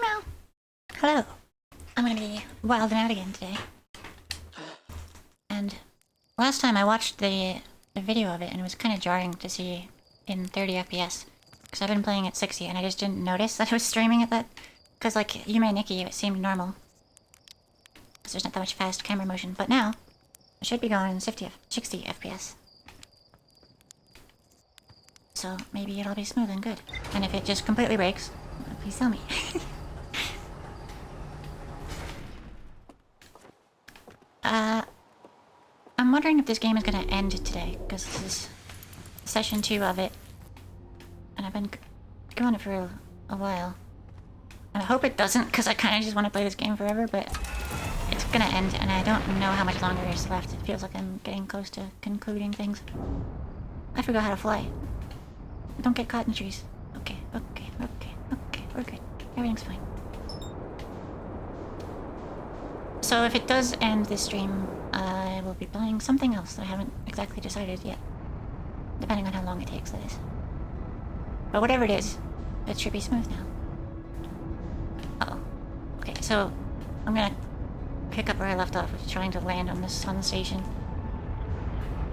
Meow. Hello. I'm gonna be wilding out again today. And last time I watched the video of it and it was kind of jarring to see in 30 FPS. Because I've been playing at 60 and I just didn't notice that I was streaming at that. Because like Yume and Nikki, it seemed normal. Because there's not that much fast camera motion. But now, I should be going 60 FPS. So maybe it'll be smooth and good. And if it just completely breaks, please tell me. I'm wondering if this game is gonna end today, because this is session 2 of it. And I've been going it for a while. And I hope it doesn't, because I kind of just want to play this game forever, but it's gonna end, and I don't know how much longer is left. It feels like I'm getting close to concluding things. I forgot how to fly. Don't get caught in trees. Okay, okay, okay, okay, we're good. Everything's fine. So if it does end this stream, I will be playing something else that I haven't exactly decided yet. Depending on how long it takes, that is. But whatever it is, it should be smooth now. Uh-oh. Okay, so I'm gonna pick up where I left off, which is trying to land on the sun station.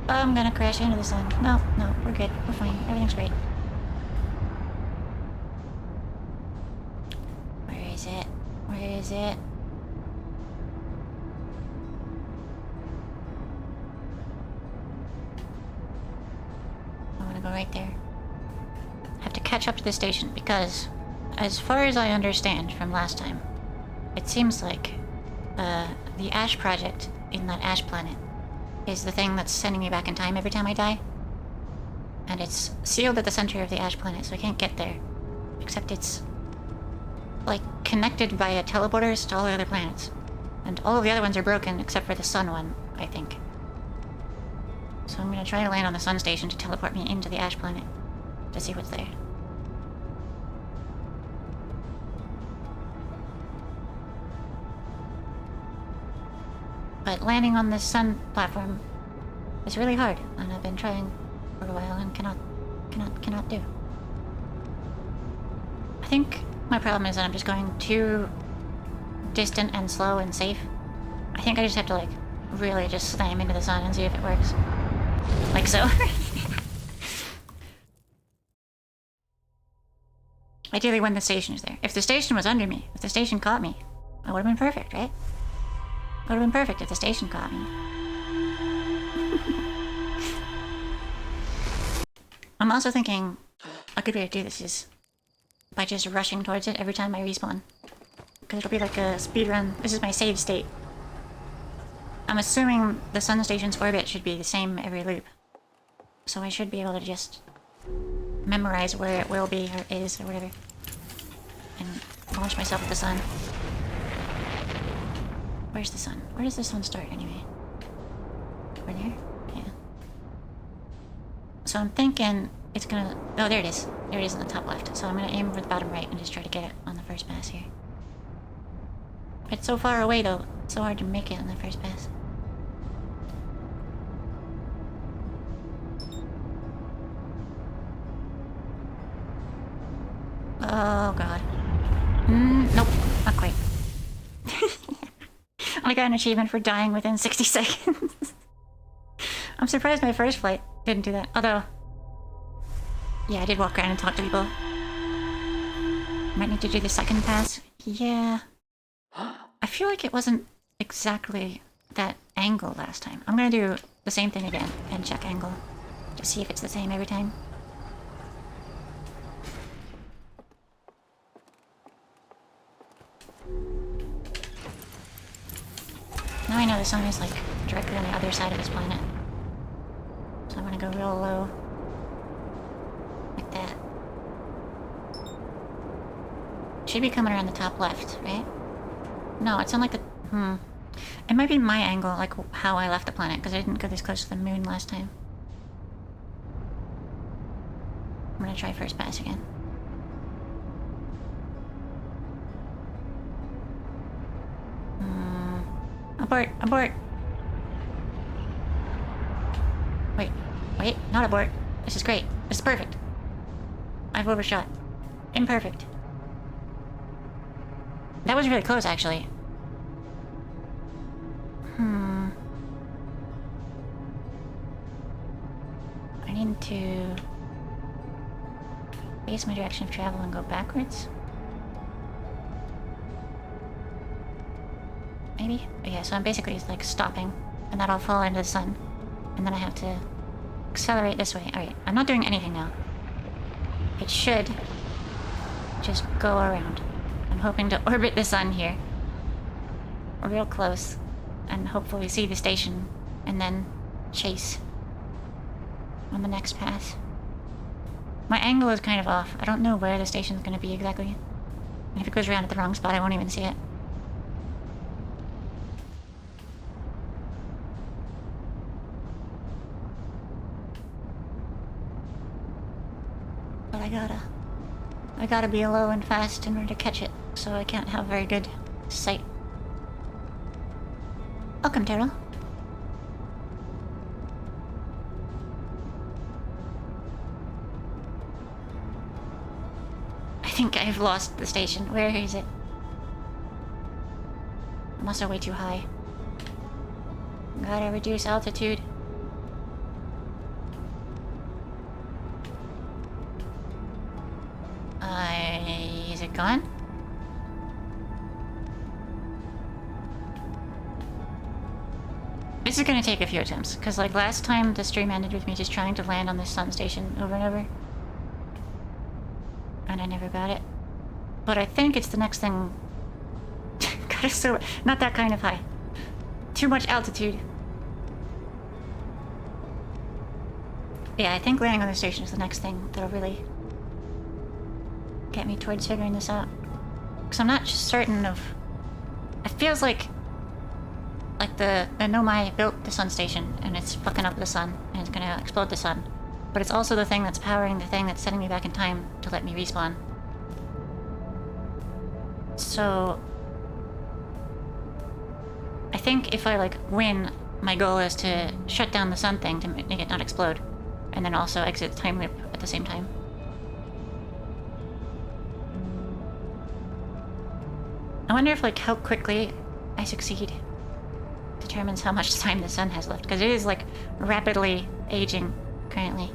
I'm gonna crash into the sun. No, we're good. We're fine. Everything's great. Where is it? Where is it? I wanna go right there. I have to catch up to the station because, as far as I understand from last time, it seems like the Ash project in that Ash planet is the thing that's sending me back in time every time I die. And it's sealed at the center of the Ash planet, so I can't get there. Except it's, like, connected via teleporters to all the other planets. And all of the other ones are broken except for the sun one, I think. So I'm gonna try to land on the sun station to teleport me into the Ash planet to see what's there. But landing on this sun platform is really hard, and I've been trying for a while and cannot do. I think my problem is that I'm just going too distant and slow and safe. I think I just have to, like, really just slam into the sun and see if it works. Like so. Ideally when the station is there. If the station was under me, if the station caught me, I would have been perfect, right? It would have been perfect if the station caught me. I'm also thinking a good way to do this is by just rushing towards it every time I respawn. Because it'll be like a speed run. This is my save state. I'm assuming the sun station's orbit should be the same every loop. So I should be able to just memorize where it will be or is or whatever. And launch myself at the sun. Where's the sun? Where does the sun start anyway? Over there? Yeah. So I'm thinking it's gonna... Oh, there it is. There it is in the top left. So I'm gonna aim for the bottom right and just try to get it on the first pass here. It's so far away though. It's so hard to make it on the first pass. Oh god. Nope. Not quite. I got an achievement for dying within 60 seconds. I'm surprised my first flight didn't do that. Although, yeah, I did walk around and talk to people. Might need to do the second pass. Yeah. I feel like it wasn't exactly that angle last time. I'm gonna do the same thing again and check angle to see if it's the same every time. Now I know the sun is like directly on the other side of this planet. So I'm gonna go real low. Like that. Should be coming around the top left, right? No, it's on like the... It might be my angle, like how I left the planet, because I didn't go this close to the moon last time. I'm gonna try first pass again. Abort! Abort! Wait, not abort. This is great. This is perfect. I've overshot. Imperfect. That was really close, actually. I need to base my direction of travel and go backwards. Maybe? Oh, yeah, so I'm basically like stopping, and that'll fall into the sun. And then I have to accelerate this way. Alright, I'm not doing anything now. It should just go around. I'm hoping to orbit the sun here. Real close. And hopefully see the station. And then chase on the next pass. My angle is kind of off. I don't know where the station's going to be exactly. And if it goes around at the wrong spot, I won't even see it. But I gotta be low and fast in order to catch it, so I can't have very good sight. Welcome, Terrell. I think I've lost the station. Where is it? I'm also way too high. Gotta reduce altitude. Is it gone? This is gonna take a few attempts, because like last time the stream ended with me just trying to land on this sun station over and over. And I never got it. But I think it's the next thing. God, it's so... not that kind of high. Too much altitude. Yeah, I think landing on the station is the next thing that'll really get me towards figuring this out. Because I'm not just certain of... It feels like the Nomai built the sun station, and it's fucking up the sun, and it's gonna explode the sun. But it's also the thing that's powering the thing that's setting me back in time to let me respawn. So... I think if I, like, win, my goal is to shut down the sun thing to make it not explode. And then also exit the time loop at the same time. I wonder if, like, how quickly I succeed determines how much time the sun has left. Because it is, like, rapidly aging currently.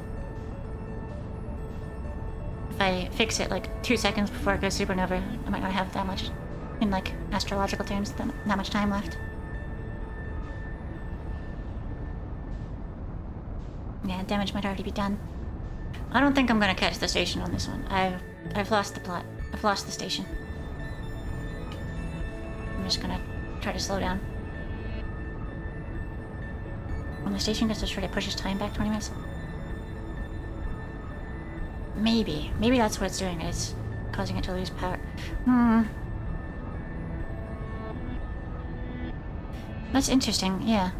If I fix it, like, 2 seconds before it goes supernova, I might not have that much, in, like, astrological terms, that much time left. Yeah, damage might already be done. I don't think I'm gonna catch the station on this one. I've lost the plot. I've lost the station. I'm just gonna try to slow down. When the station gets destroyed, it pushes time back 20 minutes. Maybe. Maybe that's what it's doing. It's causing it to lose power. That's interesting, yeah.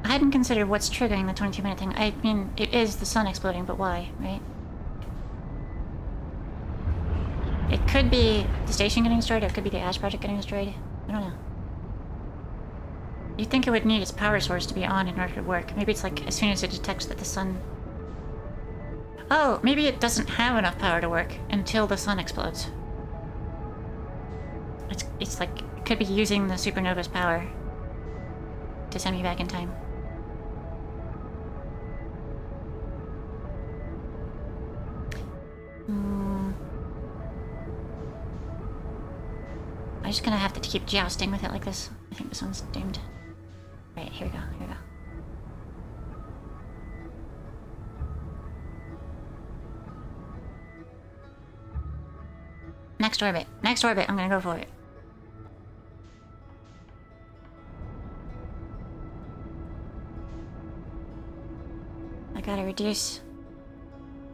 I hadn't considered what's triggering the 22-minute thing. I mean, it is the sun exploding, but why, right? It could be the station getting destroyed, or it could be the Ash Project getting destroyed. I don't know. You'd think it would need its power source to be on in order to work. Maybe it's like as soon as it detects that the sun... Oh, maybe it doesn't have enough power to work until the sun explodes. It's like, it could be using the supernova's power to send me back in time. I'm just gonna have to keep jousting with it like this. I think this one's doomed. Right, here we go, here we go. Next orbit. Next orbit, I'm gonna go for it. I gotta reduce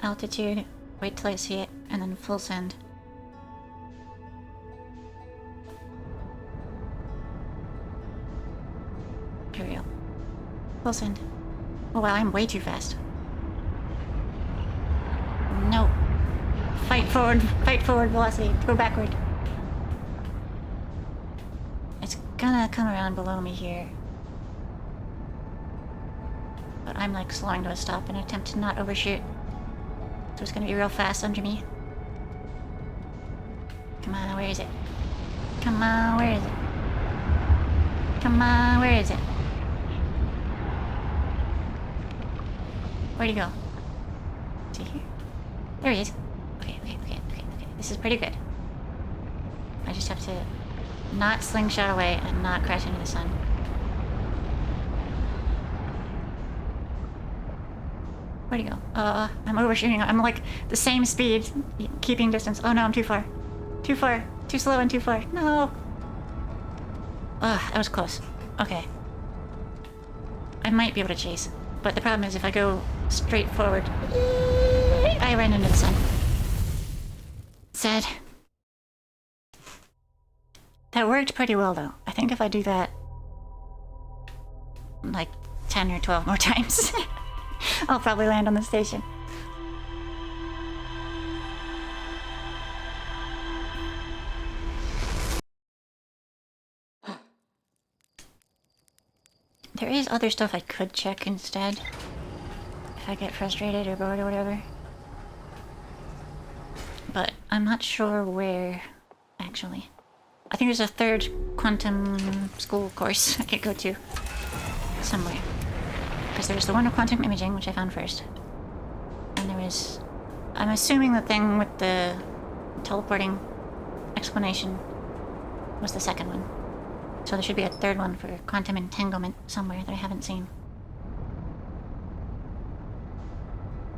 altitude, wait till I see it, and then full send. Here we go. Full send. Oh wow, I'm way too fast. No. Fight forward velocity. Go backward. It's gonna come around below me here. But I'm like slowing to a stop in an attempt to not overshoot. So it's gonna be real fast under me. Come on, where is it? Come on, where is it? Come on, where is it? Where'd he go? Is he here? There he is. Okay. This is pretty good. I just have to not slingshot away and not crash into the sun. Where'd he go? I'm overshooting. I'm like the same speed, keeping distance. Oh no, I'm too far. Too far. Too slow and too far. No. That was close. Okay. I might be able to chase. But the problem is if I go straight forward, I ran into the sun. Sad. That worked pretty well though. I think if I do that like 10 or 12 more times, I'll probably land on the station. There is other stuff I could check instead. If I get frustrated or bored or whatever. But I'm not sure where, actually. I think there's a third quantum school course I could go to. Somewhere. Because there's the one with quantum imaging, which I found first. And there was... I'm assuming the thing with the teleporting explanation was the second one. So there should be a third one for quantum entanglement somewhere that I haven't seen.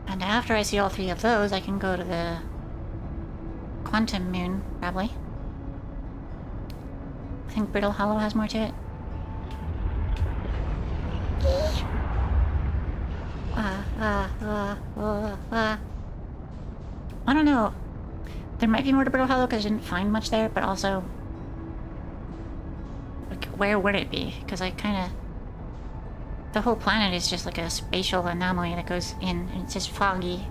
And after I see all three of those, I can go to the quantum moon, probably. I think Brittle Hollow has more to it. I don't know. There might be more to Brittle Hollow because I didn't find much there, but also... like, where would it be? Because I kind of... the whole planet is just like a spatial anomaly that goes in, and it's just foggy.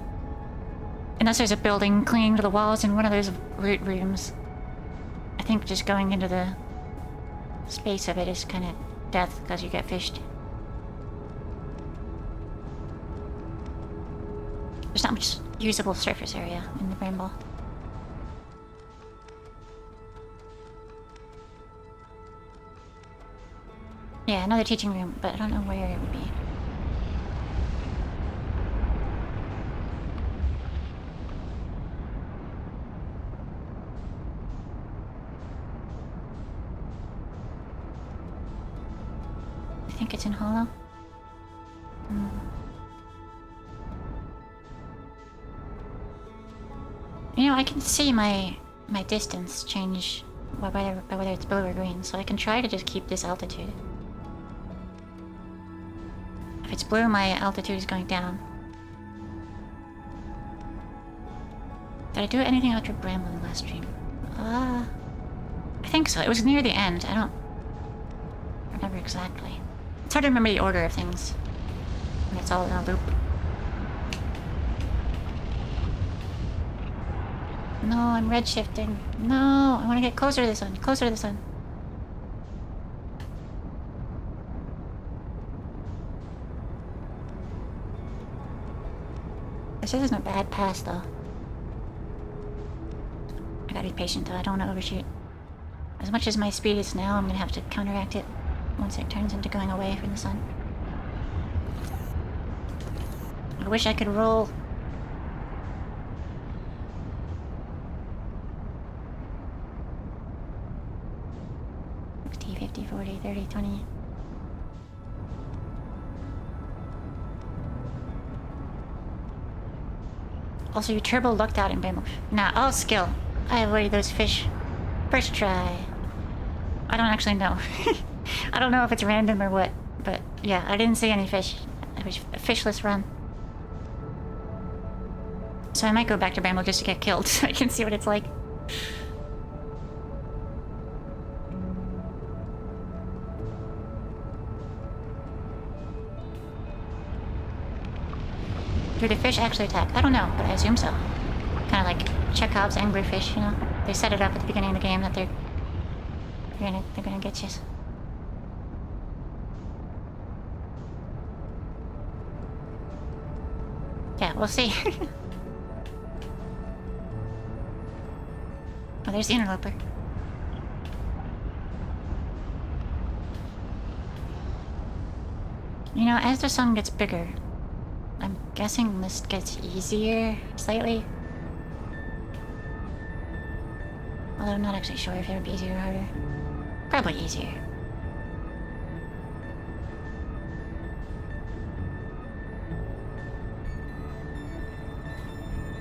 Unless there's a building clinging to the walls in one of those root rooms. I think just going into the space of it is kind of death because you get fished. There's not much usable surface area in the Bramble. Yeah, another teaching room, but I don't know where it would be. I think it's in Hollow. You know, I can see my distance change by whether it's blue or green, so I can try to just keep this altitude. If it's blue, my altitude is going down. Did I do anything after Bramble in the last stream? I think so. It was near the end. I don't remember exactly. It's hard to remember the order of things when it's all in a loop. No, I'm redshifting. No, I want to get closer to the sun. Closer to the sun. This isn't a bad pass, though. I gotta be patient, though. I don't want to overshoot. As much as my speed is now, I'm gonna have to counteract it once it turns into going away from the sun. I wish I could roll. $60, $50, $40, $30, $20. Also, you turbo lucked out in Bramble. Nah, all skill. I avoided those fish. First try. I don't actually know. I don't know if it's random or what, but yeah, I didn't see any fish. It was a fishless run. So I might go back to Bramble just to get killed so I can see what it's like. Do the fish actually attack? I don't know, but I assume so. Kind of like Chekhov's anglerfish, you know? They set it up at the beginning of the game that they're gonna get you. Yeah, we'll see. Oh, there's the interloper. You know, as the sun gets bigger, I'm guessing this gets easier slightly. Although I'm not actually sure if it would be easier or harder. Probably easier.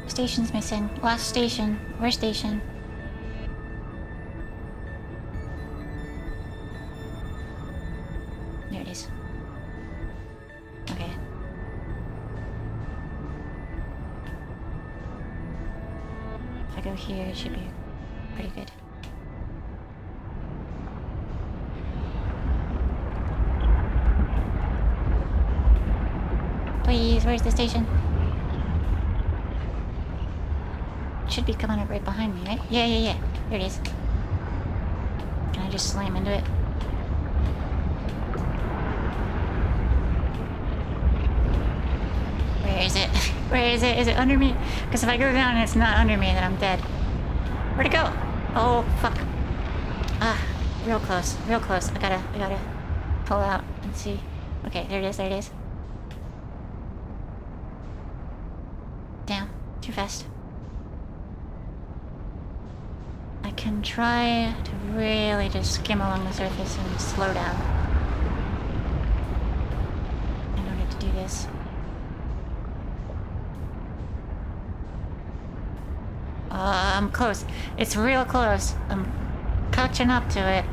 Station's missing. Last station. Where's station? There it is. Okay. If I go here, it should be pretty good. Please, where's the station? It should be coming up right behind me, right? Yeah. There it is. Can I just slam into it? Where is it? Where is it? Is it under me? Because if I go down and it's not under me, then I'm dead. Where'd it go? Oh, fuck. Ah, real close. Real close. I gotta pull out and see. Okay, there it is. There it is. Damn. Too fast. I can try to really just skim along the surface and slow down in order to do this. I'm close. It's real close. I'm catching up to it.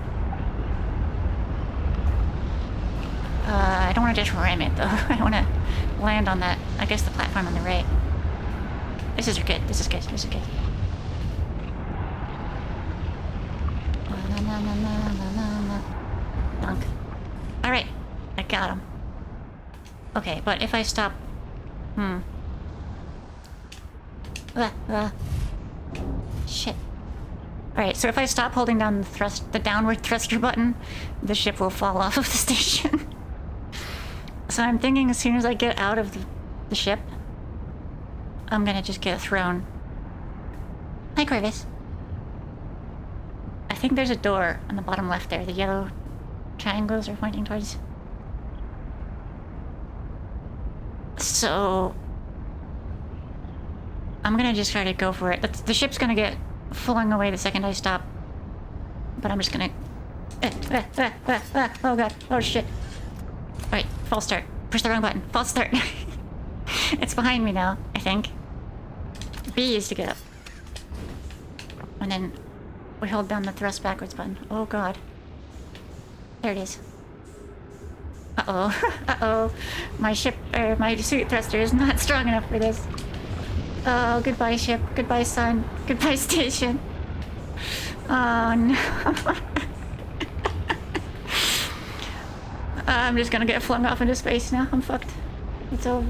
I don't want to just ram it though. I want to land on that, I guess the platform on the right. This is good. This is good. This is good. Dunk. Alright. I got him. Okay, but if I stop... Shit. Alright, so if I stop holding down the downward thruster button, the ship will fall off of the station. So I'm thinking as soon as I get out of the ship, I'm gonna just get thrown. Hi, Corvus. I think there's a door on the bottom left there. The yellow triangles are pointing towards. So I'm gonna just try to go for it. The ship's gonna get flung away the second I stop. But I'm just gonna... Oh god. Oh shit. Alright, false start. Push the wrong button. False start. It's behind me now, I think. B is to get up. And then we hold down the thrust backwards button. Oh god. There it is. Uh-oh. Uh-oh. My suit thruster is not strong enough for this. Oh, goodbye ship. Goodbye sun. Goodbye station. Oh no. I'm just gonna get flung off into space now. I'm fucked. It's over.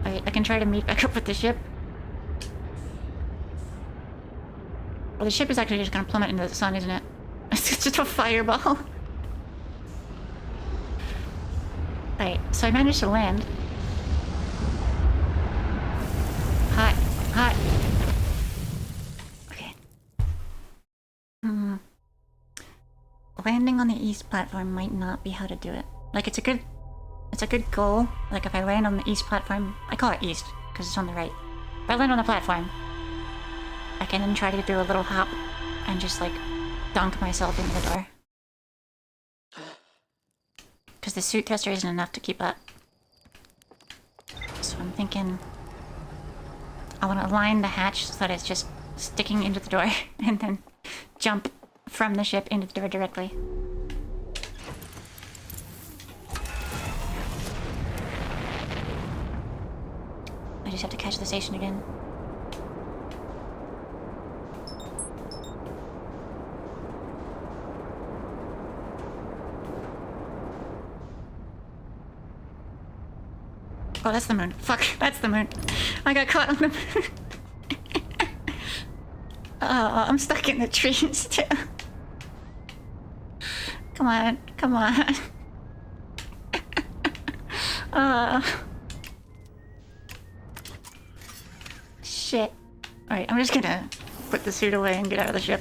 Alright, I can try to meet back up with the ship. Well, the ship is actually just gonna plummet into the sun, isn't it? It's just a fireball. Alright, so I managed to land. Hot. Hot. Okay. Landing on the east platform might not be how to do it. Like, it's a good goal. Like, if I land on the east platform... I call it east, because it's on the right. If I land on the platform, I can then try to do a little hop and just, like, dunk myself into the door. Because the suit thruster isn't enough to keep up. So I'm thinking... I want to line the hatch so that it's just sticking into the door and then jump from the ship into the door directly. I just have to catch the station again. Oh, that's the moon. Fuck, that's the moon. I got caught on the moon. I'm stuck in the trees too. Come on, come on. Shit. Alright, I'm just gonna put the suit away and get out of the ship.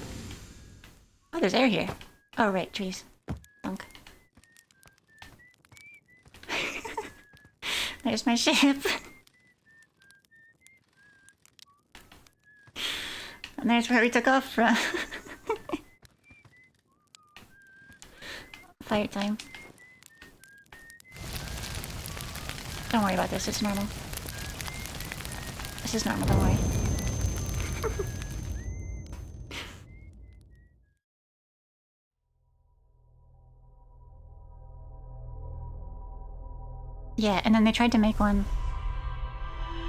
Oh, there's air here. Oh, right, trees. Dunk. There's my ship. And there's where we took off from. Fire time. Don't worry about this, it's normal. This is normal, don't worry. Yeah, and then they tried to make one.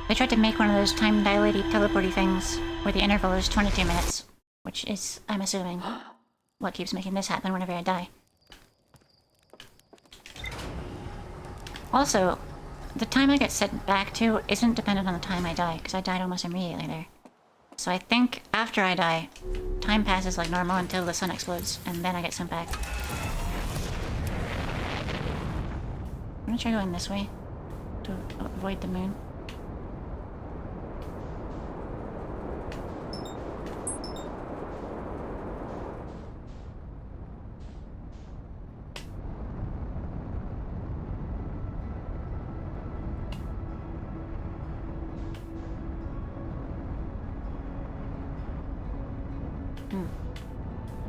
They tried to make one of those time-dilated teleporty things where the interval is 22 minutes. Which is, I'm assuming, what keeps making this happen whenever I die. Also, the time I get sent back to isn't dependent on the time I die, because I died almost immediately there. So I think after I die, time passes like normal until the sun explodes, and then I get sent back. I'm gonna try going this way to avoid the moon.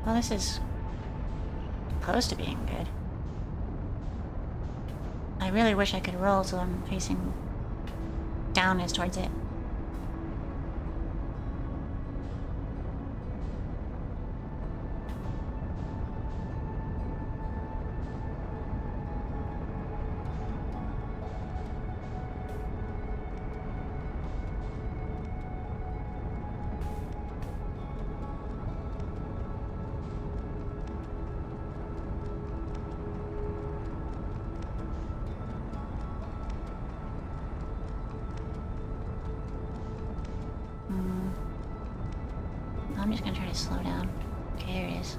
Well, this is close to being good. I really wish I could roll so I'm facing down as towards it. I'm just gonna try to slow down. Okay, here it is.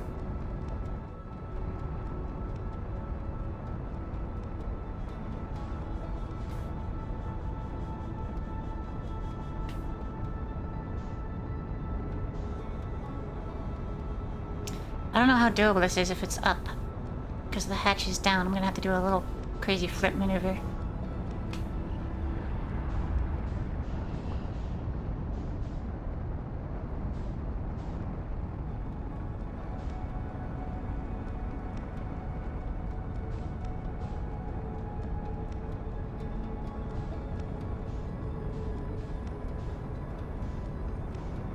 I don't know how doable this is if it's up. Because the hatch is down, I'm gonna have to do a little crazy flip maneuver.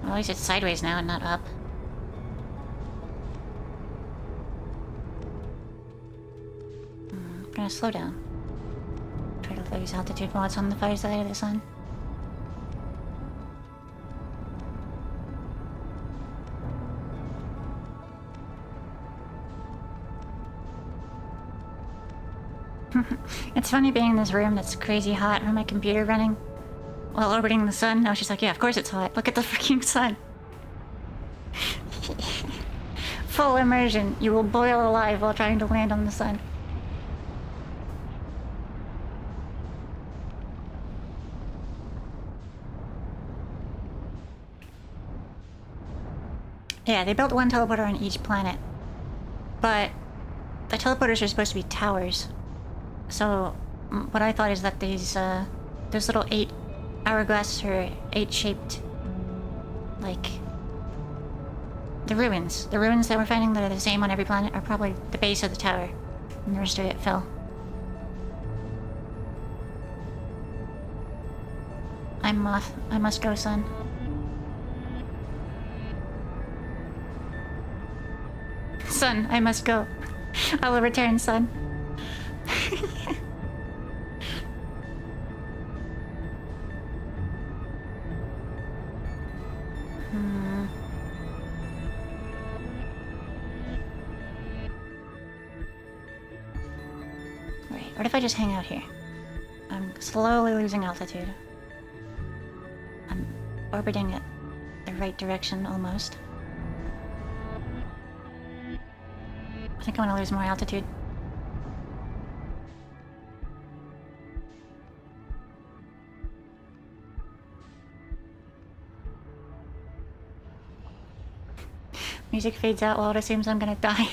Well, at least it's sideways now and not up. I'm gonna slow down. Try to lose altitude while it's on the far side of the sun. It's funny being in this room that's crazy hot from my computer running while orbiting the sun. Now she's like, yeah, of course it's hot. Look at the freaking sun. Full immersion. You will boil alive while trying to land on the sun. Yeah, they built one teleporter on each planet. But the teleporters are supposed to be towers. So what I thought is that these those little 8 hourglass or 8-shaped, like, the ruins that we're finding that are the same on every planet are probably the base of the tower, and the rest of it fell. I'm Moth. I must go, son. Son, I must go. I will return, son. Wait, what if I just hang out here? I'm slowly losing altitude. I'm orbiting it the right direction, almost. I think I want to lose more altitude. Music fades out while it assumes I'm gonna die.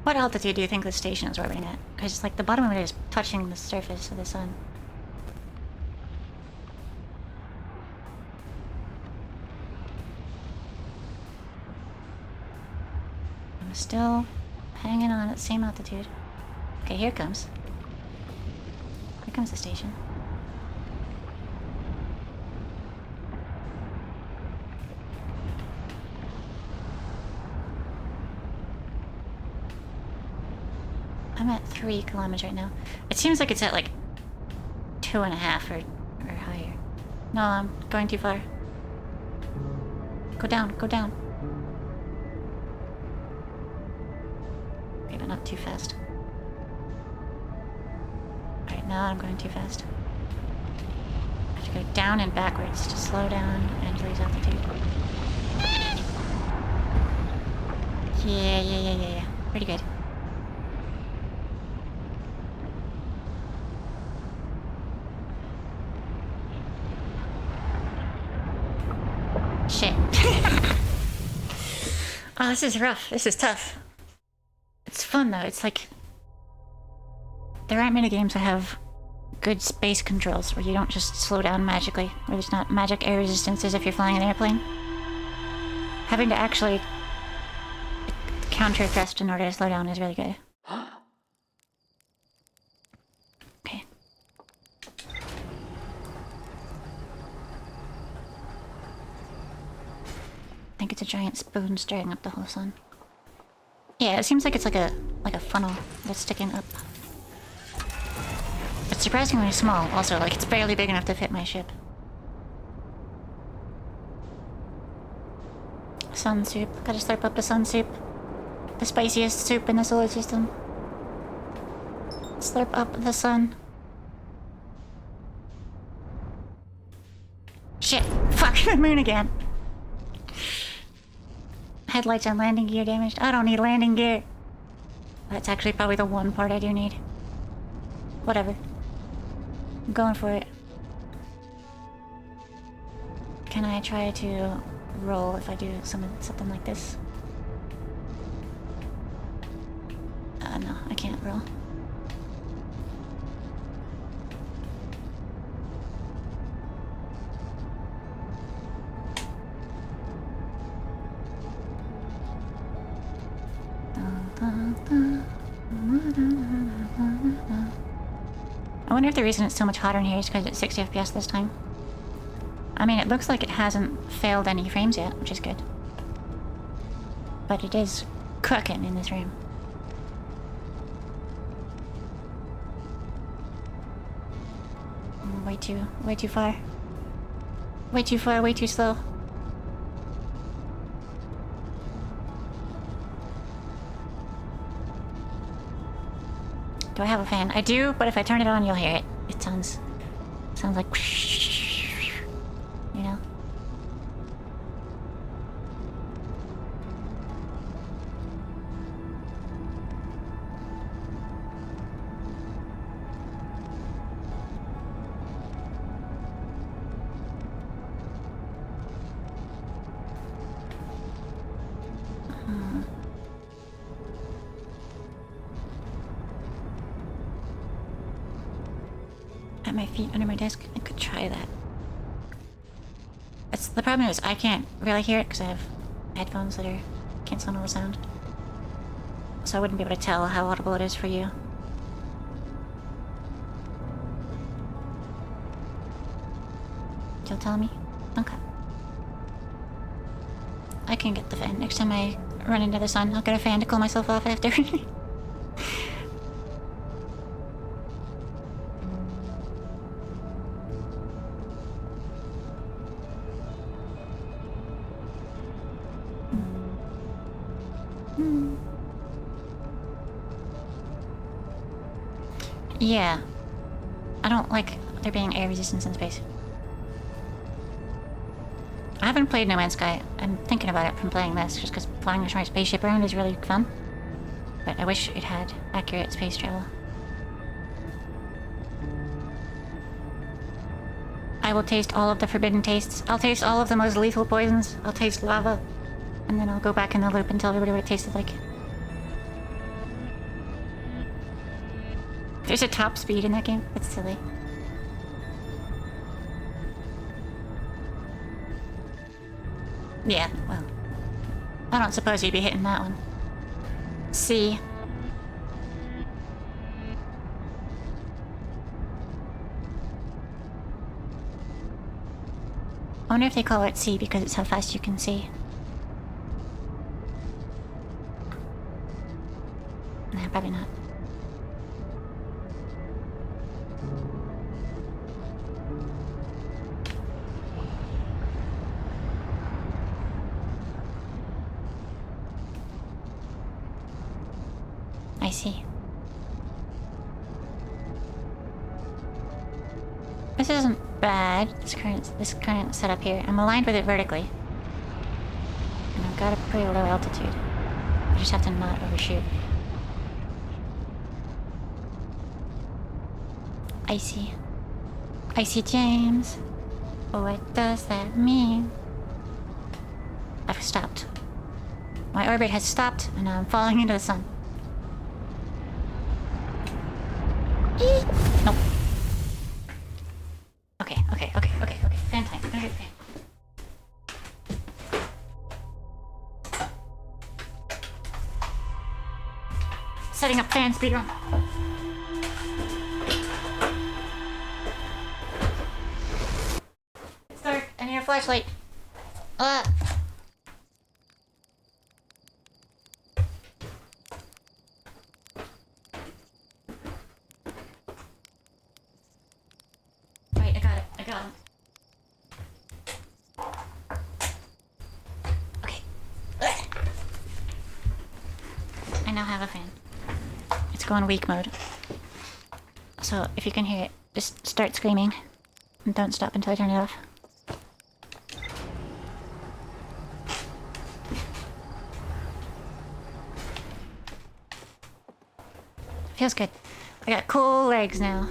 What altitude do you think the station is orbiting at? Because like the bottom of it is touching the surface of the sun. I'm still hanging on at the same altitude. Okay, here it comes. Here comes the station. I'm at 3 kilometers right now. It seems like it's at like 2.5 or higher. No, I'm going too far. Go down, go down. Okay, but not too fast. Alright, now I'm going too fast. I have to go down and backwards to slow down and lose altitude. Yeah. Pretty good. Shit. Oh, this is rough. This is tough. It's fun though. It's like there aren't many games that have good space controls where you don't just slow down magically, where there's not magic air resistance as if you're flying an airplane. Having to actually counter thrust in order to slow down is really good. Okay. I think it's a giant spoon stirring up the whole sun. Yeah, it seems like it's like a funnel that's sticking up. It's surprisingly small, also, like it's barely big enough to fit my ship. Sun soup. Gotta slurp up the sun soup. The spiciest soup in the solar system. Slurp up the sun. Shit! Fuck the moon again! Headlights and landing gear damaged. I don't need landing gear. That's actually probably the one part I do need. Whatever. I'm going for it. Can I try to roll if I do something like this? No, I can't roll. I wonder if the reason it's so much hotter in here is because it's 60 FPS this time. I mean, it looks like it hasn't failed any frames yet, which is good. But it is cooking in this room. Way too far. Way too far, way too slow. Do I have a fan? I do, but if I turn it on, you'll hear it. It sounds like, you know? At my feet under my desk. I could try that. The problem is I can't really hear it because I have headphones that are canceling all the sound. So I wouldn't be able to tell how audible it is for you. You'll tell me? Okay. I can get the fan. Next time I run into the sun, I'll get a fan to cool myself off after. Yeah. I don't like there being air resistance in space. I haven't played No Man's Sky. I'm thinking about it from playing this, just because flying a giant spaceship around is really fun. But I wish it had accurate space travel. I will taste all of the forbidden tastes. I'll taste all of the most lethal poisons. I'll taste lava. And then I'll go back in the loop and tell everybody what it tasted like. There's a top speed in that game. That's silly. Yeah, well. I don't suppose you'd be hitting that one. C. I wonder if they call it C because it's how fast you can see. Nah, probably not. I see. This isn't bad, this current setup here. I'm aligned with it vertically. And I've got a pretty low altitude. I just have to not overshoot. Icy. Icy James. What does that mean? I've stopped. My orbit has stopped, and now I'm falling into the sun. Nope. Okay. Fan time. Okay, fan. Setting up fan speed run. It's dark. I need a flashlight. Wait, I got him. Okay. I now have a fan. It's going weak mode. So if you can hear it, just start screaming. And don't stop until I turn it off. Feels good. I got cool legs now.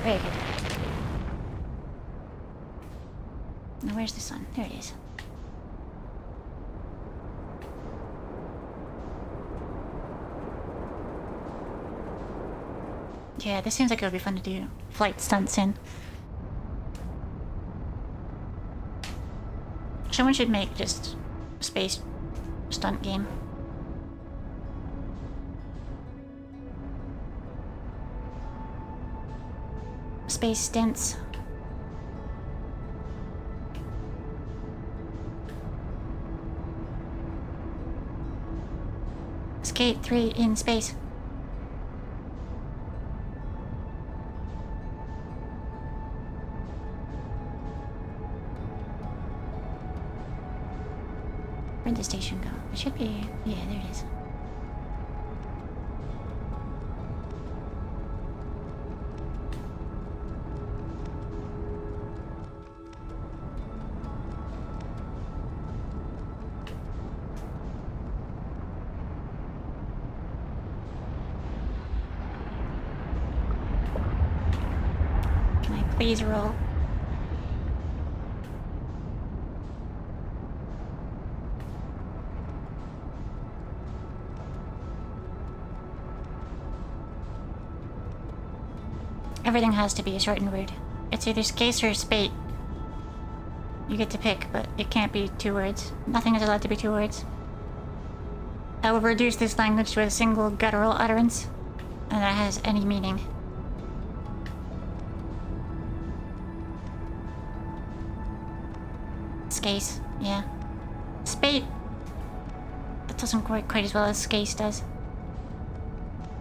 Very good. Now where's the sun? There it is. Yeah, this seems like it would be fun to do flight stunts in. Someone should make just a space stunt game. Space stints. Skate 3 in space. Where'd the station go? It should be... yeah, there it is. Can I please roll? Everything has to be a shortened word. It's either scase or spate. You get to pick, but it can't be 2 words. Nothing is allowed to be 2 words. I will reduce this language to a single guttural utterance, and that has any meaning. Scase, yeah. Spate. That doesn't work quite as well as scase does.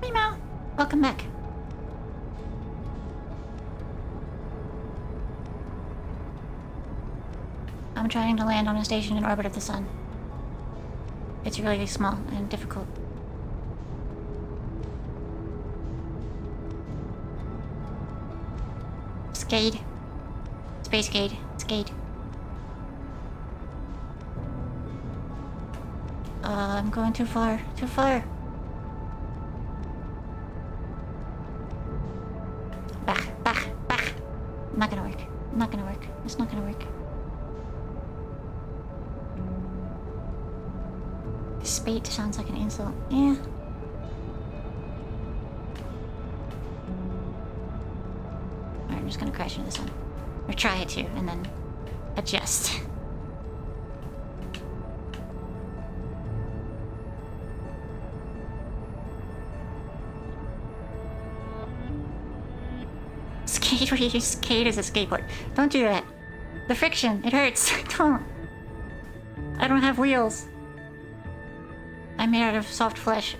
Meow. Welcome back. I'm trying to land on a station in orbit of the sun. It's really small and difficult. Skate. Space Kaed. Skate. I'm going too far. Too far. Spate sounds like an insult. Yeah. Alright, I'm just gonna crash into the sun. Or try it to, and then adjust. Skate where you use Kaed as a skateboard. Don't do that. The friction, it hurts. Don't. I don't have wheels. I'm made out of soft flesh.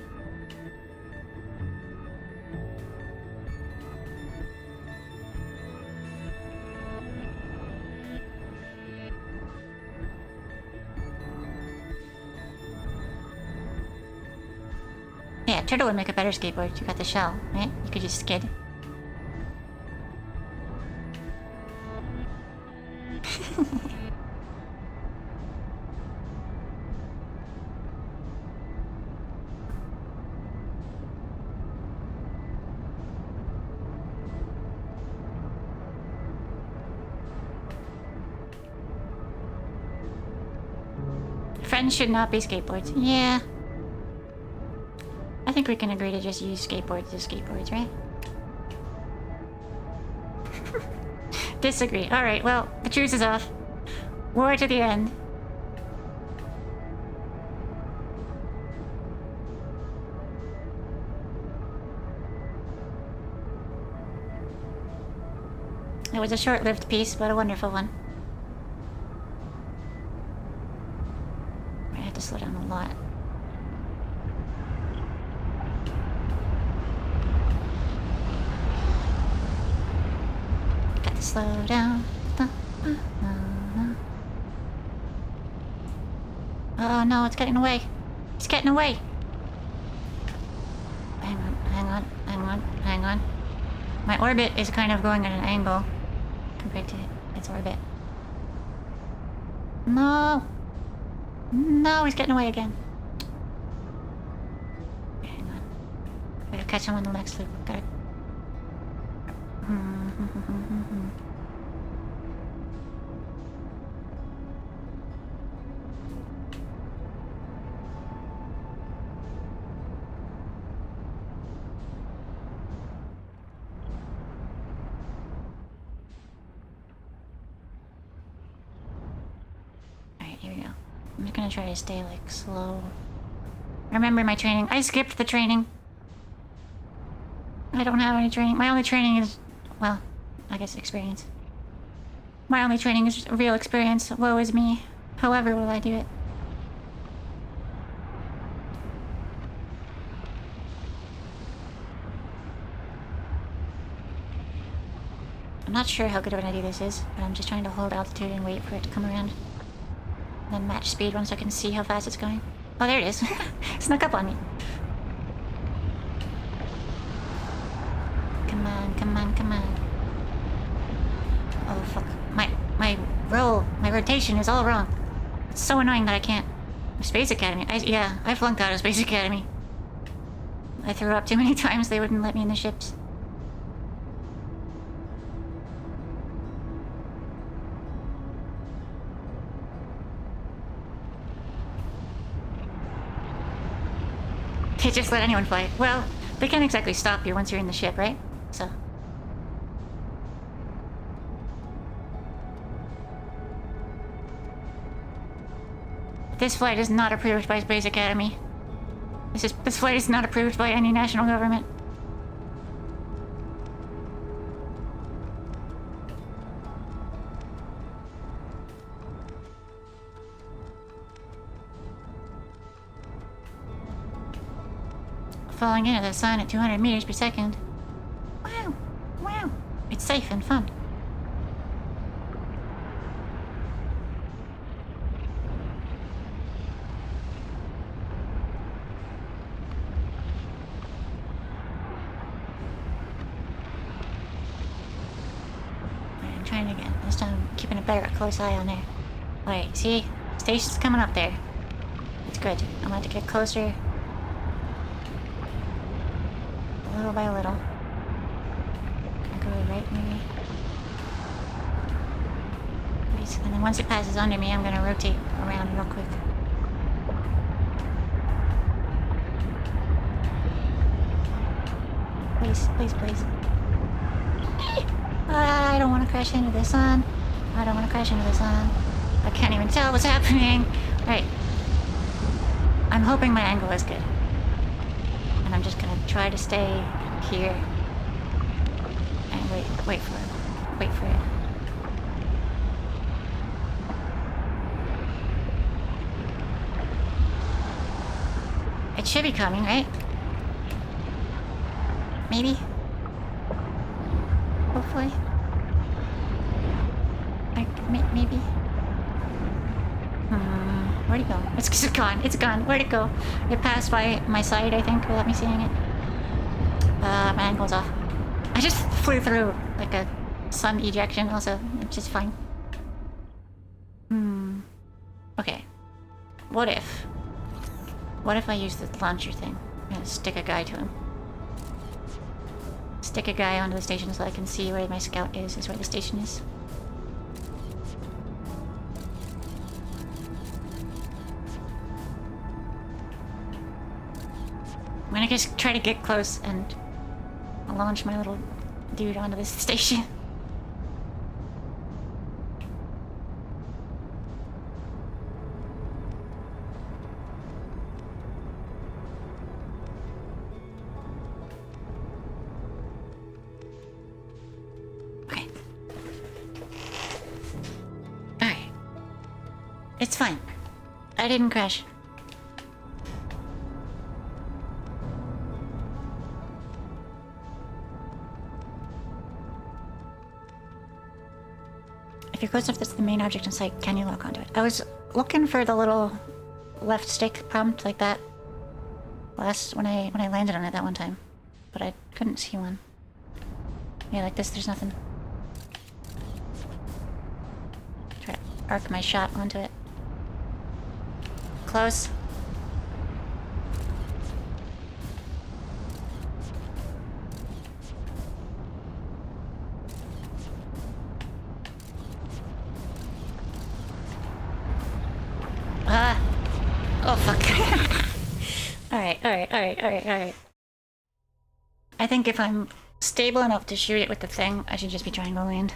Yeah, Turtle would make a better skateboard. You got the shell, right? You could just skid. Friends should not be skateboards. Yeah. I think we can agree to just use skateboards as skateboards, right? Disagree. Alright, well, the truce is off. War to the end. It was a short-lived peace, but a wonderful one. I have to slow down a lot. Got to slow down. Oh no, it's getting away. It's getting away. Hang on, hang on, hang on, hang on. My orbit is kind of going at an angle compared to its orbit. No! No, he's getting away again. Okay, hang on. Gotta catch him on the next loop. Gotta... I'm just gonna try to stay, like, slow. Remember my training. I skipped the training. I don't have any training. My only training is... well, I guess experience. My only training is real experience. Woe is me. However will I do it? I'm not sure how good of an idea this is, but I'm just trying to hold altitude and wait for it to come around. Then match speed once I can see how fast it's going. Oh, there it is. Snuck up on me. Come on, come on, come on. Oh, fuck. My rotation is all wrong. It's so annoying that I can't... Space Academy. I flunked out of Space Academy. I threw up too many times, they wouldn't let me in the ships. They just let anyone fly. Well, they can't exactly stop you once you're in the ship, right? So... This flight is not approved by Space Academy. This flight is not approved by any national government. Falling into the sun at 200 meters per second. Wow, wow. It's safe and fun. I'm trying again. This time I'm keeping a better close eye on there. Alright, see? Station's coming up there. It's good. I'm about to get closer. Little by little. I go right maybe. Please. And then once it passes under me, I'm gonna rotate around real quick. please, please, please. I don't want to crash into the sun. I don't want to crash into the sun. I can't even tell what's happening. Right. I'm hoping my angle is good. And I'm just gonna try to stay here. And wait for it. Wait for it. It should be coming, right? Maybe? Hopefully? Maybe? Where'd it go? It's gone. It's gone. Where'd it go? It passed by my side, I think, without me seeing it. My angle's off. I just flew through like a sun ejection also, which is fine. Okay. What if I use the launcher thing? I'm gonna stick a guy to him. Stick a guy onto the station so I can see where my scout is where the station is. I'm gonna just try to get close and launch my little dude onto this station. Okay. Alright. It's fine. I didn't crash. If you're close enough to the main object in sight, can you lock onto it? I was looking for the little left stick prompt like that when I landed on it that one time, but I couldn't see one. Yeah, like this, there's nothing. Try to arc my shot onto it. Close. Oh fuck. Alright. I think if I'm stable enough to shoot it with the thing, I should just be trying to land.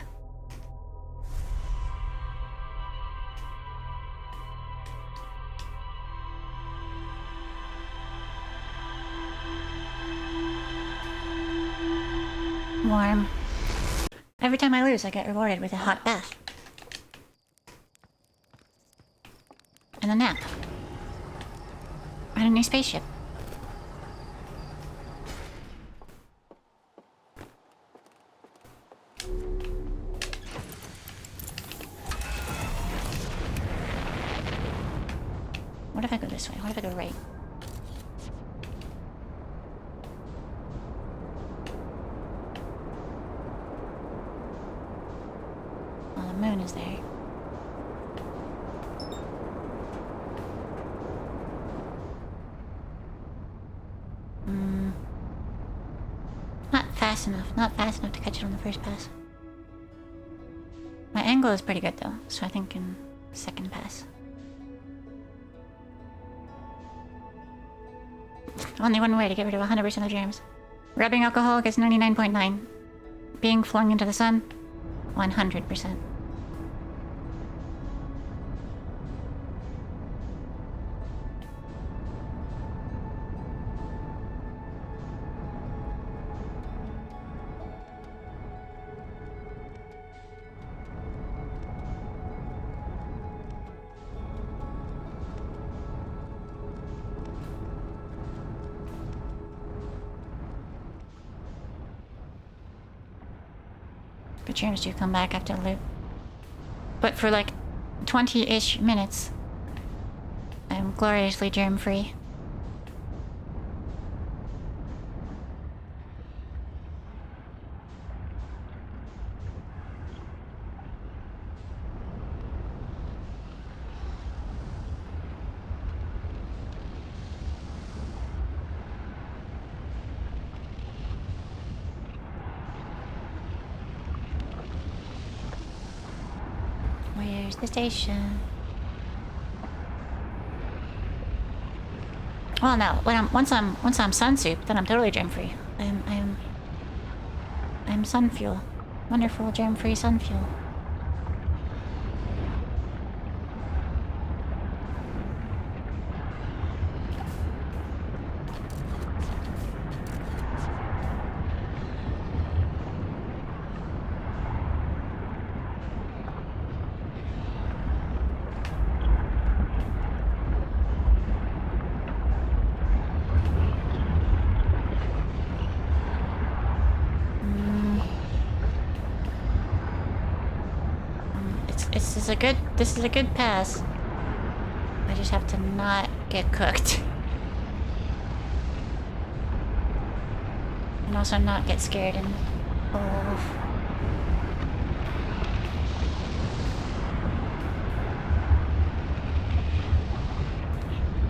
Warm. Every time I lose, I get rewarded with a hot bath. And a nap. And a new spaceship. What if I go this way? What if I go right? Well, the moon is there. Not fast enough to catch it on the first pass. My angle is pretty good though, so I think in second pass. Only one way to get rid of 100% of germs. Rubbing alcohol gets 99.9. Being flung into the sun, 100%. The germs do come back after the loop. But for like 20-ish minutes, I'm gloriously germ-free. Where's the station? Well, no. Once I'm sun soup, then I'm totally germ free. I'm sun fuel. Wonderful germ-free sun fuel. This is a good pass. I just have to not get cooked. And also not get scared and... Oh.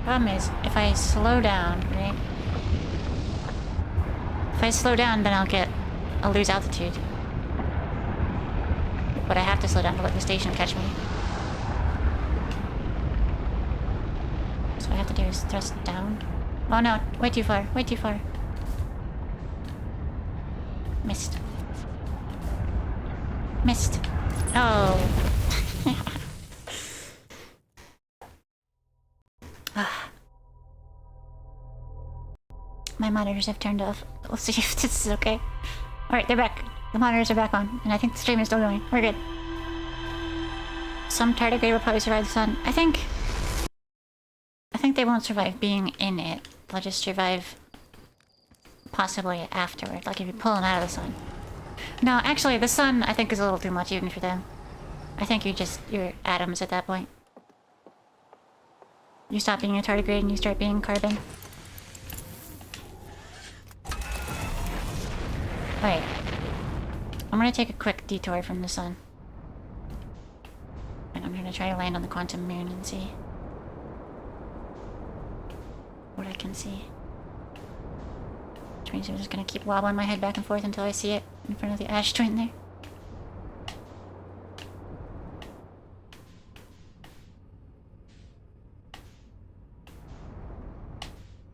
Problem is, if I slow down, right? If I slow down, then I'll lose altitude. But I have to slow down to let the station catch me. So what I have to do is thrust down. Oh no, way too far, way too far. Missed. Missed. Oh. My monitors have turned off. We'll see if this is okay. Alright, they're back. The monitors are back on, and I think the stream is still going. We're good. Some tardigrade will probably survive the sun. I think they won't survive being in it. They'll just survive possibly afterward, like if you pull them out of the sun. No, actually, the sun I think is a little too much even for them. I think you're atoms at that point. You stop being a tardigrade and you start being carbon. Alright. I'm gonna take a quick detour from the sun. And I'm gonna try to land on the quantum moon and see what I can see. Which means I'm just gonna keep wobbling my head back and forth until I see it in front of the ash twin there.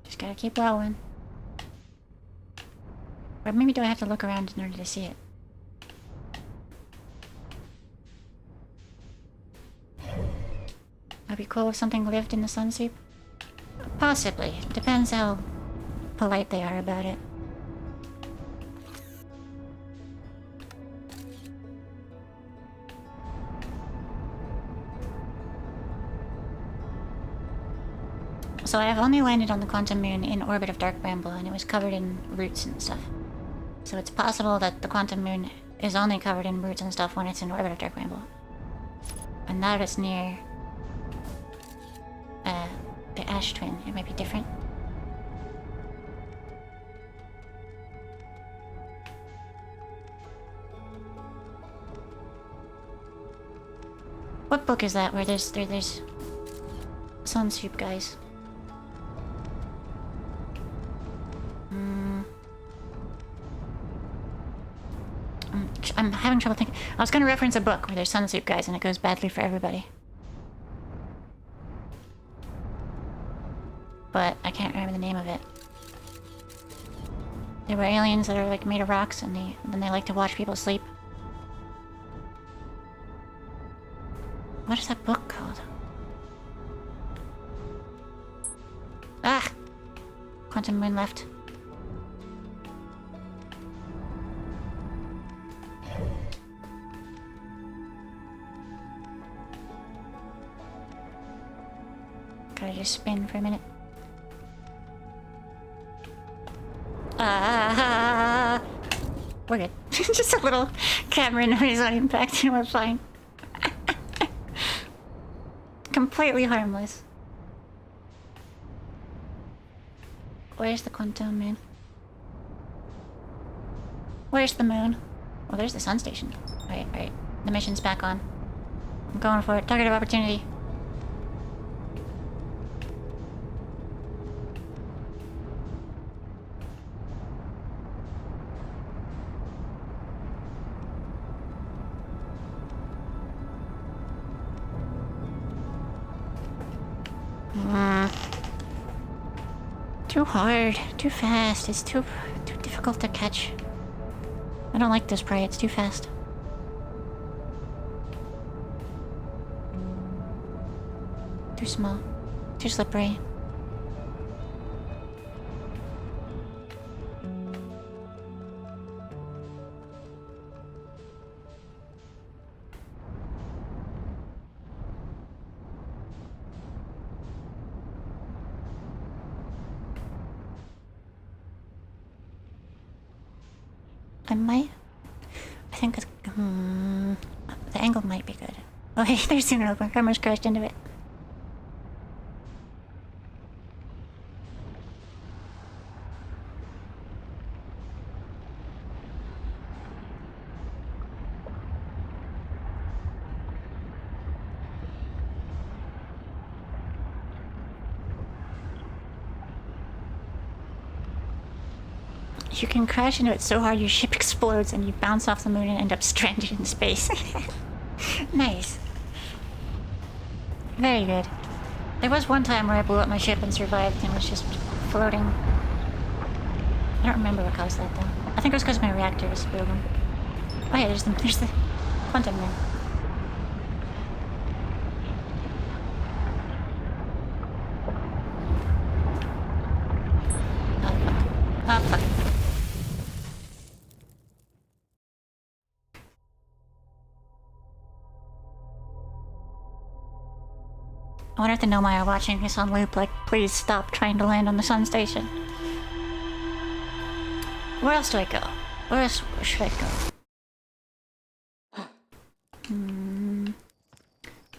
Just gotta keep wobbling. Or maybe do I have to look around in order to see it? That'd be cool if something lived in the sun soup. Possibly. Depends how polite they are about it. So I've only landed on the quantum moon in orbit of dark bramble, and it was covered in roots and stuff. So it's possible that the quantum moon is only covered in roots and stuff when it's in orbit of dark bramble. And now that it's near the ash twin, it might be different. What book is that where there's sun soup guys? I'm having trouble thinking. I was gonna reference a book where there's sun soup guys and it goes badly for everybody. But I can't remember the name of it. There were aliens that are like made of rocks and then they like to watch people sleep. What is that book called? Ah! Quantum moon left. Gotta just spin for a minute. We're good. Just a little camera noise on impact and we're fine. Completely harmless. Where's the quantum moon? Where's the moon? Oh, there's the sun station. Right. The mission's back on. I'm going for it. Target of opportunity. Too hard, too fast, it's too difficult to catch. I don't like this prey, it's too fast. Too small. Too slippery. I think it's... the angle might be good. Oh, hey, there's sooner my camera's crashed into it. You can crash into it so hard your ship explodes and you bounce off the moon and end up stranded in space. Nice. Very good. There was one time where I blew up my ship and survived and was just floating. I don't remember what caused that though. I think it was because my reactor was broken. Oh yeah, there's the quantum moon. Oh fuck. Oh fuck. I wonder if the Nomai are watching this on loop, like, please stop trying to land on the sun station. Where else do I go? Where else should I go?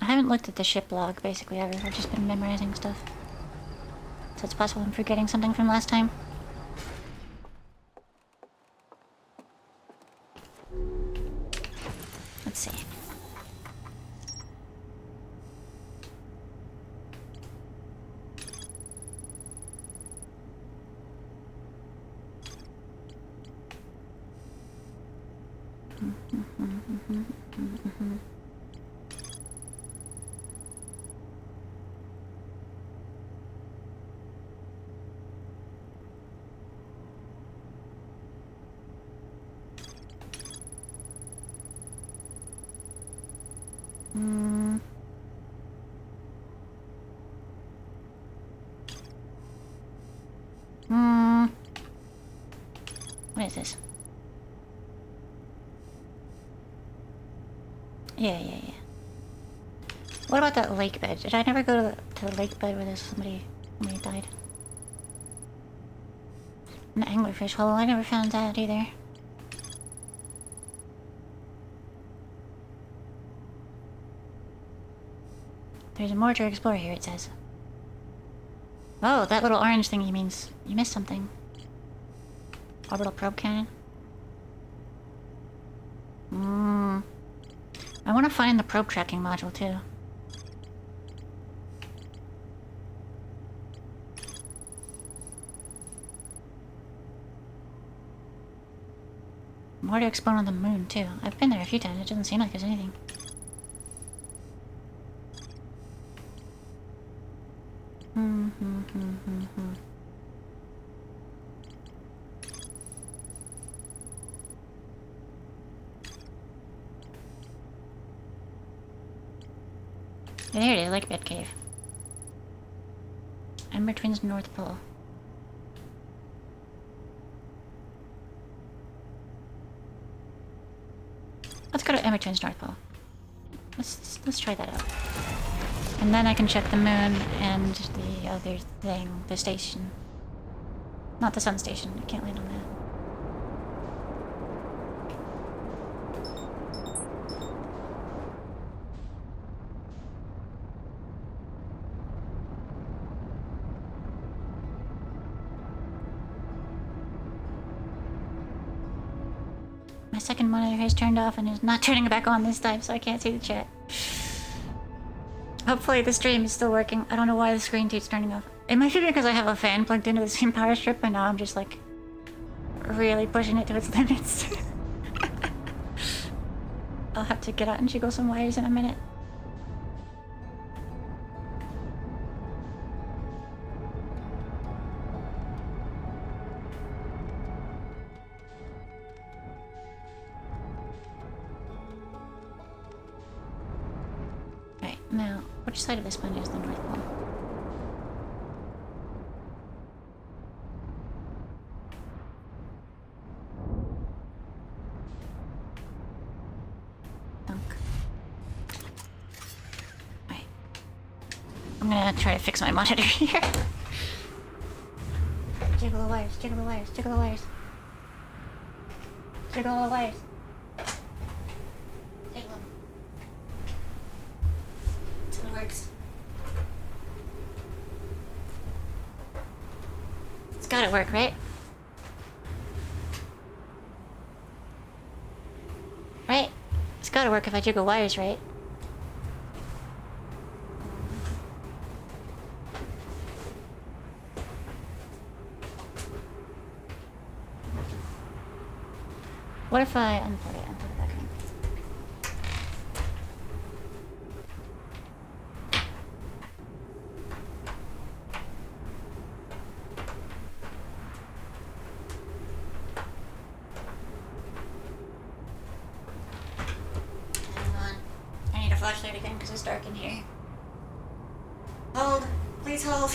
I haven't looked at the ship log, basically, ever. I've just been memorizing stuff. So it's possible I'm forgetting something from last time. Let's see. What is this? Yeah. What about that lake bed? Did I never go to the lake bed where there's somebody died? An anglerfish hole. I never found that either. There's more to explore here, it says. Oh, that little orange thingy means you missed something. Orbital probe cannon. I want to find the probe tracking module too. More to explore on the moon too. I've been there a few times. It doesn't seem like there's anything. There it is, like Bed Cave. Ember Twins North Pole. Let's go to Ember Twins North Pole. Let's try that out. And then I can check the moon and the other thing, the station. Not the sun station. I can't land on that. My second monitor has turned off and is not turning it back on this time, so I can't see the chat. Hopefully the stream is still working. I don't know why the screen keeps turning off. It might be because I have a fan plugged into the same power strip and now I'm just like really pushing it to its limits. I'll have to get out and jiggle some wires in a minute. Now, which side of this one is the north pole? Dunk. Right. I'm gonna try to fix my monitor here. Jiggle the wires, jiggle the wires, jiggle the wires. Jiggle the wires. Jiggle them. Until it works. It's gotta work, right? Right? It's gotta work if I jiggle wires, right? What if I unplug it and put it back in? Hang on. I need a flashlight again because it's dark in here. Hold. Please hold.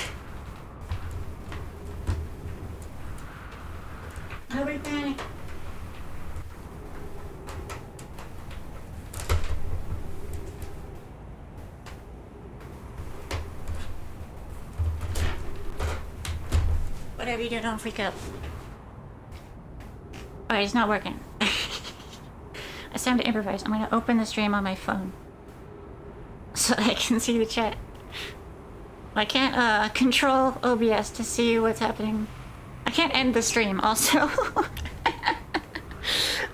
Nobody panic. Whatever you do, don't freak out. Alright, it's not working. It's time to improvise. I'm gonna open the stream on my phone so I can see the chat. I can't control OBS to see what's happening. I can't end the stream also.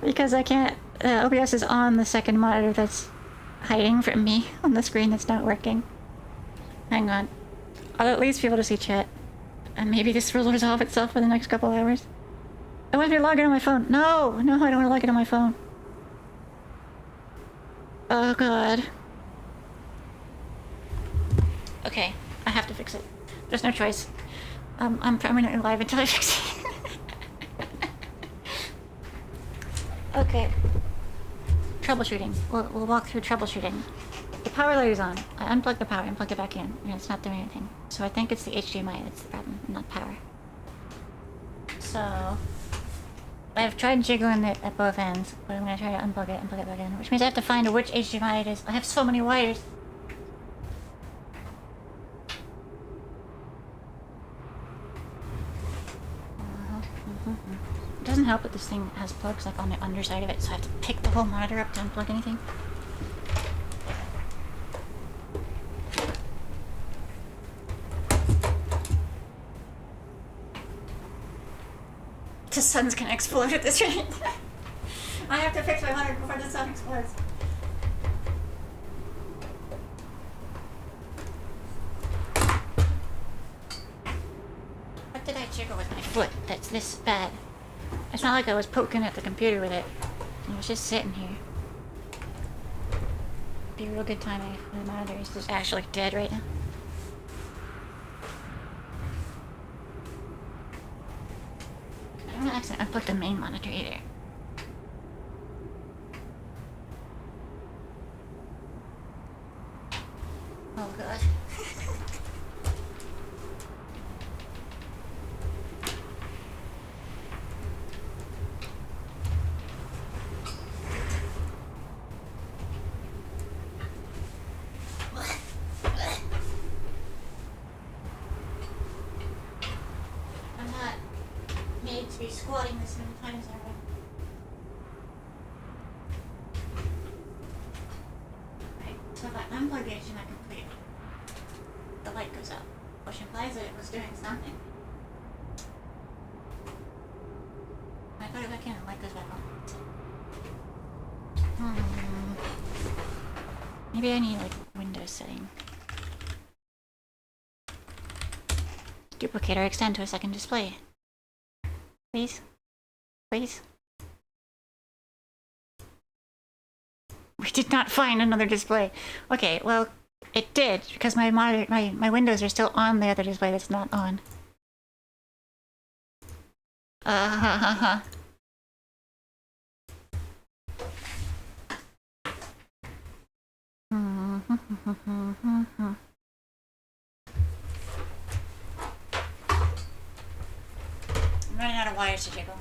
Because I can't... OBS is on the second monitor that's hiding from me on the screen that's not working. Hang on. I'll at least be able to see chat. And maybe this will resolve itself for the next couple hours. I want to log in on my phone. No! No, I don't want to log in on my phone. Oh god. Okay, I have to fix it. There's no choice. I'm permanently live until I fix it. Okay. Troubleshooting. We'll walk through troubleshooting. The power light is on. I unplugged the power and plugged it back in, and it's not doing anything. So I think it's the HDMI that's the problem, not power. So I've tried jiggling it at both ends, but I'm gonna try to unplug it and plug it back in, which means I have to find which HDMI it is. I have so many wires. It doesn't help that this thing has plugs like on the underside of it, so I have to pick the whole monitor up to unplug anything. The sun's gonna explode at this rate. I have to fix my monitor before the sun explodes. What did I jiggle with my foot that's this bad? It's not like I was poking at the computer with it. I was just sitting here. Be a real good time if the monitor is just actually dead right now. I don't accidentally unplug the main monitor either. Oh god. I'm not made to be squatting this many times already. Right, so if I unplug the HDMI completely, the light goes up, which implies that it was doing something. When I put it back in, the light goes back on. Maybe I need like Windows setting. Duplicate or extend to a second display. Please? Please? We did not find another display. Okay, well, it did, because my monitor, my windows are still on the other display that's not on. I'm running out of wires to jiggle.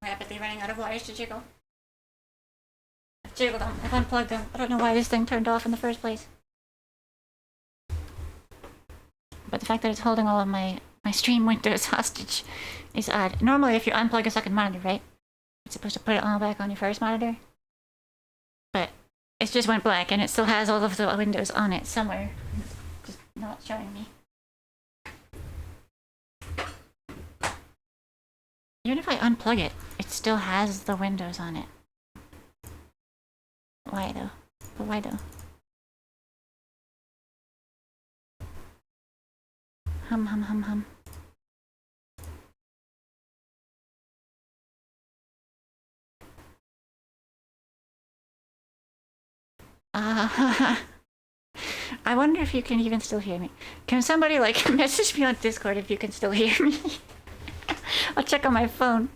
Rapidly running out of wires to jiggle. I've jiggled them. I've unplugged them. I don't know why this thing turned off in the first place. But the fact that it's holding all of my stream windows hostage is odd. Normally, if you unplug a second monitor, right? It's supposed to put it all back on your first monitor. But it just went black, and it still has all of the windows on it somewhere. It's just not showing me. Even if I unplug it, it still has the windows on it. Why though? But why though? Hum hum hum hum. I wonder if you can even still hear me. Can somebody like message me on Discord if you can still hear me? I'll check on my phone.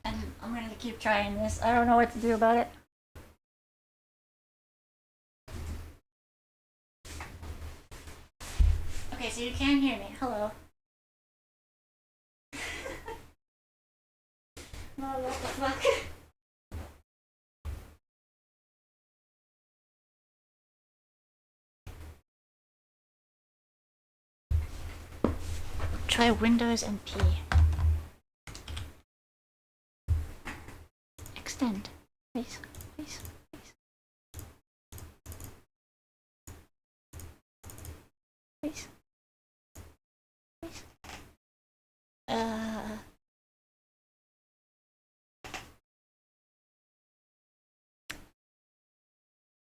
And I'm gonna keep trying this. I don't know what to do about it. Okay, so you can hear me. Hello. Oh, what the fuck? Try Windows and P. Extend. Please, please, please. Please. Please.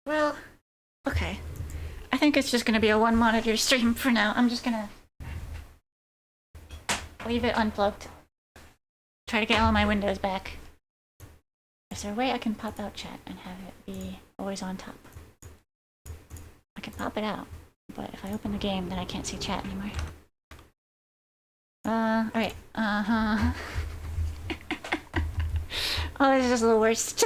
Well, okay. I think it's just gonna be a one monitor stream for now. I'm just gonna leave it unplugged. Try to get all my windows back. Is there a way I can pop out chat and have it be always on top? I can pop it out, but if I open the game, then I can't see chat anymore. Alright. Uh-huh. Oh, this is the worst.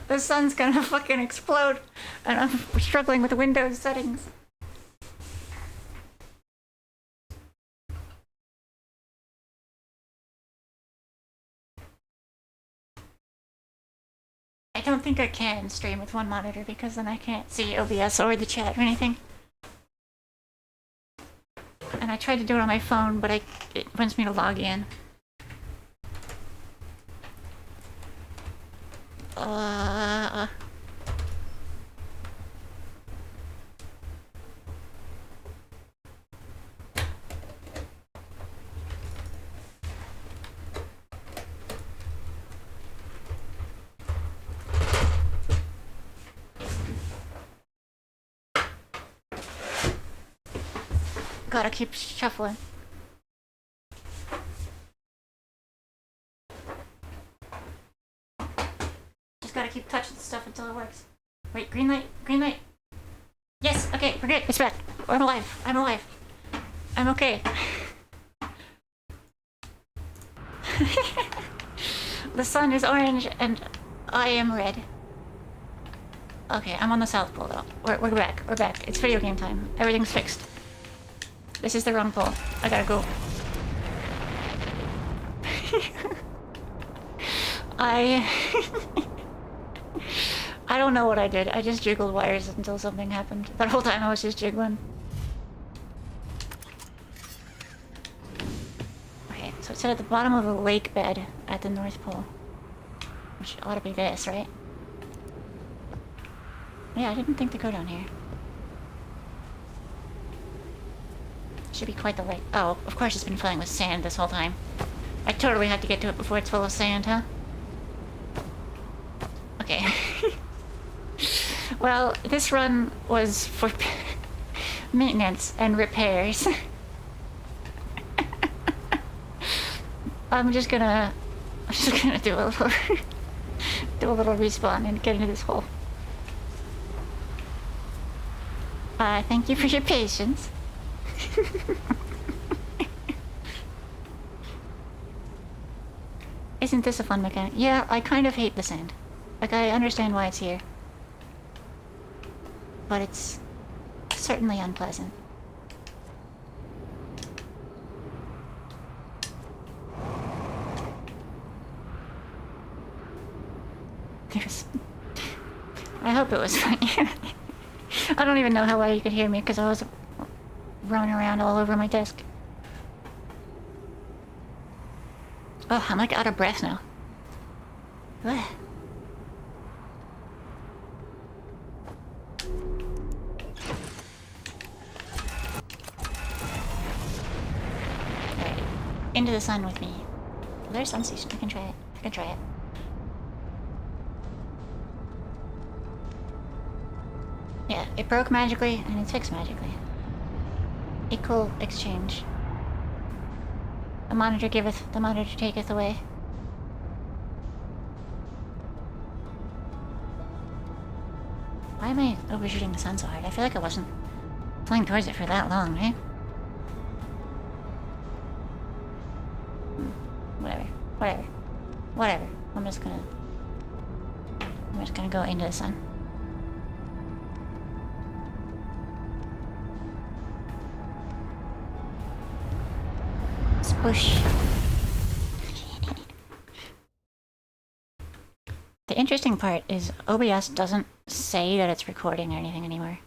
The sun's gonna fucking explode, and I'm struggling with Windows settings. I don't think I can stream with one monitor because then I can't see OBS or the chat or anything. And I tried to do it on my phone, but it wants me to log in. Gotta keep shuffling. Just gotta keep touching stuff until it works. Wait, green light, green light. Yes, okay, we're good. It's back. I'm alive. I'm alive. I'm okay. The sun is orange and I am red. Okay, I'm on the South Pole though. We're back. We're back. It's video game time. Everything's fixed. This is the wrong pole. I gotta go. I don't know what I did. I just jiggled wires until something happened. That whole time I was just jiggling. Okay, so it's at the bottom of a lake bed at the North Pole. Which ought to be this, right? Yeah, I didn't think to go down here. Should be quite the lake. Oh, of course it's been filling with sand this whole time. I totally had to get to it before it's full of sand, huh? Okay. Well, this run was for maintenance and repairs. I'm just gonna do a little do a little respawn and get into this hole. Thank you for your patience. Isn't this a fun mechanic? Yeah, I kind of hate the sand. Like, I understand why it's here. But it's certainly unpleasant. I hope it was funny. I don't even know how well you could hear me because I was running around all over my desk. Oh, I'm like out of breath now. Ugh. Alright. Into the sun with me. Well, there's sun station. I can try it. I can try it. Yeah, it broke magically and it's fixed magically. Equal exchange. The monitor giveth, the monitor taketh away. Why am I overshooting the sun so hard? I feel like I wasn't flying towards it for that long, right? Whatever. I'm just gonna go into the sun. Push. The interesting part is OBS doesn't say that it's recording or anything anymore.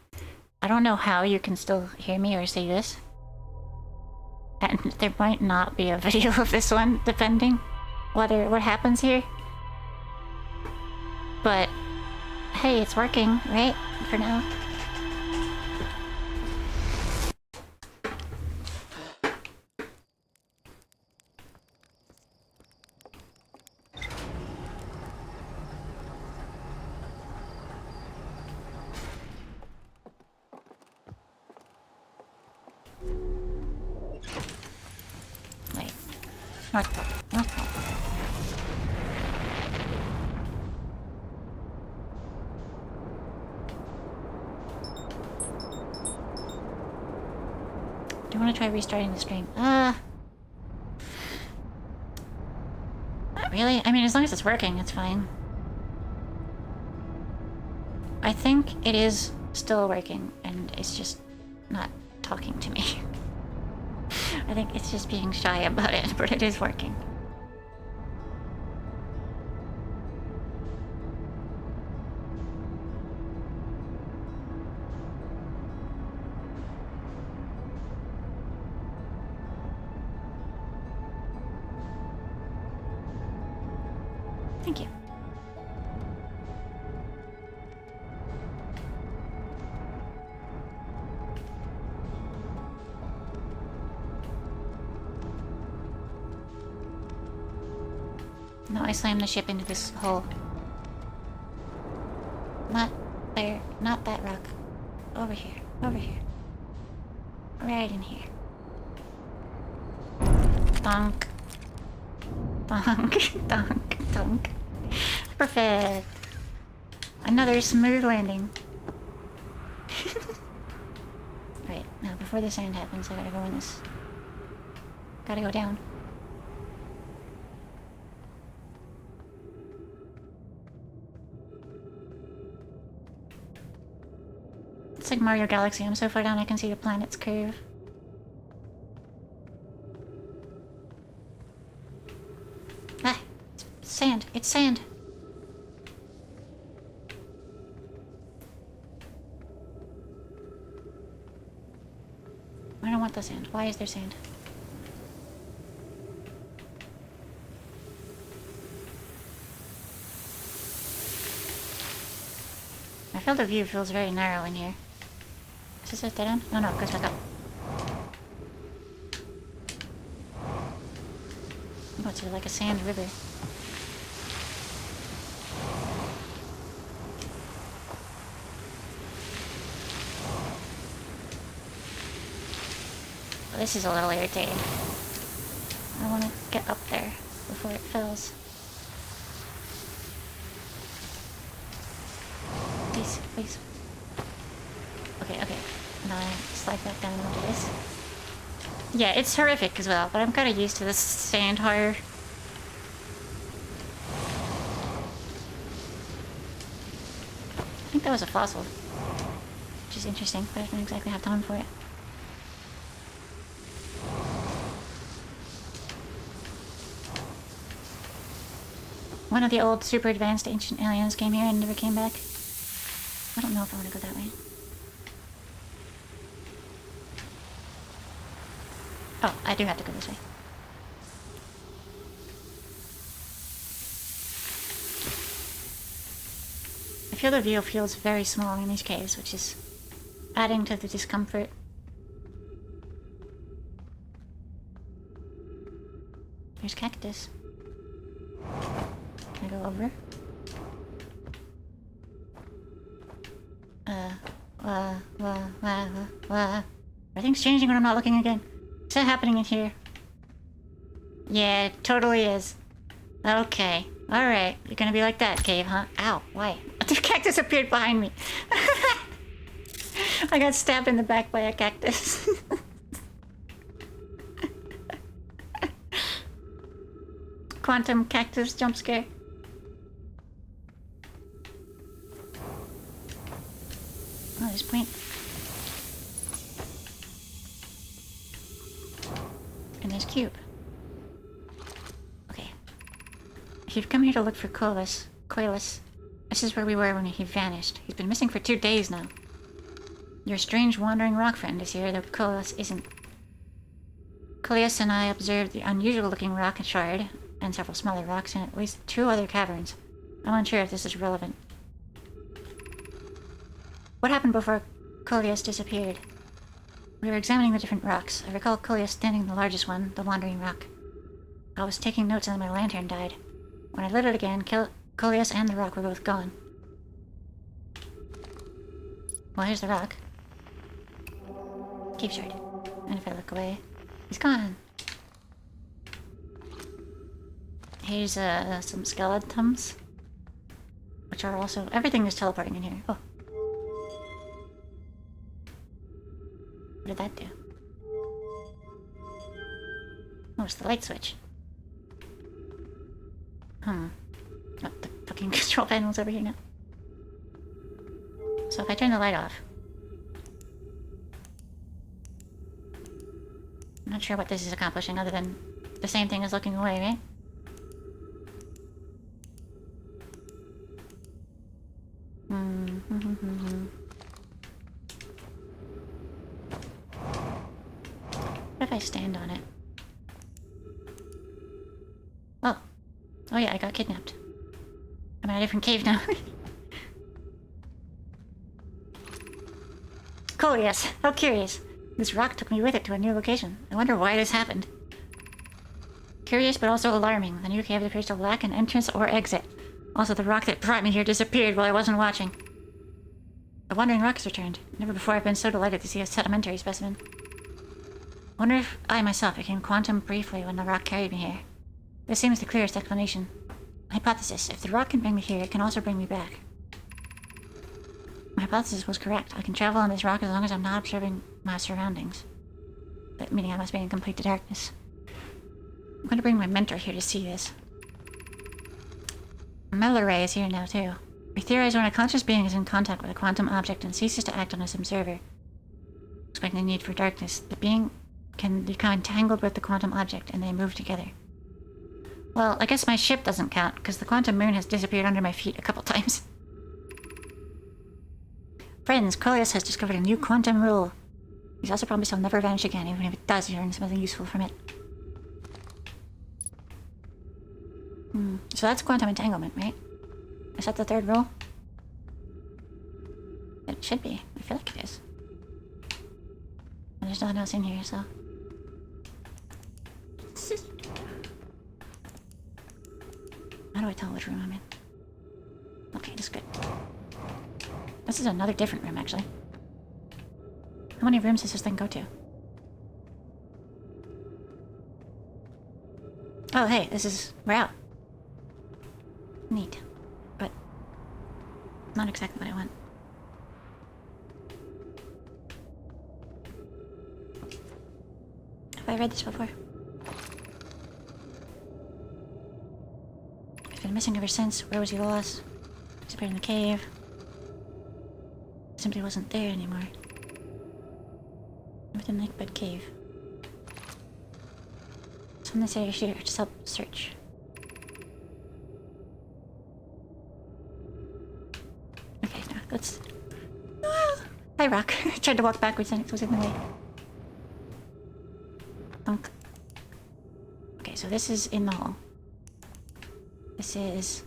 I don't know how you can still hear me or see this. And there might not be a video of this one, depending what happens here. But hey, it's working, right? For now. North Pole. Do you want to try restarting the stream? Not really. I mean, as long as it's working, it's fine. I think it is still working, and it's just not talking to me. I think it's just being shy about it, but it is working. Thank you. No, I slammed the ship into this hole. Not there. Not that rock. Over here. Over here. Right in here. Donk. Donk. Donk. Donk. Perfect. Another smooth landing. Right, now before the sand happens, I gotta go in this. Gotta go down. It's like Mario Galaxy. I'm so far down I can see the planet's curve. Ah! It's sand. It's sand. I don't want the sand. Why is there sand? My field of view feels very narrow in here. Is this a dead end? No, it goes back up. Oh, it's like a sand river. Well, this is a little irritating. I want to get up there before it fills. please. Okay, okay. Now I slide back down onto this. Yeah, it's horrific as well, but I'm kind of used to this sand horror. I think that was a fossil. Which is interesting, but I don't exactly have time for it. One of the old super advanced ancient aliens came here and never came back. I don't know if I want to go that way. Oh, I do have to go this way. I feel the view feels very small in these caves, which is adding to the discomfort. There's cactus. Can I go over? Everything's changing when I'm not looking again. What's that happening in here? Yeah, it totally is. Okay. Alright. You're gonna be like that, cave, huh? Ow. Why? The cactus appeared behind me. I got stabbed in the back by a cactus. Quantum cactus jump scare. Oh, there's point. And there's cube. Okay. If you've come here to look for Coelis, this is where we were when he vanished. He's been missing for 2 days now. Your strange wandering rock friend is here, though Coelis isn't. Coleus and I observed the unusual-looking rock shard and several smaller rocks in at least 2 other caverns. I'm unsure if this is relevant. What happened before Coleus disappeared? We were examining the different rocks. I recall Coleus standing in the largest one, the wandering rock. I was taking notes and then my lantern died. When I lit it again, Coleus and the rock were both gone. Well, here's the rock. Cave shard. And if I look away, he's gone. Here's some skeletons. Which are also... Everything is teleporting in here. Oh. What did that do? Oh, it's the light switch. Oh, the fucking control panel's over here now. So if I turn the light off... I'm not sure what this is accomplishing other than the same thing as looking away, right? What if I stand on it? Oh. Oh yeah, I got kidnapped. I'm in a different cave now. Cool, yes. How curious. This rock took me with it to a new location. I wonder why this happened. Curious but also alarming. The new cave appears to lack an entrance or exit. Also, the rock that brought me here disappeared while I wasn't watching. The wandering rock has returned. Never before have been so delighted to see a sedimentary specimen. I wonder if I myself became quantum briefly when the rock carried me here. This seems the clearest explanation. Hypothesis. If the rock can bring me here, it can also bring me back. My hypothesis was correct. I can travel on this rock as long as I'm not observing my surroundings. But meaning I must be in complete darkness. I'm going to bring my mentor here to see this. Melloray is here now too. We theorize when a conscious being is in contact with a quantum object and ceases to act on its observer. Explaining the need for darkness, the being can become entangled with the quantum object and they move together. Well, I guess my ship doesn't count, because the quantum moon has disappeared under my feet a couple times. Friends, Coleus has discovered a new quantum rule. He's also promised he'll never vanish again, even if it does, you learn something useful from it. So that's quantum entanglement, right? Is that the 3rd rule? It should be. I feel like it is. And there's nothing else in here, so... How do I tell which room I'm in? Okay, that's good. This is another different room, actually. How many rooms does this thing go to? Oh, hey, we're out. Neat. But not exactly what I want. I read this before? He's been missing ever since. Where was he lost? Disappeared in the cave. Simply wasn't there anymore. Within the Nickbed cave. Someone said I should just help search. Okay, now let's. Hi, Rock. I tried to walk backwards and it was in the way. Okay, so this is in the hall. This is...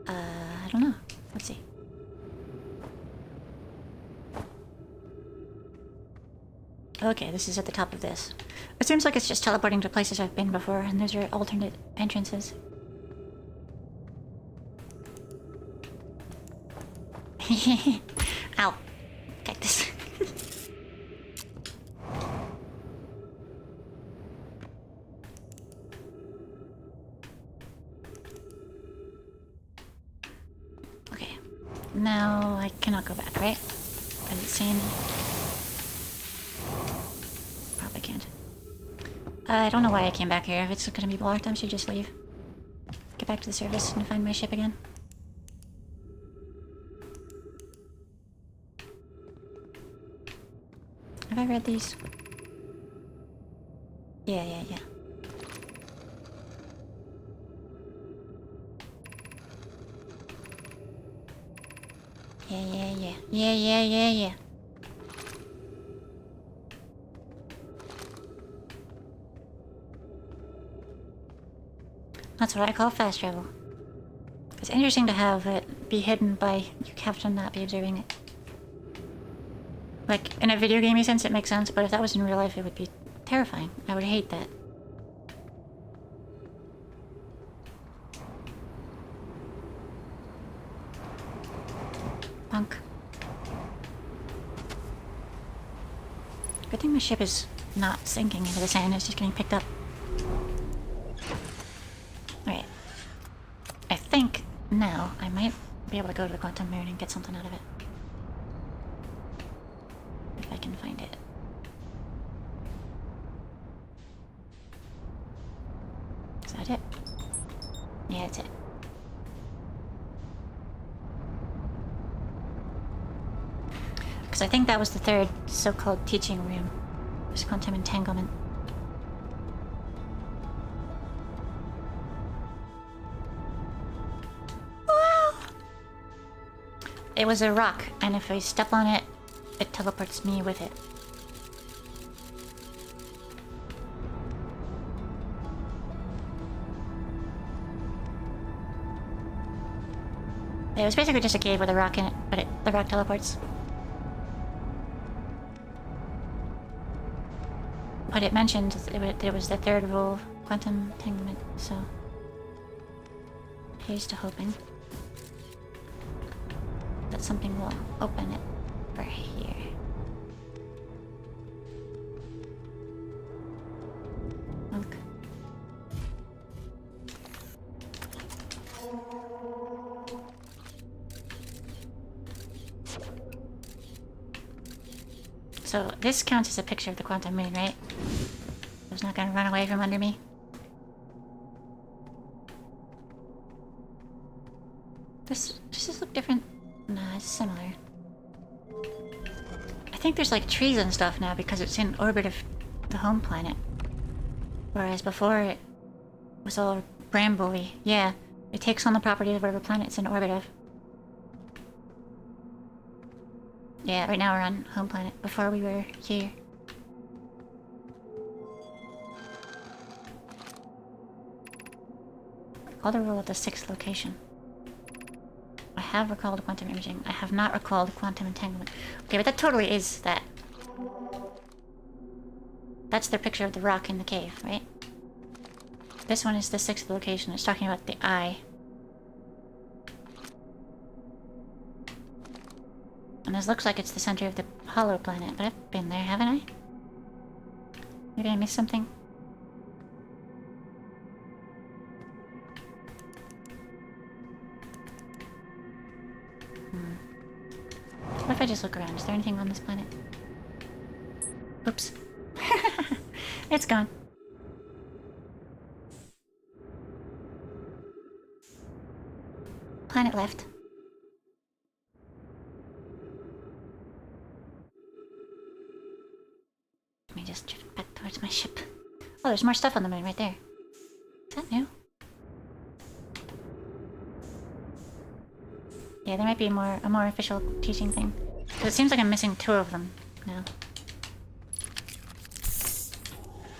I don't know. Let's see. Okay, this is at the top of this. It seems like it's just teleporting to places I've been before, and those are alternate entrances. Ow. Cactus. Okay. Now I cannot go back, right? Because it's sandy. Probably can't. I don't know why I came back here. If it's gonna be blocked, I should just leave. Get back to the service and find my ship again. Have I read these? Yeah. Yeah. That's what I call fast travel. It's interesting to have it be hidden by you have to not be observing it. Like, in a video gamey sense, it makes sense, but if that was in real life, it would be terrifying. I would hate that. Punk. Good thing my ship is not sinking into the sand, it's just getting picked up. Alright. I think now I might be able to go to the quantum mirror and get something out of it. If I can find it. Is that it? Yeah, that's it. Because I think that was the third so-called teaching room. There's quantum entanglement. It was a rock, and if I step on it, it teleports me with it. It was basically just a cave with a rock in it, but the rock teleports. But it mentioned it was the third rule of quantum entanglement, so here's to hoping that something will open it for here. Look. So this counts as a picture of the quantum moon, right? It's not gonna run away from under me. Does this look different? Nah, it's similar. I think there's like trees and stuff now because it's in orbit of the home planet. Whereas before it was all bramble-y. Yeah, it takes on the property of whatever planet it's in orbit of. Yeah, right now we're on home planet. Before we were here. Recall the rule of the sixth location. I have recalled quantum imaging. I have not recalled quantum entanglement. Okay, but that totally is that. That's their picture of the rock in the cave, right? This one is the sixth location. It's talking about the eye. And this looks like it's the center of the hollow planet, but I've been there, haven't I? Maybe I missed something? What if I just look around? Is there anything on this planet? Oops. It's gone. Planet left. Let me just drift back towards my ship. Oh, there's more stuff on the moon right there. Is that new? Yeah, there might be a more official teaching thing. Because it seems like I'm missing 2 of them now.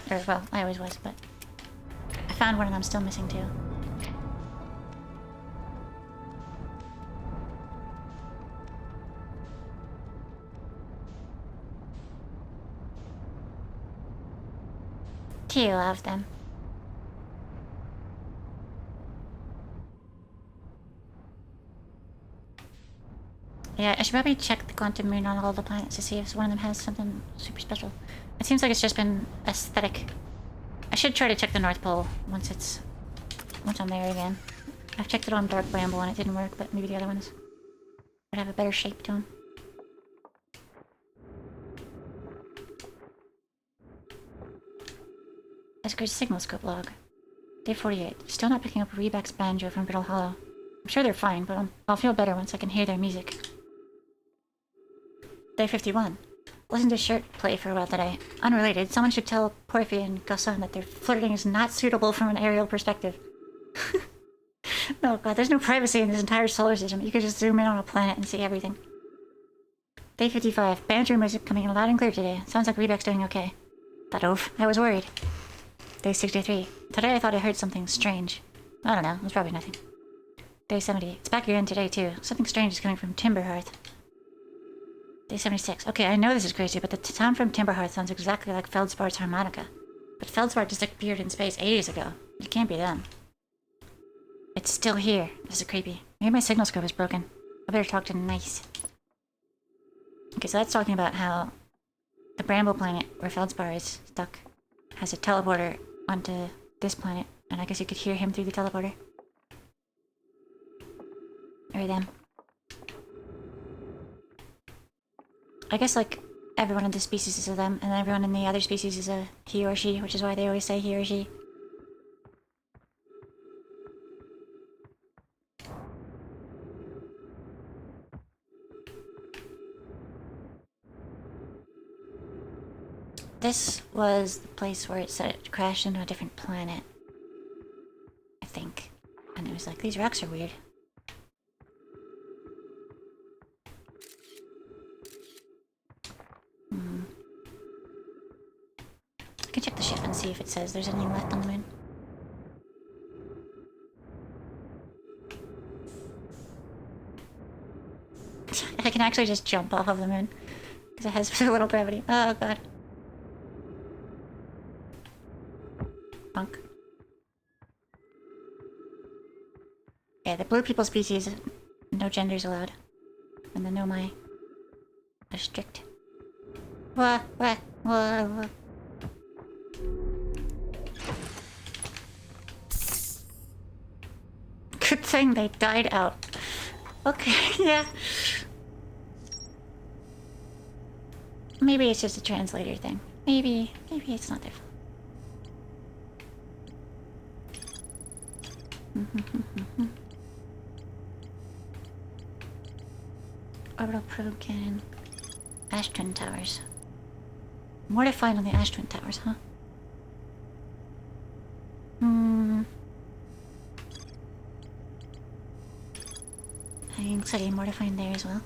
Or, well, I always was, but... I found one and I'm still missing 2. Two of them. Yeah, I should probably check the quantum moon on all the planets to see if one of them has something super special. It seems like it's just been aesthetic. I should try to check the North Pole once I'm there again. I've checked it on Dark Bramble and it didn't work, but maybe the other ones would have a better shape to them. Esker's signal scope log. Day 48. Still not picking up Rebeck's banjo from Brittle Hollow. I'm sure they're fine, but I'll feel better once I can hear their music. Day 51. Listened to Shirt play for a while today. Unrelated, someone should tell Porphy and Gasson that their flirting is not suitable from an aerial perspective. Oh god, there's no privacy in this entire solar system. You could just zoom in on a planet and see everything. Day 55. Banjo music coming in loud and clear today. Sounds like Rebeck's doing okay. That oof. I was worried. Day 63. Today I thought I heard something strange. I don't know, it was probably nothing. Day 70. It's back again today too. Something strange is coming from Timberhearth. Day 76. Okay, I know this is crazy, but the sound from Timberhearth sounds exactly like Feldspar's harmonica. But Feldspar disappeared in space ages ago. It can't be them. It's still here. This is creepy. Maybe my signal scope is broken. I better talk to Nice. Okay, so that's talking about how the Bramble planet where Feldspar is stuck has a teleporter onto this planet, and I guess you could hear him through the teleporter. Or them. I guess, like, everyone in this species is a them, and everyone in the other species is a he or she, which is why they always say he or she. This was the place where it said it crashed into a different planet. I think. And it was like, these rocks are weird. I can check the ship and see if it says there's anything left on the moon. I can actually just jump off of the moon. Because it has so little gravity. Oh god. Bunk. Yeah, the blue people species, no genders allowed. And the Nomai are strict. What? Good thing they died out. Okay, yeah. Maybe it's just a translator thing. Maybe it's not their fault. Orbital probe cannon. Ash Twin Towers. More to find on the Ash Twin Towers, huh? I think so, more to find there as well.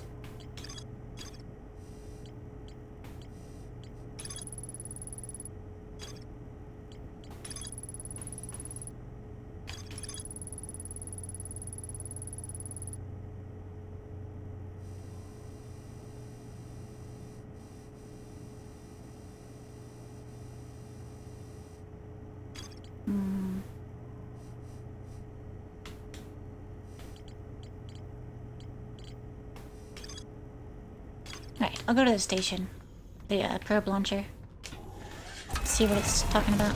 Alright, I'll go to the station. The probe launcher. See what it's talking about.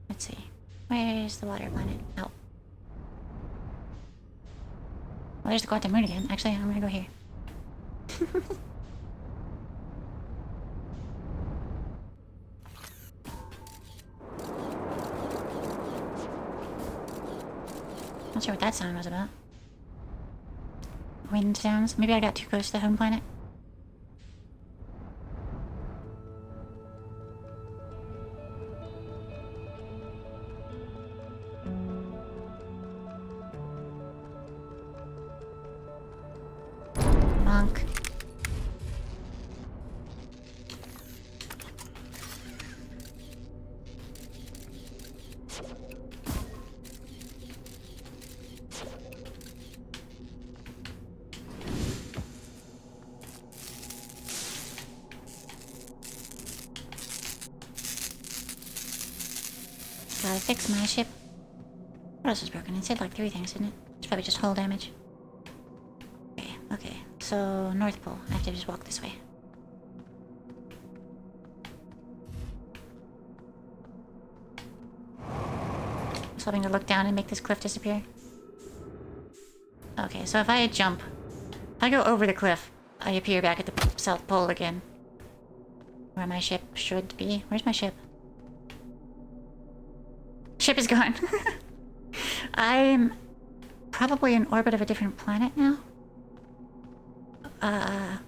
Let's see. Where's the water planet? Oh. there's the quantum moon again. Actually, I'm gonna go here. Not sure what that sound was about. Wind sounds. Maybe I got too close to the home planet. Monk. Gotta fix my ship. What else was broken? It said like 3 things, didn't it? It's probably just hull damage. Okay, okay. So, North Pole. I have to just walk this way. I was hoping to look down and make this cliff disappear. Okay, so if I jump... If I go over the cliff, I appear back at the South Pole again. Where my ship should be. Where's my ship? Ship is gone. I'm probably in orbit of a different planet now. I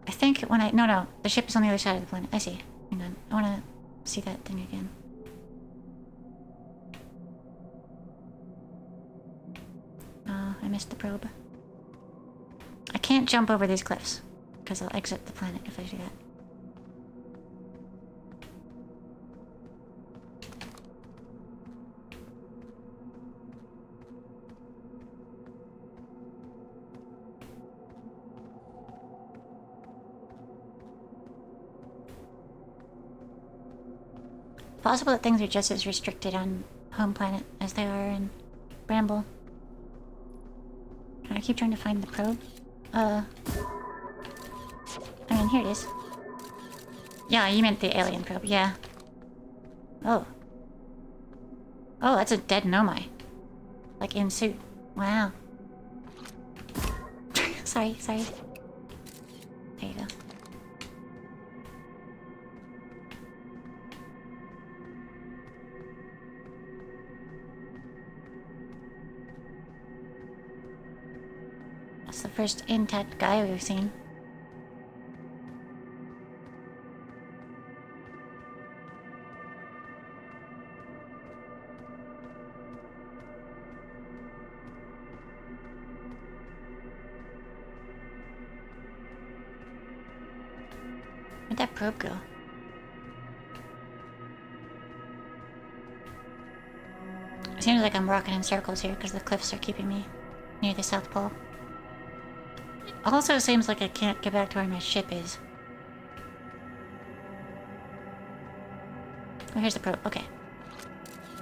think when I... No, the ship is on the other side of the planet. I see. Hang on. I want to see that thing again. Oh, I missed the probe. I can't jump over these cliffs, because I'll exit the planet if I do that. Possible that things are just as restricted on home planet as they are in Bramble. I keep trying to find the probe. I mean, here it is. Yeah, you meant the alien probe, yeah. Oh. Oh, that's a dead Nomai. Like in suit. Wow. sorry. There you go. That's the first intact guy we've seen. Where'd that probe go? It seems like I'm rocking in circles here because the cliffs are keeping me near the South Pole. Also seems like I can't get back to where my ship is. Oh, here's the probe. Okay.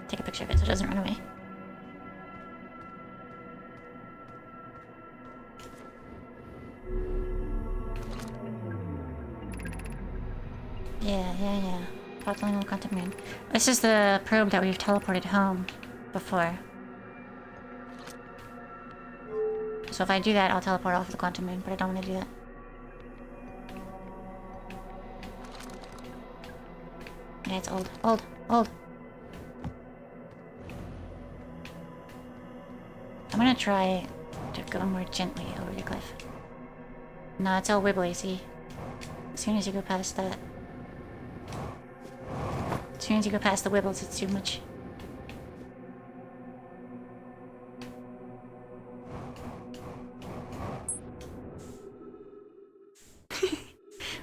Take a picture of it so it doesn't run away. Yeah. Bottling on the quantum moon. This is the probe that we've teleported home before. So if I do that, I'll teleport off the quantum moon, but I don't want to do that. Yeah, it's old. I'm gonna try to go more gently over the cliff. No, it's all wibbly, see? As soon as you go past that... As soon as you go past the wibbles, it's too much.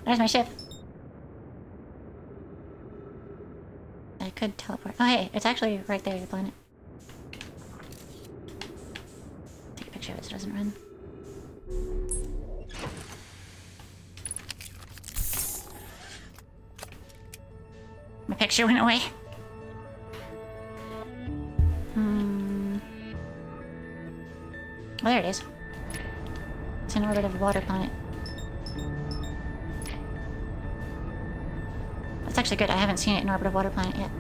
Where's my ship? I could teleport. Oh hey, it's actually right there, the planet. Take a picture of it so it doesn't run. My picture went away. Oh, there it is. It's in orbit of a water planet. That's actually good. I haven't seen it in orbit of water planet yet.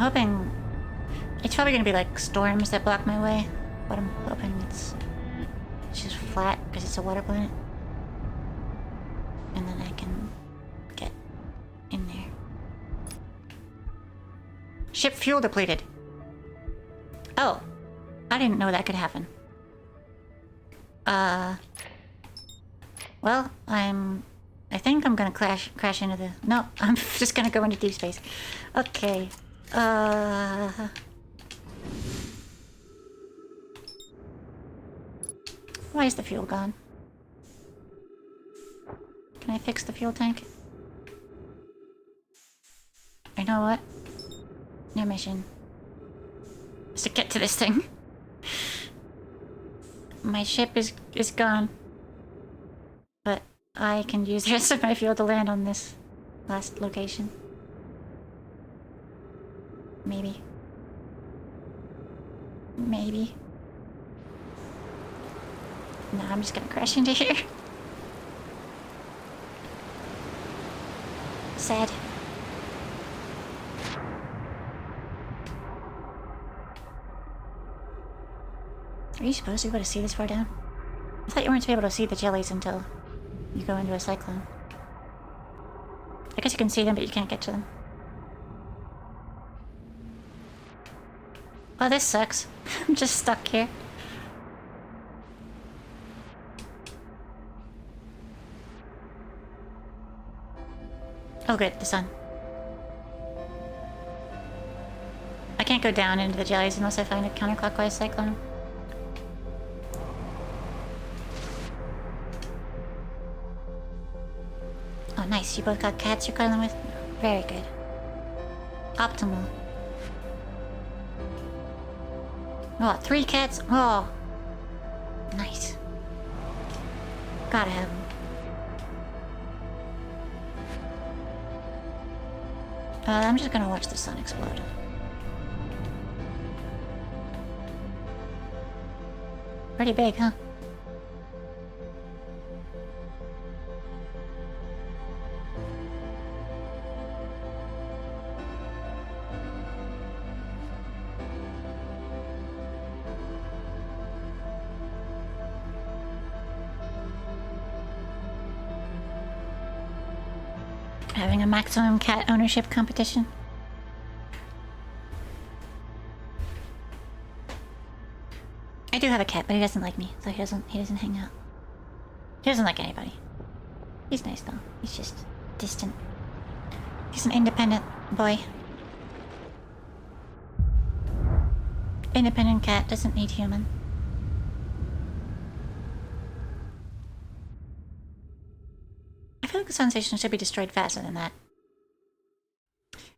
hoping... It's probably gonna be like storms that block my way, but I'm hoping it's just flat because it's a water planet. And then I can get in there. Ship fuel depleted. Oh, I didn't know that could happen. Well, I think I'm gonna crash into the... No, I'm just gonna go into deep space. Okay. Why is the fuel gone? Can I fix the fuel tank? You know what? New mission. Is to get to this thing. My ship is gone. But I can use the rest of my fuel to land on this last location. Maybe. Maybe. No, I'm just gonna crash into here. Sad. Are you supposed to be able to see this far down? I thought you weren't able to see the jellies until you go into a cyclone. I guess you can see them, but you can't get to them. Oh, this sucks. I'm just stuck here. Oh good, the sun. I can't go down into the jellies unless I find a counterclockwise cyclone. Oh nice, you both got cats you're cuddling with? Very good. Optimal. Oh, 3 cats? Oh. Nice. Gotta have them. I'm just gonna watch the sun explode. Pretty big, huh? Having a maximum cat ownership competition. I do have a cat, but he doesn't like me, so he doesn't hang out. He doesn't like anybody. He's nice though. He's just distant. He's an independent boy. Independent cat doesn't need human. I feel like the sun station should be destroyed faster than that.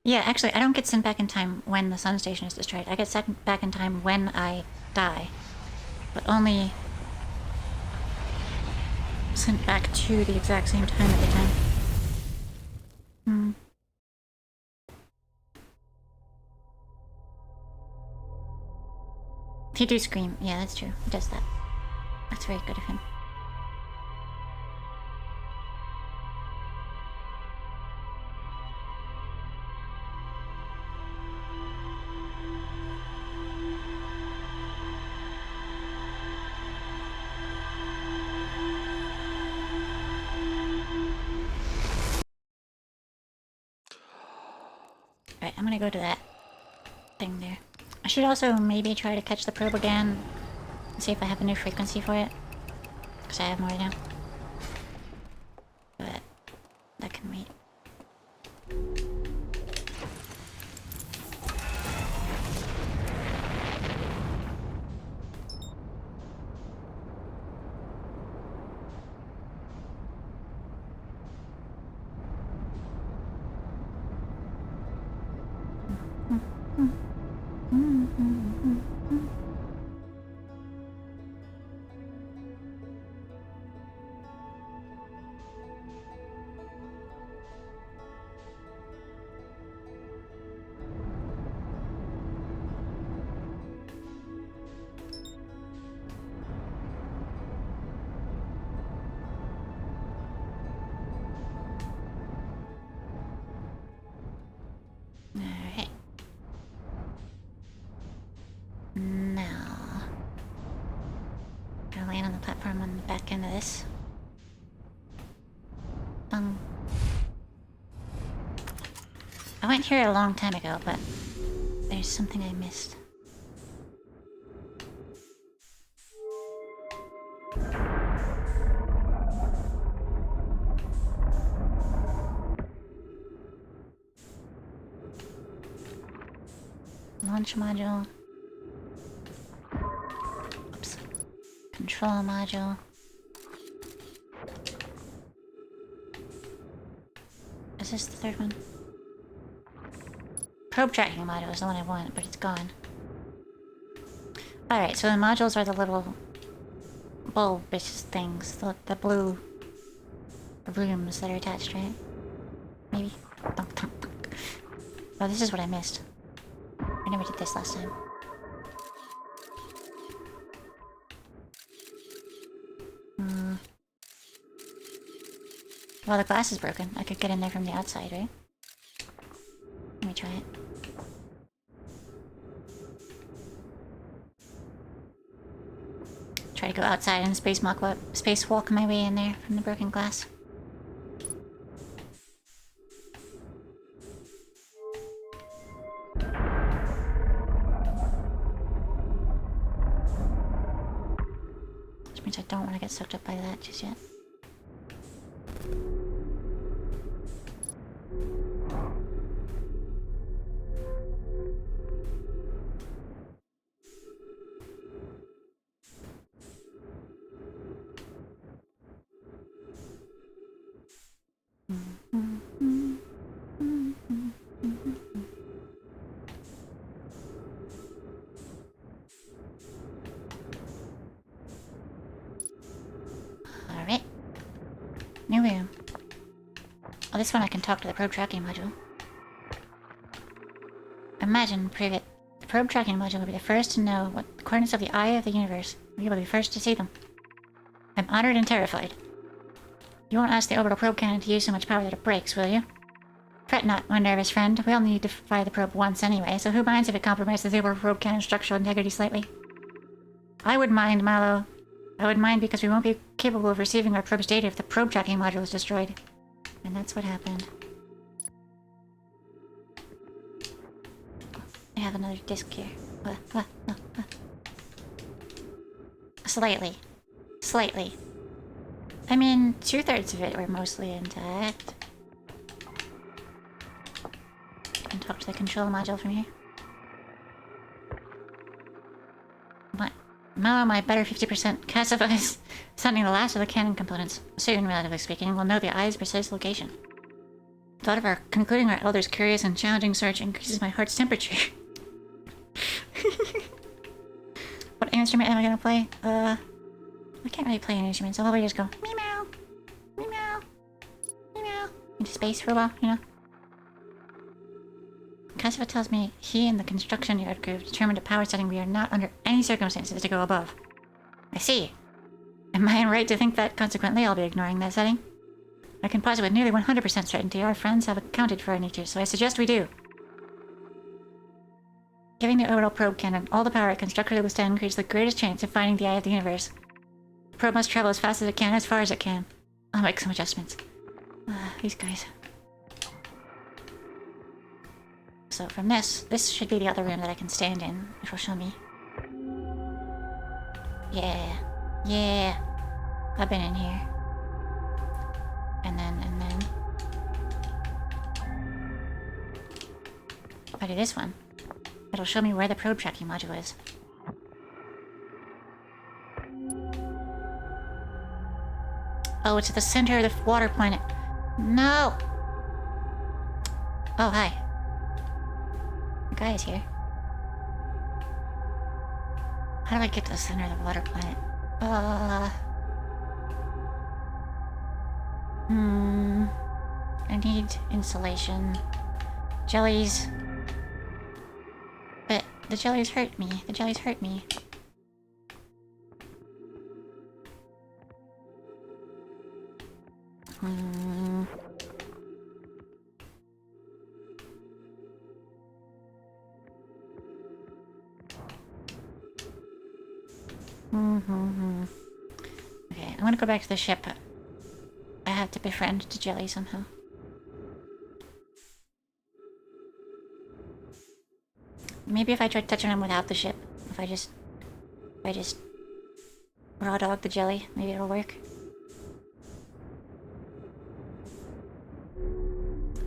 Yeah, actually, I don't get sent back in time when the sun station is destroyed. I get sent back in time when I die. But only sent back to the exact same time every time. He do scream. Yeah, that's true. He does that. That's very good of him. Alright, I'm gonna go to that thing there. I should also maybe try to catch the probe again and see if I have a new frequency for it. Because I have more now. But that can wait. Alright. Now... Gonna land on the platform on the back end of this. Bung. I went here a long time ago, but there's something I missed. Launch module. Oops. Control module. Is this the third one? Probe tracking module is the one I want, but it's gone. Alright, so the modules are the little bulbous things, the blue rooms that are attached, right? Maybe? Oh, this is what I missed. I never did this last time. Well, the glass is broken. I could get in there from the outside, right? Let me try it. Try to go outside and spacewalk my way in there from the broken glass. Which means I don't want to get sucked up by that just yet. Alright. New room. Oh, this one I can talk to the probe tracking module. Imagine, Privet. The probe tracking module will be the first to know what the coordinates of the eye of the universe. We will be first to see them. I'm honored and terrified. You won't ask the orbital probe cannon to use so much power that it breaks, will you? Fret not, my nervous friend. We only need to fire the probe once anyway, so who minds if it compromises the orbital probe cannon's structural integrity slightly? I would mind, Mallow. I would mind because we won't be capable of receiving our probe's data if the probe tracking module is destroyed. And that's what happened. I have another disc here. Slightly. Slightly. I mean, 2/3 of it were mostly intact. I can talk to the control module from here. What? Mallow, my better 50% calcifies, sending the last of the cannon components. Soon, relatively speaking, we'll know the eye's precise location. The thought of concluding our elder's curious and challenging search increases my heart's temperature. What instrument am I gonna play? I can't really play an instrument, so I'll probably just go meow, meow, meow, into space for a while, you know? Kassiva tells me he and the construction yard crew have determined a power setting we are not under any circumstances to go above. I see. Am I right to think that, consequently, I'll be ignoring that setting? I can posit with nearly 100% certainty our friends have accounted for our nature, so I suggest we do. Giving the orbital probe cannon all the power it can structurally withstand creates the greatest chance of finding the eye of the universe. The probe must travel as fast as it can, as far as it can. I'll make some adjustments. These guys. So from this should be the other room that I can stand in, which will show me. Yeah. Yeah. I've been in here. And then... If I do this one, it'll show me where the probe tracking module is. Oh, it's at the center of the water planet. No! Oh, hi. The guy is here. How do I get to the center of the water planet? I need insulation. Jellies. But the jellies hurt me. The jellies hurt me. Okay, I'm gonna go back to the ship. I have to befriend the jelly somehow. Maybe if I try touching him without the ship, if I just raw dog the jelly, maybe it'll work.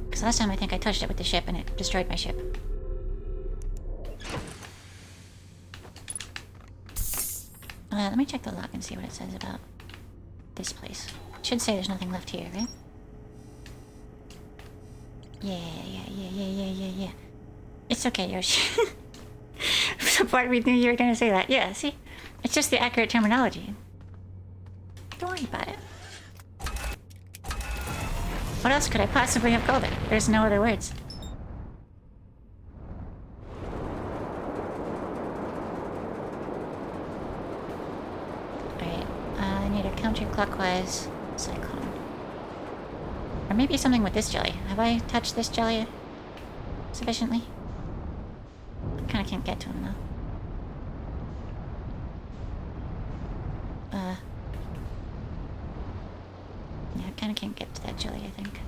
Because last time I think I touched it with the ship and it destroyed my ship. Let me check the log and see what it says about this place. It should say there's nothing left here, right? Yeah. It's okay, Yoshi. Some part of me knew you were gonna say that. Yeah, see? It's just the accurate terminology. Don't worry about it. What else could I possibly have called it? There's no other words. Alright, I need a counterclockwise cyclone. Or maybe something with this jelly. Have I touched this jelly sufficiently? I kinda can't get to him though. Yeah, I kinda can't get to that jelly, I think.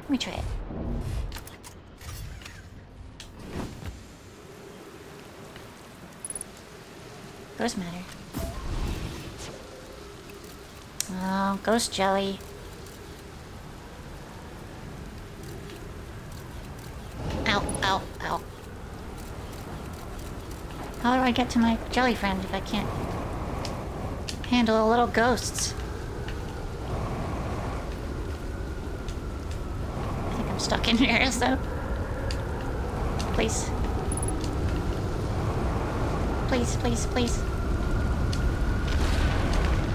Let me try it. Ghost matter. Oh, ghost jelly. Ow, ow, ow. How do I get to my jelly friend if I can't handle little ghosts? I think I'm stuck in here, so... Please. Please, please, please.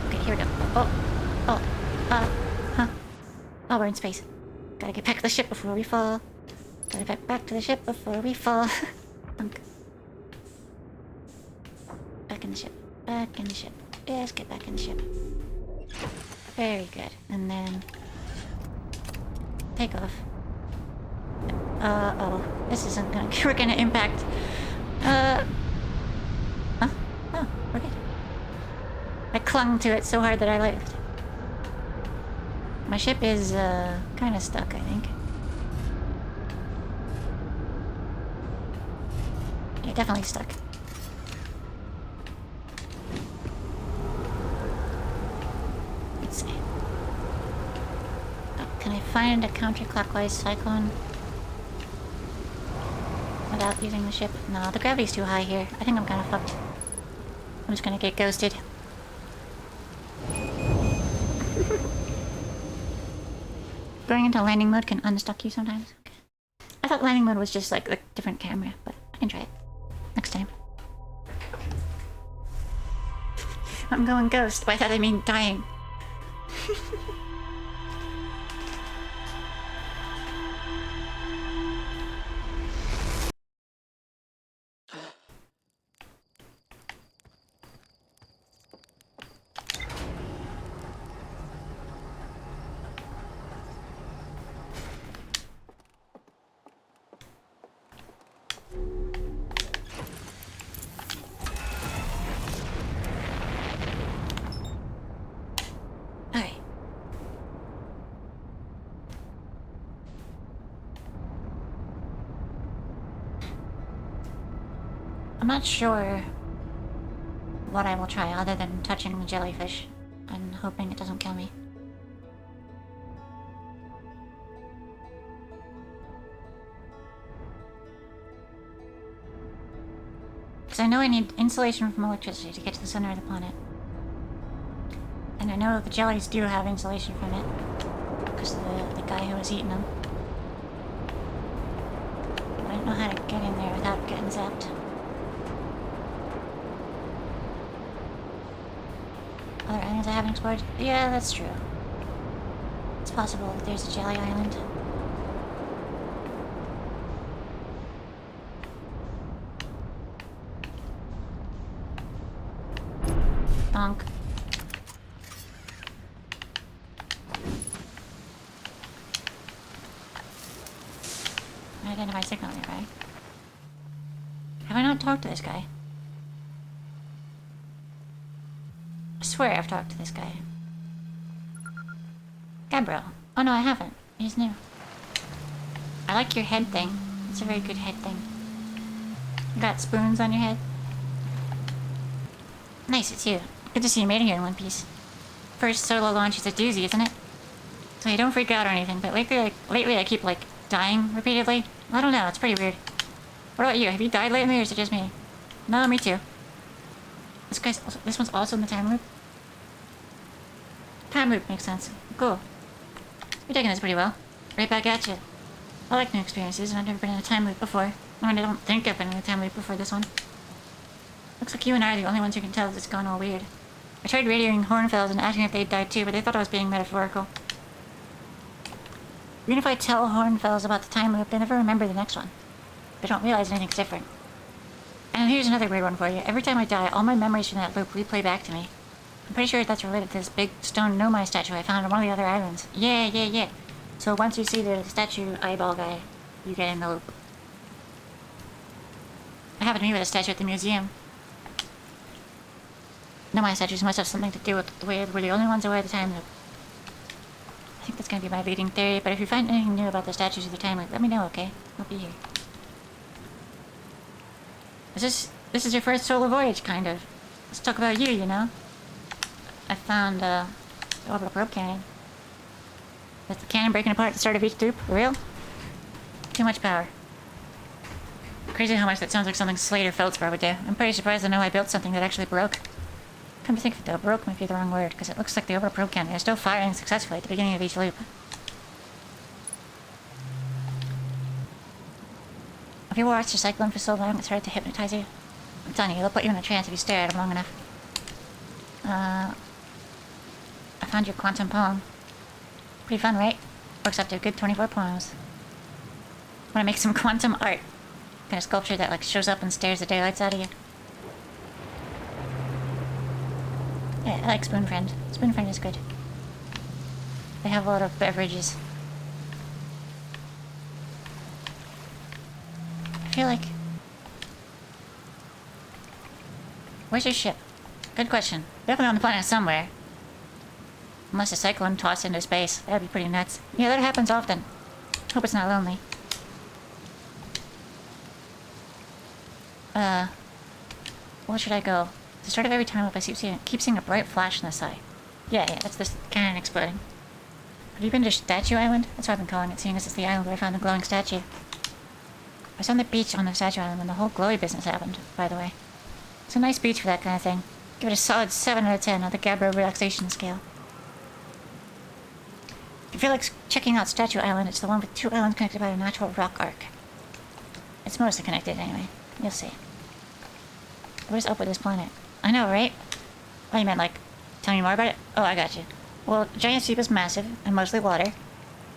Okay, here we go. Oh, we're in space. Gotta get back to the ship before we fall. Gotta get back to the ship before we fall. Thunk. Back in the ship. Back in the ship. Yes, get back in the ship. Very good. And then... take off. Oh. This isn't gonna... we're gonna impact... Huh? Oh, we're good. I clung to it so hard that I lived. My ship is, kind of stuck, I think. Yeah, definitely stuck. Let's see. Oh, can I find a counterclockwise cyclone? Without using the ship? No, the gravity's too high here. I think I'm kind of fucked. I'm just gonna get ghosted. Going into landing mode can unstuck you sometimes. Okay. I thought landing mode was just like a different camera, but I can try it next time. I'm going ghost. By that I mean dying. I'm not sure what I will try other than touching the jellyfish and hoping it doesn't kill me. Because I know I need insulation from electricity to get to the center of the planet. And I know the jellies do have insulation from it. Because of the guy who was eating them. But I don't know how to get in there without getting zapped. Other islands I haven't explored? Yeah, that's true. It's possible that there's a jelly island. Bonk. Unidentified signal nearby. Have I not talked to this guy? I swear I've talked to this guy. Gabriel. Oh no, I haven't. He's new. I like your head thing. It's a very good head thing. You got spoons on your head? Nice, it's you. Good to see you made it here in one piece. First solo launch is a doozy, isn't it? So you don't freak out or anything, but lately I keep, like, dying repeatedly. I don't know, it's pretty weird. What about you? Have you died lately or is it just me? No, me too. This one's also in the time loop? Time loop makes sense. Cool. You're taking this pretty well. Right back at you. I like new experiences. I've never been in a time loop before. I mean, I don't think I've been in a time loop before this one. Looks like you and I are the only ones who can tell if it's gone all weird. I tried radioing Hornfells and asking if they'd died too, but they thought I was being metaphorical. Even if I tell Hornfells about the time loop, they never remember the next one. They don't realize anything's different. And here's another weird one for you. Every time I die, all my memories from that loop replay back to me. I'm pretty sure that's related to this big stone Nomai statue I found on one of the other islands. Yeah. So once you see the statue eyeball guy, you get in the loop. I happened to meet with a statue at the museum. Nomai statues must have something to do with the way we're the only ones aware of the time loop. I think that's gonna be my leading theory, but if you find anything new about the statues of the time loop, let me know, okay? I'll be here. This is your first solo voyage, kind of. Let's talk about you, you know? I found, the orbital probe cannon. That's the cannon breaking apart at the start of each loop. Real? Too much power. Crazy how much that sounds like something Slade or Feldspar would do. I'm pretty surprised to know I built something that actually broke. Come to think of it though, broke might be the wrong word, because it looks like the orbital probe cannon is still firing successfully at the beginning of each loop. Have you watched a cyclone for so long it started to hypnotize you? I'm telling you, it'll put you in a trance if you stare at him long enough. I found your quantum poem. Pretty fun, right? Works up to a good 24 poems. Wanna make some quantum art? Kind of sculpture that like shows up and stares the daylights out of you. Yeah, I like Spoon Friend. Spoon Friend is good. They have a lot of beverages. I feel like... Where's your ship? Good question. Definitely on the planet somewhere. Unless a cyclone tossed into space. That'd be pretty nuts. Yeah, that happens often. Hope it's not lonely. Where should I go? At the start of every time loop, I keep seeing a bright flash in the sky. Yeah, that's this cannon exploding. Have you been to Statue Island? That's what I've been calling it, seeing as it's the island where I found the glowing statue. I was on the beach on the Statue Island when the whole glowy business happened, by the way. It's a nice beach for that kind of thing. Give it a solid 7 out of 10 on the Gabbro relaxation scale. If you feel like checking out Statue Island, it's the one with 2 islands connected by a natural rock arc. It's mostly connected anyway. You'll see. What is up with this planet? I know, right? Oh, you meant like, tell me more about it? Oh, I got you. Well, giant soup is massive, and mostly water.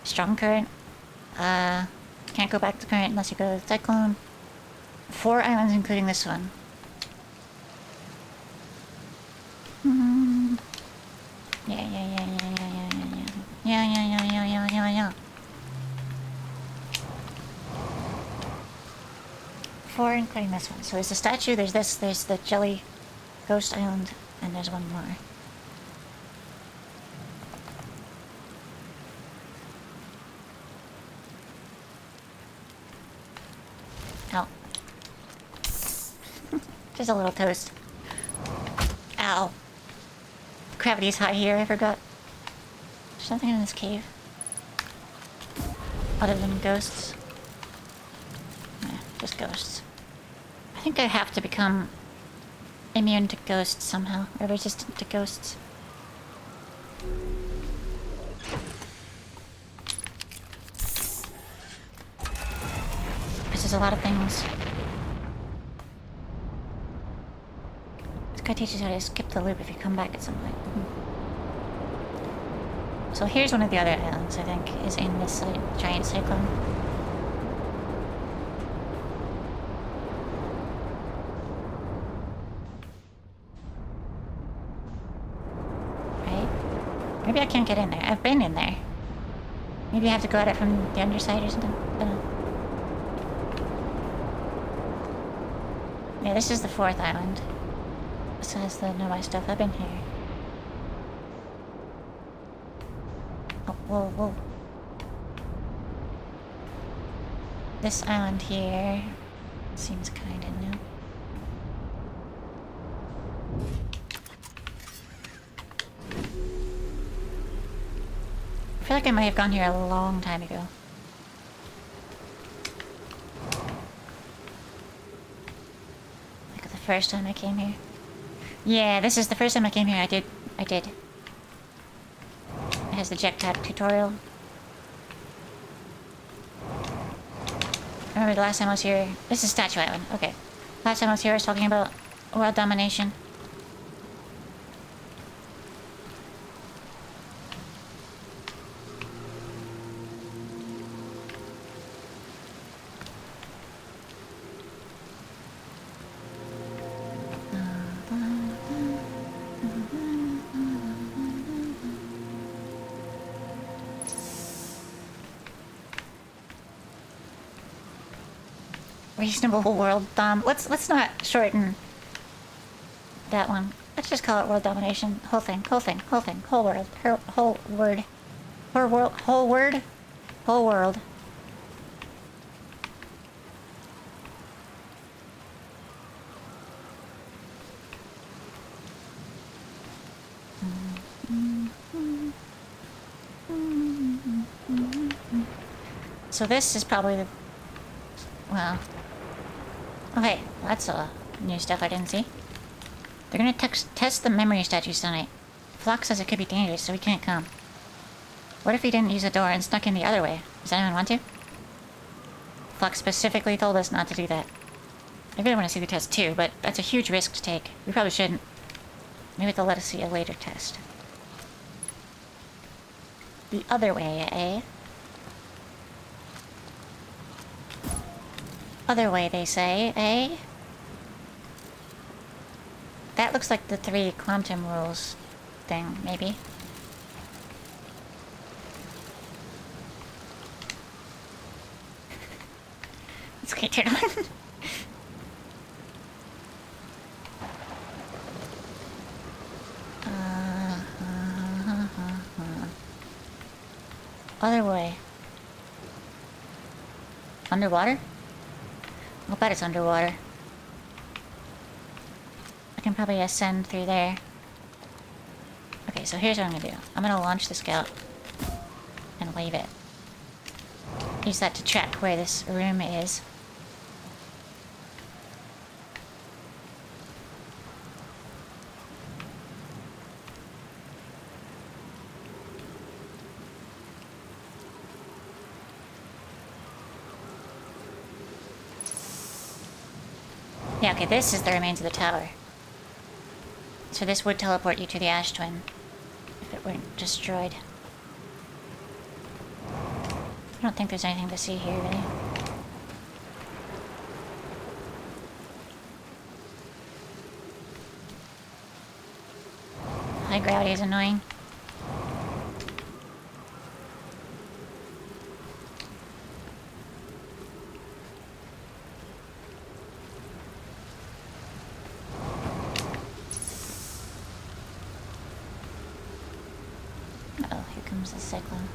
Strong current. Can't go back to current unless you go to the cyclone. 4 islands, including this one. Yeah. 4, including this one. So there's the statue, there's this, there's the jelly ghost island, and there's one more. Ow. Just a little toast. Ow. Gravity's high here, I forgot. There's nothing in this cave. Other than ghosts. Nah, just ghosts. I think I have to become immune to ghosts somehow, or resistant to ghosts. This is a lot of things. This guy teaches you how to skip the loop if you come back at some point. So here's one of the other islands, I think, is in this giant cyclone. Right? Maybe I can't get in there. I've been in there. Maybe I have to go at it from the underside or something. I don't know. Yeah, this is the 4th island. Besides the know my stuff, I've been here. Oh, whoa, whoa. This island here seems kinda new. I feel like I might have gone here a long time ago. Like the first time I came here. Yeah, this is the first time I came here. I did. It has the jetpack tutorial. I remember the last time I was here. This is Statue Island. Okay. Last time I was here, I was talking about world domination. Reasonable world dom. Let's not shorten that one. Let's just call it world domination. Whole thing. Whole world. Whole word. Whole world. So this is probably the... Well... Okay, that's new stuff I didn't see. They're gonna test the memory statues tonight. Flock says it could be dangerous, so we can't come. What if we didn't use the door and snuck in the other way? Does anyone want to? Flock specifically told us not to do that. I really want to see the test too, but that's a huge risk to take. We probably shouldn't. Maybe they'll let us see a later test. The other way, eh? Other way, they say, eh? That looks like the 3 quantum rules thing, maybe. It's okay, turn on. Other way. Underwater? I'll bet it's underwater. I can probably ascend through there. Okay, so here's what I'm gonna do. I'm gonna launch the scout and leave it. Use that to check where this room is. Yeah, okay, this is the remains of the tower. So this would teleport you to the Ash Twin, if it weren't destroyed. I don't think there's anything to see here, really. High gravity is annoying. Oh, here comes the cyclone.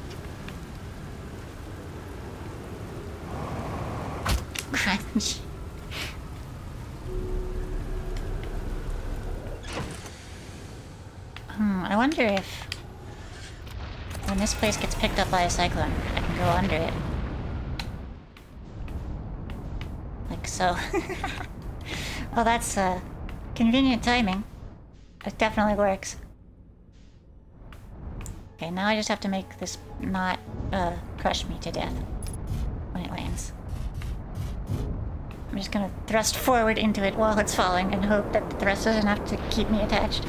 Crunch. I wonder if when this place gets picked up by a cyclone, I can go under it. Like so. Well, that's convenient timing. It definitely works. Okay, now I just have to make this not crush me to death when it lands. I'm just gonna thrust forward into it while it's falling and hope that the thrust is enough to keep me attached.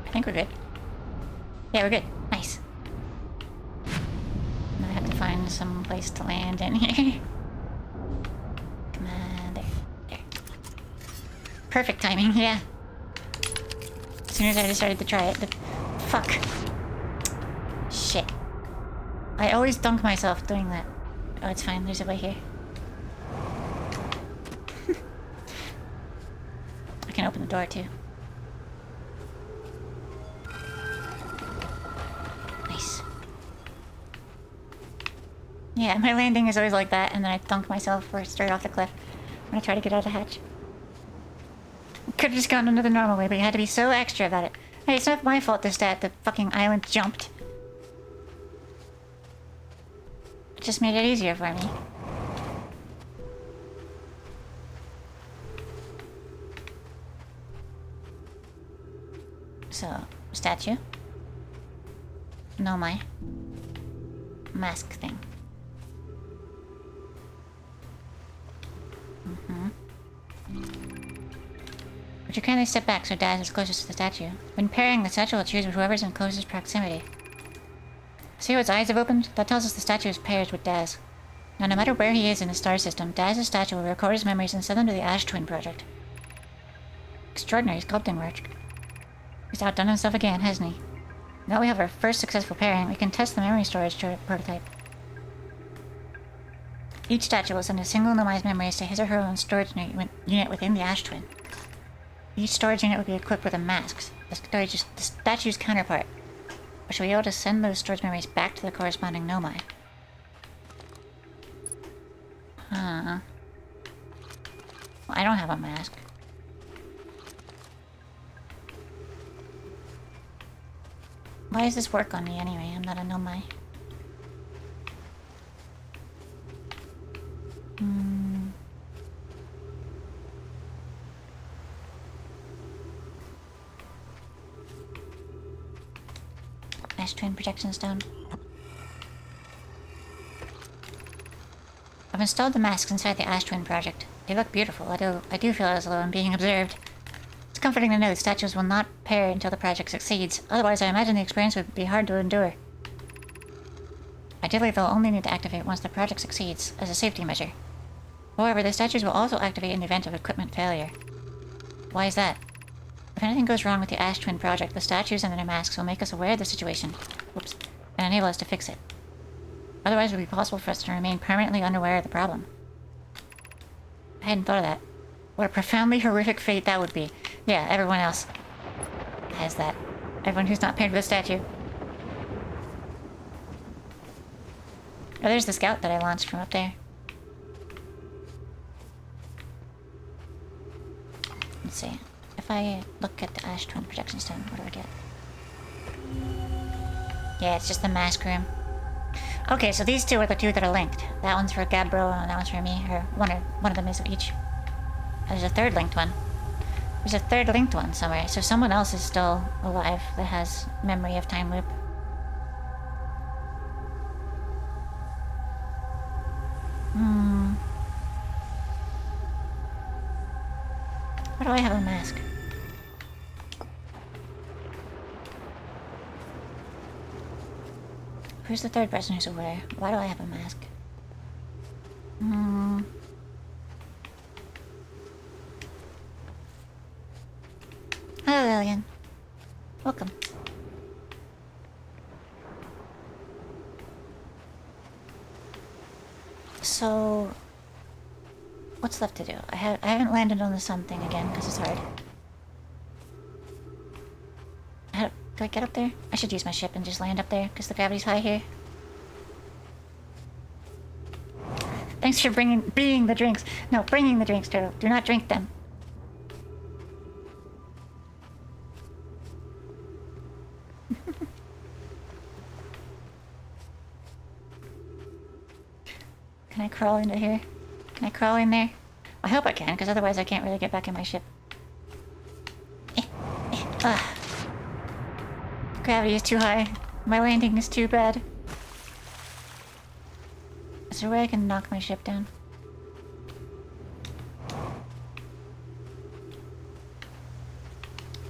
I think we're good. Yeah, we're good. Nice. Now I have to find some place to land in here. Come on, there. There. Perfect timing, yeah. As soon as I decided to try it, fuck. Shit. I always dunk myself doing that. Oh, it's fine. There's a way here. door too. Nice. Yeah, my landing is always like that, and then I thunk myself straight off the cliff when I try to get out of the hatch. Could have just gone another normal way, but you had to be so extra about it. Hey, it's not my fault the fucking island jumped. It just made it easier for me. So, statue. No, my mask thing. Would you kindly step back so Daz is closest to the statue? When pairing, the statue will choose whoever's in closest proximity. See how its eyes have opened? That tells us the statue is paired with Daz. Now, no matter where he is in the star system, Daz's statue will record his memories and send them to the Ash Twin Project. Extraordinary sculpting work. He's outdone himself again, hasn't he? Now we have our first successful pairing, we can test the memory storage prototype. Each statue will send a single Nomai's memories to his or her own storage unit within the Ash Twin. Each storage unit will be equipped with a mask, the statue's counterpart, which will be able to send those storage memories back to the corresponding Nomai. Huh. Well, I don't have a mask. Why does this work on me anyway? I'm not a Nomai. Ash Twin projection stone. I've installed the masks inside the Ash Twin project. They look beautiful. I do feel as though I'm being observed. It's comforting to know the statues will not pair until the project succeeds. Otherwise, I imagine the experience would be hard to endure. Ideally, they'll only need to activate once the project succeeds, as a safety measure. However, the statues will also activate in the event of equipment failure. Why is that? If anything goes wrong with the Ash Twin project, the statues and their masks will make us aware of the situation. Whoops. And enable us to fix it. Otherwise, it would be possible for us to remain permanently unaware of the problem. I hadn't thought of that. What a profoundly horrific fate that would be. Yeah, everyone else has that. Everyone who's not paired with a statue. Oh, there's the scout that I launched from up there. Let's see. If I look at the Ash Twin projection stone, what do I get? Yeah, it's just the mask room. Okay, so these two are the two that are linked. That one's for Gabbro and that one's for me, or one of them is of each. There's a third linked one. There's a third linked one somewhere, so someone else is still alive that has memory of time loop. Why do I have a mask? Who's the third person who's aware? Why do I have a mask? Hello, Lillian. Welcome. So, what's left to do? I haven't landed on the sun thing again because it's hard. Do I get up there? I should use my ship and just land up there because the gravity's high here. Thanks for bringing the drinks. No, bringing the drinks, Turtle. Do not drink them. Can I crawl into here? Can I crawl in there? I hope I can, because otherwise I can't really get back in my ship. Gravity is too high. My landing is too bad. Is there a way I can knock my ship down?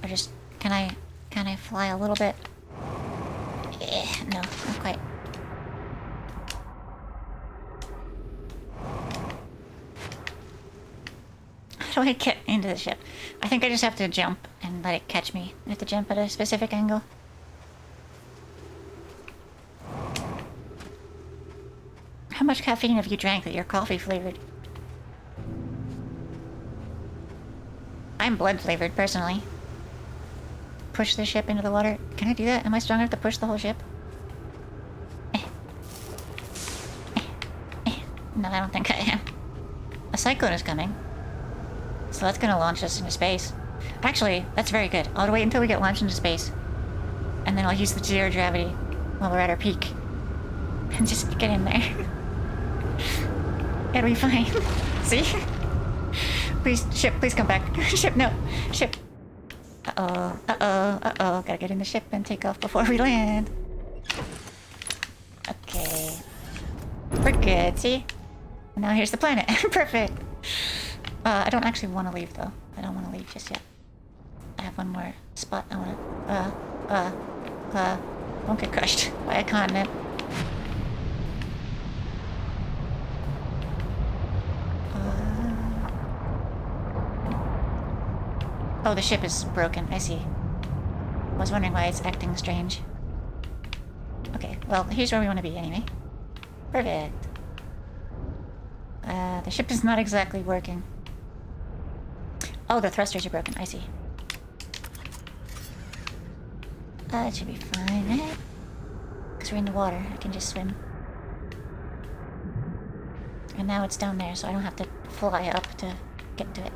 Or just... Can I fly a little bit? No, not quite. How do I get into the ship? I think I just have to jump and let it catch me. I have to jump at a specific angle. How much caffeine have you drank that you're coffee flavored? I'm blood flavored, personally. Push the ship into the water. Can I do that? Am I strong enough to push the whole ship? No, I don't think I am. A cyclone is coming. So that's gonna launch us into space. Actually, that's very good. I'll wait until we get launched into space. And then I'll use the zero gravity while we're at our peak. And just get in there. It'll be fine. See? Please, ship, please come back. Ship, no. Ship. Uh-oh, uh-oh, uh-oh. Gotta get in the ship and take off before we land. Okay. We're good, see? And now here's the planet. Perfect. I don't actually want to leave, though. I don't want to leave just yet. I have one more spot I want to... Don't get crushed by a continent. Oh, the ship is broken. I see. I was wondering why it's acting strange. Okay, well, here's where we want to be anyway. Perfect. The ship is not exactly working. Oh, the thrusters are broken. I see. It should be fine, right? Because we're in the water. I can just swim. And now it's down there, so I don't have to fly up to get to it.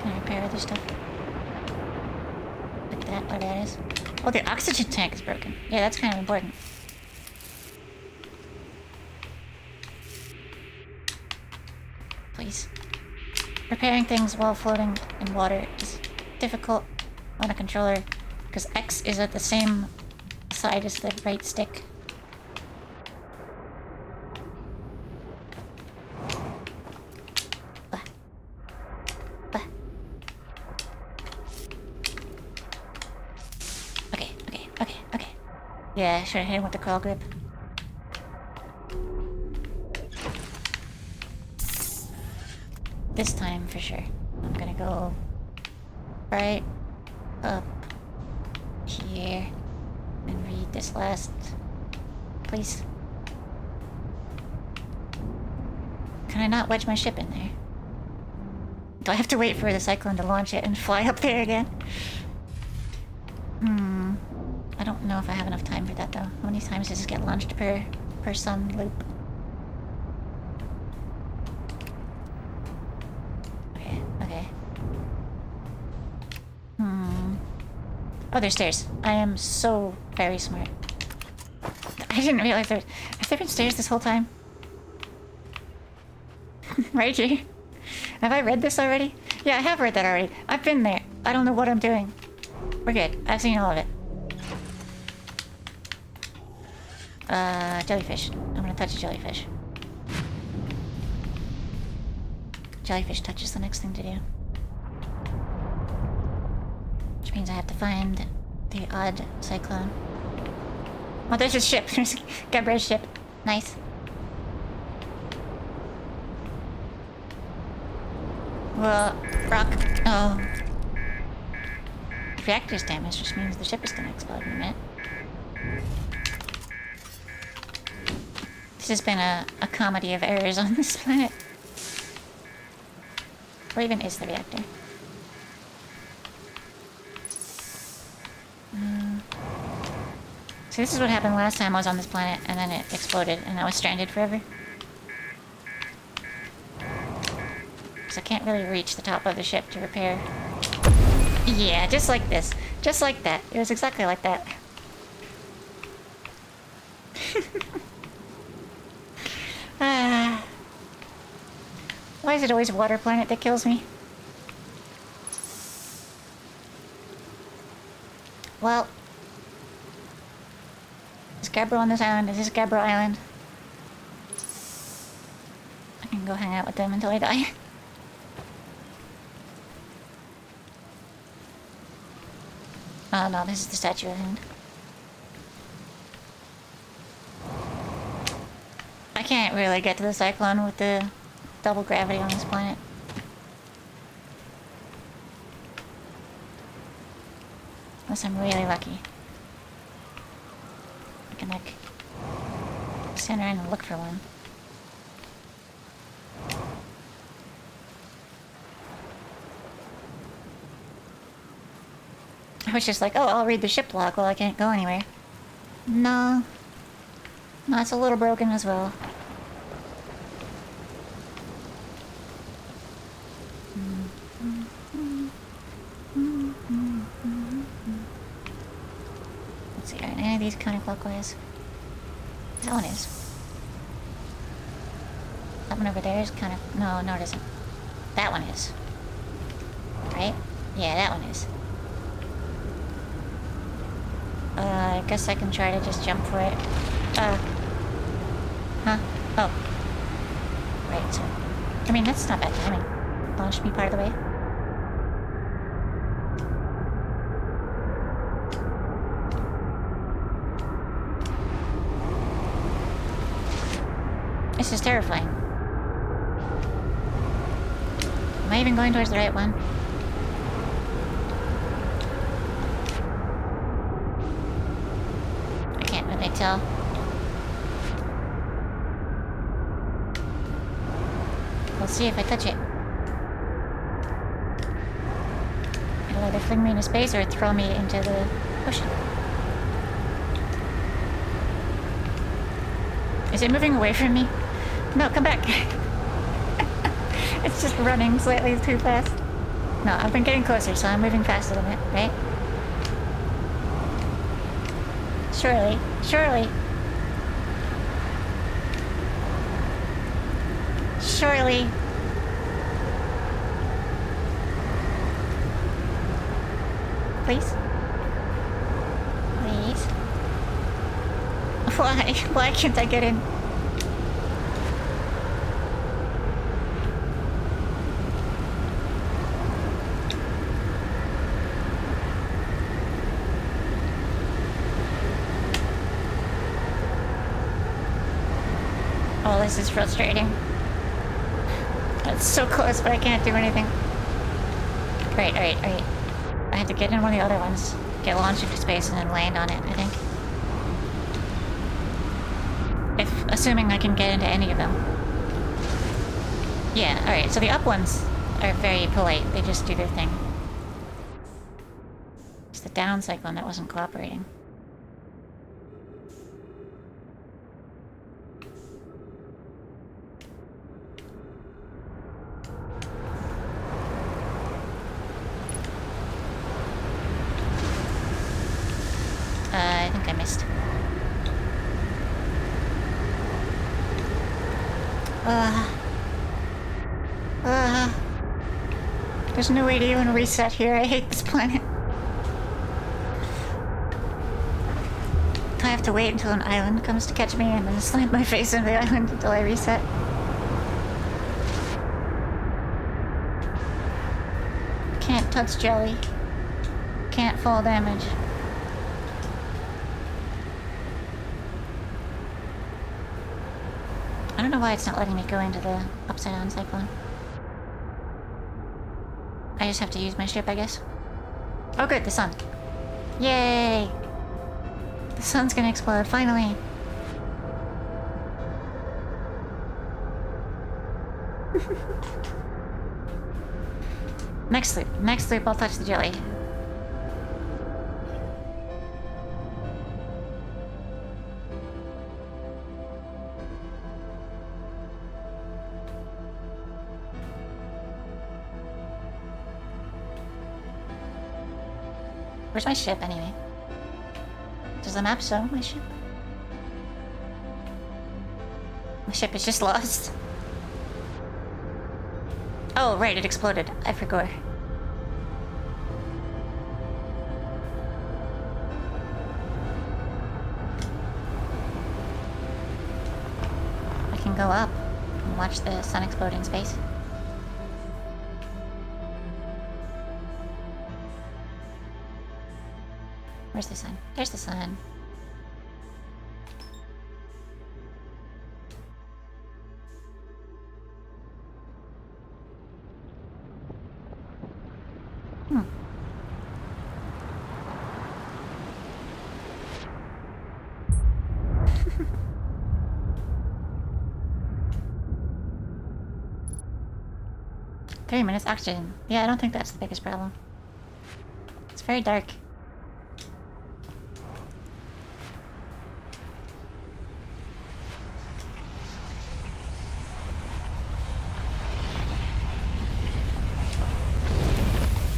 Can I repair other stuff? Like that, where that is. Oh, the oxygen tank is broken. Yeah, that's kind of important. Please. Repairing things while floating in water is difficult on a controller because X is at the same side as the right stick. Okay. Yeah, should have hit him with the crawl grip. This time, for sure. I'm gonna go right up here and read this last, please. Can I not wedge my ship in there? Do I have to wait for the cyclone to launch it and fly up there again? I don't know if I have enough time for that, though. How many times does this get launched per sun loop? Okay. Oh, there's stairs. I am so very smart. I didn't realize have there been stairs this whole time? Right here. Have I read this already? Yeah, I have read that already. I've been there. I don't know what I'm doing. We're good. I've seen all of it. Jellyfish. I'm gonna touch a jellyfish. Jellyfish touch is the next thing to do. Which means I have to find the odd cyclone. Oh, there's his ship. There's Gabriel's ship. Nice. Well, rock. Oh. Reactor's damaged, which means the ship is gonna explode in a minute. This has been a comedy of errors on this planet. Where even is the reactor? So this is what happened last time I was on this planet, and then it exploded, and I was stranded forever. Because I can't really reach the top of the ship to repair. Yeah, just like this. Just like that. It was exactly like that. Why is it always Water Planet that kills me? Well, is Gabriel on this island? Is this Gabriel Island? I can go hang out with them until I die. Oh no, this is the Statue of End. I can't really get to the cyclone with the double gravity on this planet. Unless I'm really lucky. I can, like, stand around and look for one. I was just like, oh, I'll read the ship log while I can't go anywhere. No. No, it's a little broken as well. Let's see, are any of these counterclockwise? That one is. That one over there is kind of... No, no it isn't. That one is. Right? Yeah, that one is. I guess I can try to just jump for it. Huh? Oh. Right, so... I mean, that's not bad timing. Launched me part of the way. This is terrifying. Am I even going towards the right one? I can't really tell. We'll see if I touch it. It'll either fling me into space or throw me into the ocean. Is it moving away from me? No, come back. It's just running slightly too fast. No, I've been getting closer, so I'm moving faster than it, right? Surely. Surely. Surely. Please? Please? Why? Why can't I get in? Oh, this is frustrating. It's so close, but I can't do anything. Right. I have to get in one of the other ones, get launched into space, and then land on it, I think. Assuming I can get into any of them. Yeah, alright, so the up ones are very polite. They just do their thing. It's the down cyclone that wasn't cooperating. I think I missed. There's no way to even reset here. I hate this planet. I have to wait until an island comes to catch me and then slam my face into the island until I reset. Can't touch jelly. Can't fall damage. I don't know why it's not letting me go into the upside down cyclone. I just have to use my ship, I guess. Oh good, the sun. Yay! The sun's gonna explode, finally! Next loop, I'll touch the jelly. Where's my ship, anyway? Does the map show my ship? My ship is just lost. Oh, right, it exploded. I forgot. I can go up and watch the sun explode in space. Where's the sun? There's the sun. 3 minutes oxygen. Yeah, I don't think that's the biggest problem. It's very dark.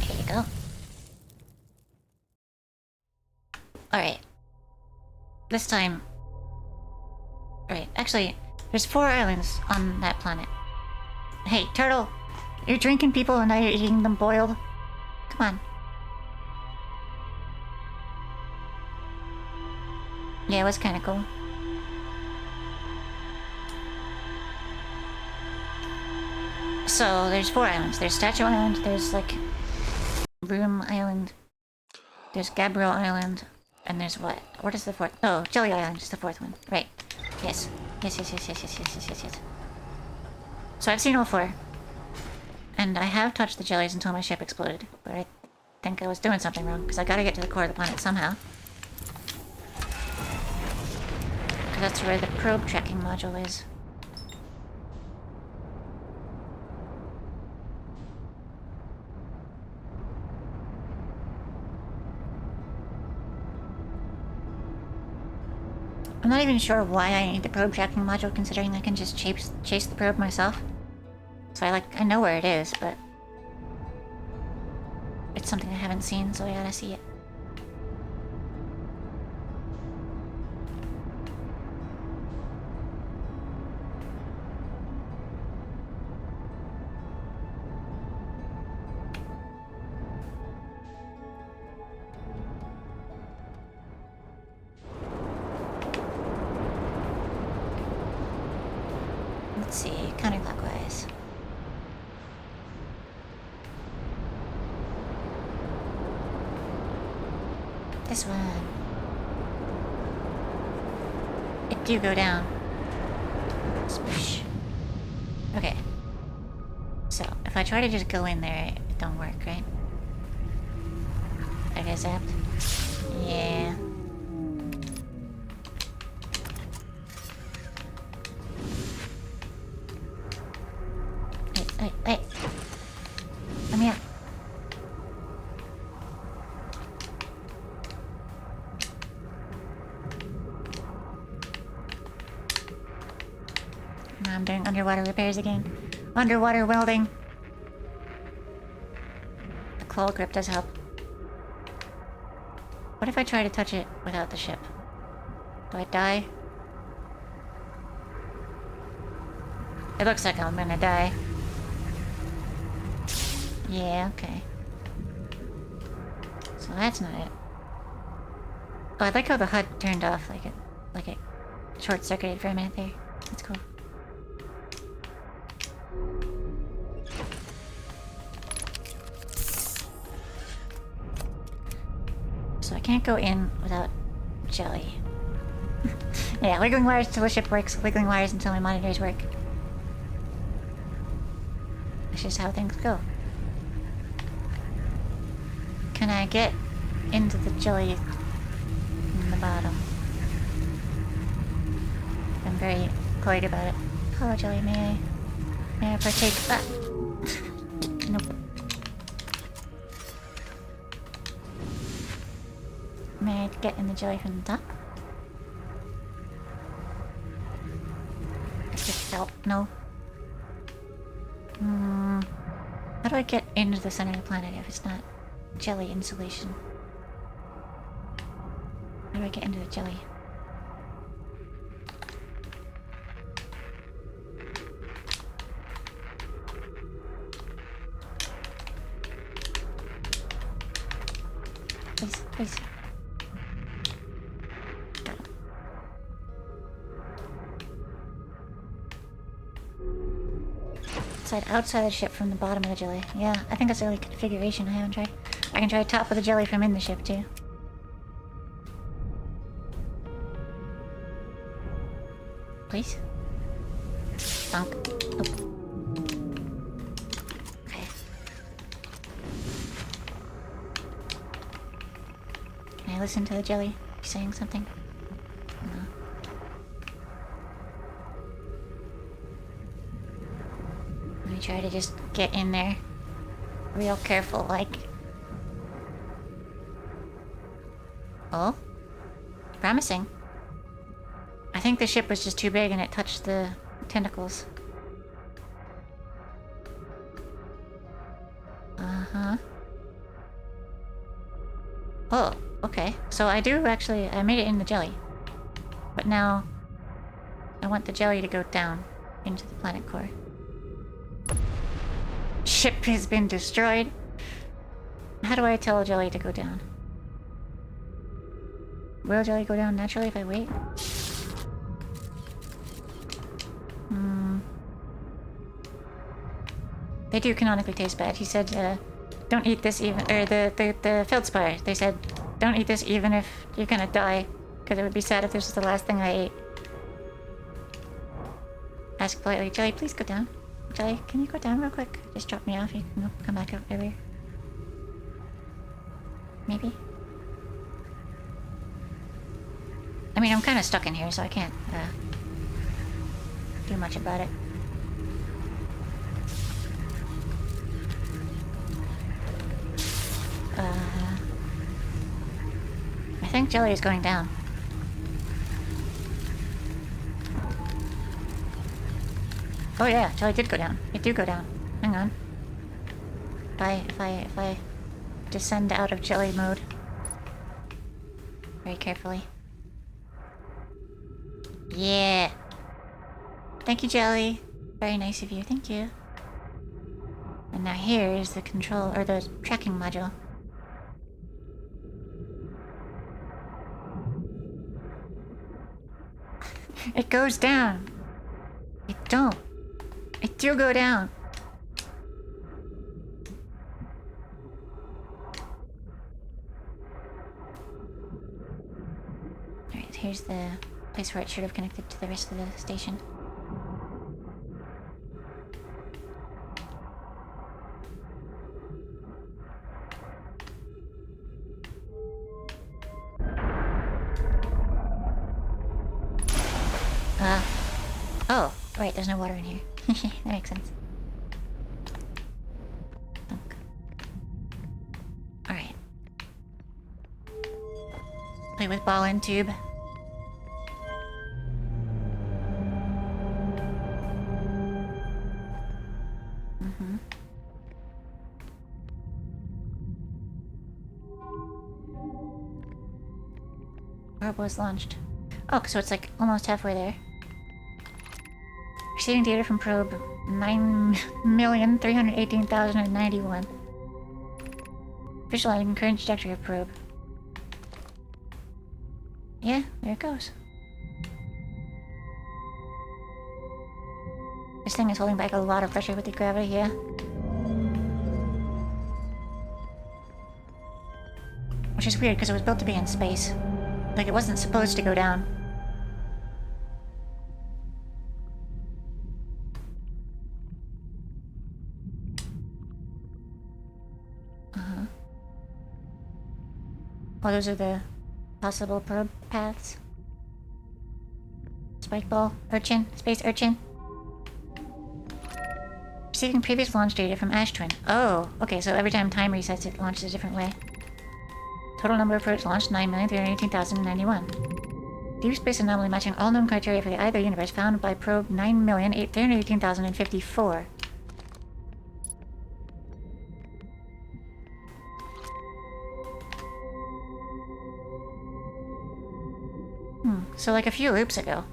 Here you go. Alright. This time... Right, actually, there's 4 islands on that planet. Hey, turtle! You're drinking people and now you're eating them boiled? Come on. Yeah, it was kinda cool. So, there's 4 islands. There's Statue Island, there's like... Room Island. There's Gabriel Island. And there's what? What is the 4th? Oh, Jelly Island is the 4th one. Right. Yes. Yes. So I've seen all 4. And I have touched the jellies until my ship exploded. But I think I was doing something wrong, because I gotta get to the core of the planet somehow. Because that's where the probe tracking module is. I'm not even sure why I need the probe tracking module, considering I can just chase the probe myself. So I know where it is, but... It's something I haven't seen, so I gotta see it. Let's see, counterclockwise. This one. It do go down. Sploosh. Okay. So, if I try to just go in there, it don't work, right? I get zapped? Yeah. Hey. Let me out. Now I'm doing underwater repairs again. Underwater welding. The claw grip does help. What if I try to touch it without the ship? Do I die? It looks like I'm gonna die. Yeah, okay. So that's not it. Oh, I like how the HUD turned off, like it short-circuited for a minute there. That's cool. So I can't go in without jelly. Yeah, wiggling wires till the ship works, wiggling wires until my monitors work. That's just how things go. Can I get into the jelly in the bottom? I'm very coy about it. Hello, jelly, may I partake? Ah. Nope. May I get in the jelly from the top? It's just felt. No. How do I get into the center of the planet if it's not jelly insulation? How do I get into the jelly? Please. Outside the ship from the bottom of the jelly. Yeah, I think that's the only configuration I haven't tried. I can try top of the jelly from in the ship too. Please? Bonk. Oh. Okay. Can I listen to the jelly? You saying something? No. try to just get in there. Real careful, like. Oh? Promising. I think the ship was just too big and it touched the tentacles. Uh-huh. Oh, okay. So I do actually... I made it in the jelly. But now... I want the jelly to go down into the planet core. Ship has been destroyed. How do I tell a jelly to go down? Will jelly go down naturally if I wait? They do canonically taste bad. He said, don't eat this even... Or the feldspar. They said, don't eat this even if you're gonna die. Because it would be sad if this was the last thing I ate. Ask politely, Jelly, please go down. Jelly, can you go down real quick? Just drop me off. You can come back up earlier. Maybe? I mean, I'm kind of stuck in here, so I can't do much about it. I think Jelly is going down. Oh yeah, Jelly did go down. It do go down. Hang on. If I descend out of Jelly mode. Very carefully. Yeah. Thank you, Jelly. Very nice of you. Thank you. And now here is the control, or the tracking module. It goes down. It don't. It do go down. Alright, here's the place where it should have connected to the rest of the station. Oh, right, there's no water in here. That makes sense. Alright. Play with ball and tube. Probe was launched. Oh, so it's like almost halfway there. Receiving data from probe 9,318,091. Visualizing current trajectory of probe. Yeah, there it goes. This thing is holding back a lot of pressure with the gravity, yeah. Which is weird because it was built to be in space. Like it wasn't supposed to go down. Oh, those are the possible probe paths. Spike ball, urchin, space urchin. Receiving previous launch data from Ash Twin. Oh, okay, so every time time resets, it launches a different way. Total number of probes launched 9,318,091. Deep space anomaly matching all known criteria for the eye of the universe found by probe 9,318,054. So like a few loops ago.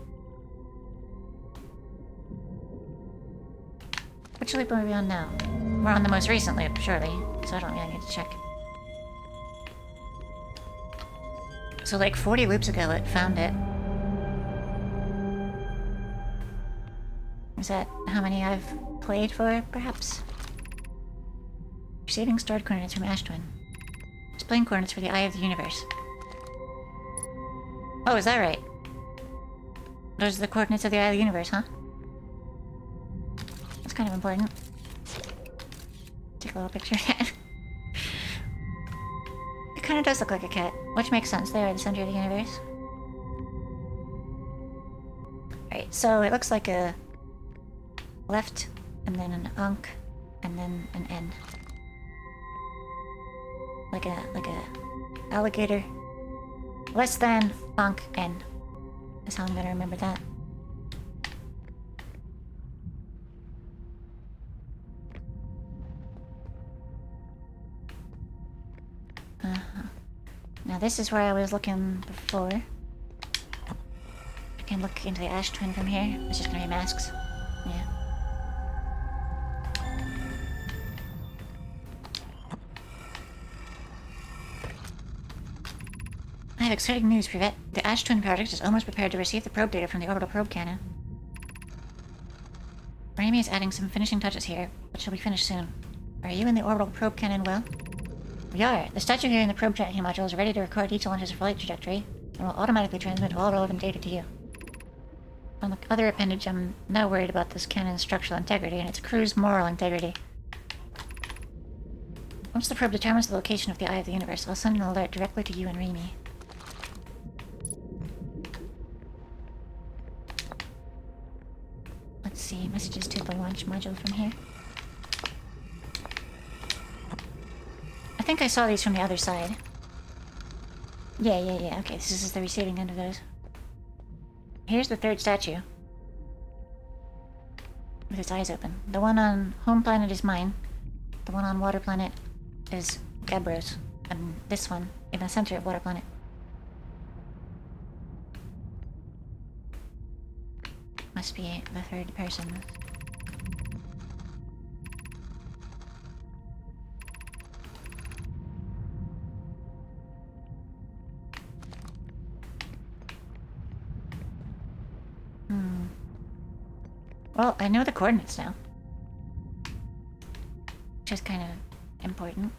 Which loop are we on now? We're on the most recent loop, surely. So I don't really need to check. So like 40 loops ago it found it. Is that how many I've played for, perhaps? Receiving stored coordinates from Ash Twin. Displaying coordinates for the eye of the universe. Oh, is that right? Those are the coordinates of the eye of the universe, huh? That's kind of important. Take a little picture of that. It kind of does look like a cat, which makes sense. They are the center of the universe. Right, so it looks like a left and then an unk, and then an N. Like a alligator. Less than unk N. That's how I'm gonna remember that. Now this is where I was looking before. I can look into the ash twin from here. It's just gonna be masks. Yeah. I have exciting news, Privet. The Ash Twin project is almost prepared to receive the probe data from the orbital probe cannon. Raimi is adding some finishing touches here, but she'll be finished soon. Are you in the orbital probe cannon well? We are. The statue here in the probe tracking module is ready to record each launch's flight trajectory, and will automatically transmit all relevant data to you. On the other appendage, I'm now worried about this cannon's structural integrity and its crew's moral integrity. Once the probe determines the location of the Eye of the Universe, I'll send an alert directly to you and Raimi. Let's see, messages to the launch module from here. I think I saw these from the other side. Yeah. Okay, this is the receiving end of those. Here's the third statue. With its eyes open. The one on home planet is mine. The one on water planet is Gabro's. And this one in the center of water planet. Must be the third person. Well, I know the coordinates now. Which is kind of important.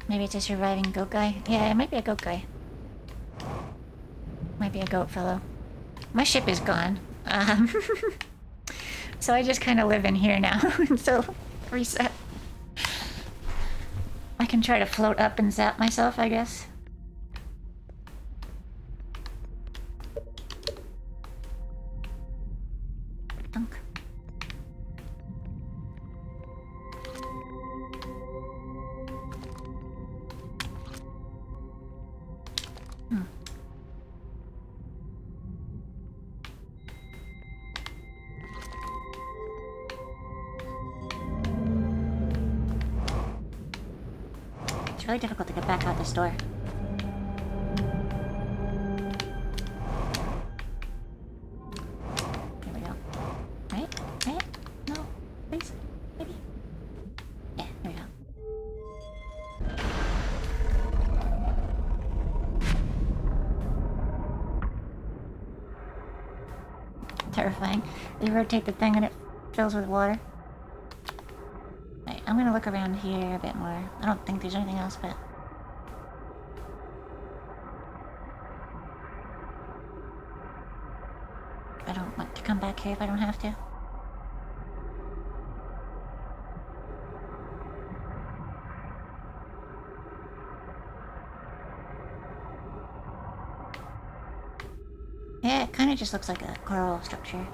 Maybe it's a surviving goat guy? Yeah, it might be a goat guy. Might be a goat fellow. My ship is gone. So I just kind of live in here now. So, reset. I can try to float up and zap myself, I guess. Dunk. It's really difficult to get back out this door. There we go. Right? Right? No? Please? Maybe? Yeah, there we go. Terrifying. You rotate the thing and it fills with water. Right, I'm gonna look around here a bit more. I don't think there's anything else, but... I don't want to come back here if I don't have to. Yeah, it kind of just looks like a coral structure.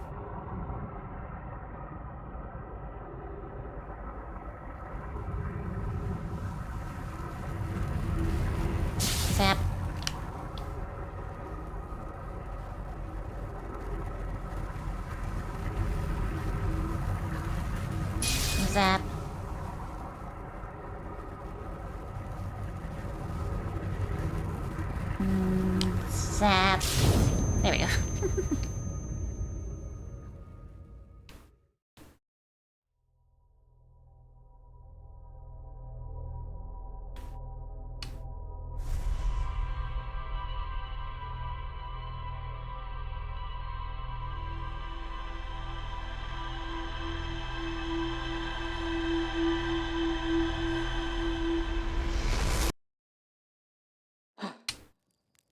Zap. Zap. Zap. There we go.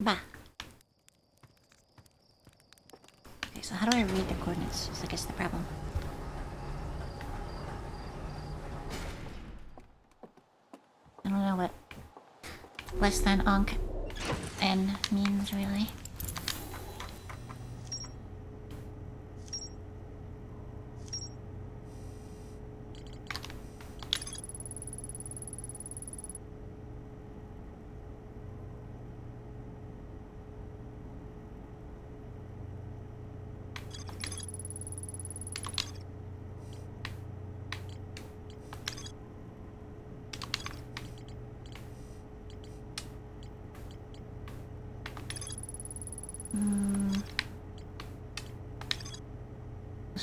Bah. Okay, so how do I read the coordinates? Is I guess the problem. I don't know what less than onk n means really.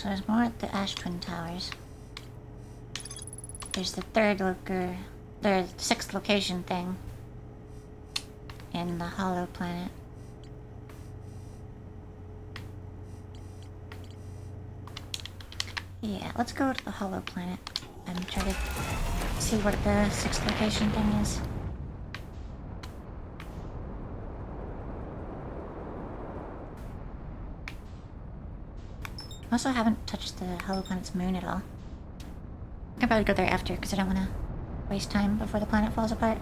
So there's more at the Ash Twin Towers. There's the the sixth location thing in the Hollow Planet. Yeah, let's go to the Hollow Planet and try to see what the sixth location thing is. I also haven't touched the Hollow Planet's moon at all. I can probably go there after because I don't want to waste time before the planet falls apart.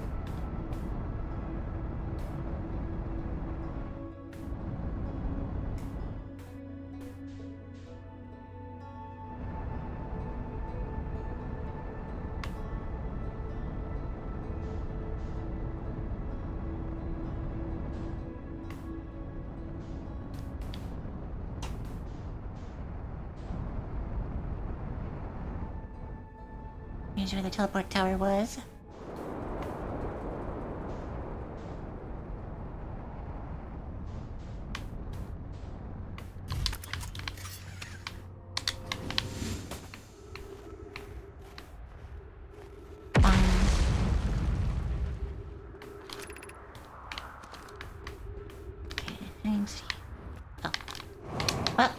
Here's where the teleport tower was. Okay, I didn't see. Oh. Well.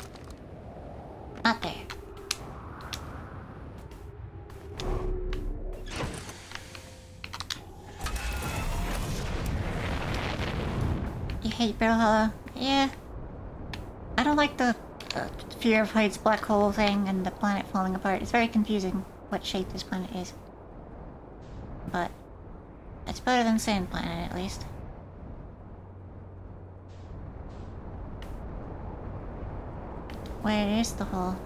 Not there. You hate Barrel Hollow? Yeah. I don't like the Fear of Heights black hole thing and the planet falling apart. It's very confusing what shape this planet is. But it's better than Sand Planet, at least. Where is the hole?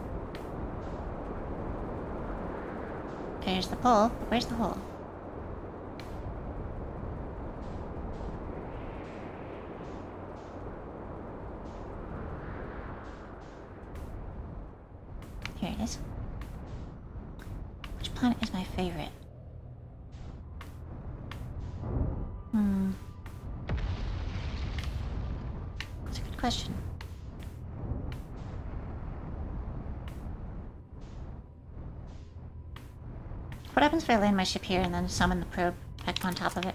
There's the pole. Where's the hole? Here it is. Which planet is my favorite? That's a good question. What happens if I land my ship here and then summon the probe back on top of it?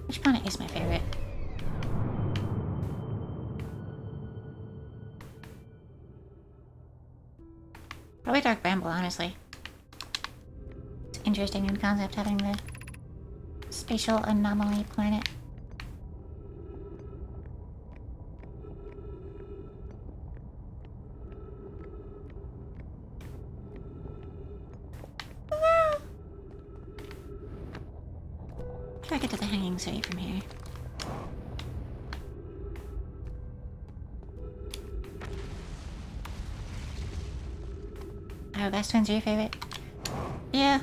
Which planet is my favorite? Probably Dark Bramble, honestly. It's interesting in concept having the spatial anomaly planet. How do I get to the Hanging City from here? Oh, Best Twins are your favorite? Yeah.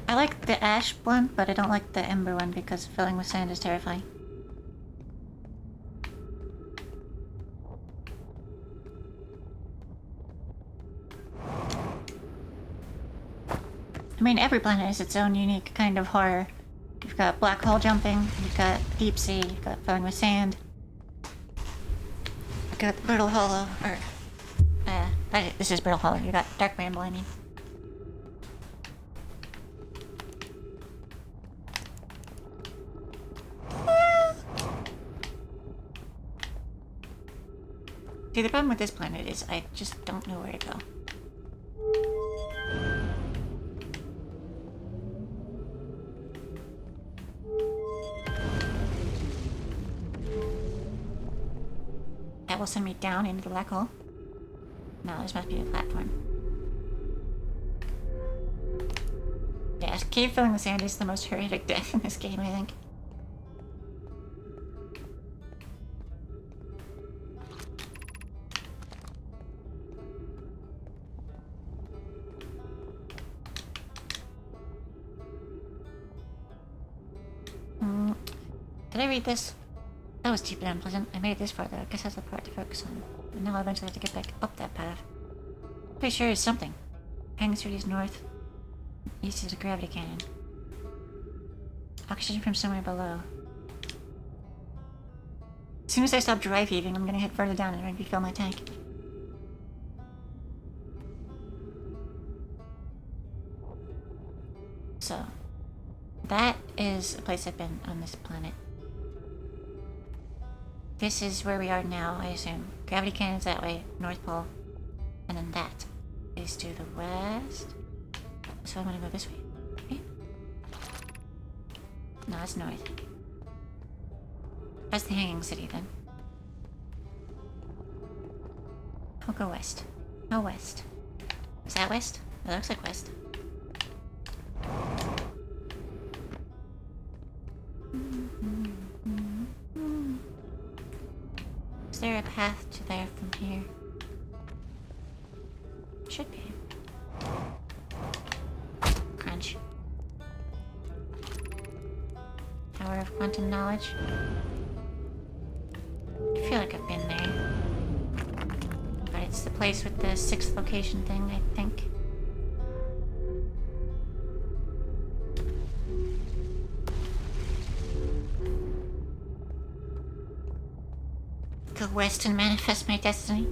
I like the ash one, but I don't like the ember one because filling with sand is terrifying. I mean, every planet has its own unique kind of horror. You've got black hole jumping, you've got deep sea, you've got filling with sand. You've got Brittle Hollow, or... this is Brittle Hollow, you got Dark Bramble, I mean. See, the problem with this planet is I just don't know where to go. That will send me down into the black hole. No, this must be a platform. Yeah, cave filling with sand is the most horrific death in this game, I think. Did I read this? That was cheap and unpleasant. I made it this far though. I guess that's the part to focus on. And now I eventually have to get back up that path. Pretty sure it's something. Hanging City's north. East is a gravity cannon. Oxygen from somewhere below. As soon as I stop dry heaving, I'm gonna head further down and refill my tank. So, that is a place I've been on this planet. This is where we are now, I assume. Gravity cannon's that way, North Pole. And then that is to the west. So I'm gonna go this way. Okay. No, it's north. That's the hanging city then. I'll go west. Go west. Is that west? It looks like west. Is there a path to there from here? Should be. Crunch. Tower of Quantum Knowledge. I feel like I've been there. But it's the place with the 6th location thing, I think. Go west and manifest my destiny.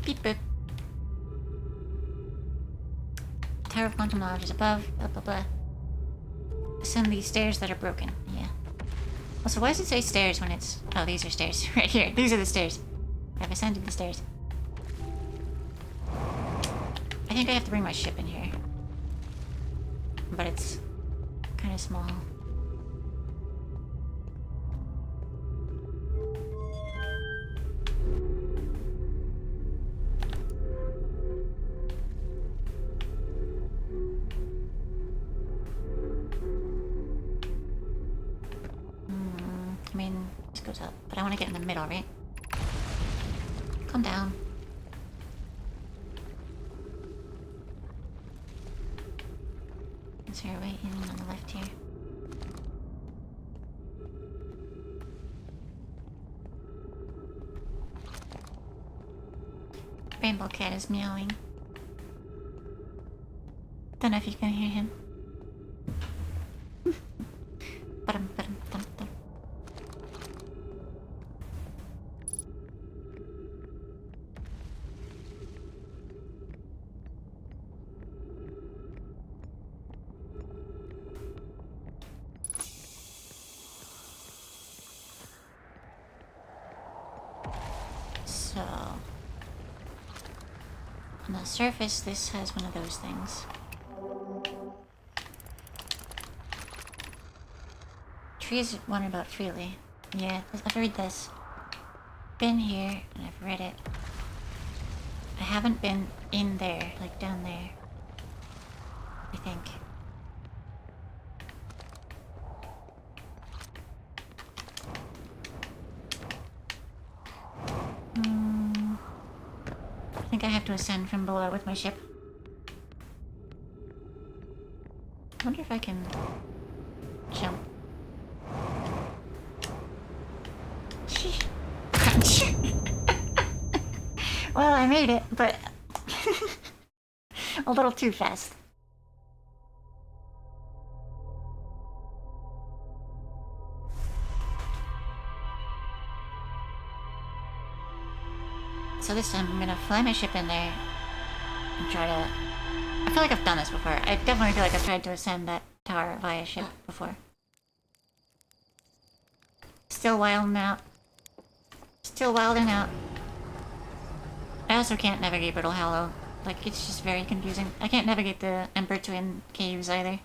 Beep boop. Tower of Quantum Knowledge is above, blah blah blah. Ascend these stairs that are broken. Yeah. Also, why does it say stairs when it's... Oh, these are stairs. Right here. These are the stairs. I've ascended the stairs. I think I have to bring my ship in here. But it's kind of small. I mean, this goes up, but I want to get in the middle, right? Calm down. Is there a way in on the left here? Rainbow Cat is meowing. Don't know if you can hear him. Ba-dum-ba-dum-dum-dum. So, on the surface, this has one of those things. Trees wander about freely. Yeah, I've read this. Been here, and I've read it. I haven't been in there, like down there. I think. I think I have to ascend from below with my ship. I wonder if I can jump. Crunch. Well, I made it, but a little too fast. So this time I'm gonna fly my ship in there and try to... I feel like I've done this before. I definitely feel like I've tried to ascend that tower via ship before. Still wilding out. Still wilding out. I also can't navigate Brittle Hollow. Like, it's just very confusing. I can't navigate the Emperor Twin caves either.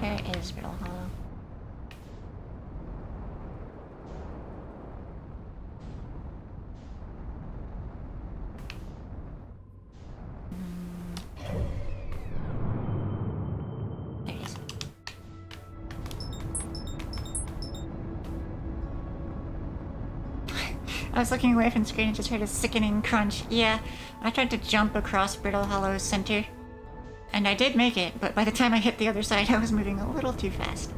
Where is Brittle Hollow? There it is. I was looking away from the screen and just heard a sickening crunch. Yeah, I tried to jump across Brittle Hollow's center And I did make it, but by the time I hit the other side, I was moving a little too fast.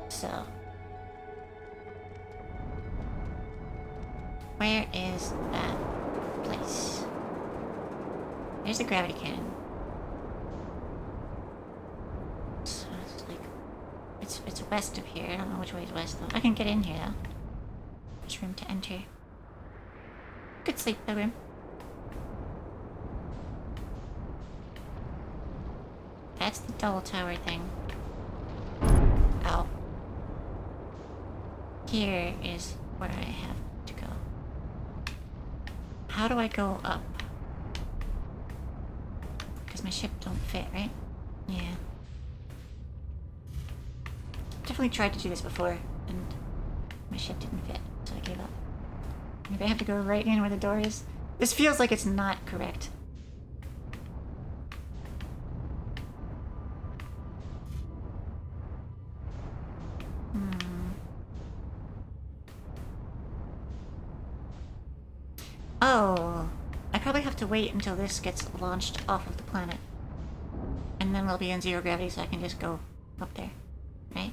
So, where is that place? There's the gravity cannon. So it's like, it's west of here. I don't know which way is west though. I can get in here though. There's room to enter. Good sleep, Pilgrim. That's the double tower thing. Ow. Here is where I have to go. How do I go up? Because my ship don't fit, right? Yeah. Definitely tried to do this before, and my ship didn't fit, so I gave up. Maybe I have to go right in where the door is. This feels like it's not correct. Oh, I probably have to wait until this gets launched off of the planet. And then we'll be in zero gravity so I can just go up there. Right?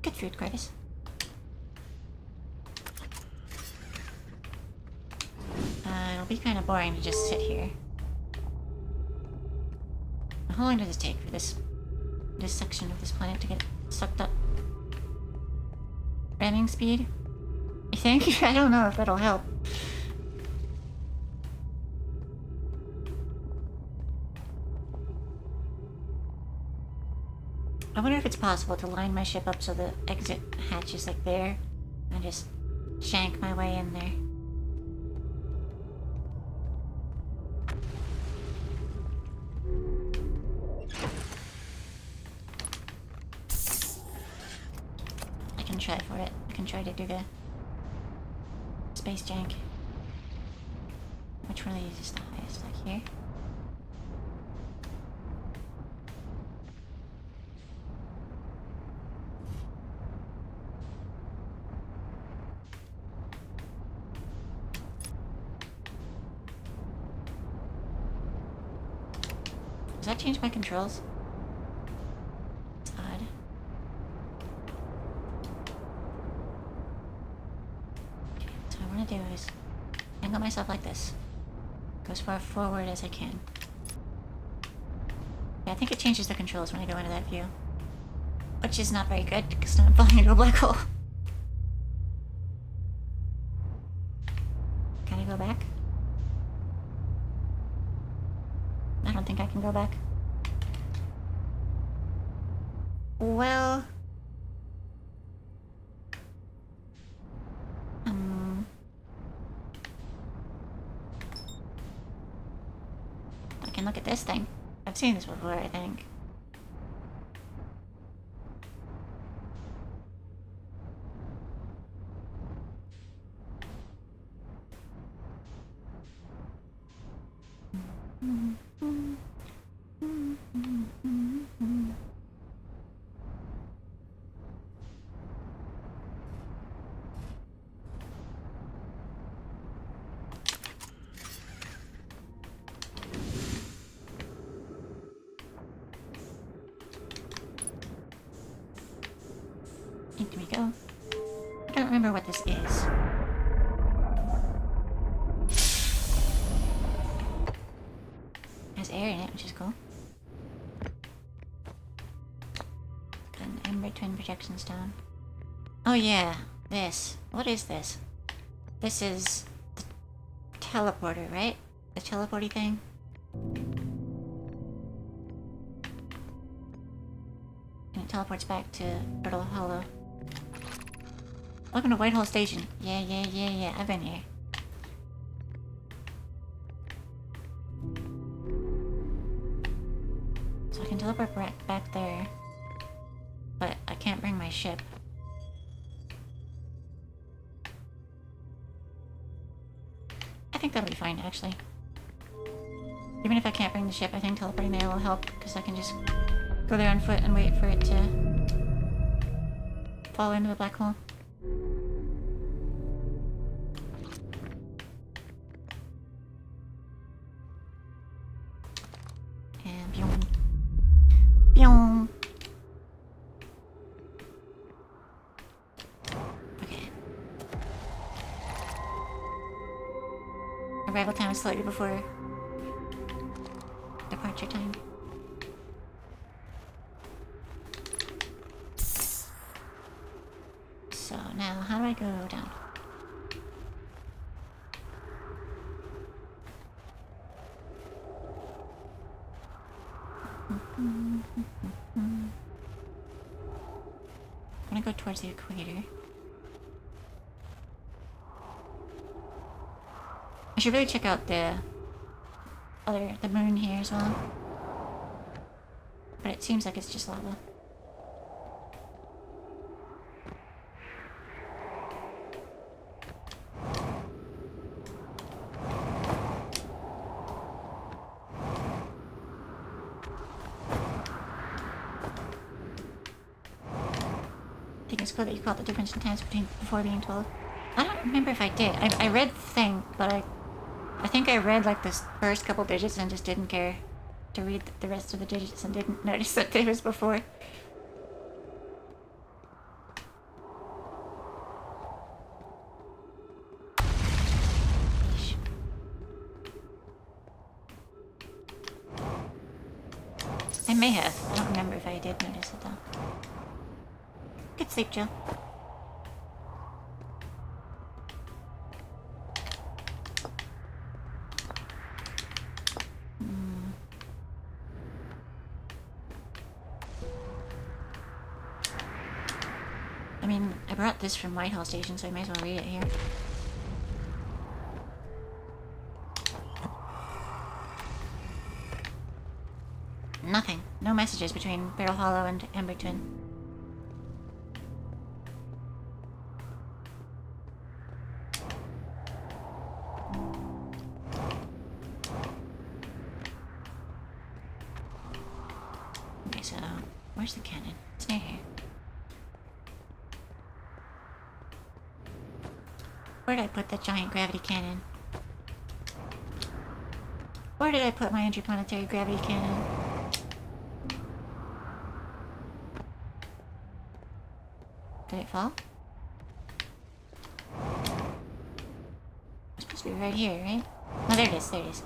Good food, Curtis. It'll be kind of boring to just sit here. How long does it take for this section of this planet to get sucked up? Ramming speed? I think? I don't know if that'll help. I wonder if it's possible to line my ship up so the exit hatch is like there, and just shank my way in there. I can try for it. I can try to do the space jank. Which one of these is the highest? Like here? Does that change my controls? It's odd. Okay, so what I want to do is angle myself like this. Go as far forward as I can. Yeah, I think it changes the controls when I go into that view. Which is not very good, because now I'm falling into a black hole. Can I go back? I don't think I can go back. Well... I can look at this thing. I've seen this before, I think. Here we go. I don't remember what this is. It has air in it, which is cool. Got an Ember Twin Projection Stone. Oh yeah, this. What is this? This is the teleporter, right? The teleporty thing? And it teleports back to Brittle Hollow. Welcome to Whitehall Station. Yeah. I've been here. So I can teleport back there. But I can't bring my ship. I think that'll be fine, actually. Even if I can't bring the ship, I think teleporting there will help, because I can just go there on foot and wait for it to fall into the black hole. And byung. Byung. Okay. Arrival time is slightly before departure time. So now, how do I go down? I'm gonna go towards the equator. I should really check out the moon here as well. But it seems like it's just lava. I think it's cool that you caught the difference in times before being told. I don't remember if I did. I read the thing, but I think I read like the first couple digits and just didn't care to read the rest of the digits and didn't notice that there was before. Yeesh. I may have. I don't remember if I did notice it though. Good sleep, Jill. I mean, I brought this from Whitehall Station, so I may as well read it here. Nothing. No messages between Barrel Hollow and Ember Twin. Okay, so where's the cannon? It's near here. Where did I put the giant gravity cannon? Where did I put my interplanetary gravity cannon? Did it fall? It's supposed to be right here, right? Oh, there it is, there it is.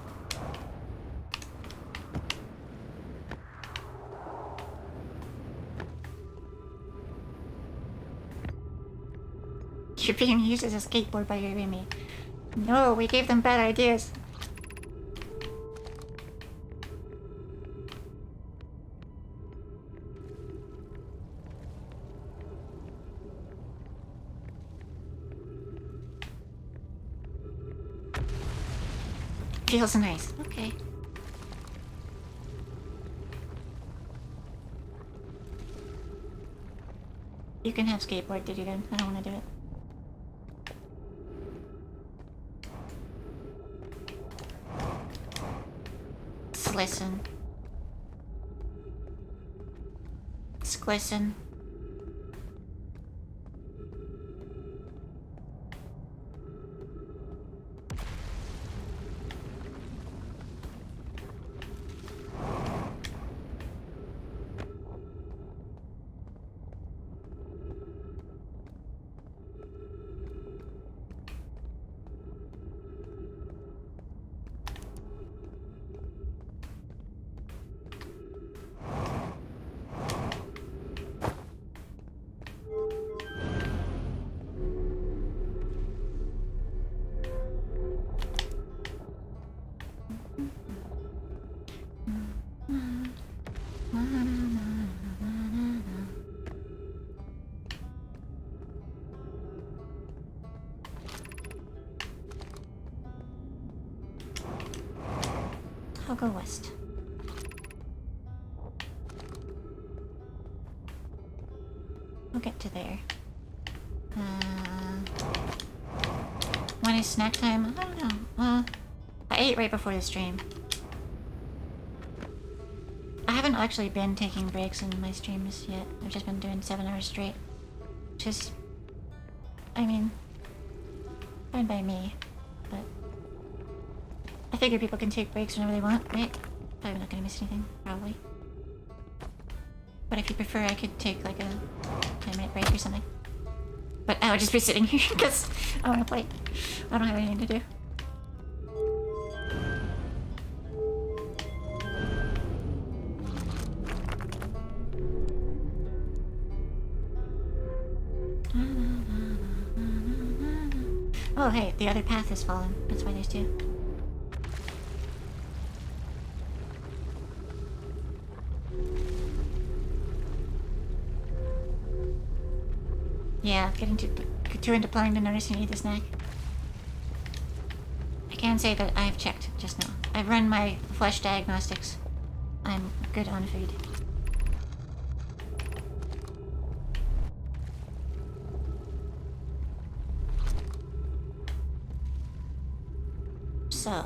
You're being used as a skateboard by your roommate. No, we gave them bad ideas. Feels nice. Okay. You can have skateboard duty then. I don't want to do it. Listen. Listen. I'll go west. We'll get to there. When is snack time? I don't know. I ate right before the stream. haven't actually been taking breaks in my streams yet. I've just been doing 7 hours straight. Which is, I mean, fine by me, but I figure people can take breaks whenever they want, right? Probably not gonna miss anything, probably. But if you prefer, I could take like a 10-minute break or something. But I would just be sitting here because I want to play. I don't have anything to do. Oh, hey, the other path has fallen. That's why there's two. Yeah, getting too into playing to notice you need the snack. I can say that I've checked just now. I've run my flesh diagnostics. I'm good on food. So...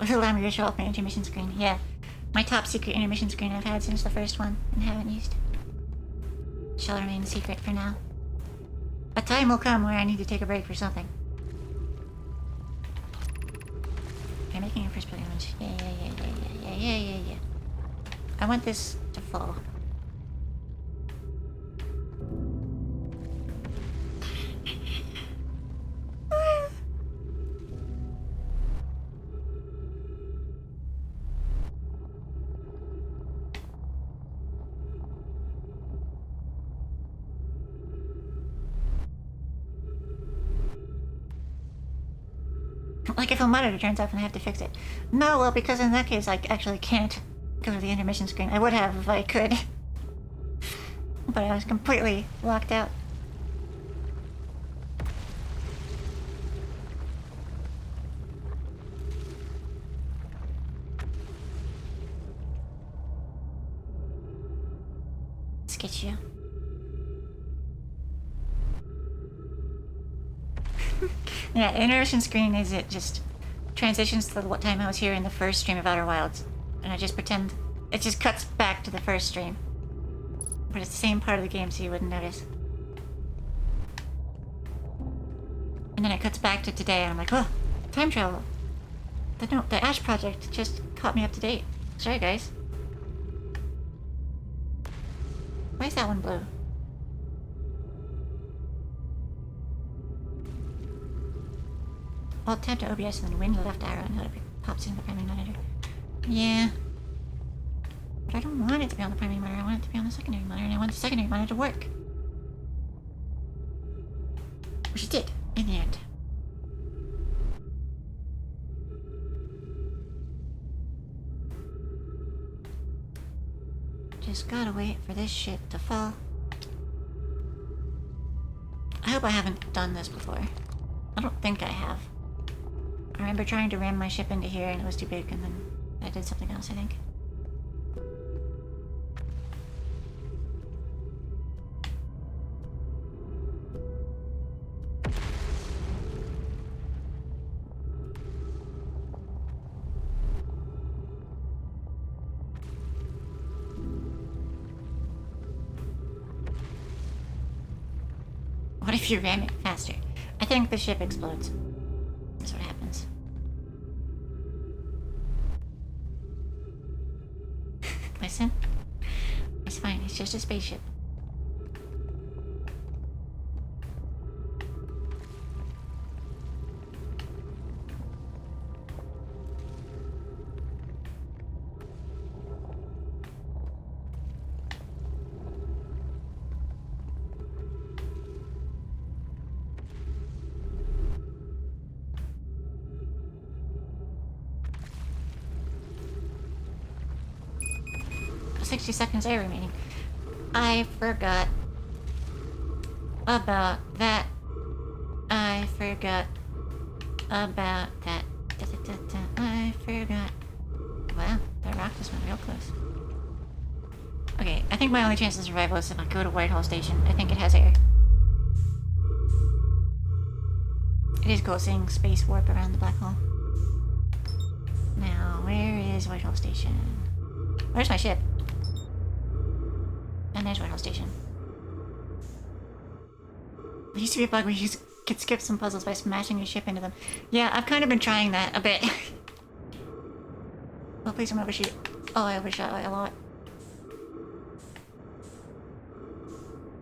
allow me to show off my intermission screen. Yeah. My top secret intermission screen I've had since the first one and haven't used. Shall remain secret for now. A time will come where I need to take a break for something. Okay, making your first pilgrimage. Yeah. I want this to fall. Like if a monitor turns off and I have to fix it. No, well, because in that case I actually can't go to the intermission screen. I would have if I could. But I was completely locked out. Let's get you. Yeah, intermission screen is it just transitions to what time I was here in the first stream of Outer Wilds. And I just pretend it just cuts back to the first stream. But it's the same part of the game, so you wouldn't notice. And then it cuts back to today, and I'm like, oh, time travel. The Ash Project just caught me up to date. Sorry, guys. Why is that one blue? Alt tab to OBS and then win the left arrow and it pops into the primary monitor. Yeah. But I don't want it to be on the primary monitor, I want it to be on the secondary monitor, and I want the secondary monitor to work. Which it did, in the end. Just gotta wait for this shit to fall. I hope I haven't done this before. I don't think I have. I remember trying to ram my ship into here and it was too big, and then I did something else, I think. What if you ram it faster? I think the ship explodes. That's what happens. Listen. It's fine, it's just a spaceship. $60 seconds air remaining. I forgot about that. I forgot about that. I forgot. Wow, that rock just went real close. Okay, I think my only chance of survival is if I go to Whitehall Station. I think it has air. It is cool seeing space warp around the black hole. Now, where is Whitehall Station? Where's my ship? And there's Whitehall Station. There used to be a bug where you could skip some puzzles by smashing your ship into them. Yeah, I've kind of been trying that a bit. Oh, please don't overshoot. Oh, I overshot a lot.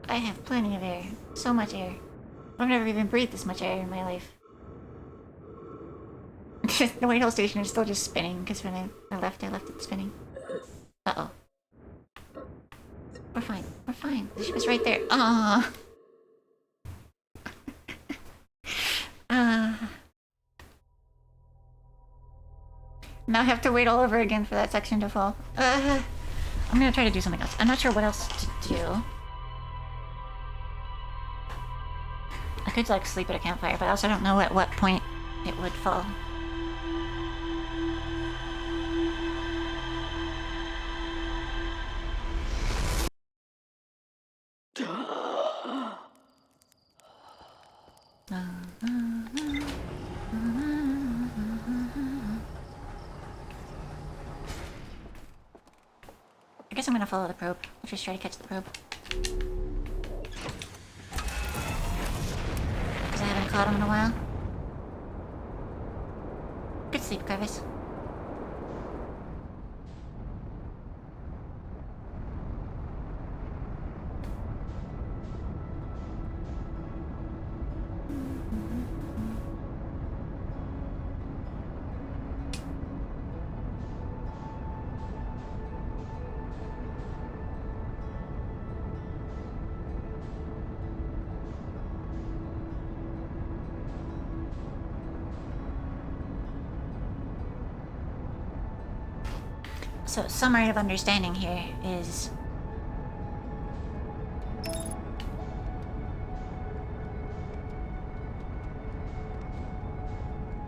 I have plenty of air. So much air. I've never even breathed this much air in my life. The Whitehall Station is still just spinning, because when I left it spinning. Uh-oh. We're fine. We're fine. The ship is right there. Ah. Now I have to wait all over again for that section to fall. I'm gonna try to do something else. I'm not sure what else to do. I could like sleep at a campfire, but I also don't know at what point it would fall. I guess I'm gonna follow the probe. I'll just try to catch the probe. Because I haven't caught him in a while. Good sleep, Crevice. So, summary of understanding here is...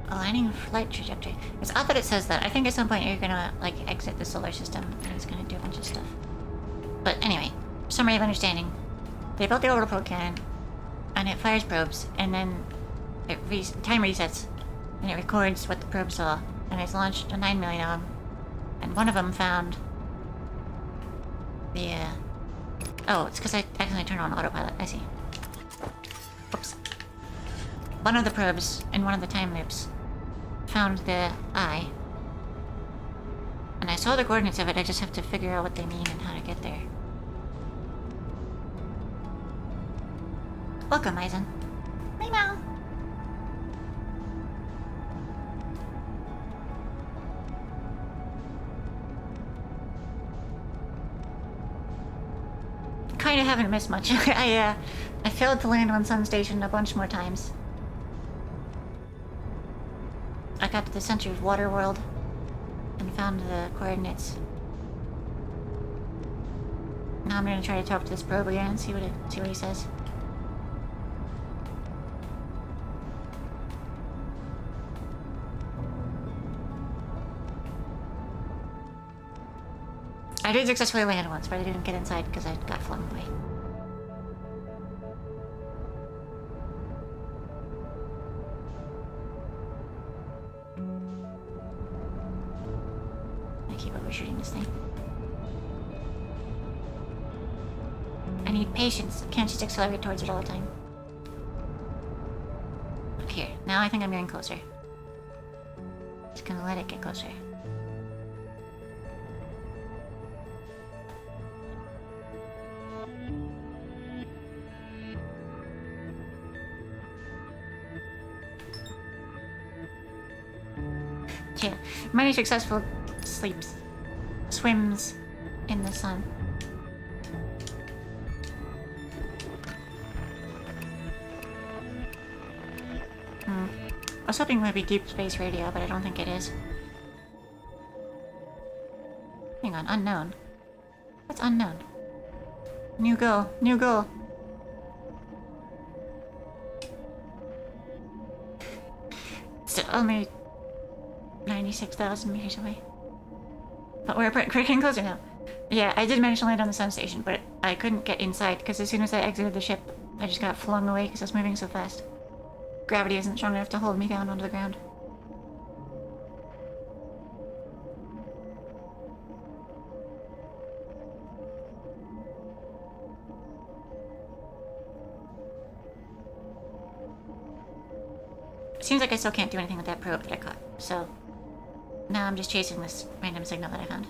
aligning flight trajectory. It's odd that it says that. I think at some point you're gonna, like, exit the solar system and it's gonna do a bunch of stuff. But anyway, summary of understanding. They built the orbital probe cannon, and it fires probes, and then it time resets, and it records what the probe saw, and it's launched a 9 million of them. And one of them found the, oh, it's because I accidentally turned on autopilot. I see. Oops. One of the probes in one of the time loops found the eye. And I saw the coordinates of it, I just have to figure out what they mean and how to get there. Welcome, Eisen. Meow. Kind of haven't missed much. I failed to land on Sun Station a bunch more times. I got to the center of Waterworld and found the coordinates. Now I'm gonna try to talk to this probe again and see what he says. I did successfully land once, but I didn't get inside because I got flung away. I keep overshooting this thing. I need patience. Can't just accelerate towards it all the time. Look here. Now I think I'm getting closer. Just gonna let it get closer. Yeah, many successful swims in the sun. I was hoping it would be deep space radio, but I don't think it is. Hang on, unknown. What's unknown? New goal, new goal. It's only 96,000 meters away. But we're getting closer now. Yeah, I did manage to land on the Sun Station, but I couldn't get inside because as soon as I exited the ship, I just got flung away because I was moving so fast. Gravity isn't strong enough to hold me down onto the ground. Seems like I still can't do anything with that probe that I caught, so now I'm just chasing this random signal that I found.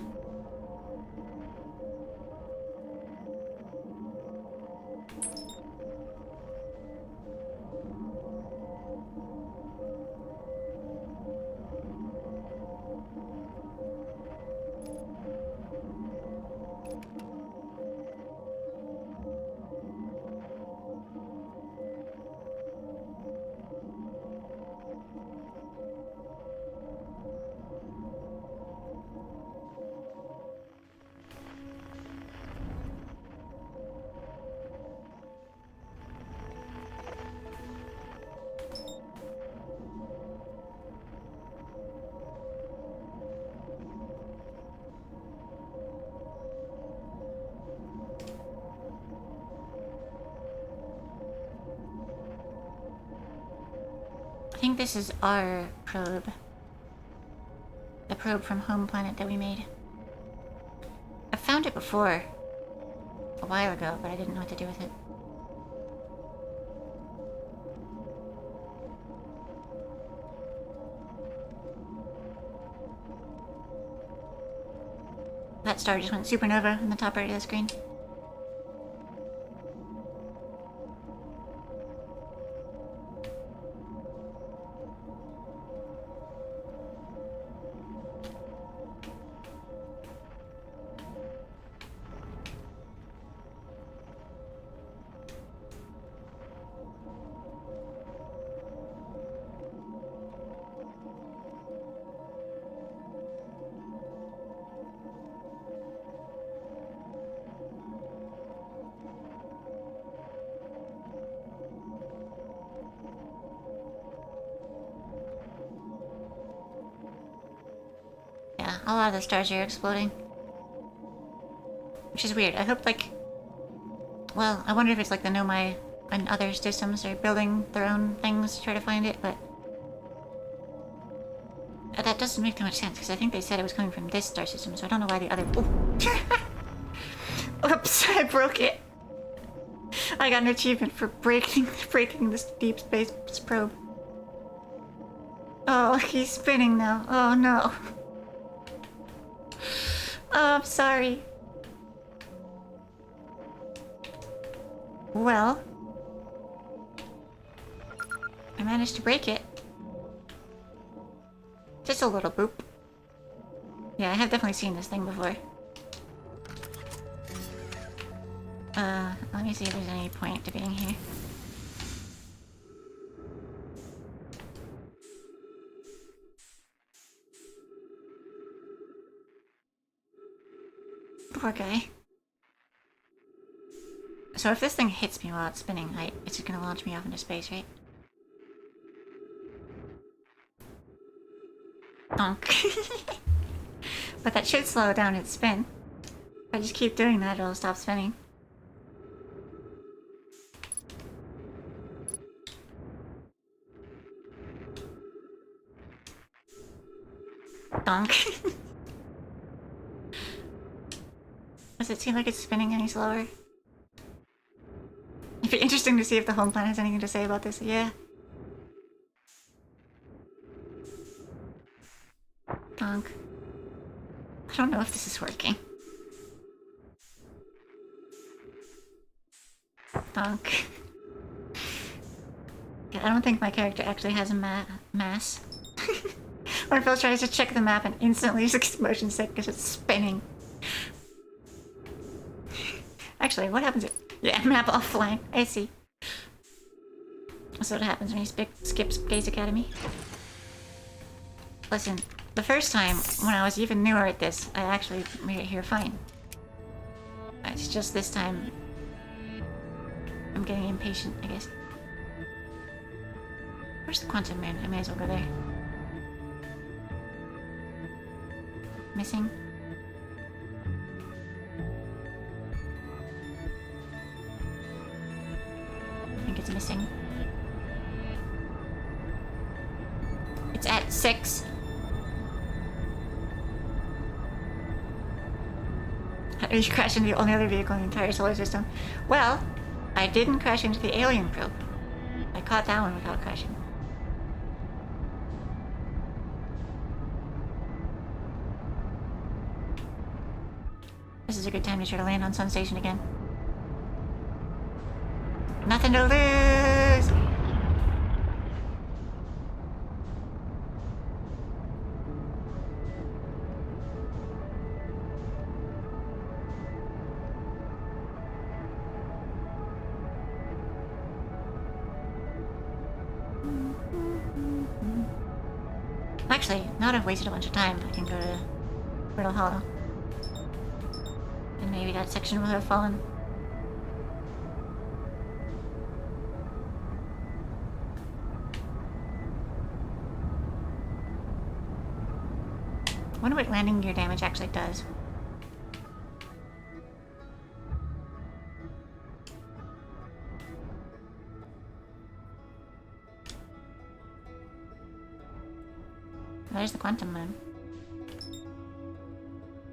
I think this is our probe. The probe from home planet that we made. I found it before. A while ago, but I didn't know what to do with it. That star just went supernova in the top right of the screen. Yeah, a lot of the stars are exploding. Which is weird. I hope, like... Well, I wonder if it's like the Nomai and other systems are building their own things to try to find it, but... That doesn't make too much sense, because I think they said it was coming from this star system, so I don't know why the other... Oh. Oops, I broke it. I got an achievement for breaking this deep space probe. Oh, he's spinning now. Oh no. Oh, I'm sorry. Well, I managed to break it. Just a little boop. Yeah, I have definitely seen this thing before. Let me see if there's any point to being here. Poor guy. So if this thing hits me while it's spinning, it's gonna launch me off into space, right? Donk. But that should slow down its spin. If I just keep doing that, it'll stop spinning. Donk. Does it seem like it's spinning any slower? It'd be interesting to see if the home planet has anything to say about this. Yeah. Donk. I don't know if this is working. Donk. Yeah, I don't think my character actually has a mass. When Phil tries to check the map and instantly is motion sick because it's spinning. Actually, what happens if... Yeah, map offline. I see. That's what happens when you skip Space Academy. Listen, the first time, when I was even newer at this, I actually made it here fine. It's just this time... I'm getting impatient, I guess. Where's the quantum moon? I may as well go there. Missing? I think it's missing. It's at 6. How did you crash into the only other vehicle in the entire solar system? Well, I didn't crash into the alien probe. I caught that one without crashing. This is a good time to try to land on Sun Station again. Nothing to lose! Actually, now that I've wasted a bunch of time, I can go to Brittle Hollow. And maybe that section will have fallen. I wonder what landing gear damage actually does. There's the quantum moon.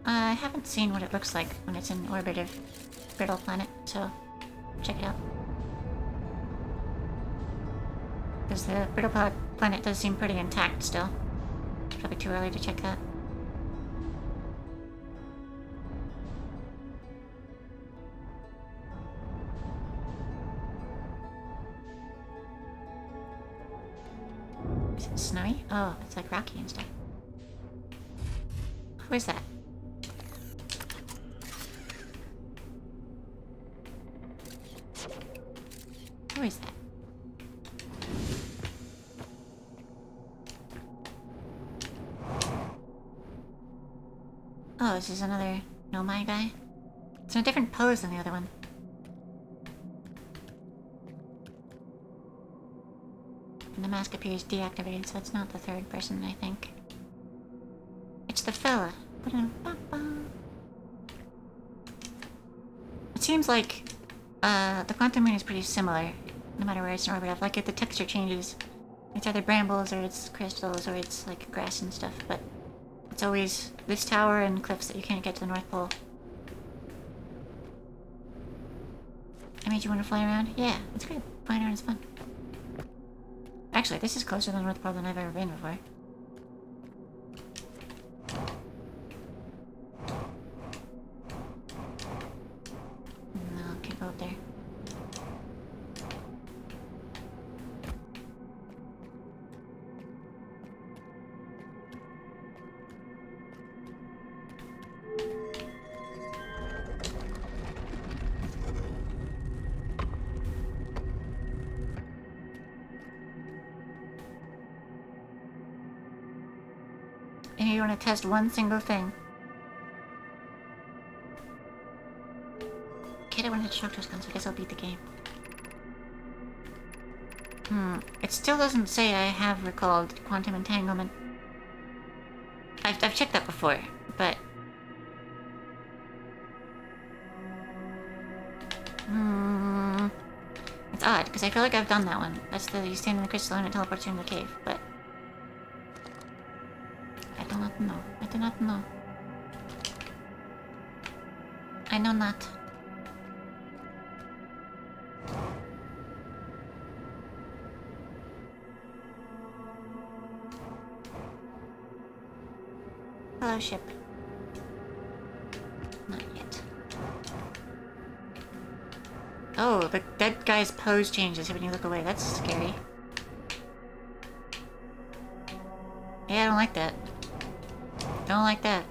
I haven't seen what it looks like when it's in orbit of Brittle Planet, so check it out. Because the Brittle Planet does seem pretty intact still. Probably too early to check that. Is it snowy? Oh, it's like rocky and stuff. Where's that? Who is that? Oh, this is another Nomai guy? It's in a different pose than the other one. And the mask appears deactivated, so it's not the third person, I think. It's the fella. It seems like the quantum moon is pretty similar, no matter where it's in orbit of. Like, if the texture changes, it's either brambles or it's crystals or it's like grass and stuff, but it's always this tower and cliffs that you can't get to the North Pole. I made you want to fly around? Yeah, it's good. Flying around is fun. Actually, this is closer to the North Pole than I've ever been before. No, can't go up there. And you want to test one single thing. Kaed, I wanted to talk to us guns, so I guess I'll beat the game. It still doesn't say I have recalled quantum entanglement. I've checked that before, but... It's odd, because I feel like I've done that one. That's the you stand in the crystal and it teleports you in the cave, but... I do not know. I do not know. I know not. Hello, ship. Not yet. Oh, the dead guy's pose changes when you look away. That's scary. Yeah, I don't like that. Don't like that.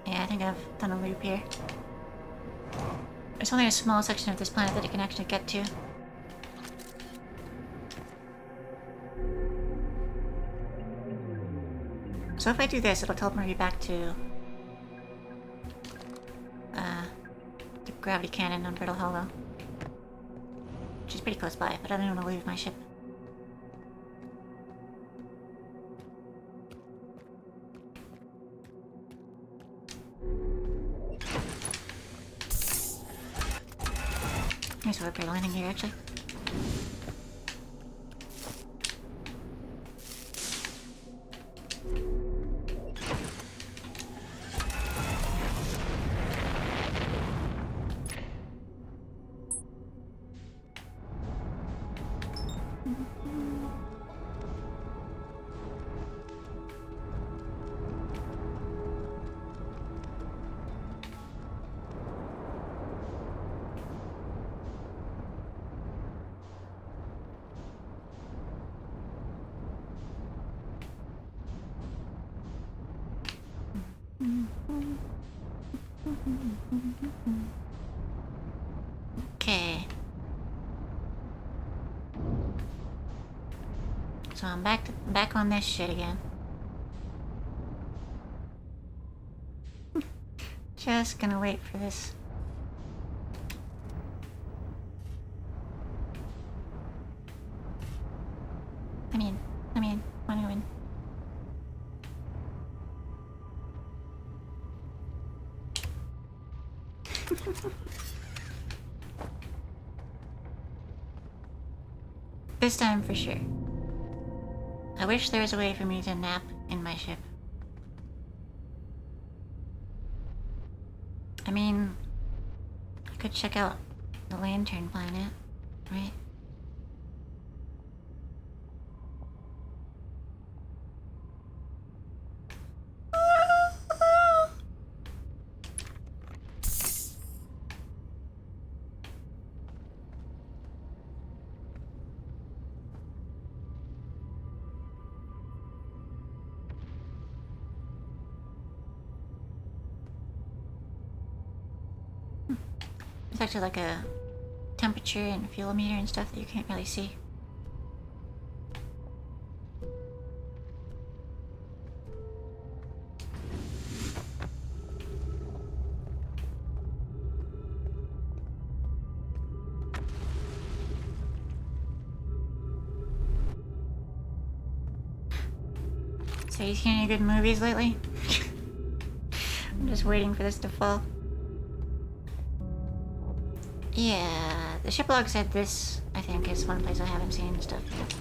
Yeah, I think I've done a loop here. There's only a small section of this planet that you can actually get to. So if I do this, it'll teleport me back to the gravity cannon on Brittle Hollow. Which is pretty close by, but I don't want to leave my ship. Nice to upgrade landing gear, actually. Okay. So I'm back on this shit again. Just gonna wait for this. Wanna win. This time for sure. I wish there was a way for me to nap in my ship. I mean, I could check out the Lantern Planet, right? It's actually like a temperature and fuel meter and stuff that you can't really see. So you seen any good movies lately? I'm just waiting for this to fall. Yeah, the ship log said this, I think, is one place I haven't seen stuff yet.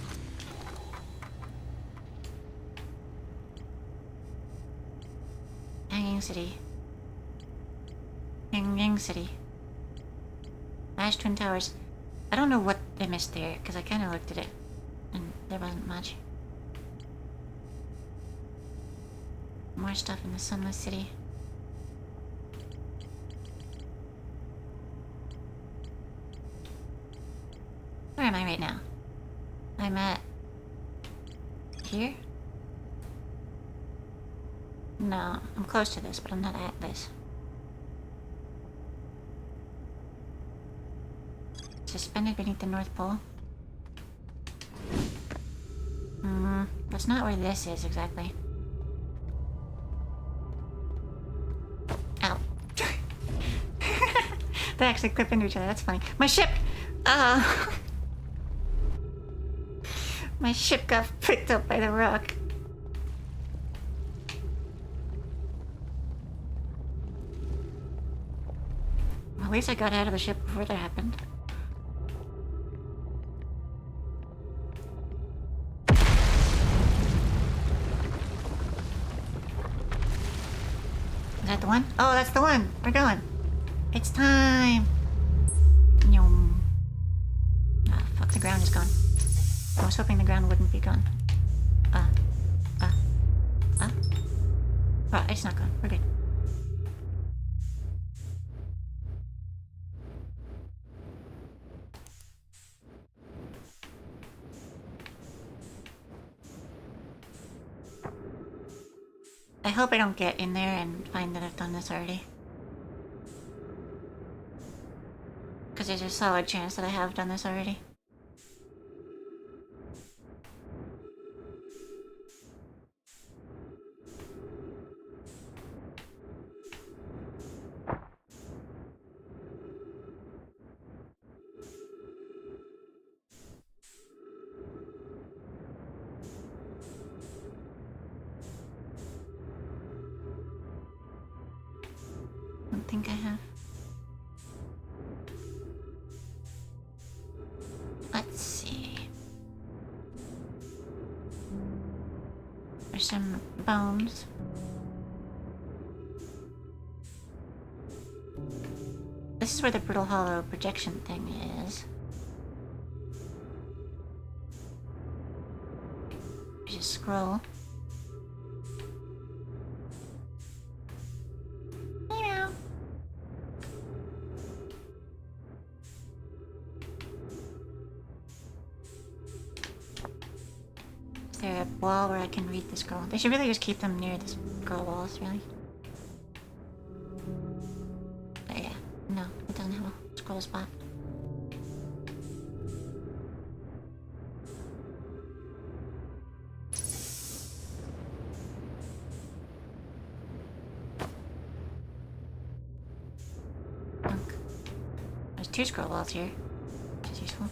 Hanging City. Hanging City. Ash Twin Towers. I don't know what they missed there, because I kind of looked at it, and there wasn't much. More stuff in the Sunless City. Where am I right now? I'm at... here? No, I'm close to this, but I'm not at this. Suspended beneath the North Pole. That's not where this is exactly. Ow. They actually clip into each other, that's funny. My ship! My ship got picked up by the rock. Well, at least I got out of the ship before that happened. Is that the one? Oh, that's the one! We're going! It's time! Nyom. Ah, fuck, the ground is gone. I was hoping the ground wouldn't be gone. Oh, it's not gone. We're good. I hope I don't get in there and find that I've done this already. Because there's a solid chance that I have done this already. I don't think I have. Let's see. There's some bones. This is where the Brittle Hollow projection thing is. There's a scroll. Meow. Is there a wall where I can read the scroll? They should really just keep them near the scroll walls, really. scroll spot. There's 2 scroll walls here, which is useful.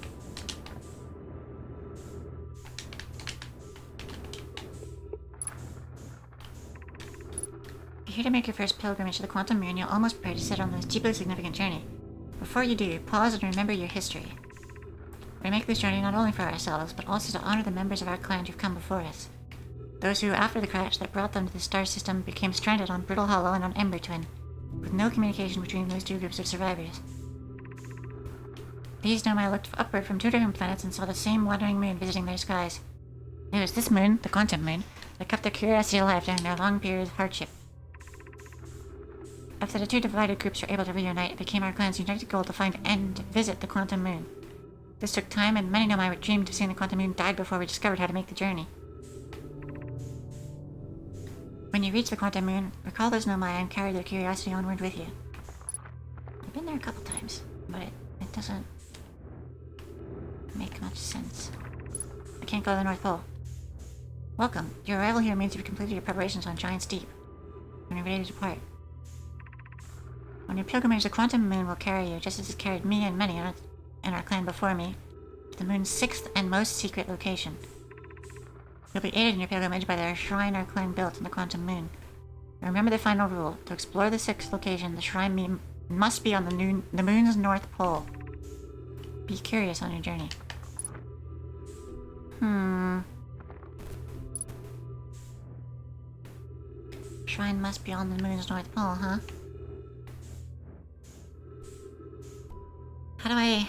You're here to make your first pilgrimage to the Quantum Moon. You're almost prepared to set on this deeply significant journey. Before you do, pause and remember your history. We make this journey not only for ourselves, but also to honor the members of our clan who've come before us. Those who, after the crash that brought them to the star system, became stranded on Brittle Hollow and on Ember Twin, with no communication between those 2 groups of survivors. These Nomai looked upward from 2 different planets and saw the same wandering moon visiting their skies. It was this moon, the Quantum Moon, that kept their curiosity alive during their long period of hardship. After the 2 divided groups were able to reunite, it became our clan's united goal to find and visit the Quantum Moon. This took time, and many Nomai dreamed of seeing the Quantum Moon died before we discovered how to make the journey. When you reach the Quantum Moon, recall those Nomai and carry their curiosity onward with you. I've been there a couple times, but it doesn't make much sense. I can't go to the North Pole. Welcome. Your arrival here means you've completed your preparations on Giant's Deep. When you're ready to depart. On your pilgrimage, the Quantum Moon will carry you, just as it carried me and many in our clan before me, to the moon's 6th and most secret location. You'll be aided in your pilgrimage by the shrine our clan built in the Quantum Moon. Remember the final rule. To explore the 6th location, the shrine must be on the moon's North Pole. Be curious on your journey. Shrine must be on the moon's North Pole, huh? How do I...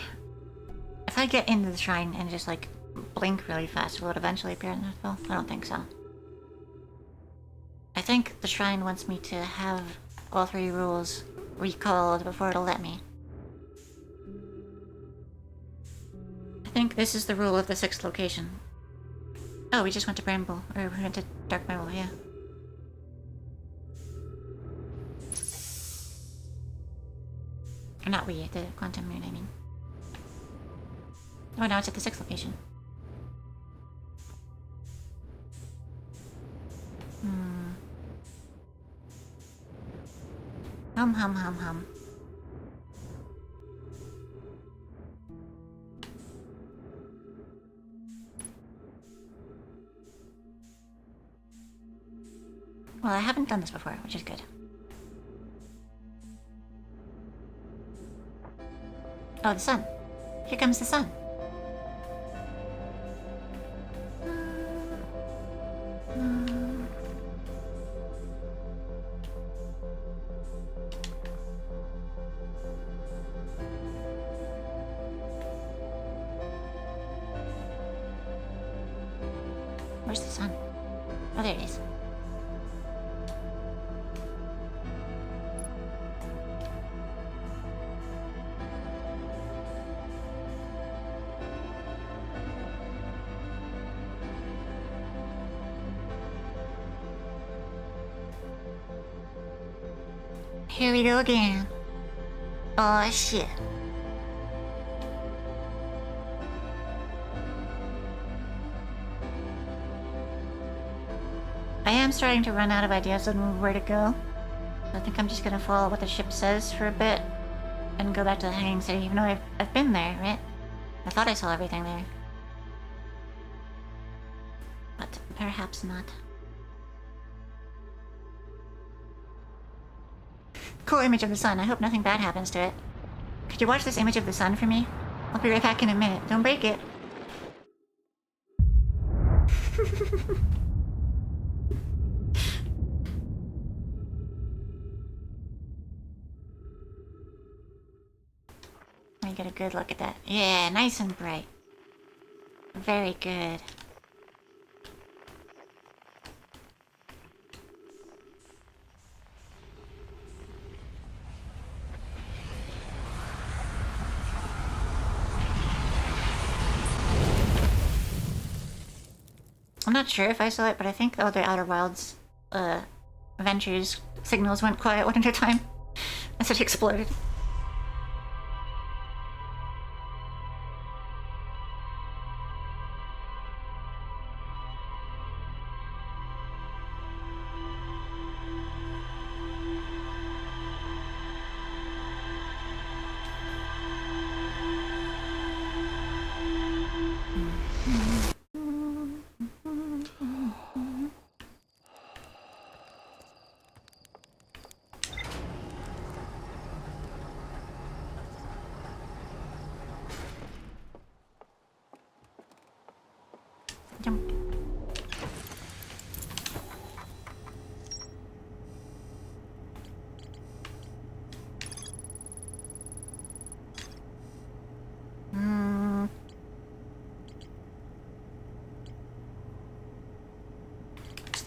If I get into the shrine and just, like, blink really fast, will it eventually appear in the North Pole? I don't think so. I think the shrine wants me to have all 3 rules recalled before it'll let me. I think this is the rule of the 6th location. Oh, we just went to Bramble. Or we went to Dark Bramble, yeah. Or not we, the Quantum Moon, I mean. Oh, now it's at the 6th location. Hum. Well, I haven't done this before, which is good. Oh, the sun. Here comes the sun. Where's the sun? Oh, there it is. Here we go again. Oh shit. I am starting to run out of ideas on where to go. I think I'm just gonna follow what the ship says for a bit and go back to the Hanging City, even though I've been there, right? I thought I saw everything there. But perhaps not. Cool image of the sun. I hope nothing bad happens to it. Could you watch this image of the sun for me? I'll be right back in a minute. Don't break it. Let me get a good look at that. Yeah, nice and bright. Very good. I'm not sure if I saw it, but I think all the Outer Wilds Ventures signals went quiet one at a time as it exploded.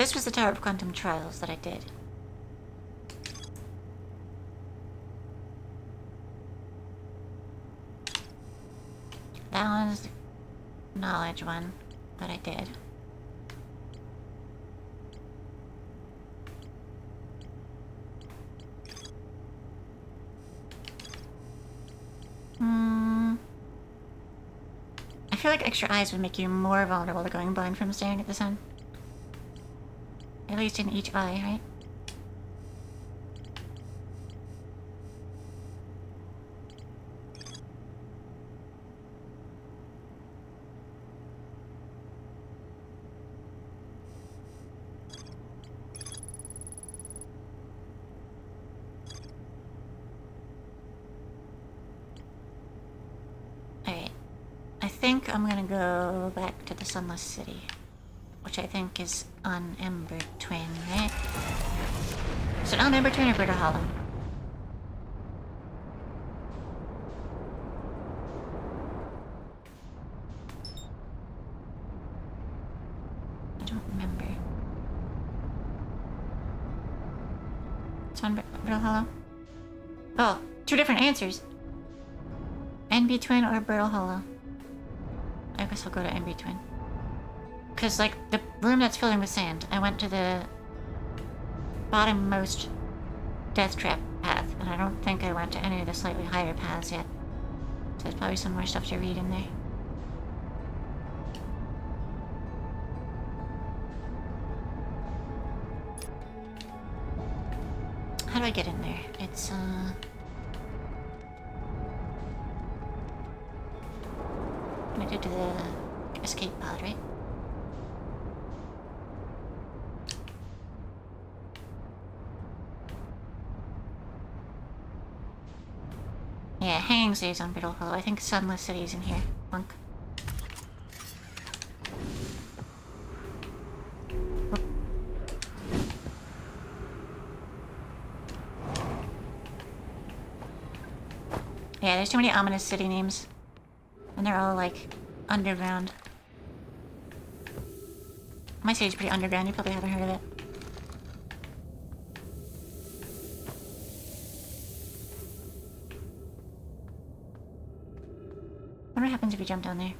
This was the Tower of Quantum Trials that I did. That one's the knowledge one that I did. I feel like extra eyes would make you more vulnerable to going blind from staring at the sun. At least in each eye, right? Alright. I think I'm gonna go back to the Sunless City, which I think is on Ember Twin, right? Is it on Ember Twin or Brittle Hollow? I don't remember. It's on Brittle Hollow? Oh, two different answers. NB Twin or Brittle Hollow? I guess I'll go to NB Twin. Because, like, the room that's filling with sand, I went to the bottommost death trap path, and I don't think I went to any of the slightly higher paths yet. So there's probably some more stuff to read in there. How do I get in there? It's, connected to the escape pod, right? Yeah, Hanging stays on Brittle Hollow. I think Sunless City's in here. Bunk. Yeah, there's too many ominous city names. And they're all, like, underground. My city's pretty underground, you probably haven't heard of it. What happens if you jump down there?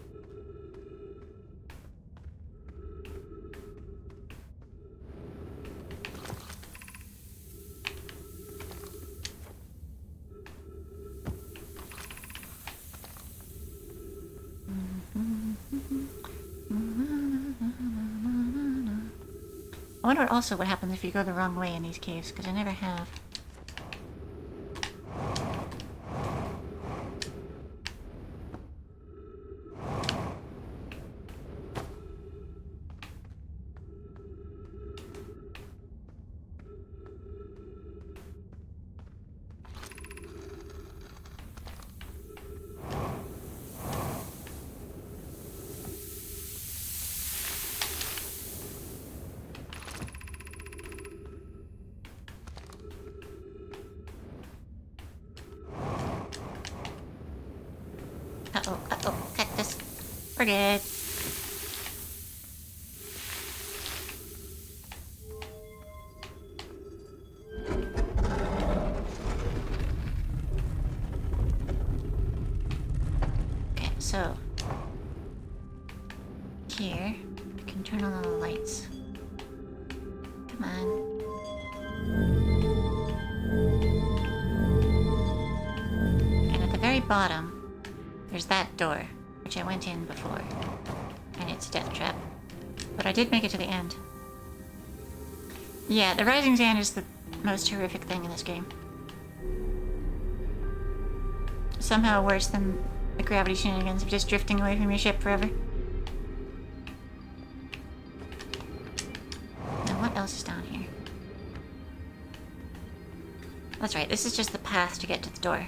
I wonder also what happens if you go the wrong way in these caves, because I never have. Uh-oh, cactus. Forget. Okay, so here we can turn on all the lights. Come on. And at the very bottom, there's that door, which I went in before, and it's a death trap. But I did make it to the end. Yeah, the rising sand is the most horrific thing in this game. Somehow worse than the gravity shenanigans of just drifting away from your ship forever. Now what else is down here? That's right, this is just the path to get to the door.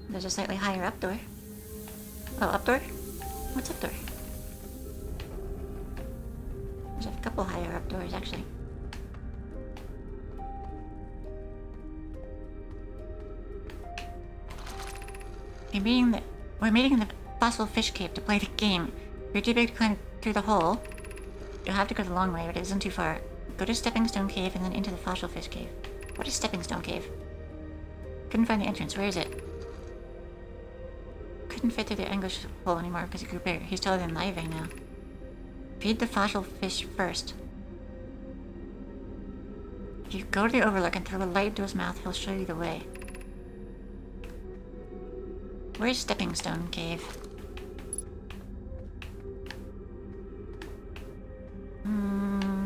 There's a slightly higher up door. Oh, up door? What's up door? There's a couple higher up doors, actually. We're meeting in the fossil fish cave to play the game. If you're too big to climb through the hole, you'll have to go the long way, but it isn't too far. Go to Stepping Stone Cave and then into the fossil fish cave. What is Stepping Stone Cave? Couldn't find the entrance. Where is it? Couldn't fit through the English hole anymore because he grew bigger. He's taller than Live now. Feed the fossil fish first. If you go to the Overlook and throw a light into his mouth, he'll show you the way. Where's Stepping Stone Cave?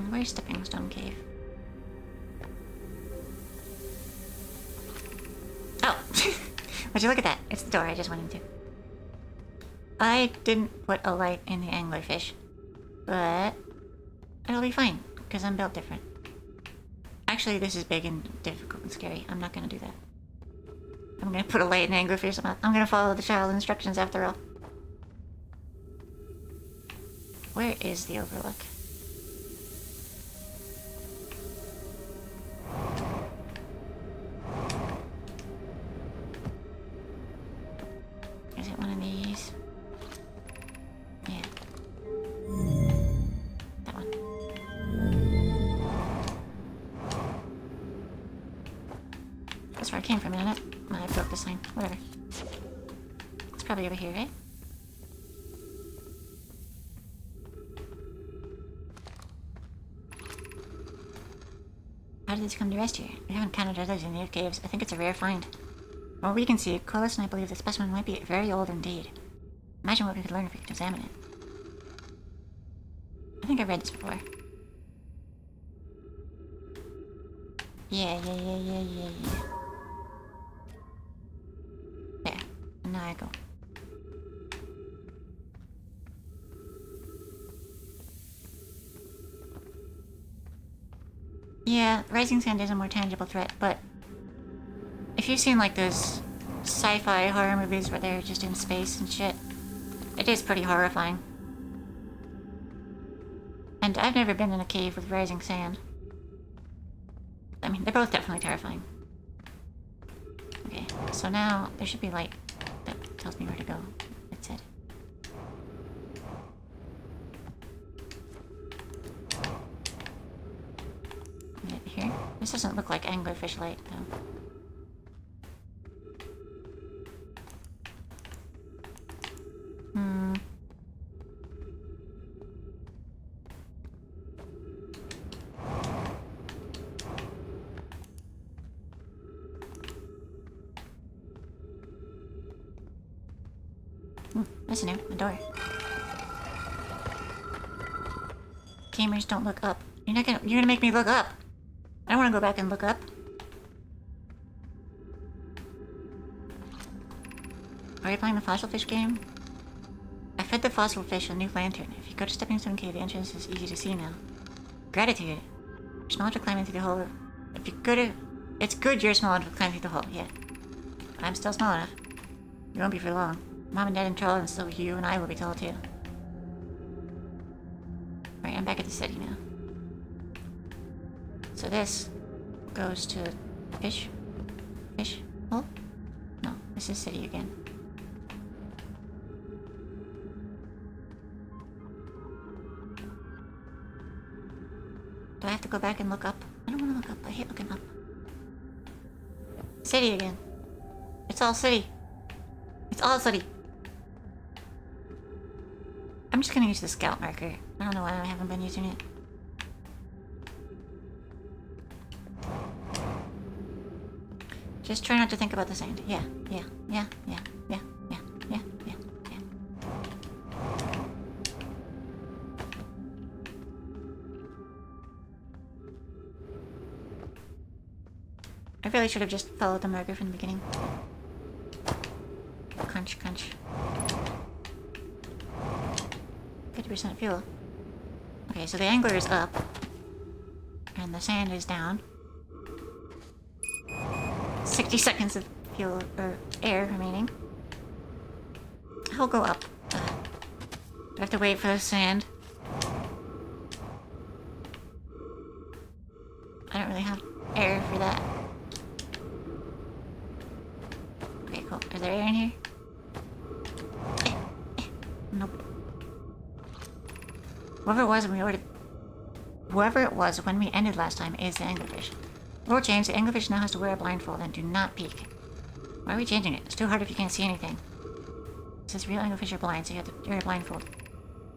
Where's Stepping Stone Cave? Oh! Would you look at that? It's the door I just went into. I didn't put a light in the anglerfish, but it'll be fine, because I'm built different. Actually, this is big and difficult and scary. I'm not gonna do that. I'm gonna put a light in the anglerfish. I'm gonna follow the child instructions after all. Where is the Overlook? Is it one of these? Yeah. That one. That's where I came from, isn't it? Oh, I broke the sign. Whatever. It's probably over here, right? How did this come to rest here? We haven't counted others in the caves. I think it's a rare find. From what we can see, Colas and I believe the specimen might be very old indeed. Imagine what we could learn if we could examine it. I think I've read this before. Yeah. There. And now I go. Yeah, Rising Sand is a more tangible threat, but if you've seen like those sci-fi horror movies where they're just in space and shit, it is pretty horrifying. And I've never been in a cave with rising sand. I mean, they're both definitely terrifying. Okay, so now there should be light that tells me where to go. That's it. Here? This doesn't look like anglerfish light, though. Listen now, a door. Gamers don't look up. You're gonna make me look up. I don't want to go back and look up. Are you playing the fossil fish game? I fed the fossil fish a new lantern. If you go to Stepping Stone Cave, the entrance is easy to see now. Gratitude. You're small enough to climb into the hole. If you're good at... It's good you're small enough to climb through the hole, yeah. I'm still small enough. You won't be for long. Mom and Dad are tall, and so you and I will be tall too. Right, I'm back at the city now. So this goes to fish hole? No, this is city again. Do I have to go back and look up? I don't want to look up. I hate looking up. City again. It's all city. It's all city. I'm just gonna use the scout marker. I don't know why I haven't been using it. Just try not to think about the sand. Yeah. I really should have just followed the marker from the beginning. Crunch. 50% fuel. Okay, so the angler is up. And the sand is down. 60 seconds of fuel, or air remaining. I'll go up. Do I have to wait for the sand? I don't really have air for that. Okay, cool. Is there air in here? Whoever it was when we ordered... Whoever it was when we ended last time is the anglerfish. Lord James, the anglerfish now has to wear a blindfold and do not peek. Why are we changing it? It's too hard if you can't see anything. It says real anglerfish are blind, so you have to wear a blindfold.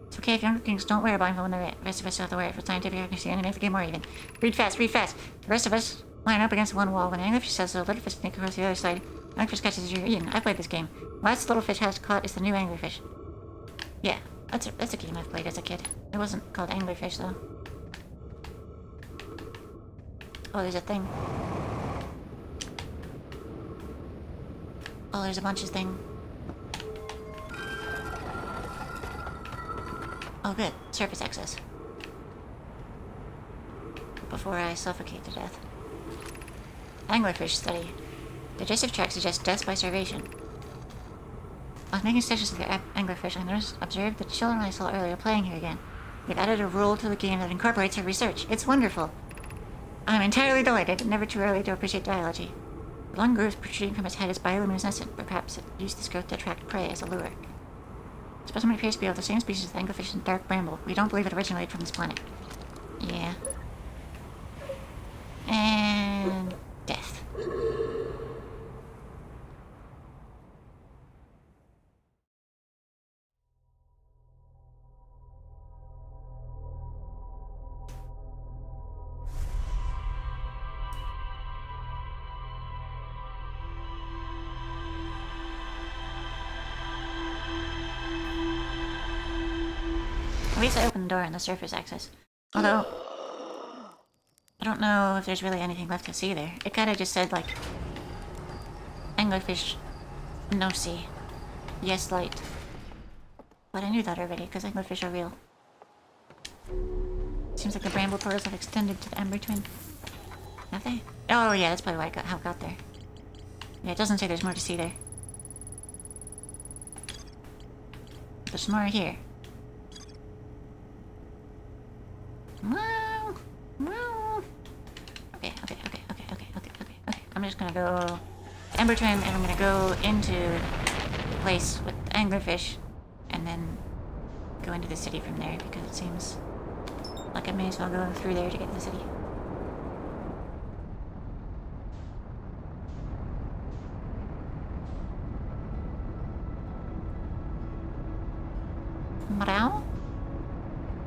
It's okay if younger kings don't wear a blindfold when they're it. The rest of us have to wear it for scientific accuracy and to make the game more even. Read fast, read fast! The rest of us line up against one wall. When the anglerfish says so, the little fish sneak across the other side. The anglerfish catches as you're eating. I played this game. The last little fish has caught is the new anglerfish. Yeah, that's a game I've played as a kid. It wasn't called anglerfish though. Oh, there's a thing. Oh, there's a bunch of things. Oh, good. Surface access. Before I suffocate to death. Anglerfish study. Digestive tract suggests death by starvation. While making sketches of the anglerfish, I observed the children I saw earlier playing here again. They've added a rule to the game that incorporates her research. It's wonderful. I'm entirely delighted. Never too early to appreciate biology. The long growth protruding from its head is bioluminescent, but perhaps it used this growth to attract prey as a lure. The specimen appears to be of the same species as the anglerfish and dark bramble. We don't believe it originated from this planet. Yeah. And... death. At least I opened the door on the surface access. Although, I don't know if there's really anything left to see there. It kinda just said, like, anglerfish, no see. Yes, light. But I knew that already, because anglerfish are real. Seems like the bramble portals have extended to the Ember Twin. Have they? Oh yeah, that's probably why how it got there. Yeah, it doesn't say there's more to see there. There's more here. Okay. I'm just gonna go Ember Twin, and I'm gonna go into the place with the anglerfish, and then go into the city from there, because it seems like I may as well go through there to get to the city. Meow?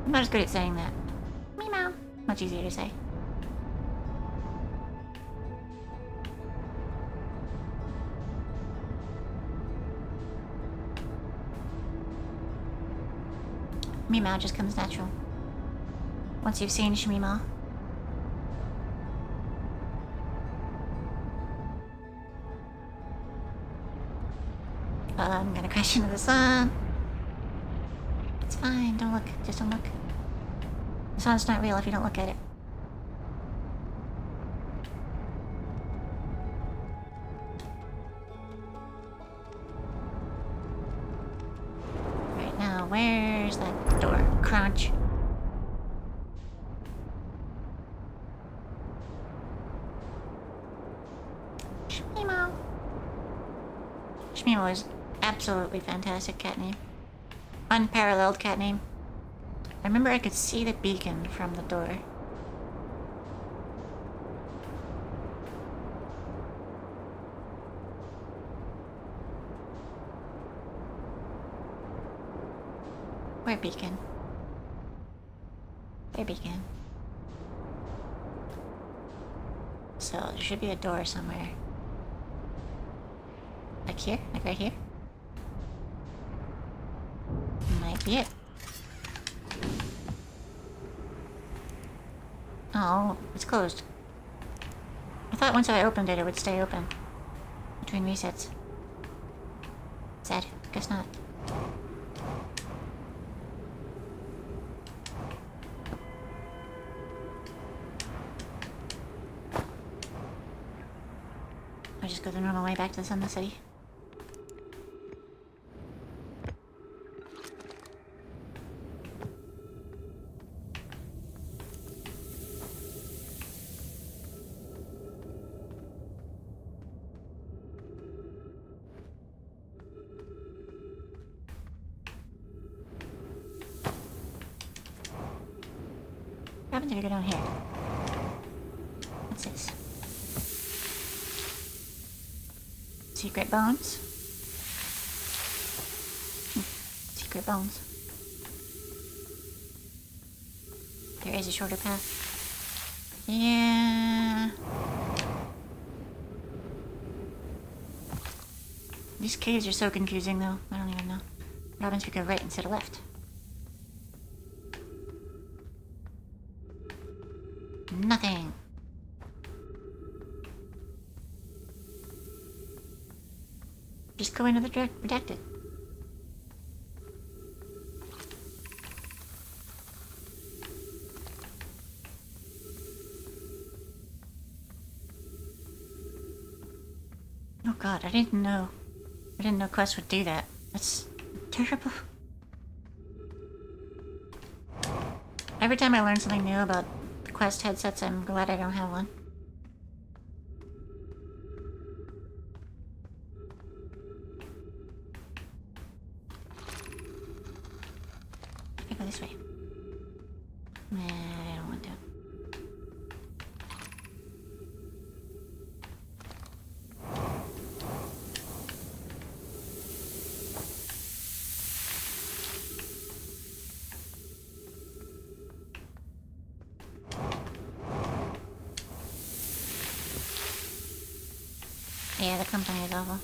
I'm not as good at saying that. Meow. Much easier to say. Meow just comes natural. Once you've seen Shmeemaw. I'm gonna crash into the sun. It's fine, don't look. Just don't look. The sun's not real if you don't look at it. Right now, where's that door? Crunch. Shmeemaw. Shmeemaw is absolutely fantastic cat name. Unparalleled cat name. I remember I could see the beacon from the door. Where beacon? There beacon. So there should be a door somewhere. Like here? Like right here? Might be it. Oh, it's closed. I thought once I opened it, it would stay open. Between resets. Sad. Guess not. I'll just go the normal way back to the Sun City. happens if you go down here? What's this? Secret bones? Secret bones. There is a shorter path. Yeah. These caves are so confusing though. I don't even know. What happens if we go right instead of left? Nothing. Just go into the direct protected. Oh god, I didn't know. I didn't know Quest would do that. That's terrible. Every time I learn something new about Quest headsets, I'm glad I don't have one. I go this way. Nah, I don't want to. Yeah, the company is awful.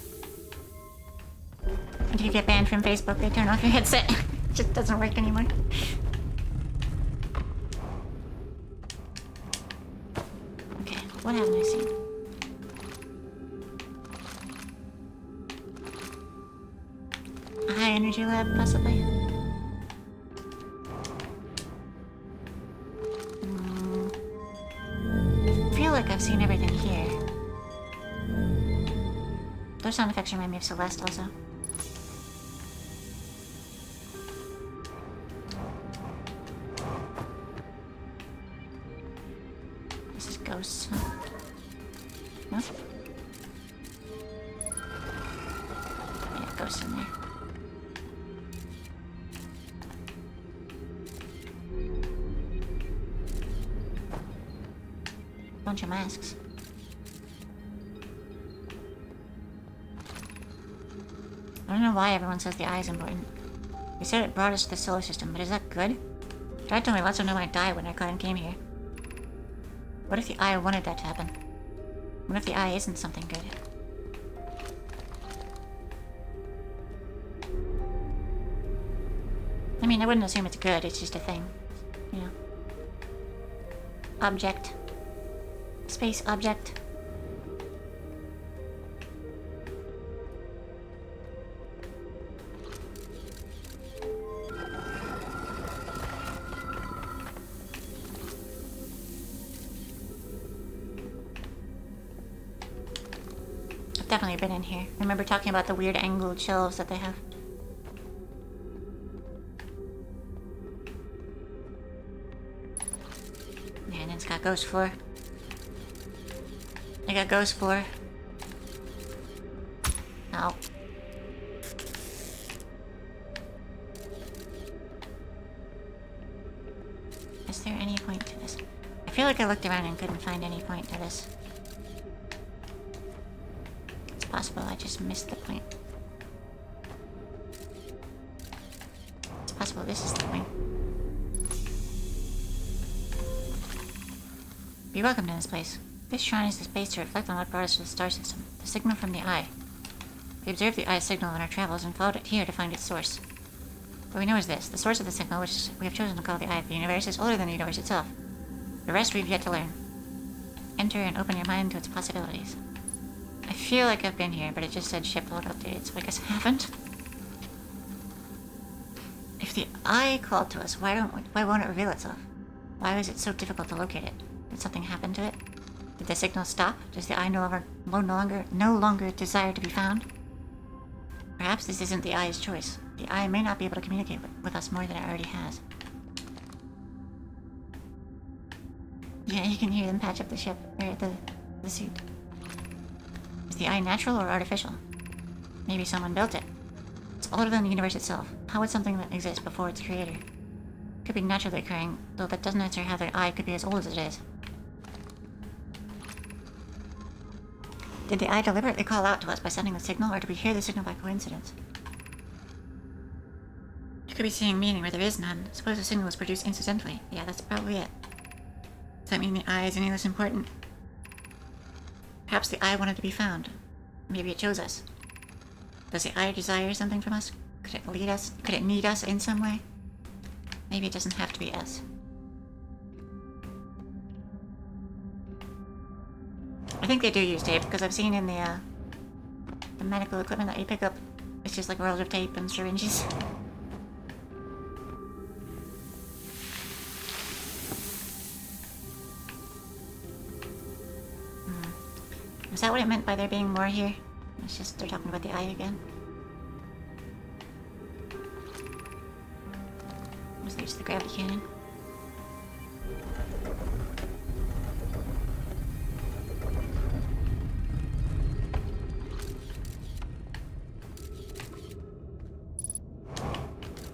If you get banned from Facebook, they turn off your headset. It just doesn't work anymore. Okay, what haven't I seen? A high energy lab, possibly? I feel like I've seen everything here. Those sound effects remind me of Celeste also. This is ghosts, huh? No? Yeah, ghosts in there. Bunch of masks. I don't know why everyone says the eye is important. They said it brought us to the solar system, but is that good? Dad told me lots of them might die when our clan came here. What if the eye wanted that to happen? What if the eye isn't something good? I mean, I wouldn't assume it's good, it's just a thing. You know. Object. Space object. Definitely been in here. I remember talking about the weird angled shelves that they have. Yeah, and it's got ghost floor. I got ghost floor. Oh. Is there any point to this? I feel like I looked around and couldn't find any point to this. Possible I just missed the point. It's possible this is the point. Be welcomed in this place. This shrine is the space to reflect on what brought us to the star system. The signal from the eye. We observed the eye's signal in our travels and followed it here to find its source. What we know is this. The source of the signal, which we have chosen to call the eye of the universe, is older than the universe itself. The rest we've yet to learn. Enter and open your mind to its possibilities. I feel like I've been here, but it just said ship load updated, so I guess I haven't. If the eye called to us, why won't it reveal itself? Why was it so difficult to locate it? Did something happen to it? Did the signal stop? Does the eye no longer desire to be found? Perhaps this isn't the eye's choice. The eye may not be able to communicate with us more than it already has. Yeah, you can hear them patch up the ship, or the suit. Is the eye natural or artificial? Maybe someone built it. It's older than the universe itself. How would something that exists before its creator Could be naturally occurring, though that doesn't answer how the eye could be as old as it is. Did the eye deliberately call out to us by sending the signal, or did we hear the signal by coincidence? You could be seeing meaning where there is none. Suppose the signal was produced incidentally. Yeah, that's probably it. Does that mean the eye is any less important? Perhaps the eye wanted to be found. Maybe it chose us. Does the eye desire something from us? Could it lead us? Could it need us in some way? Maybe it doesn't have to be us. I think they do use tape, because I've seen in the medical equipment that you pick up, it's just like rolls of tape and syringes. Is that what it meant by there being more here? It's just they're talking about the eye again. Was there just the gravity cannon?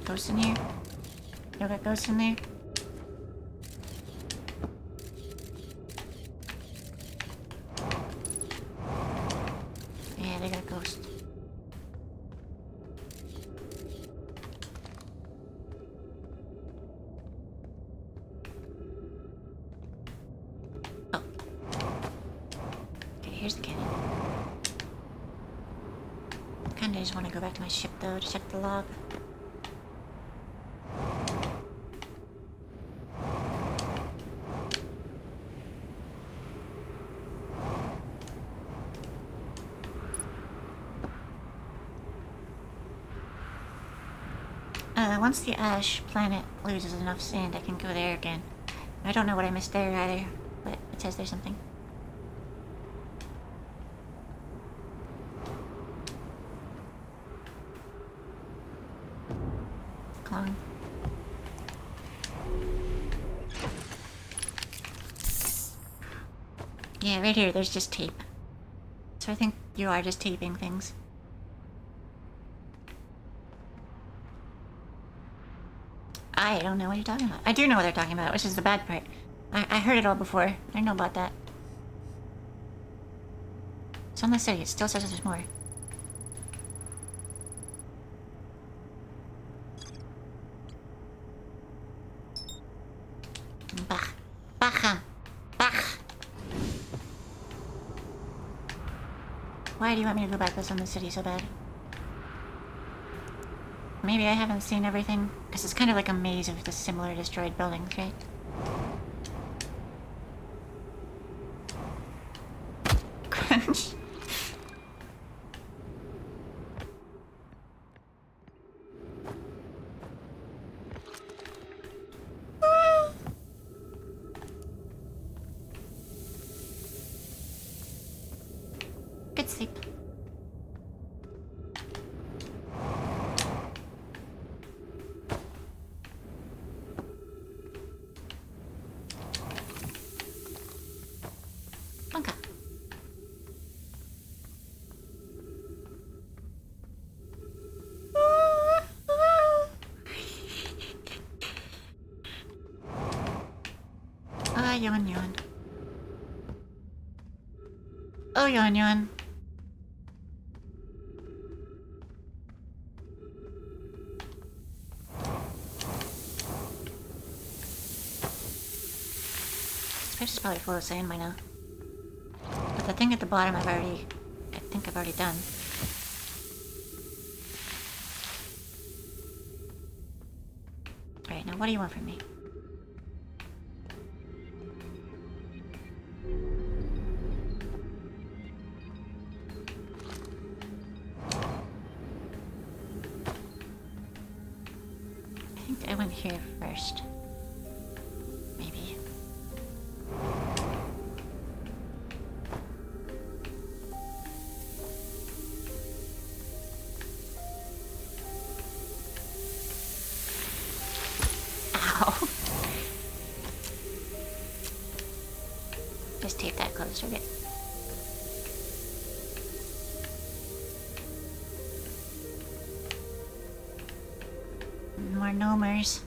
Ghosts in here? You got ghosts in there? Yeah, they got ghosts. Oh. Okay, here's the cannon. Kinda just want to go back to my ship though to check the log. Once the ash planet loses enough sand, I can go there again. I don't know what I missed there either, but it says there's something. Clone. Yeah, right here, there's just tape. So I think you are just taping things. I don't know what you're talking about. I do know what they're talking about, which is the bad part. I heard it all before. I know about that. It's on the city. It still says there's more. Bach. Bach. Bach. Why do you want me to go back this on the city so bad? Maybe I haven't seen everything, because it's kind of like a maze of the similar destroyed buildings, right? Crunch. Good sleep. Yawn, yawn. Oh, yawn, yawn. This place is probably full of sand by now. But the thing at the bottom I think I've already done. Alright, now what do you want from me? I went here first. Maybe. Ow. Just tape that closed, okay? More gnomers.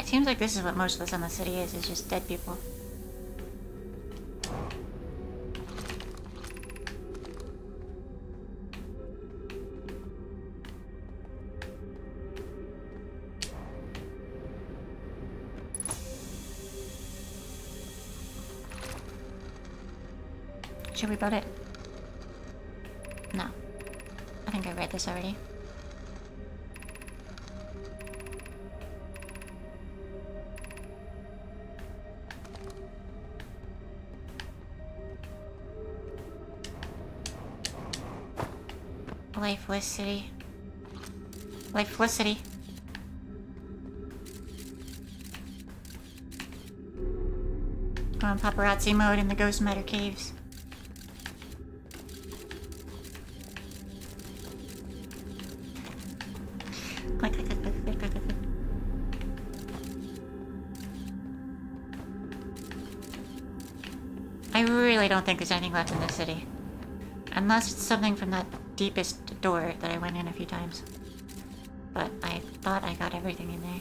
seems like this is what most of the Sun of the City is just dead people. Should we build it? No. I think I read this already. Lifeless city. Lifeless city. Go on paparazzi mode in the Ghost Matter caves. Click, click, click, click, click, click, click. I really don't think there's anything left in this city. Unless it's something from that deepest door that I went in a few times. But I thought I got everything in there.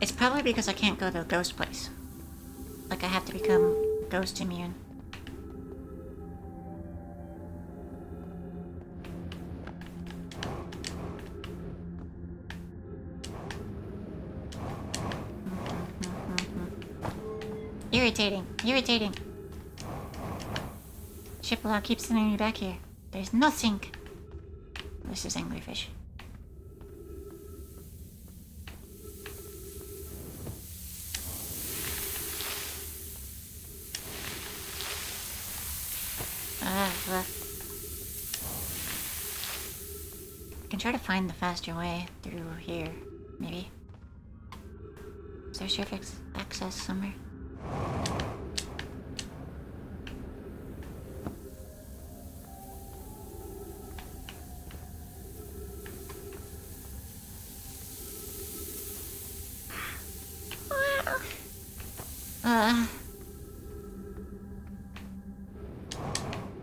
It's probably because I can't go to the ghost place. Like I have to become ghost immune. Irritating. Irritating. Chippewa keeps sending me back here. There's nothing. This is anglerfish. I can try to find the faster way through here, maybe. Is there surface access somewhere?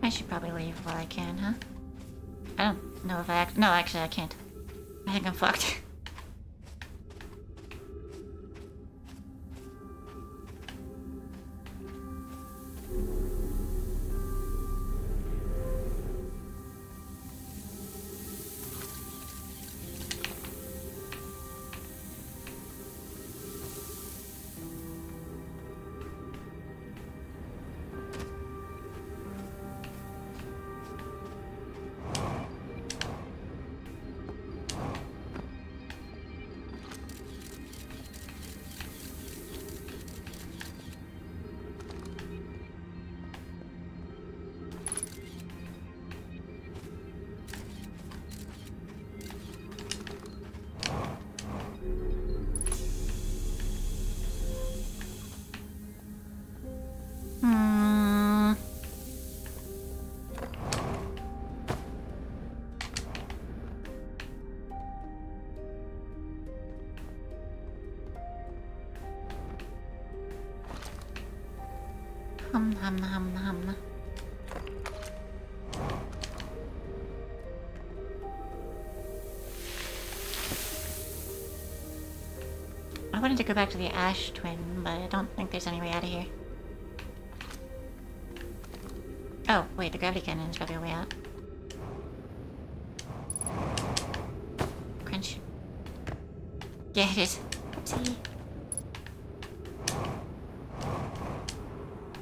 I should probably leave while I can, huh? I don't know if I no, actually I can't. I think I'm fucked. Hum. I wanted to go back to the Ash Twin, but I don't think there's any way out of here. Oh, wait, the gravity cannon is probably a way out. Crunch. Yeah, it is. Oopsie.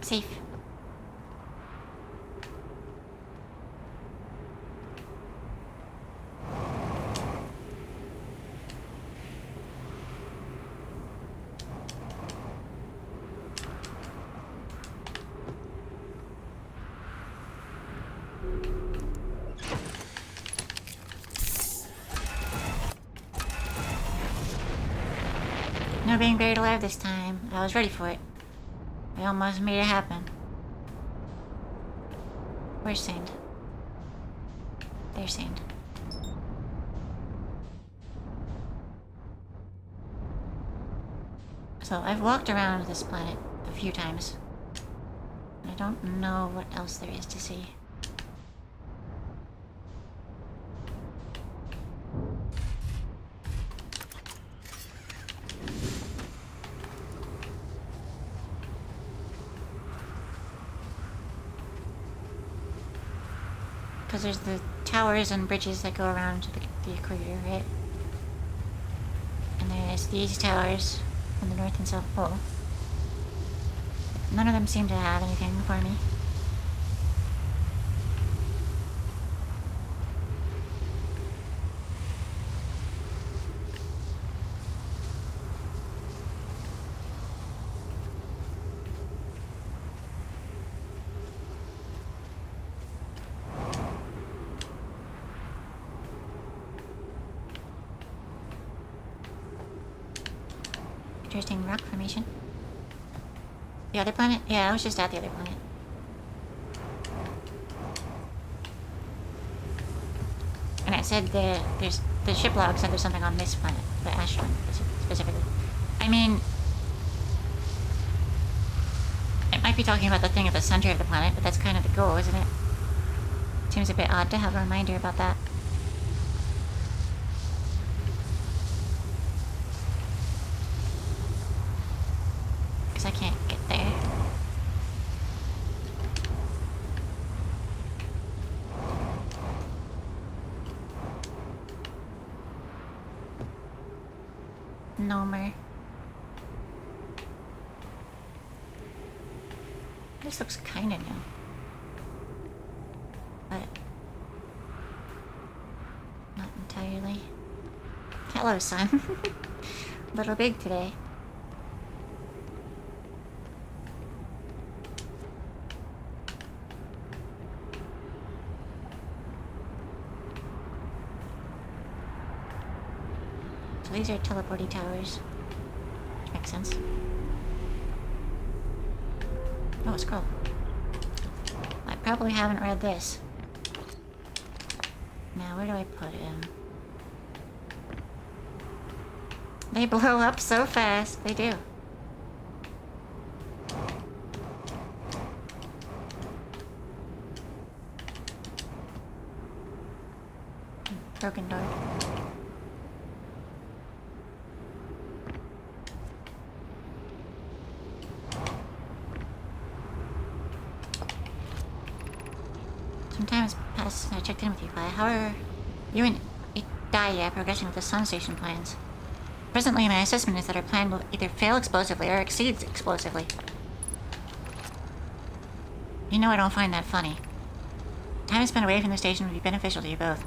Safe. No being buried alive this time. I was ready for it. I almost made it happen. Where's sand? There's sand. So I've walked around this planet a few times. I don't know what else there is to see. Because there's the towers and bridges that go around the equator, right? And there's these towers on the North and South Pole. None of them seem to have anything for me. Interesting rock formation. The other planet? Yeah, I was just at the other planet. And it said there's the ship log said there's something on this planet, the ash one specifically. I mean, it might be talking about the thing at the center of the planet, but that's kind of the goal, isn't it? Seems a bit odd to have a reminder about that. Because I can't get there. No more. This looks kinda new. But not entirely. Hello, sun. Little big today. So these are teleporty towers. Which makes sense. Oh, a scroll. I probably haven't read this. Now, where do I put him? They blow up so fast. They do. Broken door. Some time has passed since I checked in with you, Kaed. How are you and Idaya progressing with the sun station plans? Presently, my assessment is that our plan will either fail explosively or exceed explosively. You know I don't find that funny. Time spent away from the station would be beneficial to you both.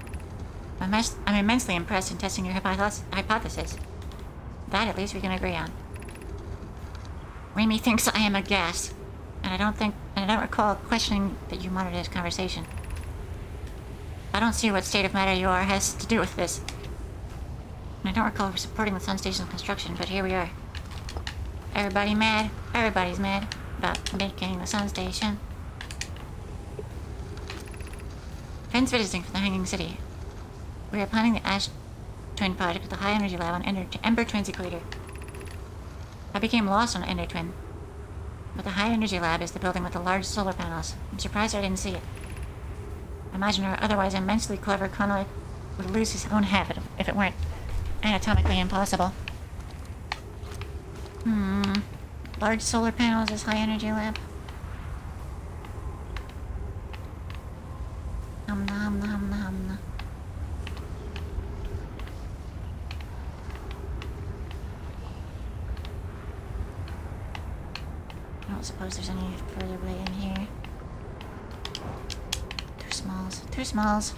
I'm immensely impressed in testing your hypothesis. That at least we can agree on. Remy thinks I am a gas, and I don't recall questioning that you monitored this conversation. I don't see what state of matter you are has to do with this. And I don't recall supporting the sun station's construction, but here we are. Everybody mad? Everybody's mad about making the sun station. Friends visiting from the Hanging City. We are planning the Ash Twin project at the High Energy Lab on Ember Twin's equator. I became lost on Ender Twin, but the High Energy Lab is the building with the large solar panels. I'm surprised I didn't see it. I imagine our otherwise immensely clever Conway would lose his own habit if it weren't anatomically impossible. Large solar panels is High Energy Lab. Hum hum hum hum. I don't suppose there's any further way in here. Too smalls. Too smalls.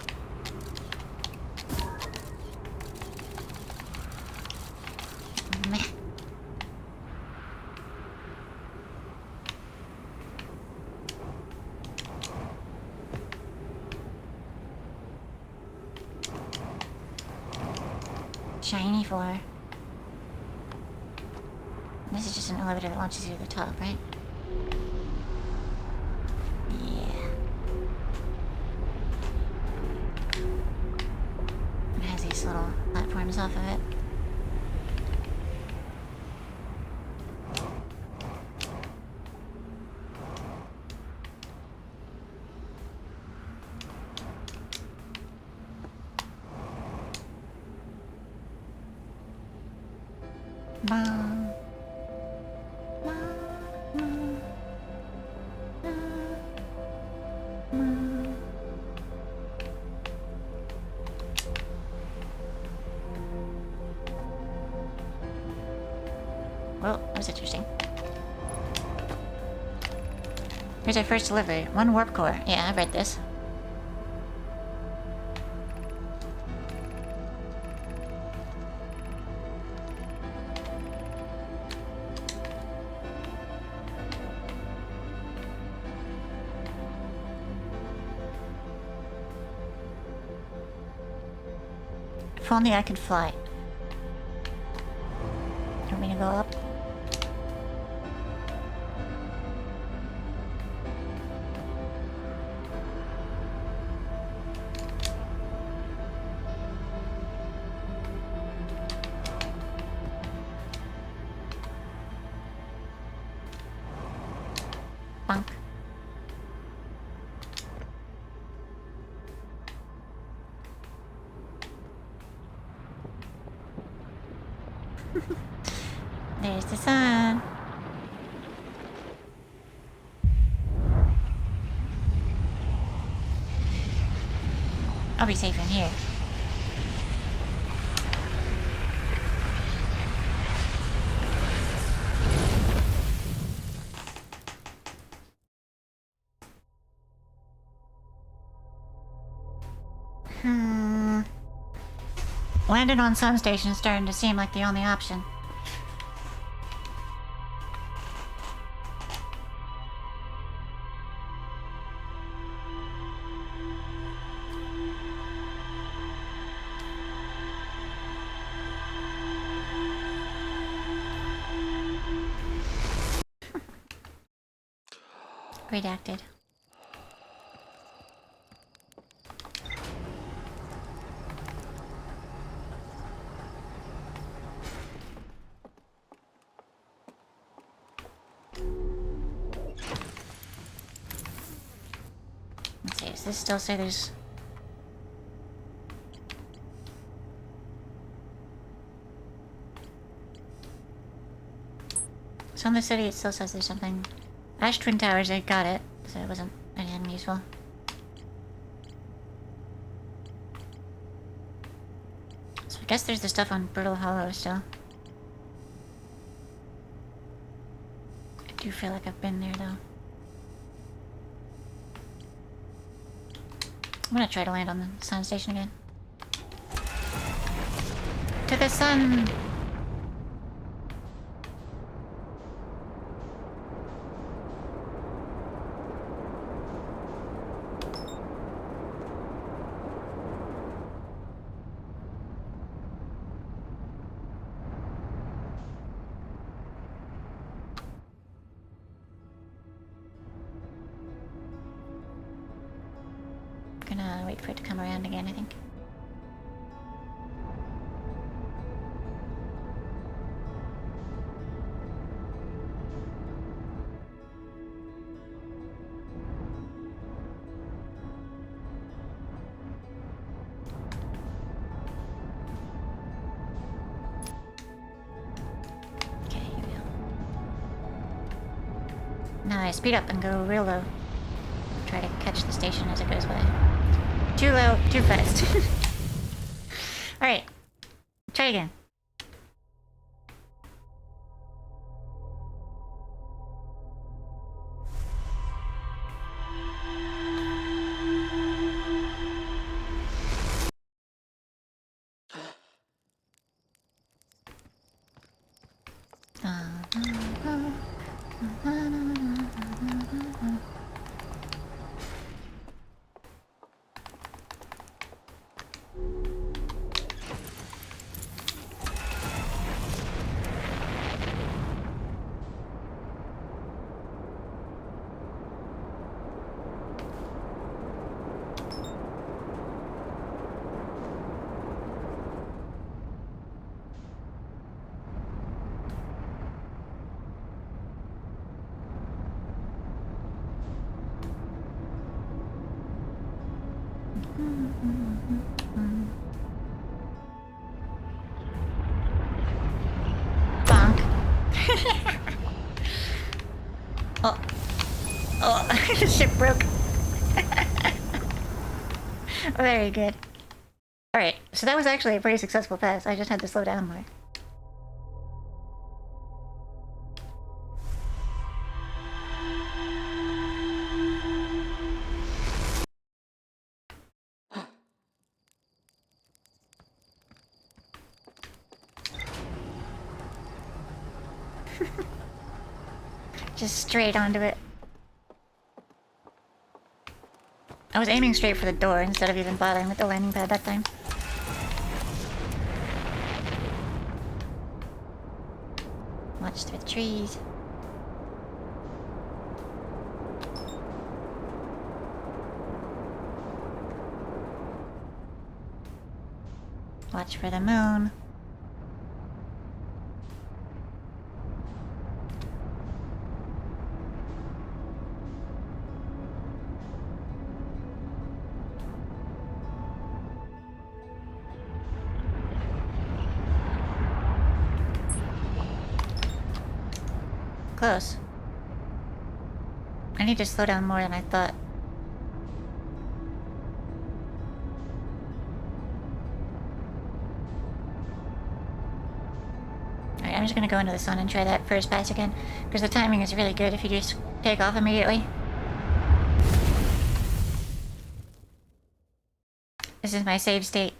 Meh. Shiny floor. This is just an elevator that launches you to the top, right? Yeah. It has these little platforms off of it. Mom. Well, that was interesting. Here's our first delivery. 1 warp core. Yeah, I read this. If only I could fly. You want me to go up? Bonk. There's the sun. I'll be safe in here. Landing on some station is starting to seem like the only option. Redacted. Let's see, does this still say there's... So in the city it still says there's something... Ash Twin Towers, I got it, so it wasn't anything useful. So I guess there's the stuff on Brittle Hollow still. I do feel like I've been there though. I'm gonna try to land on the sun station again. To the sun! Gonna wait for it to come around again, I think. Okay, here we go. Now I speed up and go real low. Try to catch the station as it goes by. Too low, too fast. Alright. Try again. Bonk. Oh. Oh, the ship broke. Very good. Alright, so that was actually a pretty successful pass. I just had to slow down more. Just straight onto it. I was aiming straight for the door instead of even bothering with the landing pad that time. Watch the trees. Watch for the moon. Close. I need to slow down more than I thought. Alright, I'm just gonna go into the sun and try that first pass again, because the timing is really good if you just take off immediately. This is my save state.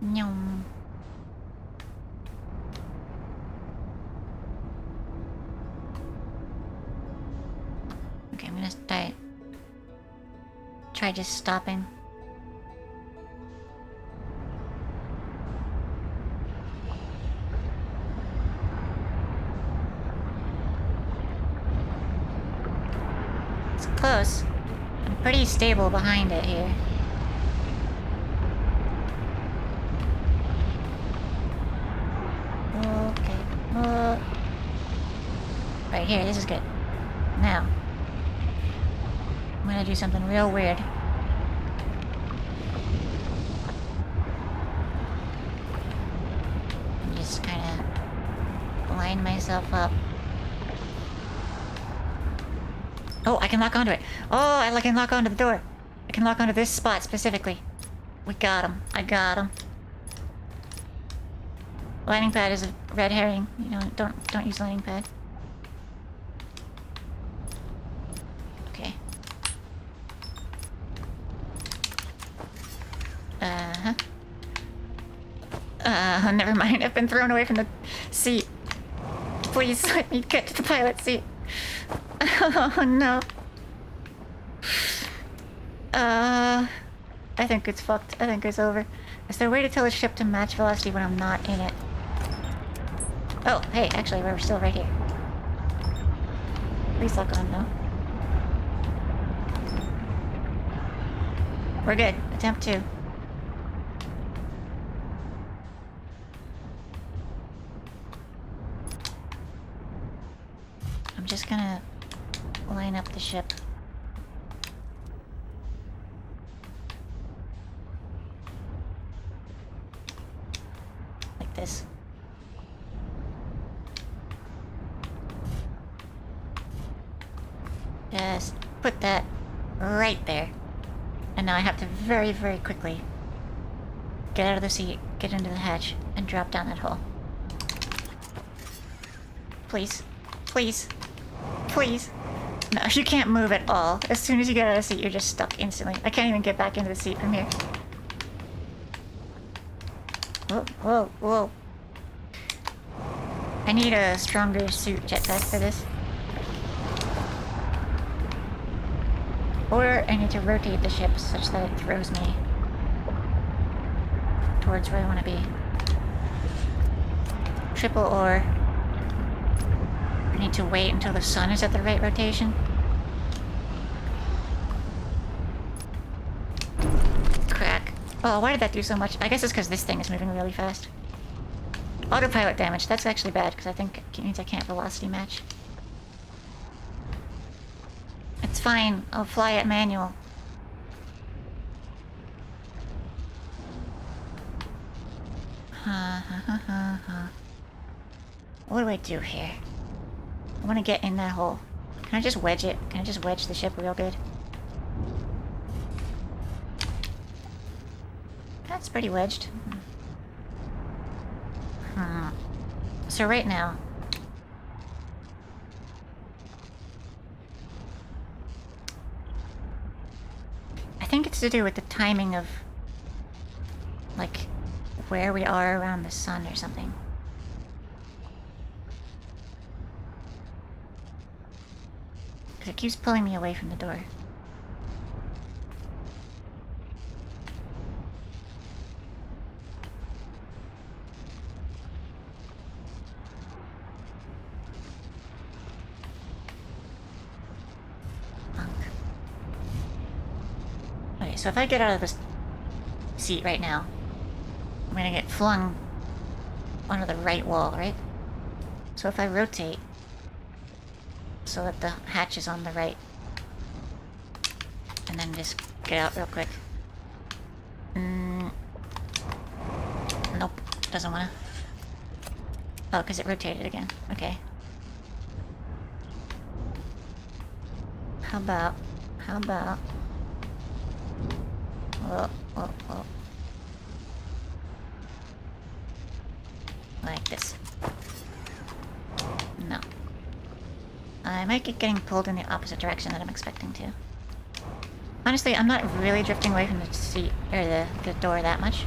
Nyum. Okay, I'm gonna try just stopping. It's close. I'm pretty stable behind it here. Okay. Right here, this is good. Now, I'm gonna do something real weird. And just kind of line myself up. Oh, I can lock onto it. Oh, I can lock onto the door. I can lock onto this spot specifically. We got him. I got him. Landing pad is a red herring. You know, don't use landing pad. Okay. Never mind. I've been thrown away from the seat. Please let me get to the pilot seat. Oh no. I think it's fucked. I think it's over. Is there a way to tell a ship to match velocity when I'm not in it? Oh, hey, actually, we're still right here. Please lock on, though. We're good. Attempt 2. I'm just gonna line up the ship. Like this. Just put that right there. And now I have to very, very quickly get out of the seat, get into the hatch, and drop down that hole. Please. Please. Please. No, you can't move at all. As soon as you get out of the seat, you're just stuck instantly. I can't even get back into the seat from here. Whoa, whoa, whoa. I need a stronger suit jetpack for this. Or I need to rotate the ship such that it throws me towards where I want to be. Triple or I need to wait until the sun is at the right rotation. Crack. Oh, why did that do so much? I guess it's because this thing is moving really fast. Autopilot damage. That's actually bad, because I think it means I can't velocity match. It's fine. I'll fly at manual. What do I do here? I want to get in that hole. Can I just wedge it? Can I just wedge the ship real good? That's pretty wedged. So right now... I think it's to do with the timing of... like, where we are around the sun or something. Because it keeps pulling me away from the door. Okay, so if I get out of this seat right now, I'm gonna get flung onto the right wall, right? So if I rotate so that the hatch is on the right, and then just get out real quick. Nope, doesn't wanna. Oh, because it rotated again. Okay. How about... Oh. Like this. No. I might get getting pulled in the opposite direction that I'm expecting to. Honestly, I'm not really drifting away from the seat, or the door that much.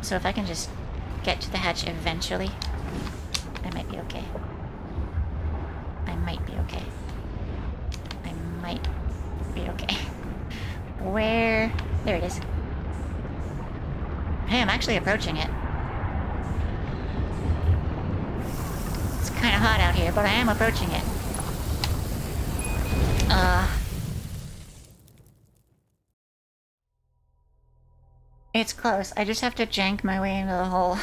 So if I can just get to the hatch eventually, I might be okay. I might be okay. Where? There it is. Hey, I'm actually approaching it. It's kind of hot out here, but I am approaching it. It's close. I just have to jank my way into the hole.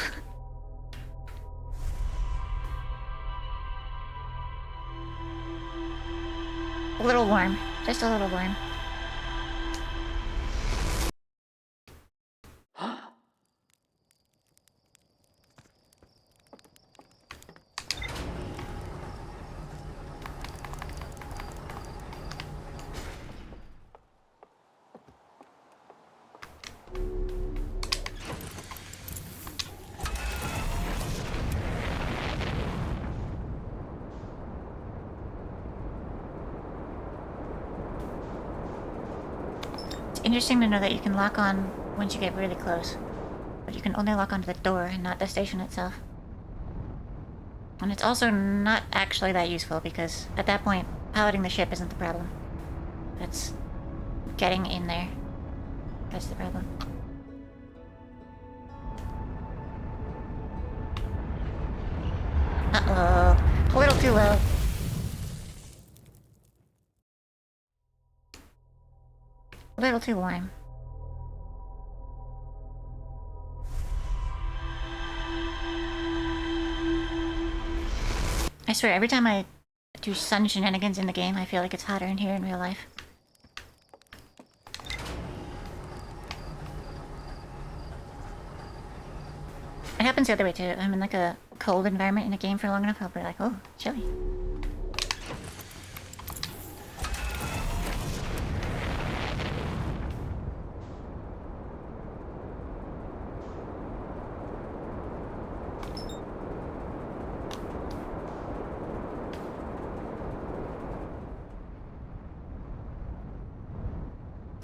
A little warm. Just a little warm. Interesting to know that you can lock on once you get really close. But you can only lock onto the door and not the station itself. And it's also not actually that useful because at that point, piloting the ship isn't the problem. It's getting in there. That's the problem. Uh-oh. A little too low. A little too warm. I swear, every time I do sun shenanigans in the game, I feel like it's hotter in here in real life. It happens the other way too. I'm in like a cold environment in a game for long enough, I'll be like, oh, chilly.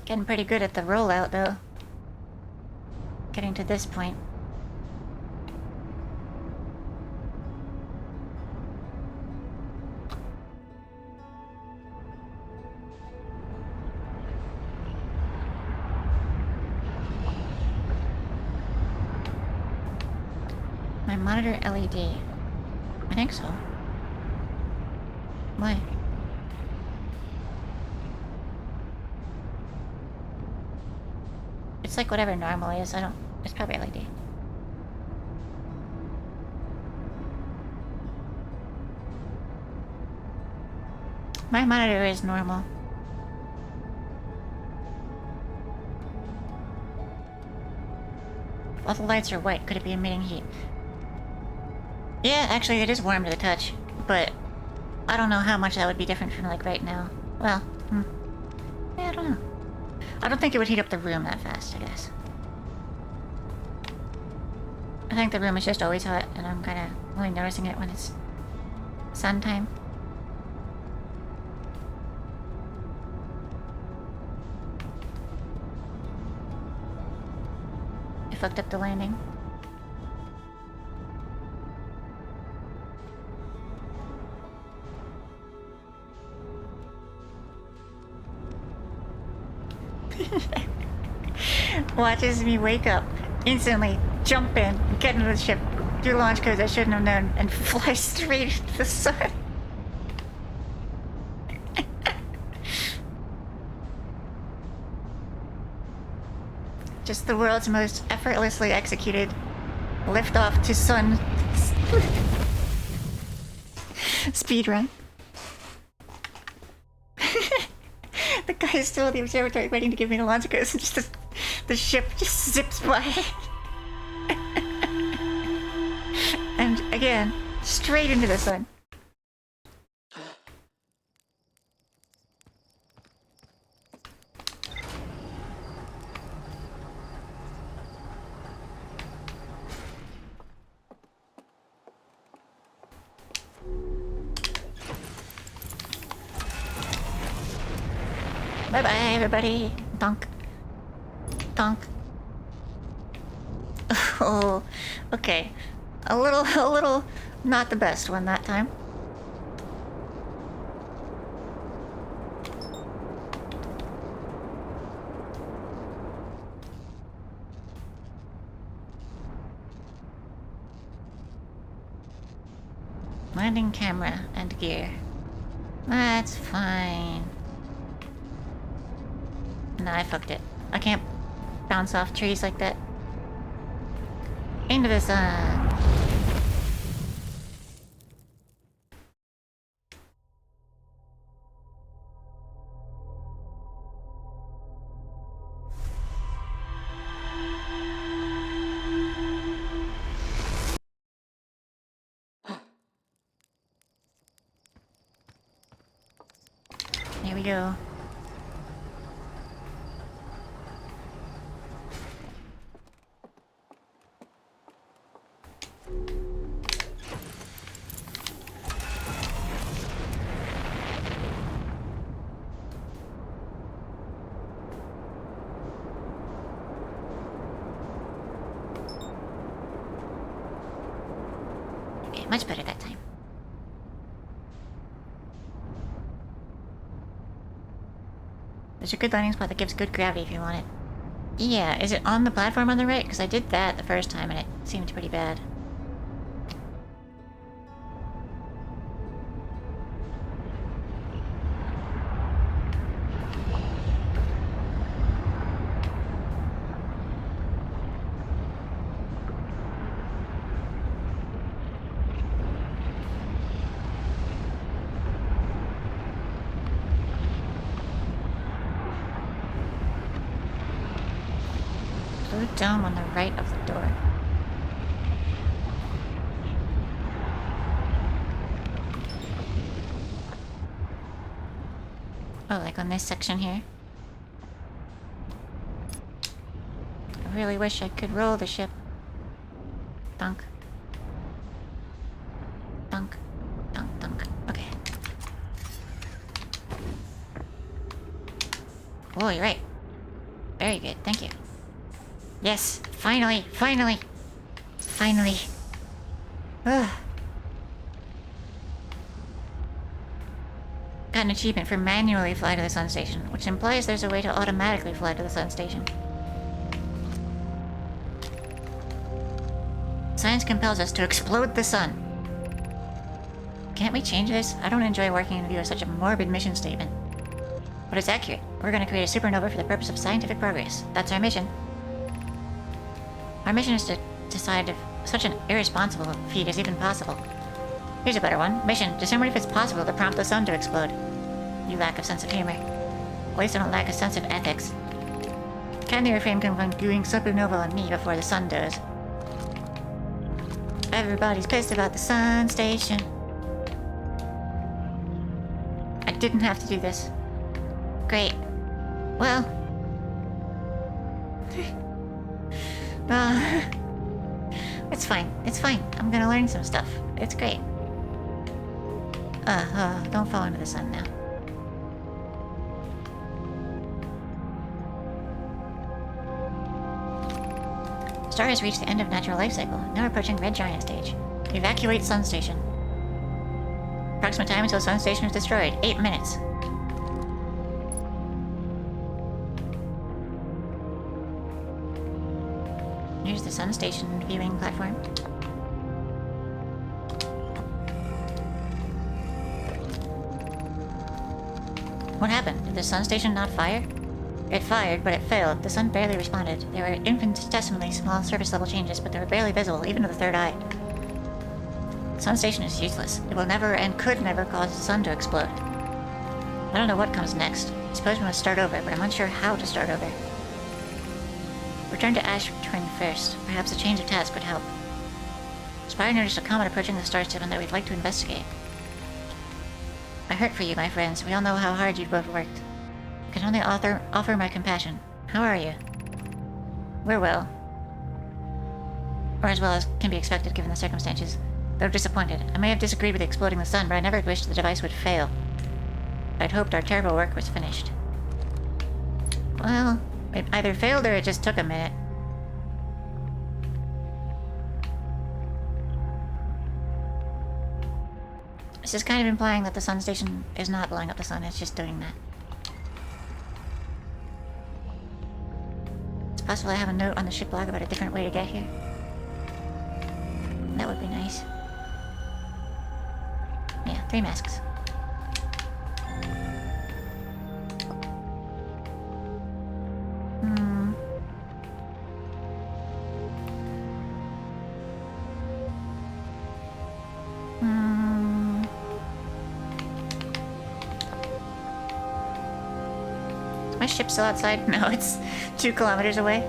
Getting pretty good at the rollout, though. Getting to this point. My monitor LED. I think so. Why? It's like whatever normal is. It's probably LED. My monitor is normal. If all the lights are white, could it be emitting heat? Yeah, actually it is warm to the touch, but I don't know how much that would be different from like right now. Well, yeah, I don't know. I don't think it would heat up the room that fast, I guess. I think the room is just always hot, and I'm kind of only noticing it when it's sun time. I fucked up the landing. Watches me wake up, instantly jump in, get into the ship, do launch codes I shouldn't have known, and fly straight into the sun. Just the world's most effortlessly executed liftoff to sun speedrun. The guy is still at the observatory waiting to give me the launch codes, and just the ship just zips by. And again, straight into the sun. Bye bye, everybody. Donk. Donk. Oh, okay. A little, not the best one that time. Landing camera and gear. That's fine. No, I fucked it. I can't bounce off trees like that. Into the sun. Here we go. Okay, much better that time. There's a good landing spot that gives good gravity if you want it. Yeah, is it on the platform on the right? Because I did that the first time and it seemed pretty bad. Dome on the right of the door. Oh, like on this section here? I really wish I could roll the ship. Dunk. Dunk. Dunk, dunk. Okay. Oh, you're right. Very good, thank you. Yes, finally, finally, finally. Ugh. Got an achievement for manually fly to the sun station, which implies there's a way to automatically fly to the sun station. Science compels us to explode the sun. Can't we change this? I don't enjoy working in view of such a morbid mission statement. But it's accurate. We're gonna create a supernova for the purpose of scientific progress. That's our mission. Our mission is to decide if such an irresponsible feat is even possible. Here's a better one. Mission: determine if it's possible to prompt the sun to explode. You lack of sense of humor. At least I don't lack a sense of ethics. Can't refrain from doing supernova on me before the sun does. Everybody's pissed about the sun station. I didn't have to do this. Great. Well... it's fine. It's fine. I'm gonna learn some stuff. It's great. Don't fall into the sun now. Star has reached the end of natural life cycle. Now approaching red giant stage. Evacuate sun station. Approximate time until sun station is destroyed. 8 minutes. Here's the sun station viewing platform. What happened? Did the sun station not fire? It fired, but it failed. The sun barely responded. There were infinitesimally small surface level changes, but they were barely visible, even to the third eye. The sun station is useless. It will never and could never cause the sun to explode. I don't know what comes next. I suppose we must start over, but I'm unsure how to start over. Return to Ash Twin first. Perhaps a change of task would help. Spire noticed a comet approaching the star system that we'd like to investigate. I hurt for you, my friends. We all know how hard you've both worked. I can only offer my compassion. How are you? We're well. Or as well as can be expected given the circumstances. Though disappointed. I may have disagreed with exploding the sun, but I never wished the device would fail. I'd hoped our terrible work was finished. Well, it either failed or it just took a minute. This is kind of implying that the sun station is not blowing up the sun, it's just doing that. It's possible I have a note on the ship log about a different way to get here. That would be nice. Yeah, 3 masks. Is my ship still outside? No, it's 2 kilometers away.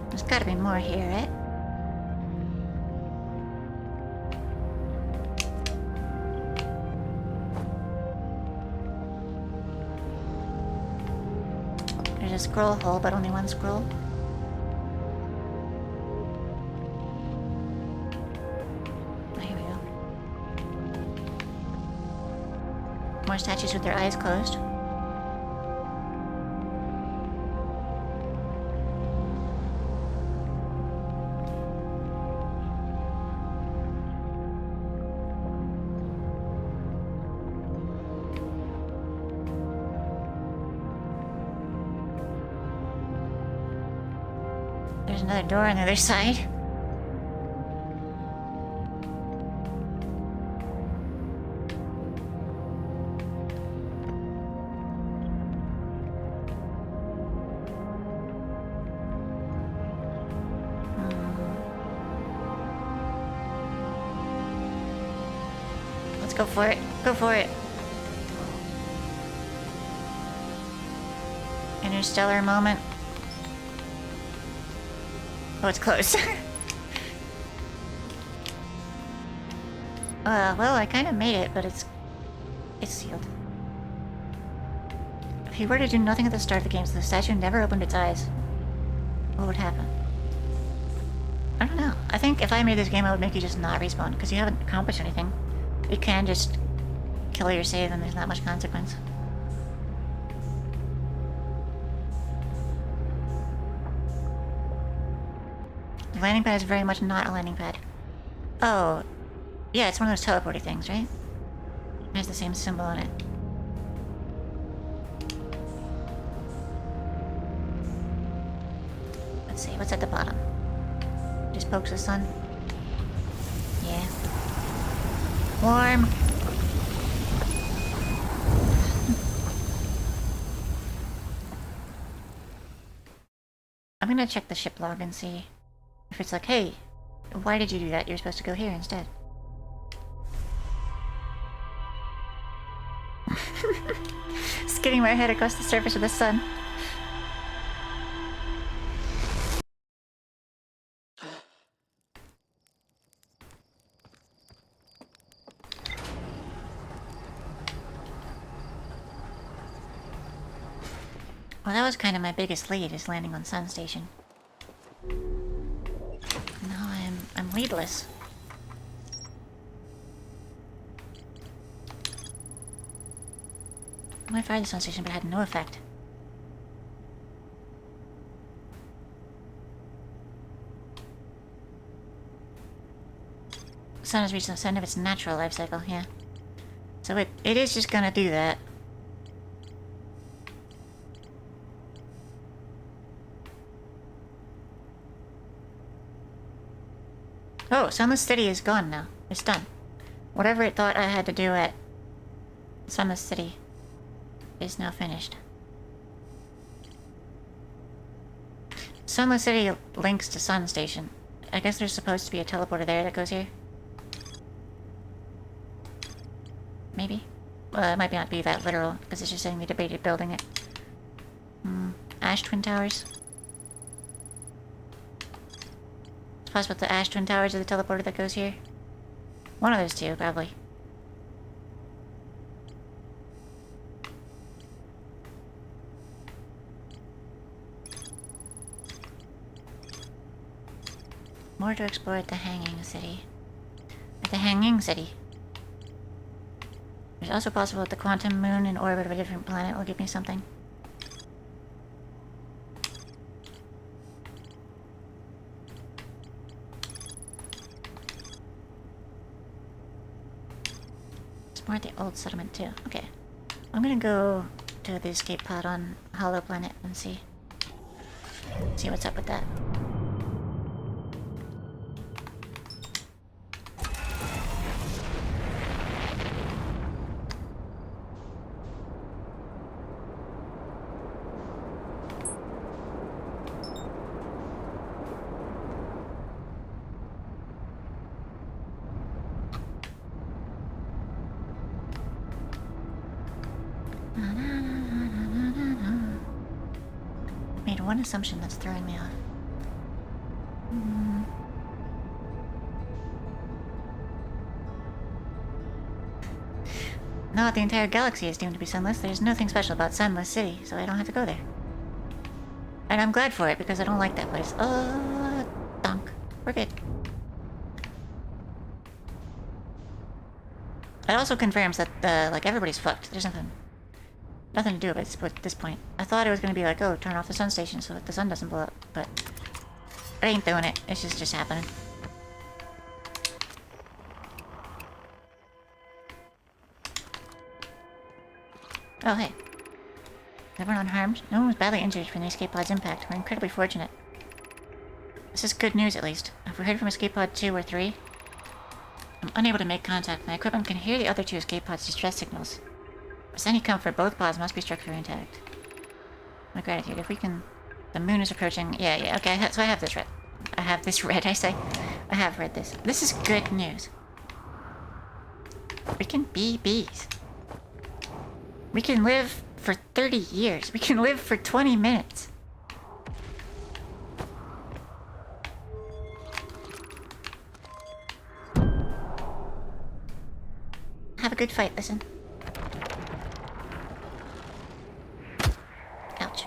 There's gotta be more here, right? There's a scroll hole, but only 1 scroll. Here we go. More statues with their eyes closed. There's another door on the other side. Let's go for it. Go for it. Interstellar moment. Oh, it's closed. Well, I kind of made it, but it's sealed. If he were to do nothing at the start of the game, so the statue never opened its eyes, what would happen? I don't know. I think if I made this game, I would make you just not respawn, because you haven't accomplished anything. You can just kill your save, and there's not much consequence. The landing pad is very much not a landing pad. Oh, yeah, it's one of those teleporty things, right? It has the same symbol on it. Let's see, what's at the bottom? Just pokes the sun. Yeah. Warm. I'm gonna check the ship log and see if it's like, hey, why did you do that? You're supposed to go here instead. Skidding my head across the surface of the sun. Well, that was kind of my biggest lead, is landing on Sun Station. Now I'm leadless. I might fire the Sun Station, but it had no effect. The sun has reached the end of its natural life cycle, yeah. So it is just gonna do that. Oh, Sunless City is gone now. It's done. Whatever it thought I had to do at Sunless City is now finished. Sunless City links to Sun Station. I guess there's supposed to be a teleporter there that goes here. Maybe? Well, it might not be that literal, because it's just saying we debated building it. Ash Twin Towers. It's possible the Ash Twin Towers are the teleporter that goes here. One of those two, probably. More to explore at the Hanging City. At the Hanging City. It's also possible that the quantum moon in orbit of a different planet will give me something. It's more at the old settlement too. Okay. I'm gonna go to the escape pod on Hollow Planet and see what's up with that. One assumption that's throwing me off. Now that the entire galaxy is deemed to be sunless, there's nothing special about Sunless City, so I don't have to go there. And I'm glad for it, because I don't like that place. Donk. We're good. It also confirms that, like, everybody's fucked. There's nothing to do with it at this point. I thought it was going to be like, oh, turn off the sun station so that the sun doesn't blow up, but it ain't doing it. It's just happening. Oh, hey. Everyone unharmed? No one was badly injured from the escape pod's impact. We're incredibly fortunate. This is good news, at least. Have we heard from escape pod 2 or 3? I'm unable to make contact. My equipment can hear the other two escape pods' distress signals. With any comfort, both pods must be structurally intact. My gratitude. If we can... The moon is approaching... Yeah, okay, so I have this read. I have this read, I say. I have read this. This is good news. We can be bees. We can live for 30 years. We can live for 20 minutes. Have a good fight, listen. Ouch.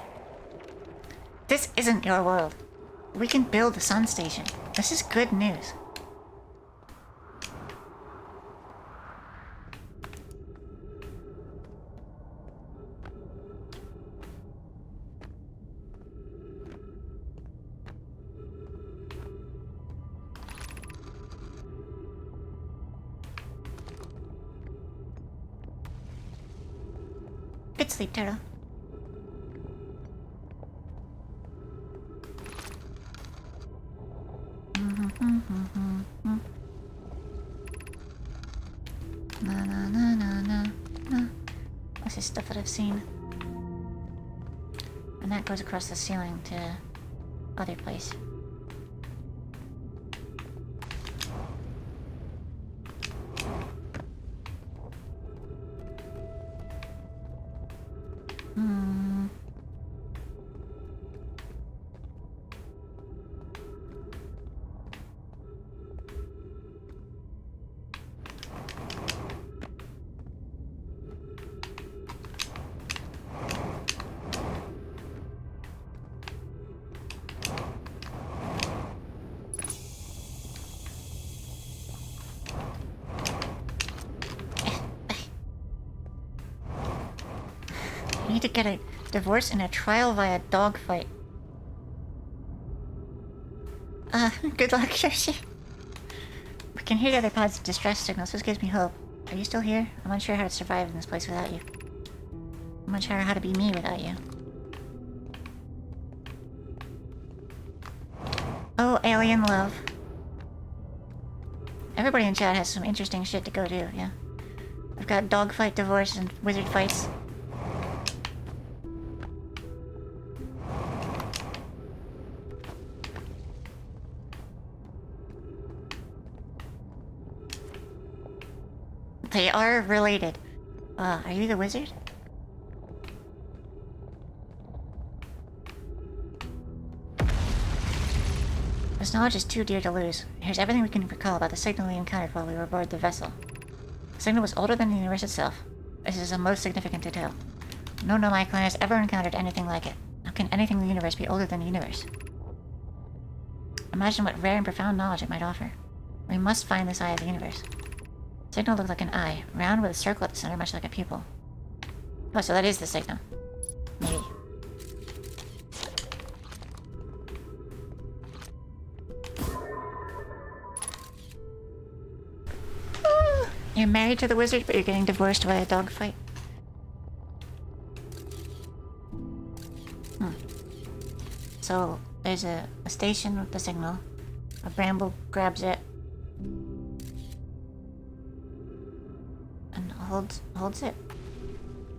This isn't your world. We can build a sun station. This is good news. Good sleep, Turtle. This is stuff that I've seen. And that goes across the ceiling to other place. You need to get a divorce in a trial via dogfight. Good luck, Cersei. We can hear the other pod's distress signals. This gives me hope. Are you still here? I'm unsure how to survive in this place without you. I'm unsure how to be me without you. Oh, alien love. Everybody in chat has some interesting shit to go do, yeah. I've got dogfight, divorce, and wizard fights. They are related. Are you the wizard? This knowledge is too dear to lose. Here's everything we can recall about the signal we encountered while we were aboard the vessel. The signal was older than the universe itself. This is a most significant detail. No nomad clan has ever encountered anything like it. How can anything in the universe be older than the universe? Imagine what rare and profound knowledge it might offer. We must find this eye of the universe. The signal looked like an eye, round with a circle at the center, much like a pupil. Oh, so that is the signal. Maybe. You're married to the wizard, but you're getting divorced by a dogfight. So, there's a station with the signal. A bramble grabs it. And holds it.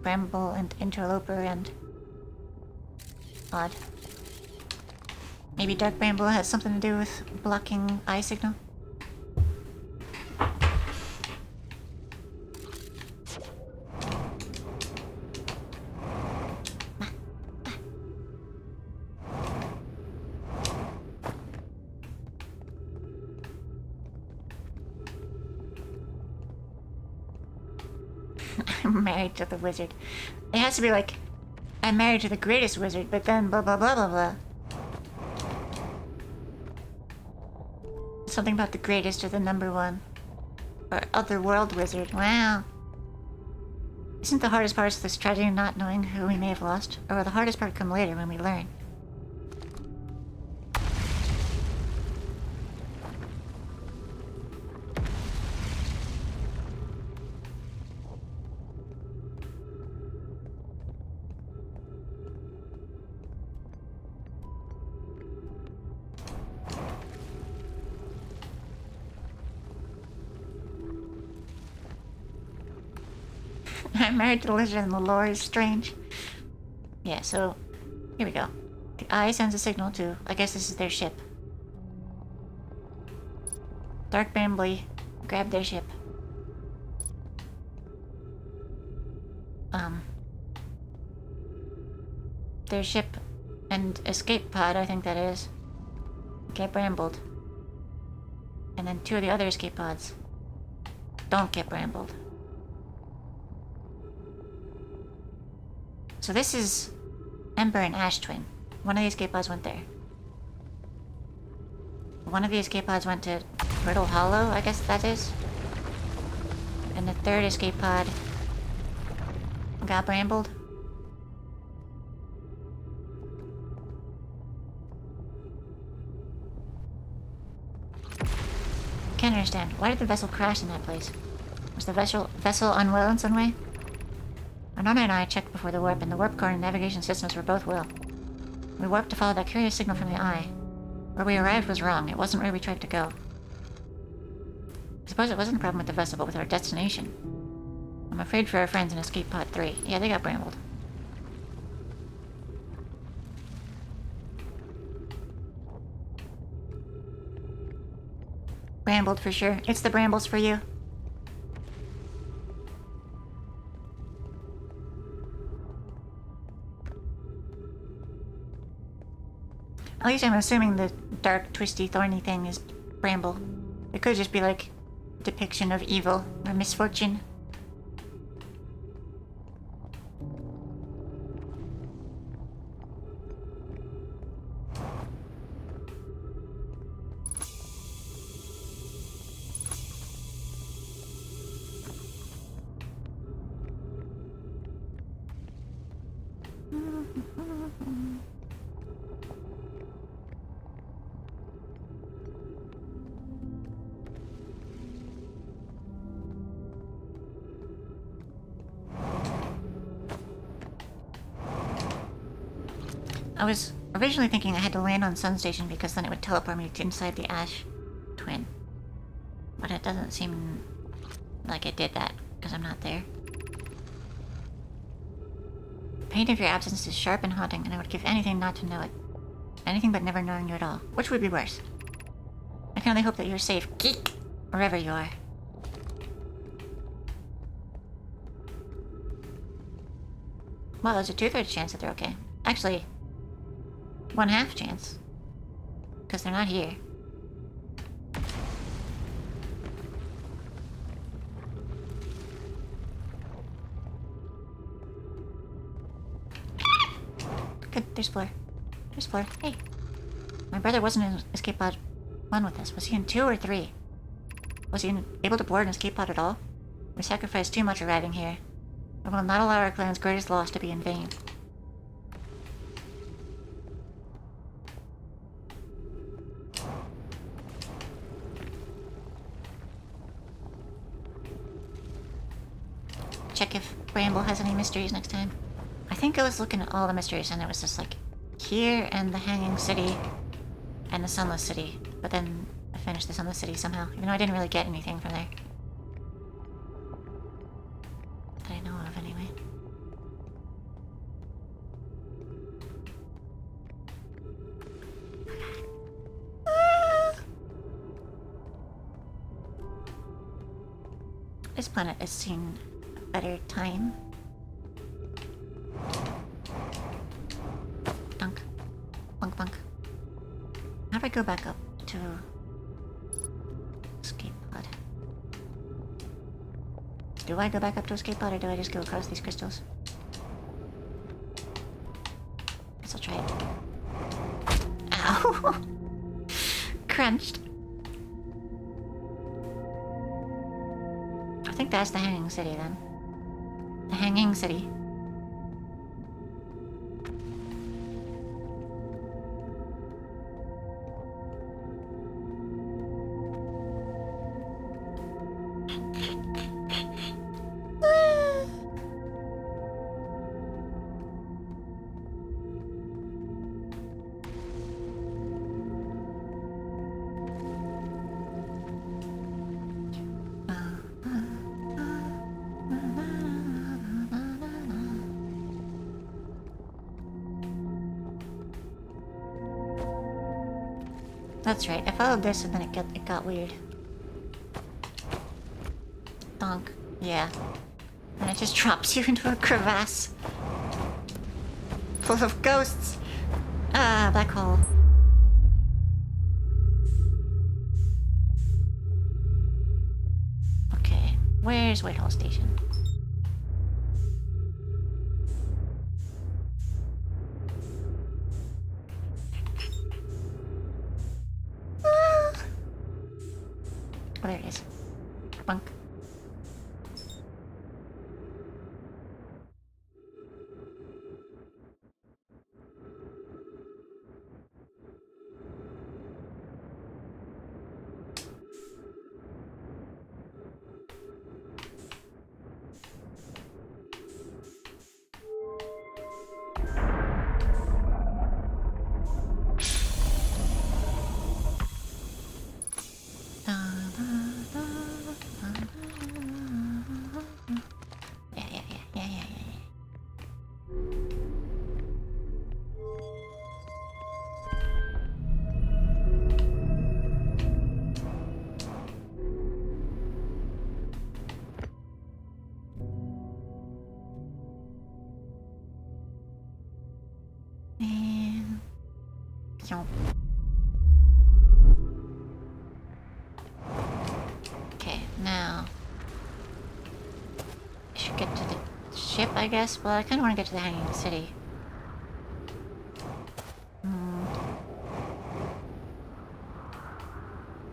Bramble and interloper and... odd. Maybe dark bramble has something to do with blocking eye signal? I'm married to the wizard. It has to be like, I'm married to the greatest wizard, but then blah blah blah blah blah. Something about the greatest or the number one. Or otherworld wizard. Wow. Isn't the hardest part of this tragedy not knowing who we may have lost? Or will the hardest part come later when we learn? I'm married to the lizard and the lore is strange. Yeah, so here we go. The eye sends a signal to, I guess this is their ship. Dark Bambly grabbed their ship. Their ship and escape pod, I think that is, get brambled. And then two of the other escape pods don't get brambled. So this is Ember and Ash Twin. One of the escape pods went there. One of the escape pods went to Brittle Hollow, I guess that is. And the third escape pod got brambled. Can't understand. Why did the vessel crash in that place? Was the vessel unwell in some way? Anona and I checked before the warp, and the warp core and navigation systems were both well. We warped to follow that curious signal from the eye. Where we arrived was wrong. It wasn't where we tried to go. I suppose it wasn't a problem with the vessel, but with our destination. I'm afraid for our friends in Escape Pod 3. Yeah, they got brambled. Brambled for sure. It's the brambles for you. At least I'm assuming the dark, twisty, thorny thing is bramble. It could just be like a depiction of evil or misfortune. I was originally thinking I had to land on Sun Station because then it would teleport me to inside the Ash Twin. But it doesn't seem like it did that because I'm not there. The pain of your absence is sharp and haunting, and I would give anything not to know it. Anything but never knowing you at all. Which would be worse? I can only hope that you're safe, geek, wherever you are. Well, there's a 2/3 chance that they're okay. Actually, 1/2 chance. Because they're not here. Good, there's Fleur. There's Fleur. Hey. My brother wasn't in escape pod 1 with us. Was he in 2 or 3? Was he able to board an escape pod at all? We sacrificed too much arriving here. We will not allow our clan's greatest loss to be in vain. Check if Bramble has any mysteries next time. I think I was looking at all the mysteries and it was just like here and the Hanging City and the Sunless City. But then I finished the Sunless City somehow, even though I didn't really get anything from there. That I know of anyway. This planet has seen a better time. Dunk. Bunk bunk. How do I go back up to escape pod? Do I go back up to escape pod or do I just go across these crystals? Guess I'll try it. Ow! Crunched. I think that's the Hanging City then. The Hanging City. That's right, I followed this and then it got weird. Donk. Yeah. And it just drops you into a crevasse. Full of ghosts. Ah, black hole. Okay, where's Whitehall Station? Oh, there it is. Bunk. Okay, now I should get to the ship, I guess. Well, I kind of want to get to the hanging city.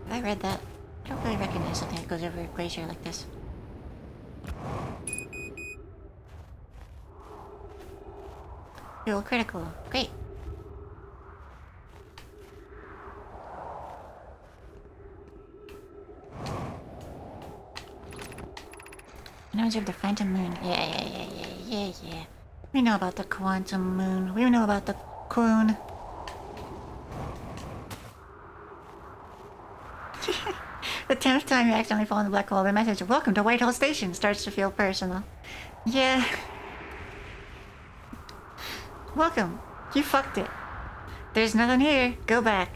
Have I read that? I don't really recognize something that goes over a glacier like this. Fuel critical. Great. Now of the phantom moon. Yeah. We know about the quantum moon. We know about the Quoon. The 10th time you accidentally fall in the black hole, the message, "Welcome to Whitehall Station," starts to feel personal. Yeah. Welcome. You fucked it. There's nothing here. Go back.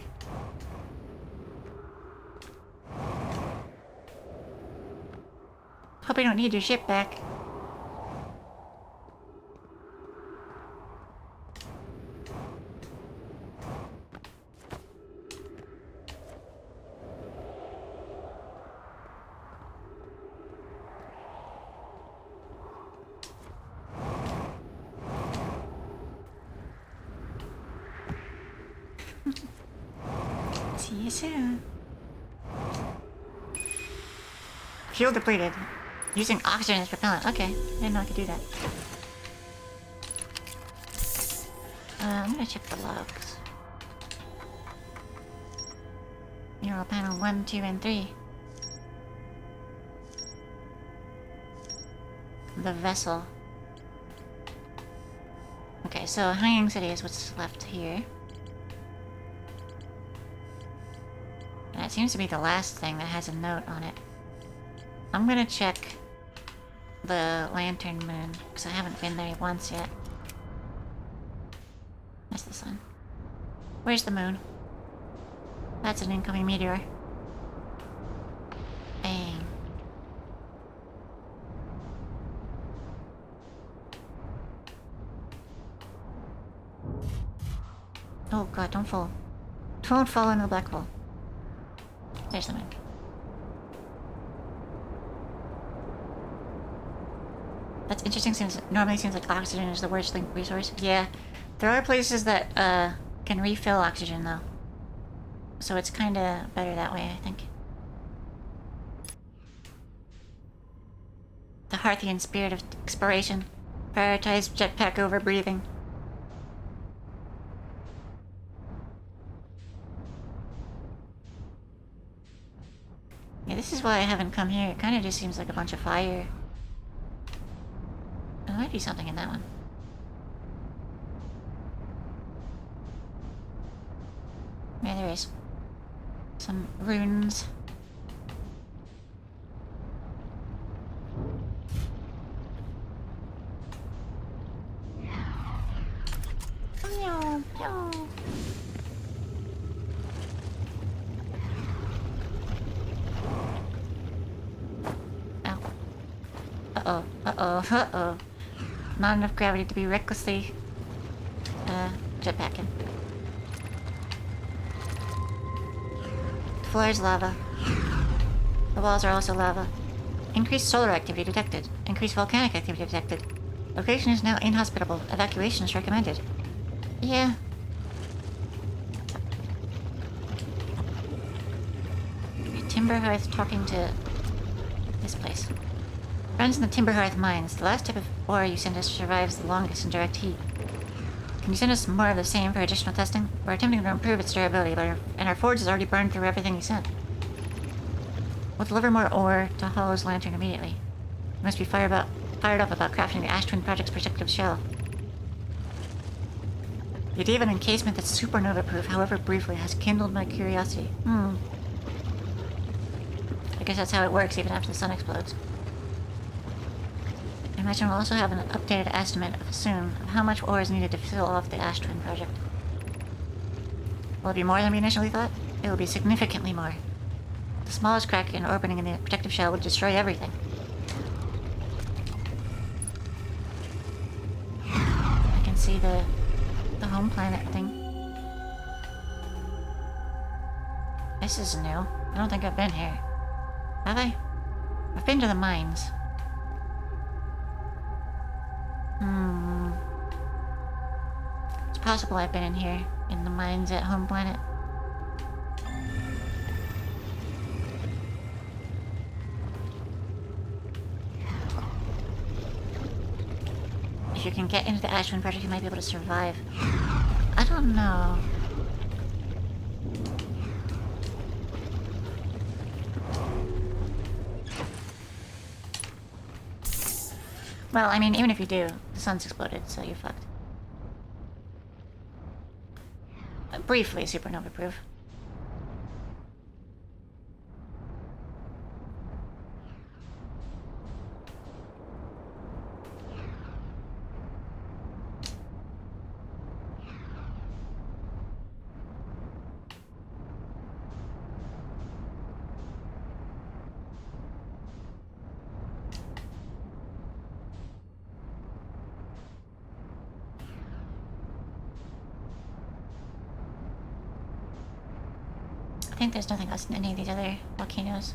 Hope you don't need your ship back. See you soon. Fuel depleted. Using oxygen as propellant. Okay, I didn't know I could do that. I'm gonna check the logs. Neural panel 1, 2, and 3. The vessel. Okay, so Hanging City is what's left here. And it seems to be the last thing that has a note on it. I'm gonna check the Lantern Moon, because I haven't been there once yet. That's the sun. Where's the moon? That's an incoming meteor. Bang. Oh god, don't fall. Don't fall into the black hole. There's the moon. That's interesting since it normally seems like oxygen is the worst resource. Yeah. There are places that can refill oxygen though. So it's kinda better that way, I think. The Harthian spirit of exploration. Prioritize jetpack over breathing. Yeah, this is why I haven't come here. It kinda just seems like a bunch of fire. There might be something in that one. Yeah, there is. Some runes. Ow. Uh-oh. Not enough gravity to be recklessly jetpacking. The floor is lava. The walls are also lava. Increased solar activity detected. Increased volcanic activity detected. Location is now inhospitable. Evacuation is recommended. Yeah. Timberhearth talking to this place. Friends in the Timberhearth mines. The last type of ore you send us survives the longest in direct heat. Can you send us more of the same for additional testing? We're attempting to improve its durability, and our forge has already burned through everything you sent. We'll deliver more ore to Hollow's lantern immediately. You must be fired up about crafting the Ash Twin Project's protective shell. The idea of an encasement that's supernova-proof, however briefly, has kindled my curiosity. I guess that's how it works even after the sun explodes. I imagine we'll also have an updated estimate soon of how much ore is needed to fill off the Ash Twin Project. Will it be more than we initially thought? It will be significantly more. The smallest crack and opening in the protective shell would destroy everything. I can see the home planet thing. This is new. I don't think I've been here. Have I? I've been to the mines. It's possible I've been in here, in the mines at home planet. If you can get into the Ashwin project, you might be able to survive. I don't know. Well, I mean, even if you do, the sun's exploded, so you're fucked. Briefly supernova proof. I think there's nothing else in any of these other volcanoes.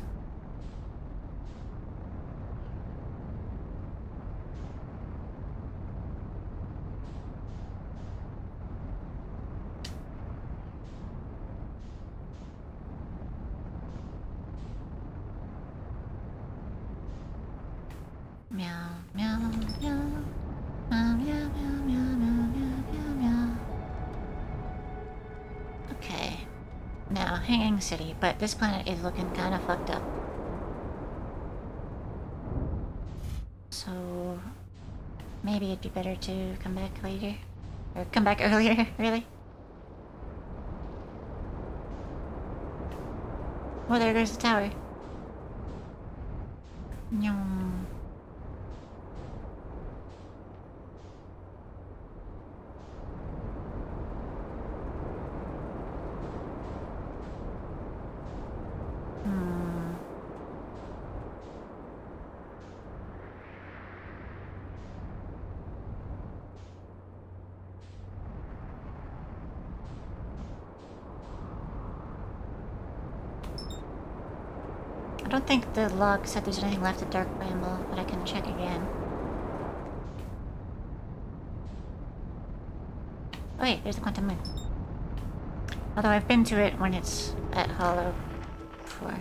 Meow, meow, meow. Meow, meow, meow, meow, meow, meow, meow. Okay. Now, Hanging City, but this planet is looking kind of fucked up. So, maybe it'd be better to come back later? Or come back earlier, really? Oh, there goes the tower. Nyum. I don't think the log said there's anything left at Dark Bramble, but I can check again. Oh wait, there's the Quantum Moon. Although I've been to it when it's at Hollow before.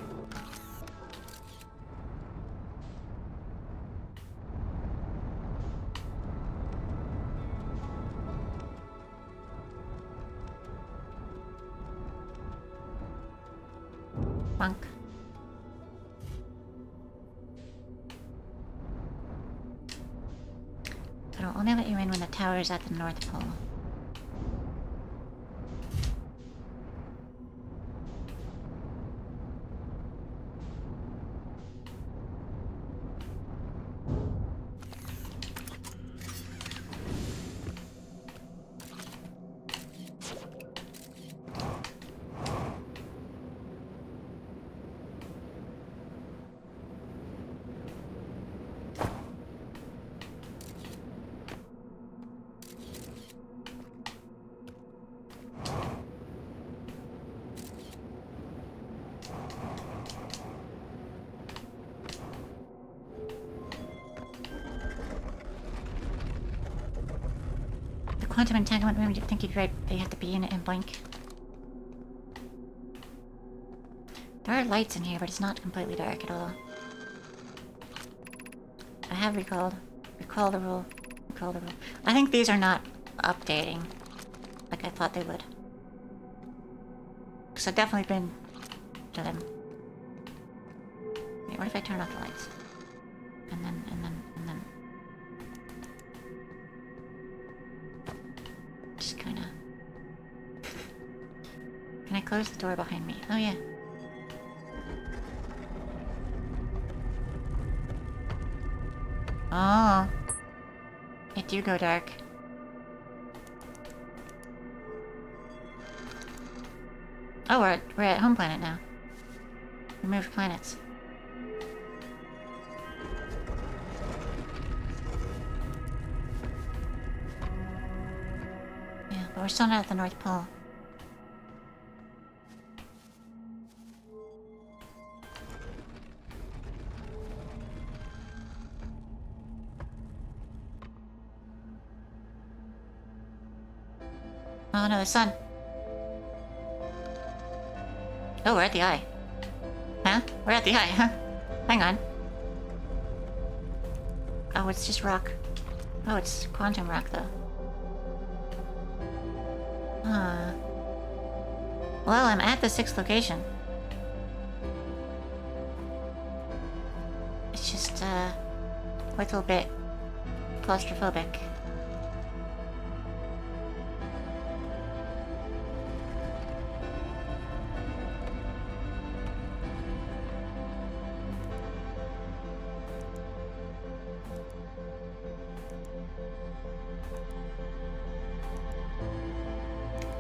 Bonk. It'll only let you in when the tower is at the North Pole. Quantum entanglement room, do you think you'd right? They have to be in it and blink. There are lights in here, but it's not completely dark at all. I have recalled. Recall the rule. Recall the rule. I think these are not updating like I thought they would. Because I've definitely been to them. Wait, what if I turn off the lights? And then... Just kinda... Can I close the door behind me? Oh yeah. Oh. It do go dark. Oh, we're at home planet now. Remove planets. Yeah, but we're still not at the North Pole. Oh no, the sun. Oh, we're at the eye. Huh? We're at the eye, huh? Hang on. Oh, it's just rock. Oh, it's quantum rock, though. Huh. Well, I'm at the 6th location. It's just, a little bit claustrophobic.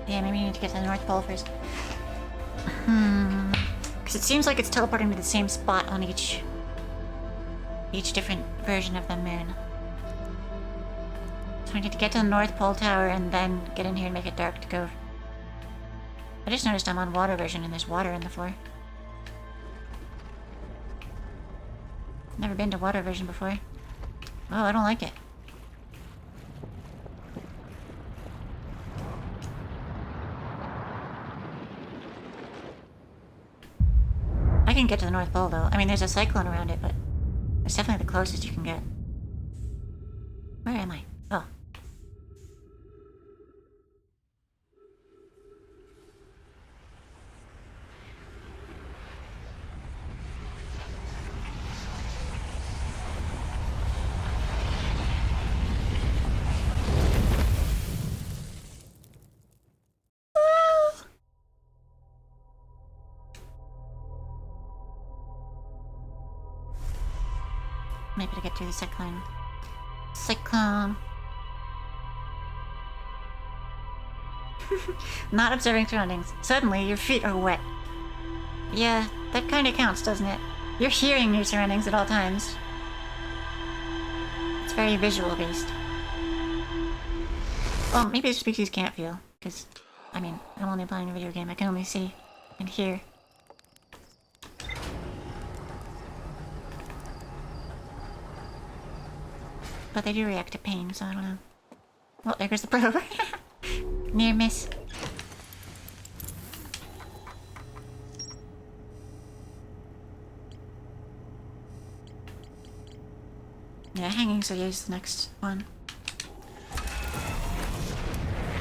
Yeah, maybe we need to get to the North Pole first. Because it seems like it's teleporting to the same spot on each different version of the moon. So I need to get to the North Pole Tower and then get in here and make it dark to go. I just noticed I'm on water version and there's water in the floor. Never been to water version before. Oh, I don't like it. I can get to the North Pole, though. I mean, there's a cyclone around it, but it's definitely the closest you can get. Where am I? Oh. Maybe to get through the cyclone. Cyclone. Not observing surroundings. Suddenly, your feet are wet. Yeah, that kind of counts, doesn't it? You're hearing your surroundings at all times. It's very visual based. Well, maybe the species can't feel, because, I mean, I'm only playing a video game. I can only see and hear. But they do react to pain, so I don't know. Well, there goes the probe. Near miss. Yeah, hanging city is the next one.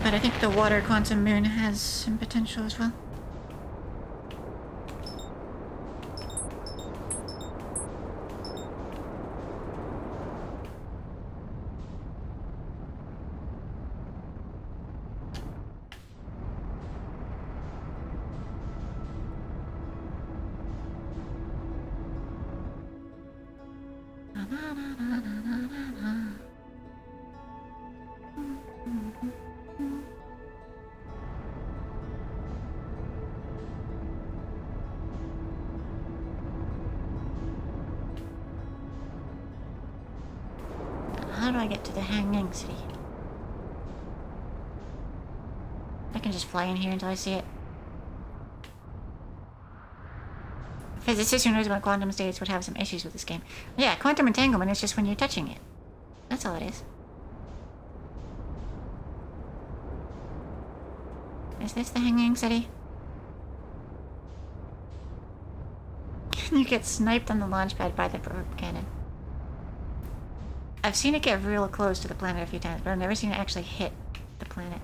But I think the water quantum moon has some potential as well. How do I get to the hanging city? I can just fly in here until I see it. Physicist who knows about quantum states would have some issues with this game. Yeah, quantum entanglement is just when you're touching it. That's all it is. Is this the hanging city? You get sniped on the launch pad by the probe cannon. I've seen it get real close to the planet a few times, but I've never seen it actually hit the planet.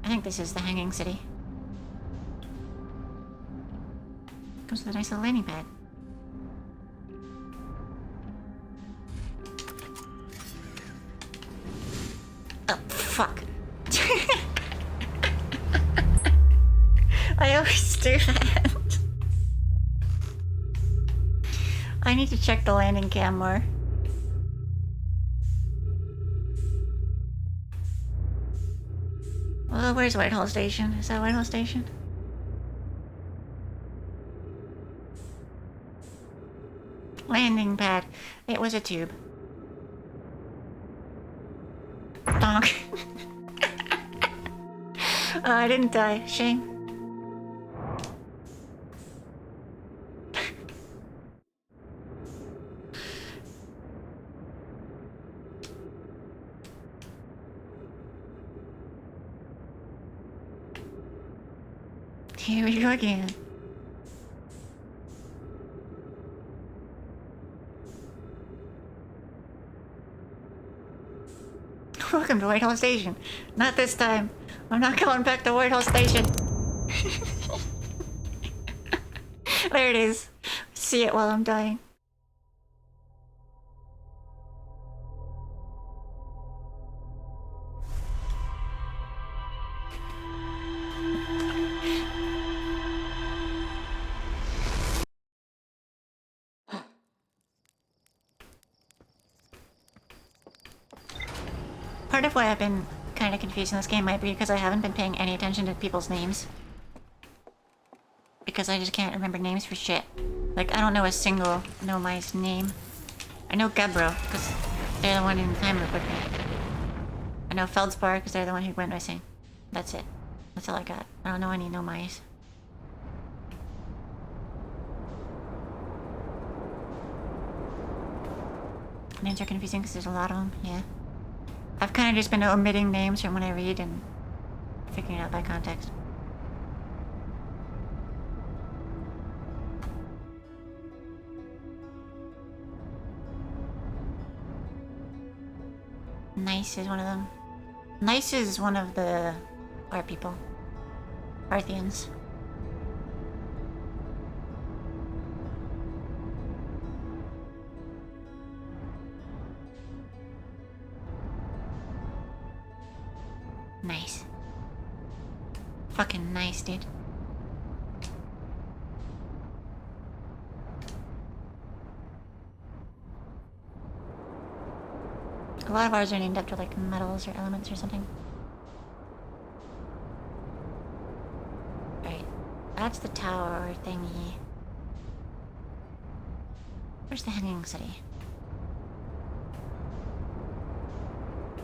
I think this is the hanging city. Comes with a nice little landing pad. Oh, fuck. I always do that. I need to check the landing cam more. Well, where's Whitehall Station? Is that Whitehall Station? Landing pad. It was a tube. Donk. Oh, I didn't die. Shame. Here we go again. Welcome to Whitehall Station. Not this time. I'm not going back to Whitehall Station. There it is. See it while I'm dying. Part of why I've been kind of confused in this game might be because I haven't been paying any attention to people's names. Because I just can't remember names for shit. Like, I don't know a single Nomai's name. I know Gebro, because they're the one in the time loop with me. I know Feldspar, because they're the one who went missing. That's it. That's all I got. I don't know any Nomai's. Names are confusing because there's a lot of them, yeah. I've kind of just been omitting names from when I read and figuring it out by context. Nice is one of them. Nice is one of the art people. Arthians. Nice. Fucking nice, dude. A lot of ours are named after like metals or elements or something. Right. That's the tower thingy. Where's the hanging city?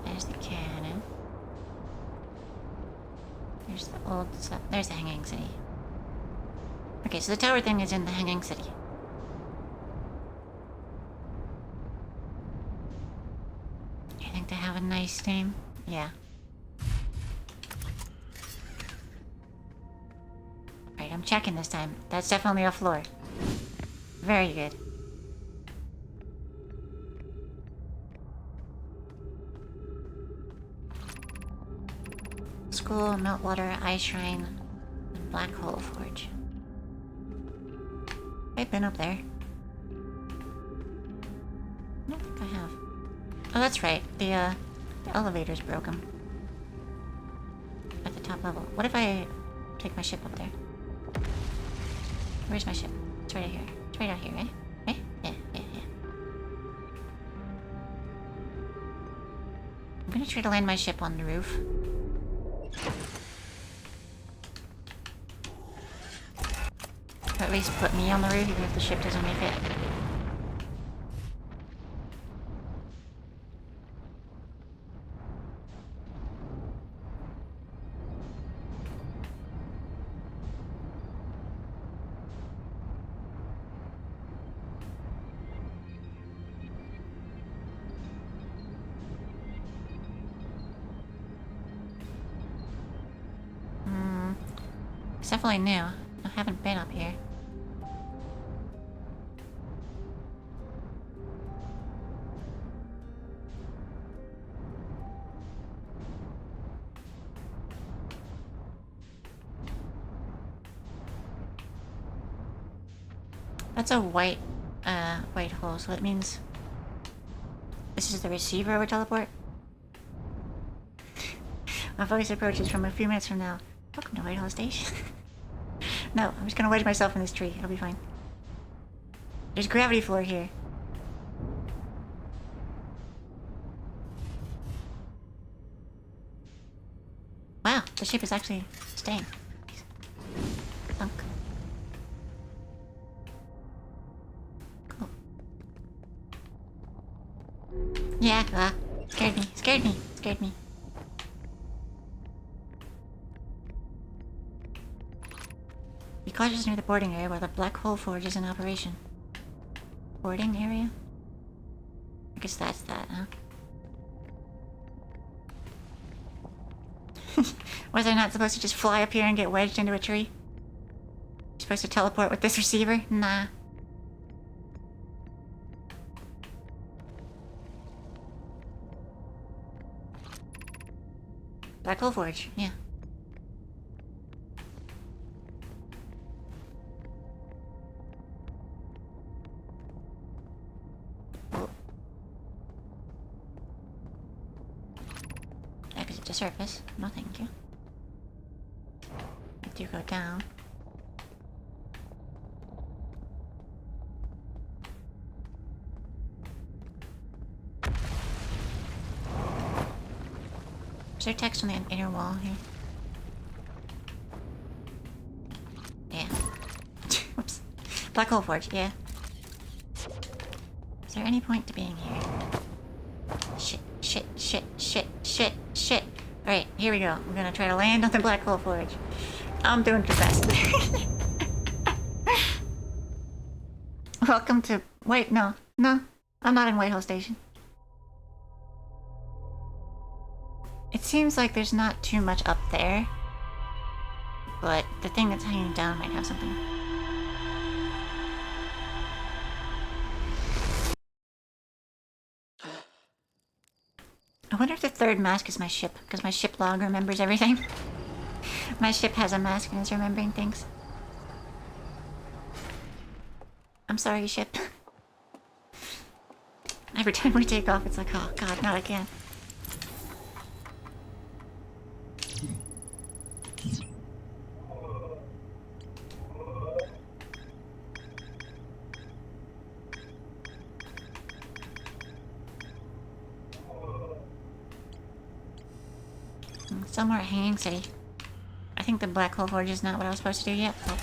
There's the cannon. There's the old stuff. There's the hanging city. Okay, so the tower thing is in the hanging city. You think they have a nice name? Yeah. Right, I'm checking this time. That's definitely a floor. Very good. School, Meltwater, Ice Shrine, and Black Hole Forge. I've been up there. I don't think I have. Oh, that's right. The elevator's broken. At the top level. What if I take my ship up there? Where's my ship? It's right out here. It's right out here, right? Right? Yeah. I'm gonna try to land my ship on the roof. Or at least put me on the roof, even if the ship doesn't make it. It's definitely new. I haven't been up here. That's a white hole, so that means this is the receiver over teleport. My voice approaches from a few minutes from now. Welcome to Whitehall Station. No, I'm just gonna wedge myself in this tree. It'll be fine. There's gravity floor here. Wow, the ship is actually staying. Thunk. Cool. Yeah, scared me. Be cautious near the boarding area while the Black Hole Forge is in operation. Boarding area? I guess that's that, huh? Was I not supposed to just fly up here and get wedged into a tree? supposed to teleport with this receiver? Nah. Black Hole Forge, yeah. Exit to surface. No, thank you. I do go down. Is there text on the inner wall here? Yeah. Whoops. Black Hole Forge, yeah. Is there any point to being here? Shit, shit, shit, shit, shit, shit. Alright, here we go. We're gonna try to land on the Black Hole Forge. I'm doing the best. Welcome to... Wait, no. No. I'm not in Whitehall Station. It seems like there's not too much up there. But the thing that's hanging down might have something. I wonder if the third mask is my ship, because my ship log remembers everything. My ship has a mask and is remembering things. I'm sorry, ship. Every time we take off, it's like, oh god, not again. Somewhere at Hanging City. I think the Black Hole Forge is not what I was supposed to do yet, but...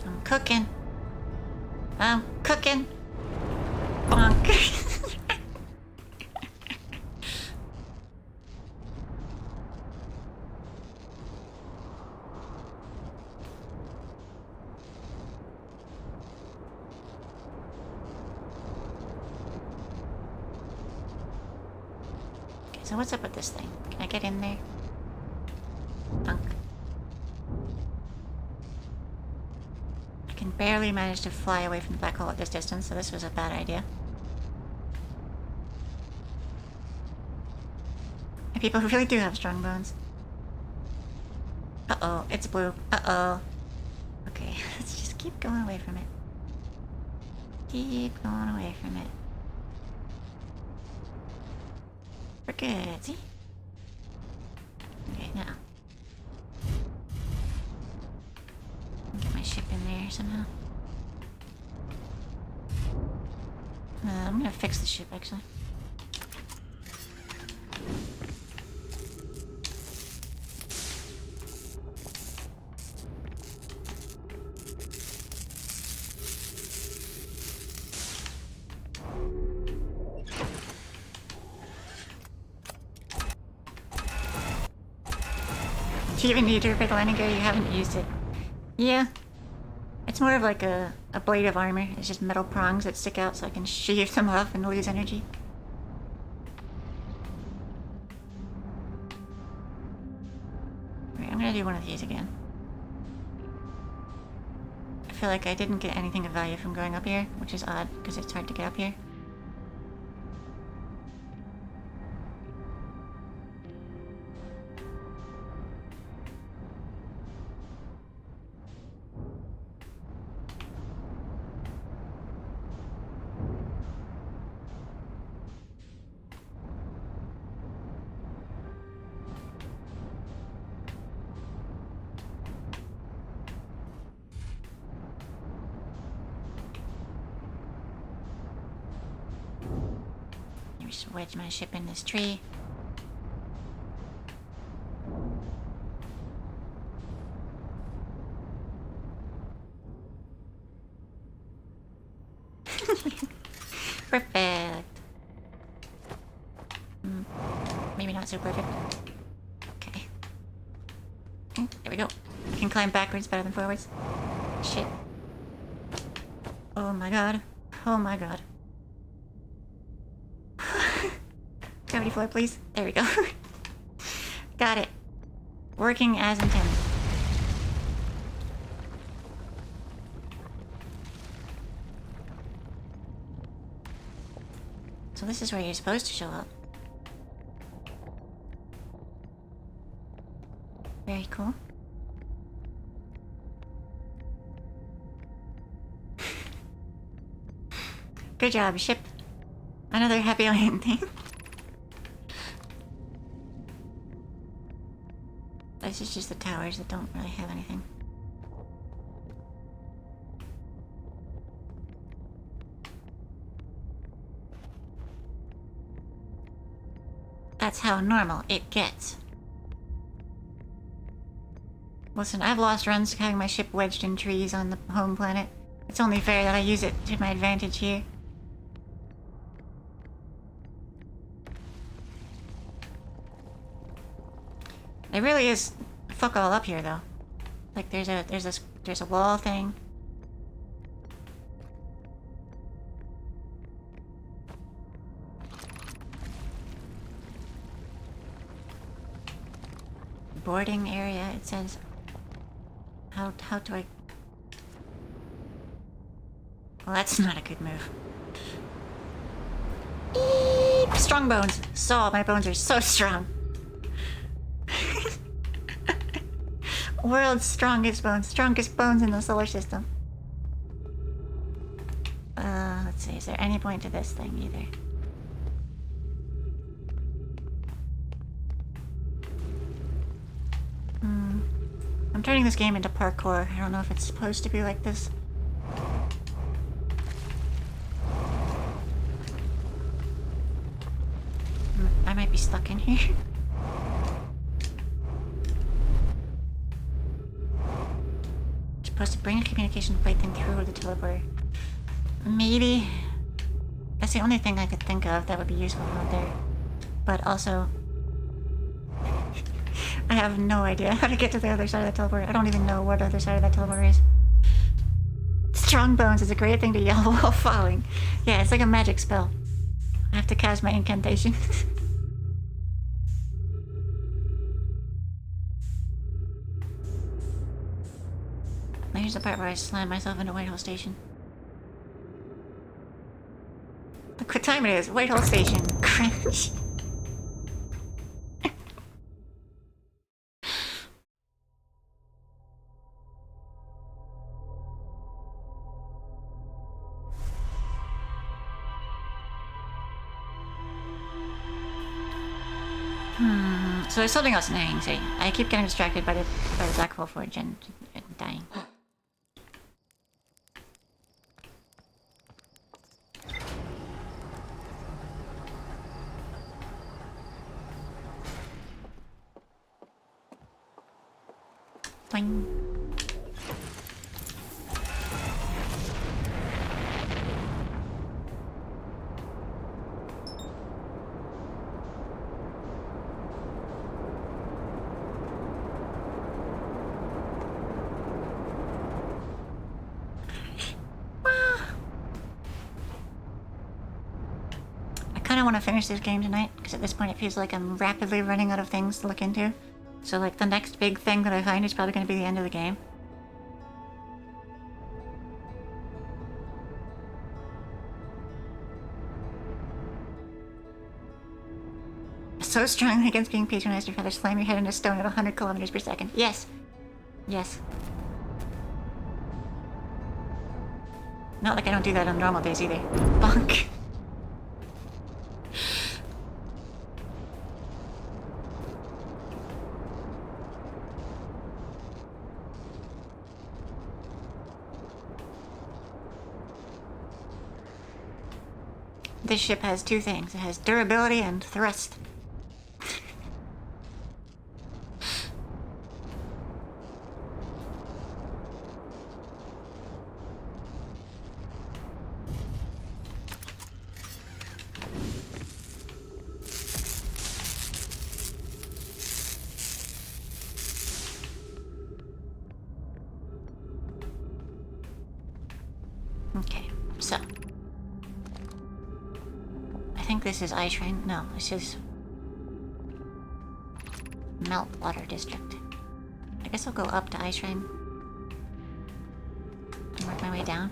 I'm cooking. I'm cooking. Bonk. Okay, so what's up with this thing? Can I get in there? Bonk. I can barely manage to fly away from the black hole at this distance, so this was a bad idea. And people really do have strong bones. Uh-oh, it's blue. Uh-oh. Okay, let's just keep going away from it. Keep going away from it. We're good, see? Okay, now. Get my ship in there somehow. I'm gonna fix the ship, actually. Do you even need to repair the landing gear? You haven't used it. Yeah. It's more of like a blade of armor. It's just metal prongs that stick out so I can sheave them off and lose energy. Alright, I'm gonna do one of these again. I feel like I didn't get anything of value from going up here, which is odd, because it's hard to get up here. Just wedge my ship in this tree. Perfect. Maybe not so perfect. Okay. There we go. I can climb backwards better than forwards. Shit. Oh my god. Oh my god. Gravity floor, please. There we go. Got it. Working as intended. So this is where you're supposed to show up. Very cool. Good job, ship. Another happy alien thing. This is just the towers that don't really have anything. That's how normal it gets. Listen, I've lost runs having my ship wedged in trees on the home planet. It's only fair that I use it to my advantage here. There really is fuck all up here, though. Like there's a wall thing. Boarding area, it says. How do I... Well, that's not a good move. Eep! Strong bones. So, my bones are so strong. World's strongest bones in the solar system. Let's see, is there any point to this thing either? I'm turning this game into parkour. I don't know if it's supposed to be like this. I might be stuck in here. Supposed to bring a communication plate thing through the teleporter. Maybe. That's the only thing I could think of that would be useful out there. But also, I have no idea how to get to the other side of the teleporter. I don't even know what the other side of that teleporter is. Strong bones is a great thing to yell while falling. Yeah, it's like a magic spell. I have to cast my incantation. Here's the part where I slam myself into Whitehall Station. Look what time it is. Whitehall Station. Cringe. So there's something else nagging. See, I keep getting distracted by the black hole forge and dying. Boing. I kind of want to finish this game tonight, because at this point it feels like I'm rapidly running out of things to look into. So like the next big thing that I find is probably going to be the end of the game. So strongly against being patronized, you'd rather slam your head into a stone at 100 kilometers per second. Yes. Yes. Not like I don't do that on normal days either. Bonk. This ship has two things. It has durability and thrust. Okay, so. I think this is Ice Shrine. No, this is Meltwater District. I guess I'll go up to Ice Shrine and work my way down.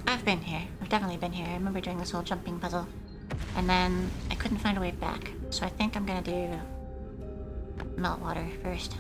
I've been here. I've definitely been here. I remember doing this whole jumping puzzle. And then I couldn't find a way back. So I think I'm gonna do Meltwater first.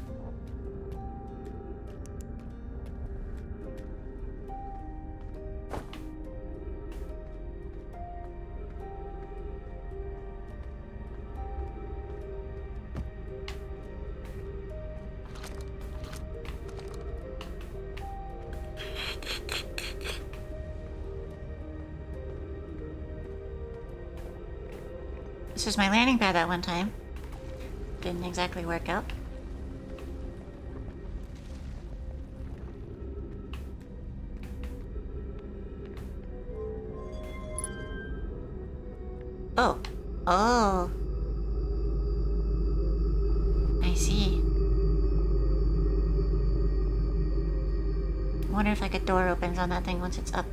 This was my landing pad that one time. Didn't exactly work out. Oh. Oh. I see. I wonder if like a door opens on that thing once it's up.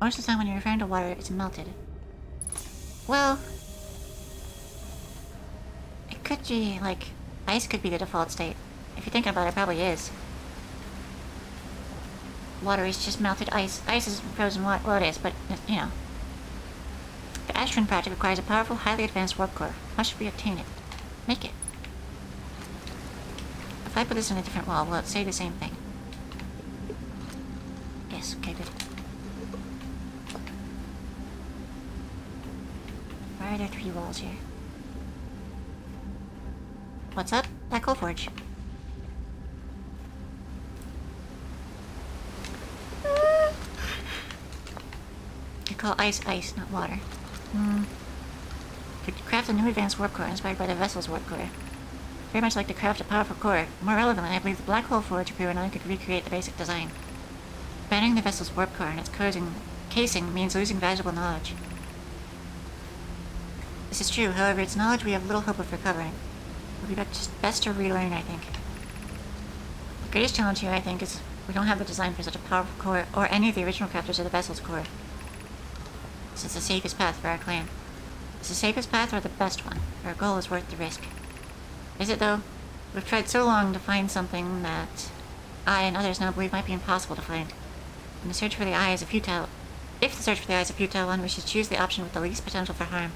Most of the time when you're referring to water, it's melted. Well, it could be, like, ice could be the default state. If you're thinking about it, it probably is. Water is just melted ice. Ice is frozen water. Well, it is, but, you know. The Astron project requires a powerful, highly advanced warp core. How should we obtain it? Make it. If I put this in a different wall, will it say the same thing? Yes, okay, good. Why are there 3 walls here? What's up? Black Hole Forge. You call ice ice, not water. Could craft a new advanced warp core inspired by the vessel's warp core. Very much like to craft a powerful core. More relevantly, I believe the Black Hole Forge crew and I could recreate the basic design. Banning the vessel's warp core and its casing means losing valuable knowledge. This is true, however, it's knowledge we have little hope of recovering. It would be best to relearn, I think. The greatest challenge here, I think, is we don't have the design for such a powerful core, or any of the original crafters of the vessel's core. This is the safest path for our clan. Is the safest path or the best one? Our goal is worth the risk. Is it, though? We've tried so long to find something that I and others now believe might be impossible to find. And the search for the eye is a futile... If the search for the eye is a futile one, we should choose the option with the least potential for harm.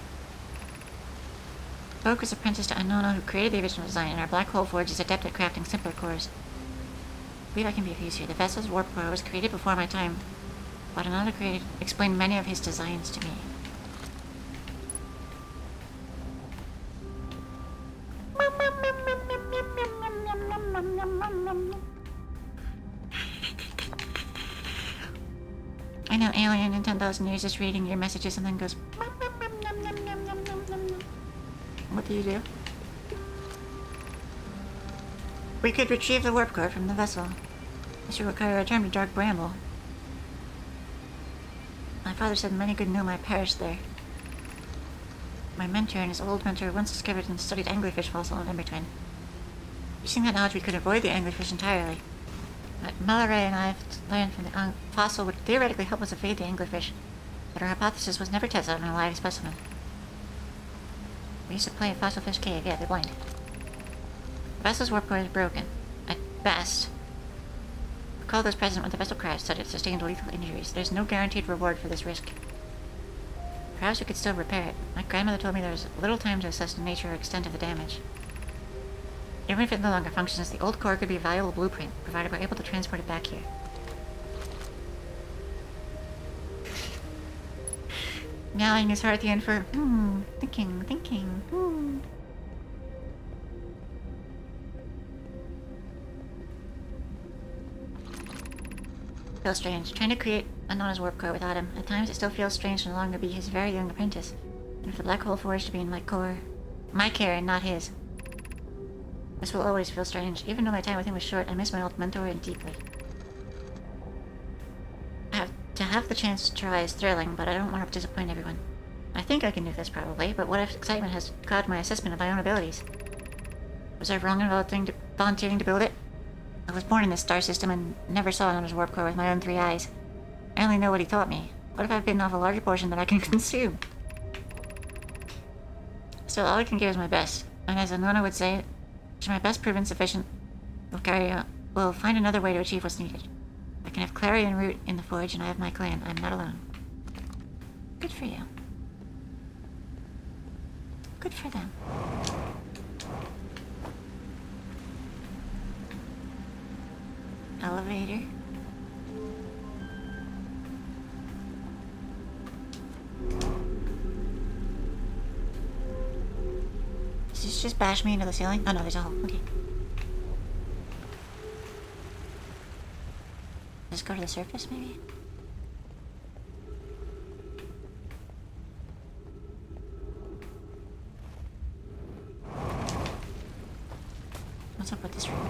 Boak was apprenticed to Unknown, who created the original design, and our Black Hole Forge is adept at crafting simpler cores. I believe I can be of use here. The vessel's warp core was created before my time, but another explained many of his designs to me. I know alien in 10,000 years is reading your messages and then goes... What do you do? We could retrieve the warp core from the vessel. This would require a return to Dark Bramble. My father said many good Nomai perished there. My mentor and his old mentor once discovered and studied anglerfish fossil in Embertwin. Using that knowledge, we could avoid the anglerfish entirely. But Malaray and I have learned from the fossil would theoretically help us evade the anglerfish, but our hypothesis was never tested on a live specimen. We used to play a fossil fish cave, yeah, they're blind. The vessel's warp core is broken. At best. Recall those present when the vessel crashed said it sustained lethal injuries. There's no guaranteed reward for this risk. Perhaps we could still repair it. My grandmother told me there was little time to assess the nature or extent of the damage. Even if it no longer functions, the old core could be a valuable blueprint, provided we're able to transport it back here. Meowing is Harthian for thinking. Feels strange. Trying to create Anona's warp core without him. At times it still feels strange to no longer be his very young apprentice. And for the black hole forged to be in my care and not his. This will always feel strange. Even though my time with him was short, I miss my old mentor deeply. To have the chance to try is thrilling, but I don't want to disappoint everyone. I think I can do this probably, but what if excitement has clouded my assessment of my own abilities? Was I wrong in volunteering to build it? I was born in this star system and never saw Anona's warp core with my own 3 eyes. I only know what he taught me. What if I've bitten off a larger portion than I can consume? Still, all I can give is my best. And as Anona would say, should my best prove insufficient, we'll find another way to achieve what's needed. I can have Clary and Root in the Forge, and I have my clan. I'm not alone. Good for you. Good for them. Elevator. Does this just bash me into the ceiling? Oh no, there's a hole. Okay. Let's go to the surface, maybe? What's up with this room?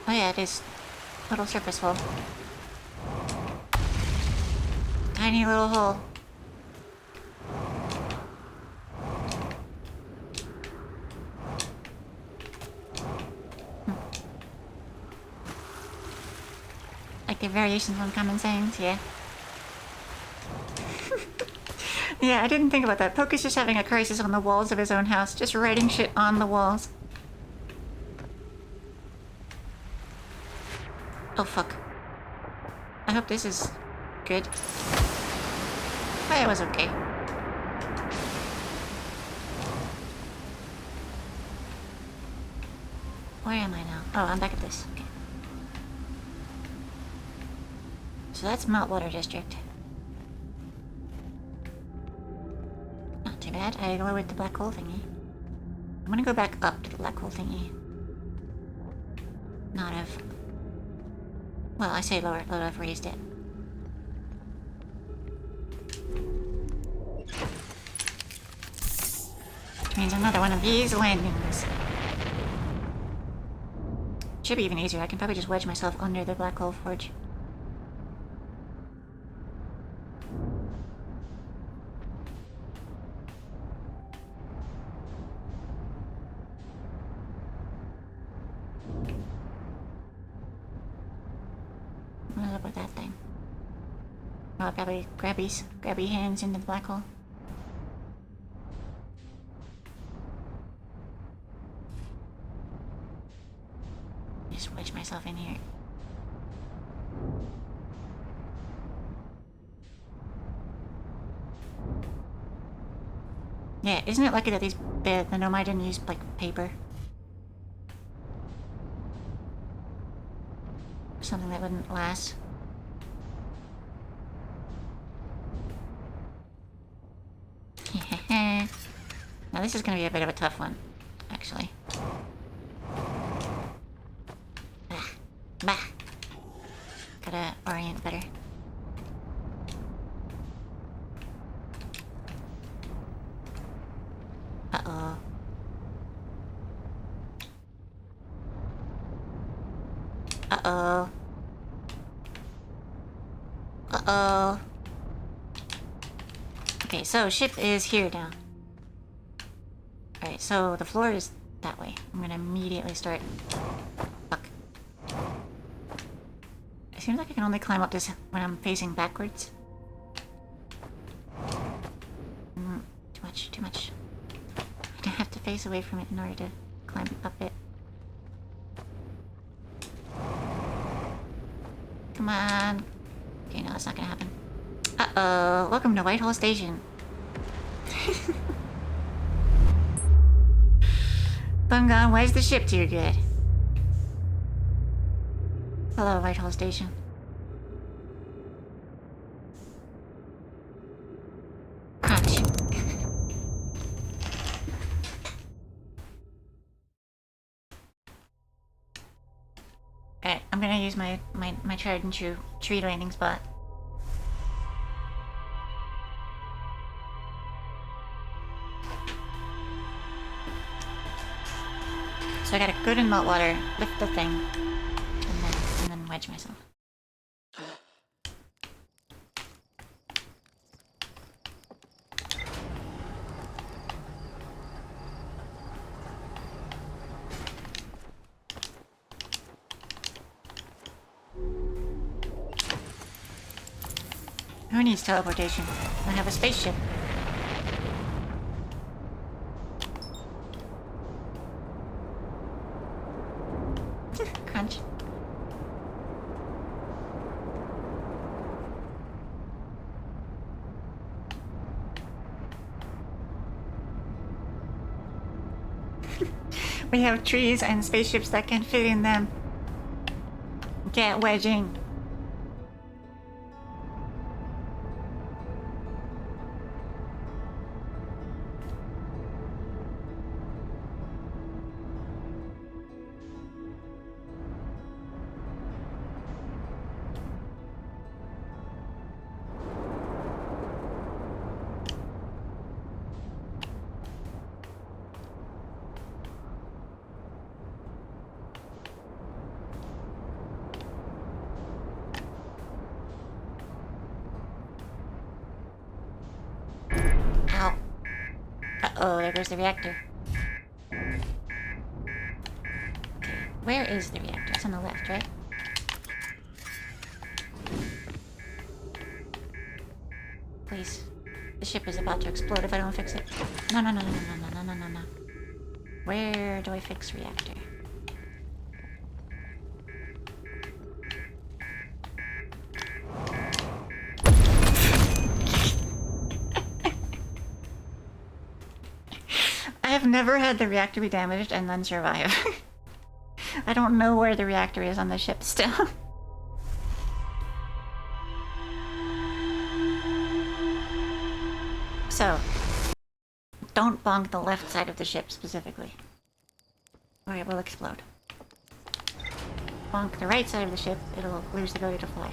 Oh yeah, it is. Little surface hole. Tiny little hole. Like the variations on common sayings, yeah. Yeah, I didn't think about that. Poke's just having a crisis on the walls of his own house, just writing shit on the walls. Oh fuck. I hope this is good. Oh, it was okay. Where am I now? Oh, I'm back at this. Okay. So that's Meltwater District. Not too bad. I lowered the black hole thingy. I'm gonna go back up to the black hole thingy. Not have... Well, I say lower, but I've raised it. Which means another one of these landings. Should be even easier. I can probably just wedge myself under the black hole forge. What's up with that thing? Oh, probably grabby hands into the black hole. Just wedge myself in here. Yeah, isn't it lucky that the Nomai didn't use, like, paper? Something that wouldn't last. Now this is gonna be a bit of a tough one, actually. Bah. Gotta orient better. Uh-oh. Uh-oh. Uh-oh. Okay, so ship is here now. Alright, so the floor is that way. I'm gonna immediately start... Fuck. It seems like I can only climb up this when I'm facing backwards. Too much, too much. I have to face away from it in order to climb up it. Come on. Okay, no, that's not gonna happen. Uh-oh. Welcome to Whitehall Station. Bungon, where's the ship to your good? Hello, Whitehall Station. I'm gonna use my tried and true tree landing spot. So I gotta go to meltwater, lift the thing, and then wedge myself. Who needs teleportation? I have a spaceship. Crunch. We have trees and spaceships that can fit in them. Get wedging. Oh, there goes the reactor. Where is the reactor? It's on the left, right? Please. The ship is about to explode if I don't fix it. No, no, no, no, no, no, no, no, no, no. Where do I fix reactor? I have never had the reactor be damaged and then survive. I don't know where the reactor is on the ship still. So, don't bonk the left side of the ship specifically, or it will explode. Bonk the right side of the ship, it'll lose the ability to fly.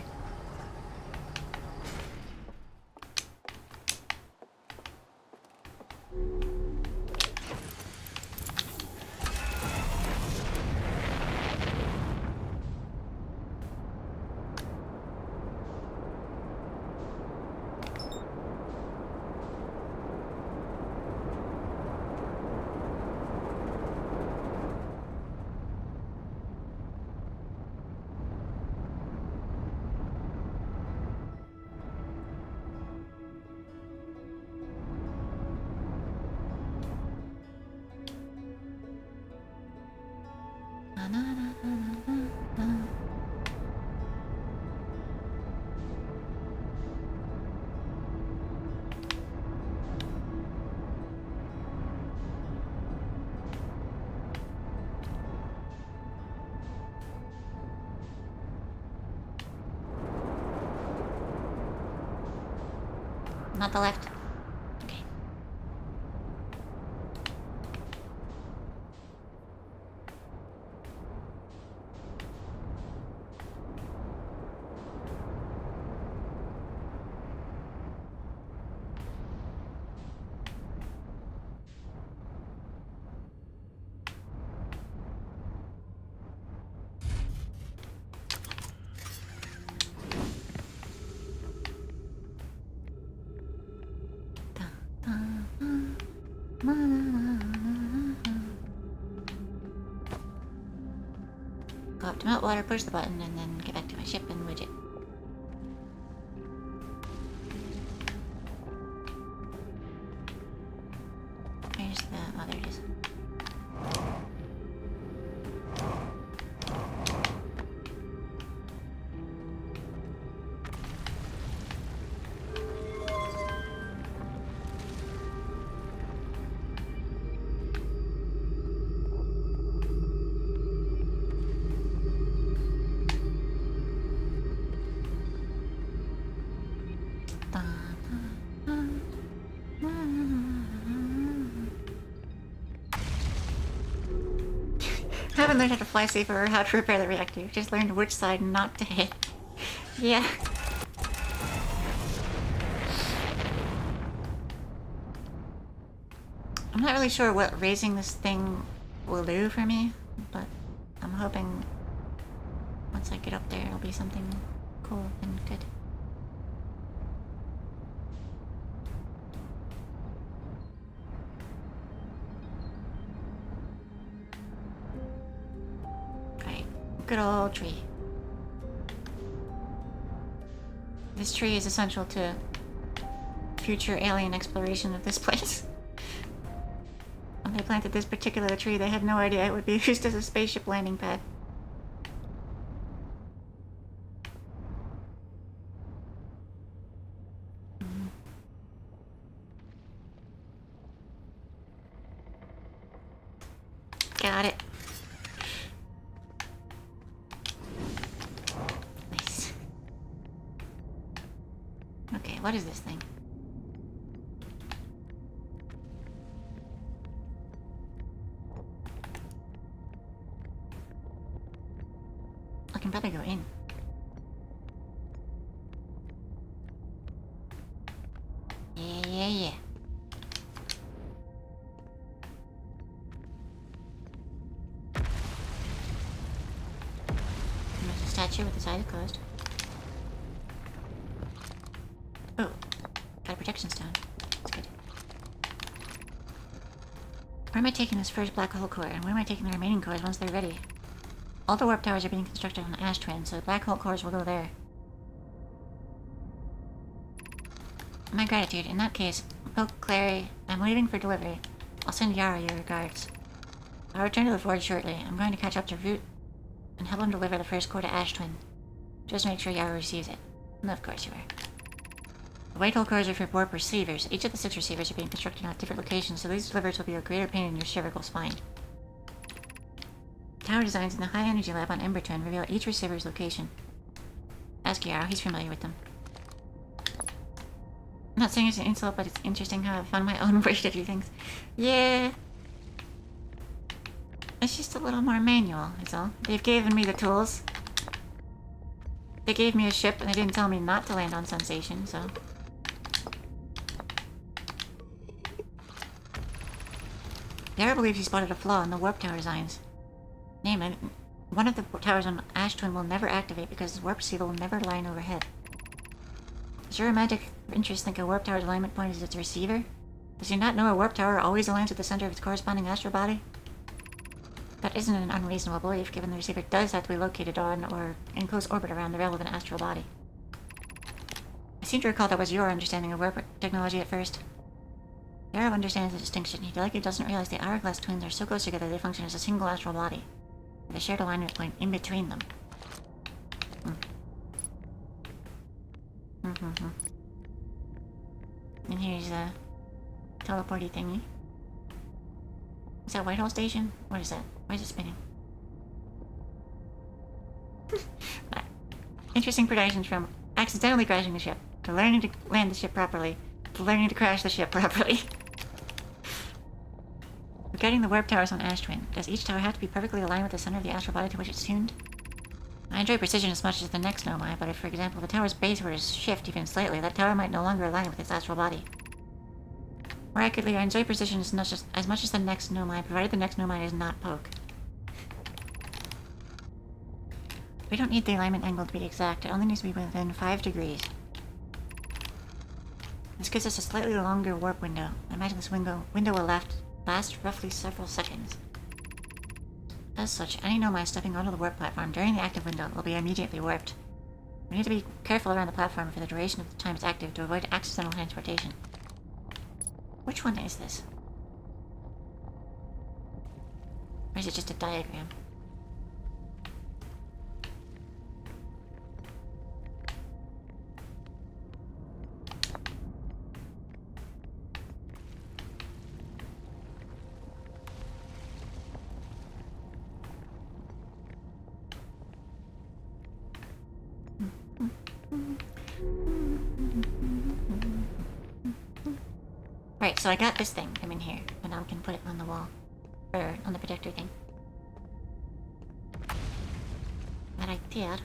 Not the left. Okay. Go up to meltwater, push the button, and then get back to my ship and widget. Where's the... oh, there it is. haven't learned how to fly safer or how to repair the reactor. You've just learned which side not to hit. Yeah. I'm not really sure what raising this thing will do for me, but I'm hoping once I get up there it'll be something cool and good. Right, good old tree. This tree is essential to future alien exploration of this place. When they planted this particular tree, they had no idea it would be used as a spaceship landing pad. Got it. Nice. Okay, what is this thing? I can probably go in. Yeah. There's a statue with its eyes closed. Oh, got a protection stone. That's good. Where am I taking this first black hole core, and where am I taking the remaining cores once they're ready? All the warp towers are being constructed on the Ash Twin, so the black hole cores will go there. My gratitude. In that case, Poke Clary, I'm leaving for delivery. I'll send Yara your regards. I'll return to the forge shortly. I'm going to catch up to Root and help him deliver the first core to Ash Twin. Just make sure Yara receives it. And of course you are. The white hole cores are for warp receivers. Each of the 6 receivers are being constructed at different locations, so these delivers will be a greater pain in your cervical spine. Tower designs in the high energy lab on Ember Twin reveal each receiver's location. Ask Yara, he's familiar with them. I'm not saying it's an insult, but it's interesting how I've found my own way to do things. Yeah. It's just a little more manual, that's all. They've given me the tools. They gave me a ship, and they didn't tell me not to land on Sensation, so... Yara believes he spotted a flaw in the warp tower designs. Namely, one of the towers on Ash Twin will never activate because the warp receiver will never line overhead. Does your romantic interest think a warp tower's alignment point is its receiver? Does he not know a warp tower always aligns at the center of its corresponding astral body? That isn't an unreasonable belief, given the receiver does have to be located on or in close orbit around the relevant astral body. I seem to recall that was your understanding of warp technology at first. Yarrow understands the distinction. He likely doesn't realize the hourglass twins are so close together they function as a single astral body, with a shared alignment point in between them. And here's a teleporty thingy. Is that Whitehall Station? What is that? Why is it spinning? Interesting predictions from accidentally crashing the ship, to learning to land the ship properly, to learning to crash the ship properly. Regarding the warp towers on Ash Twin, does each tower have to be perfectly aligned with the center of the astral body to which it's tuned? I enjoy precision as much as the next Nomai, but if, for example, the tower's base were to shift even slightly, that tower might no longer align with its astral body. More accurately, I enjoy precision as much as the next Nomai, provided the next Nomai is not Poke. We don't need the alignment angle to be exact, it only needs to be within 5 degrees. This gives us a slightly longer warp window. I imagine this window will last roughly several seconds. As such, any Nomai stepping onto the warp platform during the active window will be immediately warped. We need to be careful around the platform for the duration of the time it's active to avoid accidental transportation. Which one is this? Or is it just a diagram? Right, so I got this thing from in here, and now I can put it on the wall. Or on the projector thing. that I did.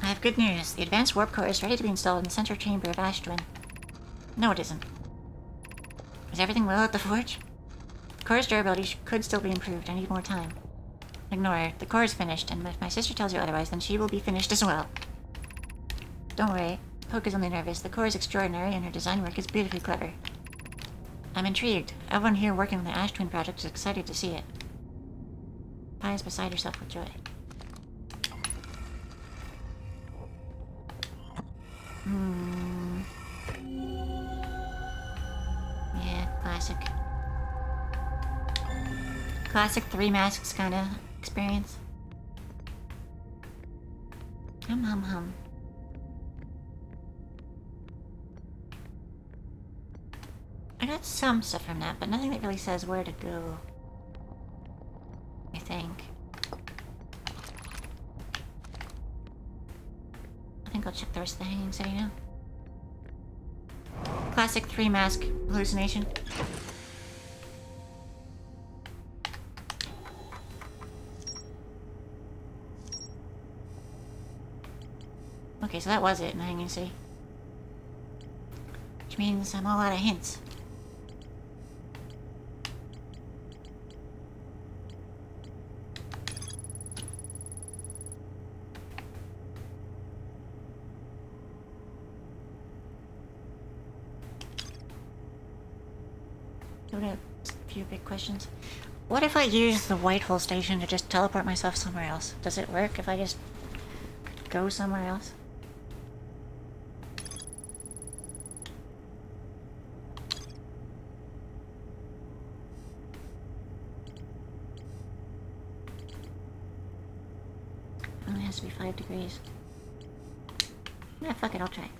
I have good news. The advanced warp core is ready to be installed in the center chamber of Ash Twin. No, it isn't. Is everything well at the forge? The core's durability could still be improved. I need more time. Ignore her. The core is finished, and if my sister tells you otherwise, then she will be finished as well. Don't worry. Poke is only nervous. The core is extraordinary, and her design work is beautifully clever. I'm intrigued. Everyone here working on the Ash Twin project is excited to see it. Pi is beside herself with joy. Yeah, classic. Classic Three Masks kind of experience. Hum. I got some stuff from that, but nothing that really says where to go. I think. I think I'll check the rest of the Hanging City now. Classic Three Mask hallucination. Okay, so that was it in the Hanging City. Which means I'm all out of hints. A few big questions. What if I use the white hole station to just teleport myself somewhere else? Does it work if I just go somewhere else? It only has to be 5 degrees. Yeah, fuck it, I'll try.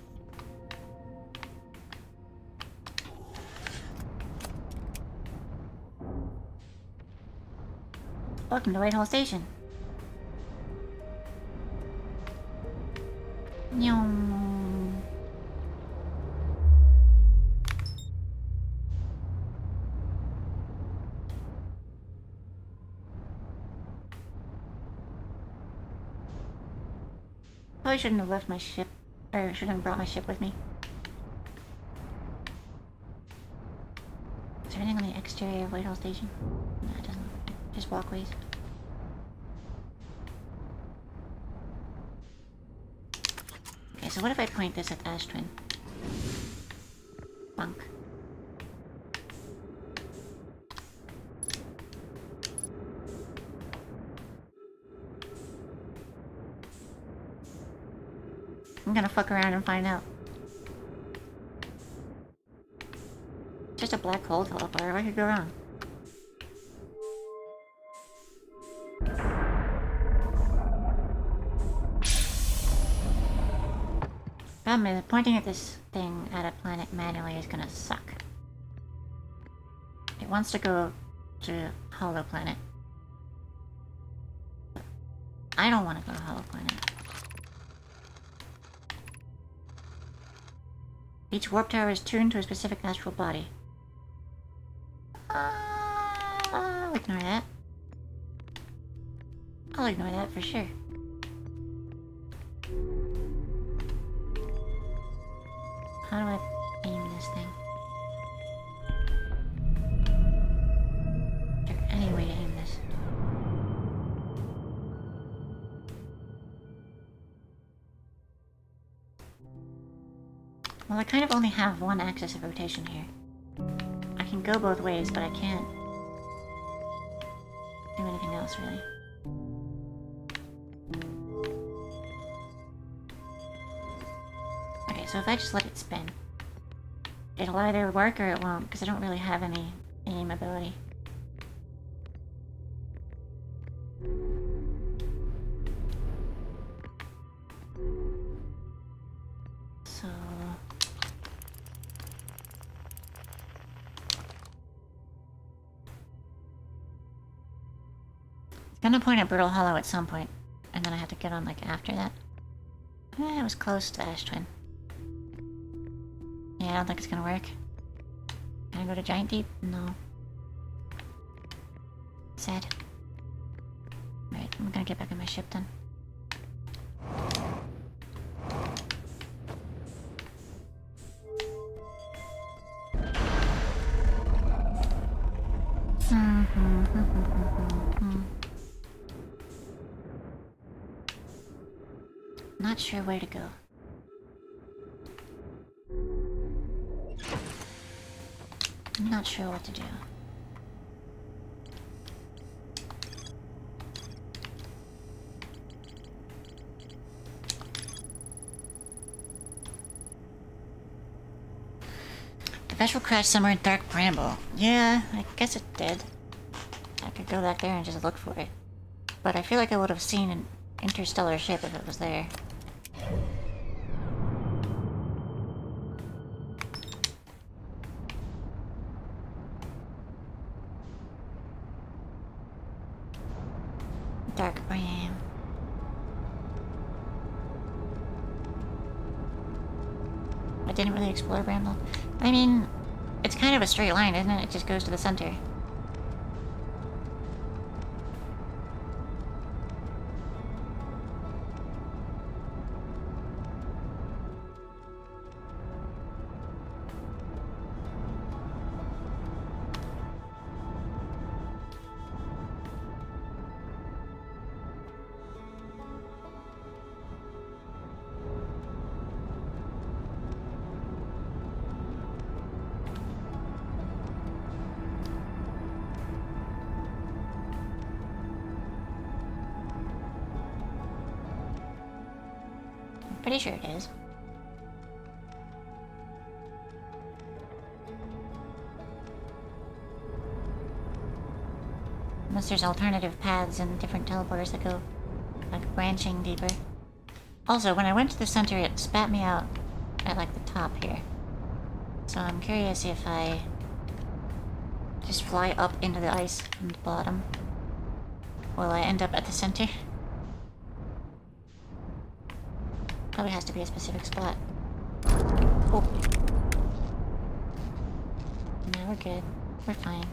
Welcome to Whitehall Station. Nyong. Probably shouldn't have left my ship, or shouldn't have brought my ship with me. Is there anything on the exterior of Whitehall Station? No, it doesn't. Just walkways. Okay, so what if I point this at Ash Twin? Bunk. I'm gonna fuck around and find out. Just a black hole teleporter. What could go wrong? Problem is, pointing at this thing at a planet manually is gonna suck. It wants to go to Hollow Planet. I don't want to go to Hollow Planet. Each warp tower is tuned to a specific astral body. I'll ignore that. I'll ignore that for sure. How do I aim this thing? Is there any way to aim this? Well, I kind of only have one axis of rotation here. I can go both ways, but I can't do anything else, really. Okay, so if I just let it spin, it'll either work or it won't, because I don't really have any aim ability. So... it's gonna point at Brittle Hollow at some point, and then I have to get on, like, after that. It was close to Ash Twin. Yeah, I don't think it's gonna work. Can I go to Giant Deep? No. Sad. Right, I'm gonna get back on my ship then. Not sure where to go. I'm not sure what to do. The vessel crashed somewhere in Dark Bramble. Yeah, I guess it did. I could go back there and just look for it. But I feel like I would have seen an interstellar ship if it was there. Dark Bram. I didn't really explore Bramble. I mean, it's kind of a straight line, isn't it? It just goes to the center. Pretty sure it is. Unless there's alternative paths and different teleporters that go, like, branching deeper. Also, when I went to the center, it spat me out at, like, the top here. So I'm curious if I just fly up into the ice from the bottom. Will I end up at the center? Probably has to be a specific spot. Oh. No, we're good. We're fine.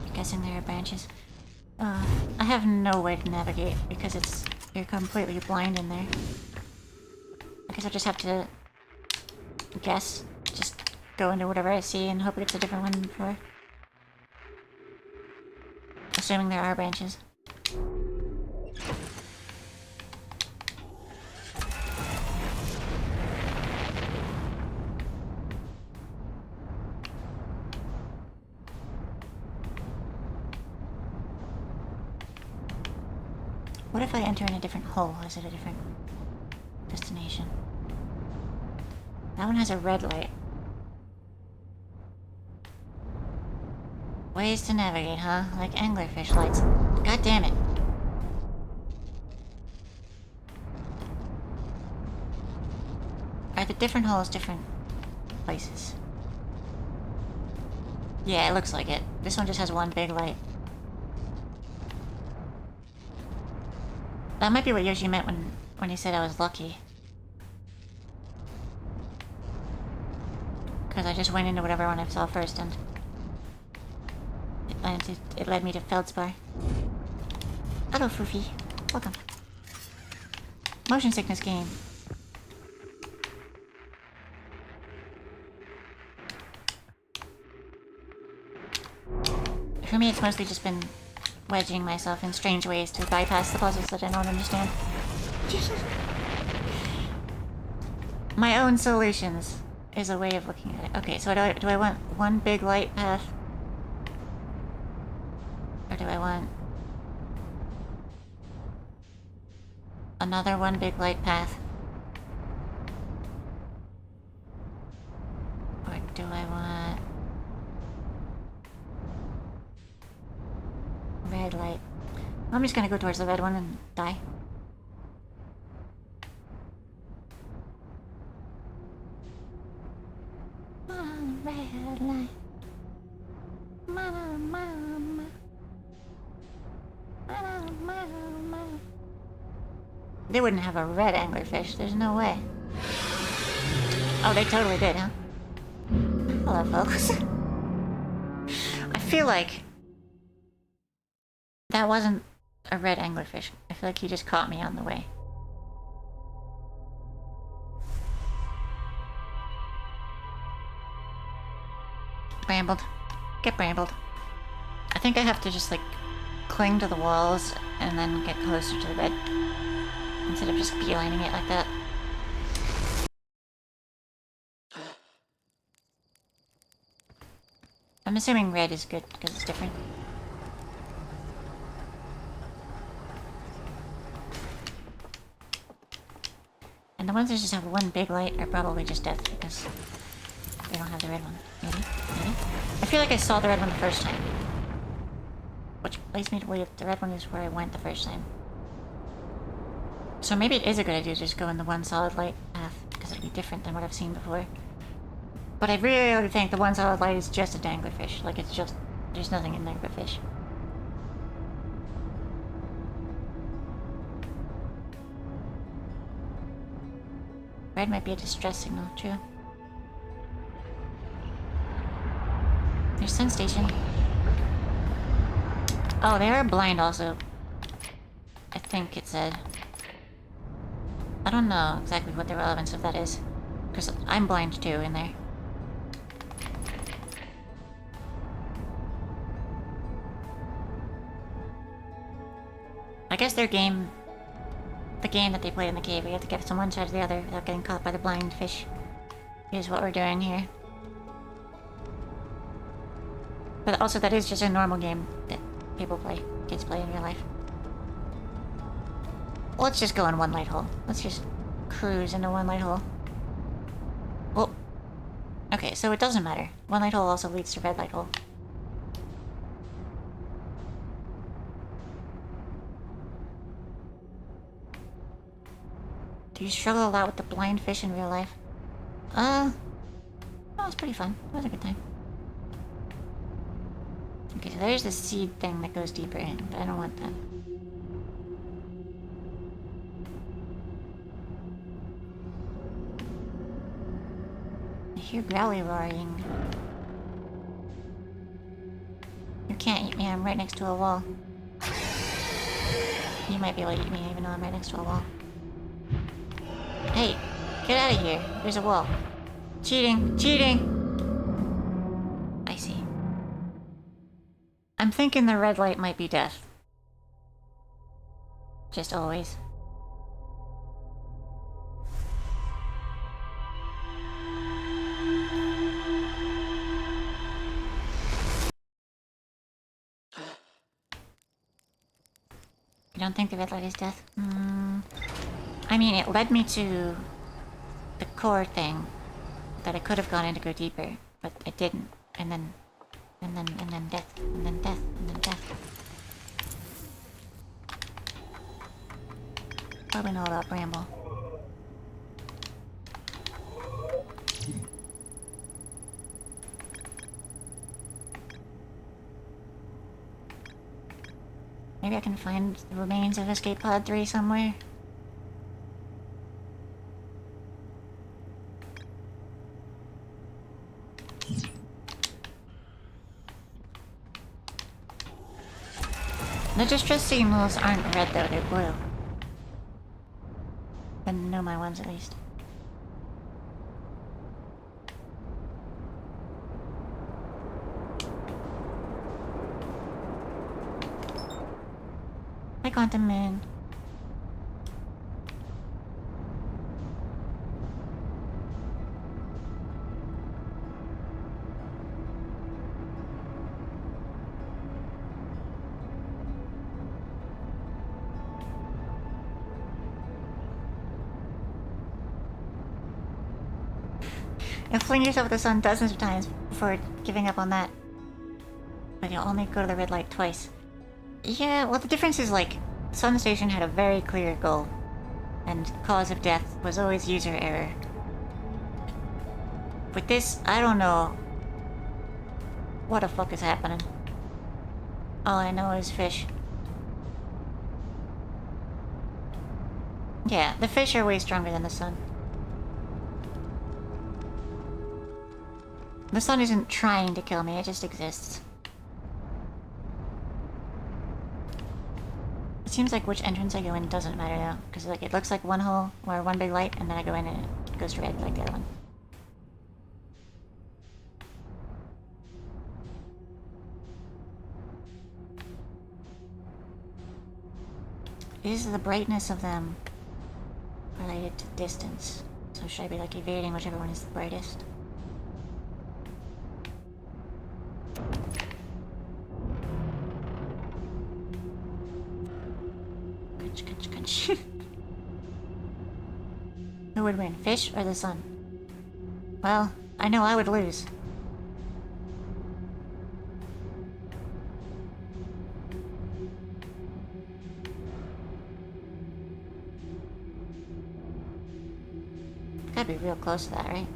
I'm guessing there are branches. I have no way to navigate because you're completely blind in there. I guess I just have to guess. Just go into whatever I see and hope it's a different one than before. Assuming there are branches. What if I enter in a different hole? Is it a different destination? That one has a red light. Ways to navigate, huh? Like anglerfish lights. God damn it. Are the different holes different places? Yeah, it looks like it. This one just has one big light. That might be what Yoshi meant when he said I was lucky. Because I just went into whatever one I saw first and it led me to Feldspar. Hello, Foofy. Welcome. Motion sickness game. For me, it's mostly just been wedging myself in strange ways to bypass the puzzles that I don't understand. My own solutions is a way of looking at it. Okay, so do I want one big light path? Or do I want another one big light path? Or do I want red light? I'm just gonna go towards the red one and die. Red light. Mama. They wouldn't have a red anglerfish, there's no way. Oh, they totally did, huh? Hello, folks. I feel like that wasn't a red anglerfish. I feel like he just caught me on the way. Brambled. Get brambled. I think I have to just like cling to the walls and then get closer to the red instead of just beelining it like that. I'm assuming red is good because it's different. And the ones that just have one big light are probably just death because they don't have the red one. Maybe? Maybe? I feel like I saw the red one the first time. Which leads me to believe the red one is where I went the first time. So maybe it is a good idea to just go in the one solid light path, because it'll be different than what I've seen before. But I really think the one solid light is just a danglerfish. Like it's just, there's nothing in there but fish. Red might be a distress signal, true. There's Sun Station. Oh, they are blind also. I think it said. I don't know exactly what the relevance of that is. Because I'm blind too in there. I guess their game... The game that they play in the cave, we have to get from one side to the other without getting caught by the blind fish. Is what we're doing here. But also that is just a normal game that people play, kids play in real life. Let's just go in one light hole. Let's just cruise into one light hole. Well, okay, so it doesn't matter. One light hole also leads to red light hole. Do you struggle a lot with the blind fish in real life? That was pretty fun. It was a good time. Okay, so there's the seed thing that goes deeper in, but I don't want that. I hear growly roaring. You can't eat me, I'm right next to a wall. You might be able to eat me even though I'm right next to a wall. Hey, get out of here. There's a wall. Cheating! Cheating! I see. I'm thinking the red light might be death. Just always. You don't think the red light is death? I mean, it led me to the core thing that I could have gone in to go deeper, but it didn't. And then death, and then death, and then death. Probably know about Bramble. Maybe I can find the remains of Escape Pod 3 somewhere. The distress signals aren't red though, they're blue. I know my ones at least. Hi, Quantum Moon. You'll fling yourself at the sun dozens of times before giving up on that. But you'll only go to the red light twice. Yeah, well the difference is like, Sun Station had a very clear goal. And cause of death was always user error. With this, I don't know what the fuck is happening. All I know is fish. Yeah, the fish are way stronger than the sun. The sun isn't trying to kill me, it just exists. It seems like which entrance I go in doesn't matter though, because like it looks like one hole or one big light, and then I go in and it goes to red like the other one. Is the brightness of them related to distance? So should I be like evading whichever one is the brightest? Who would win, fish or the sun? Well, I know I would lose. Gotta be real close to that, right?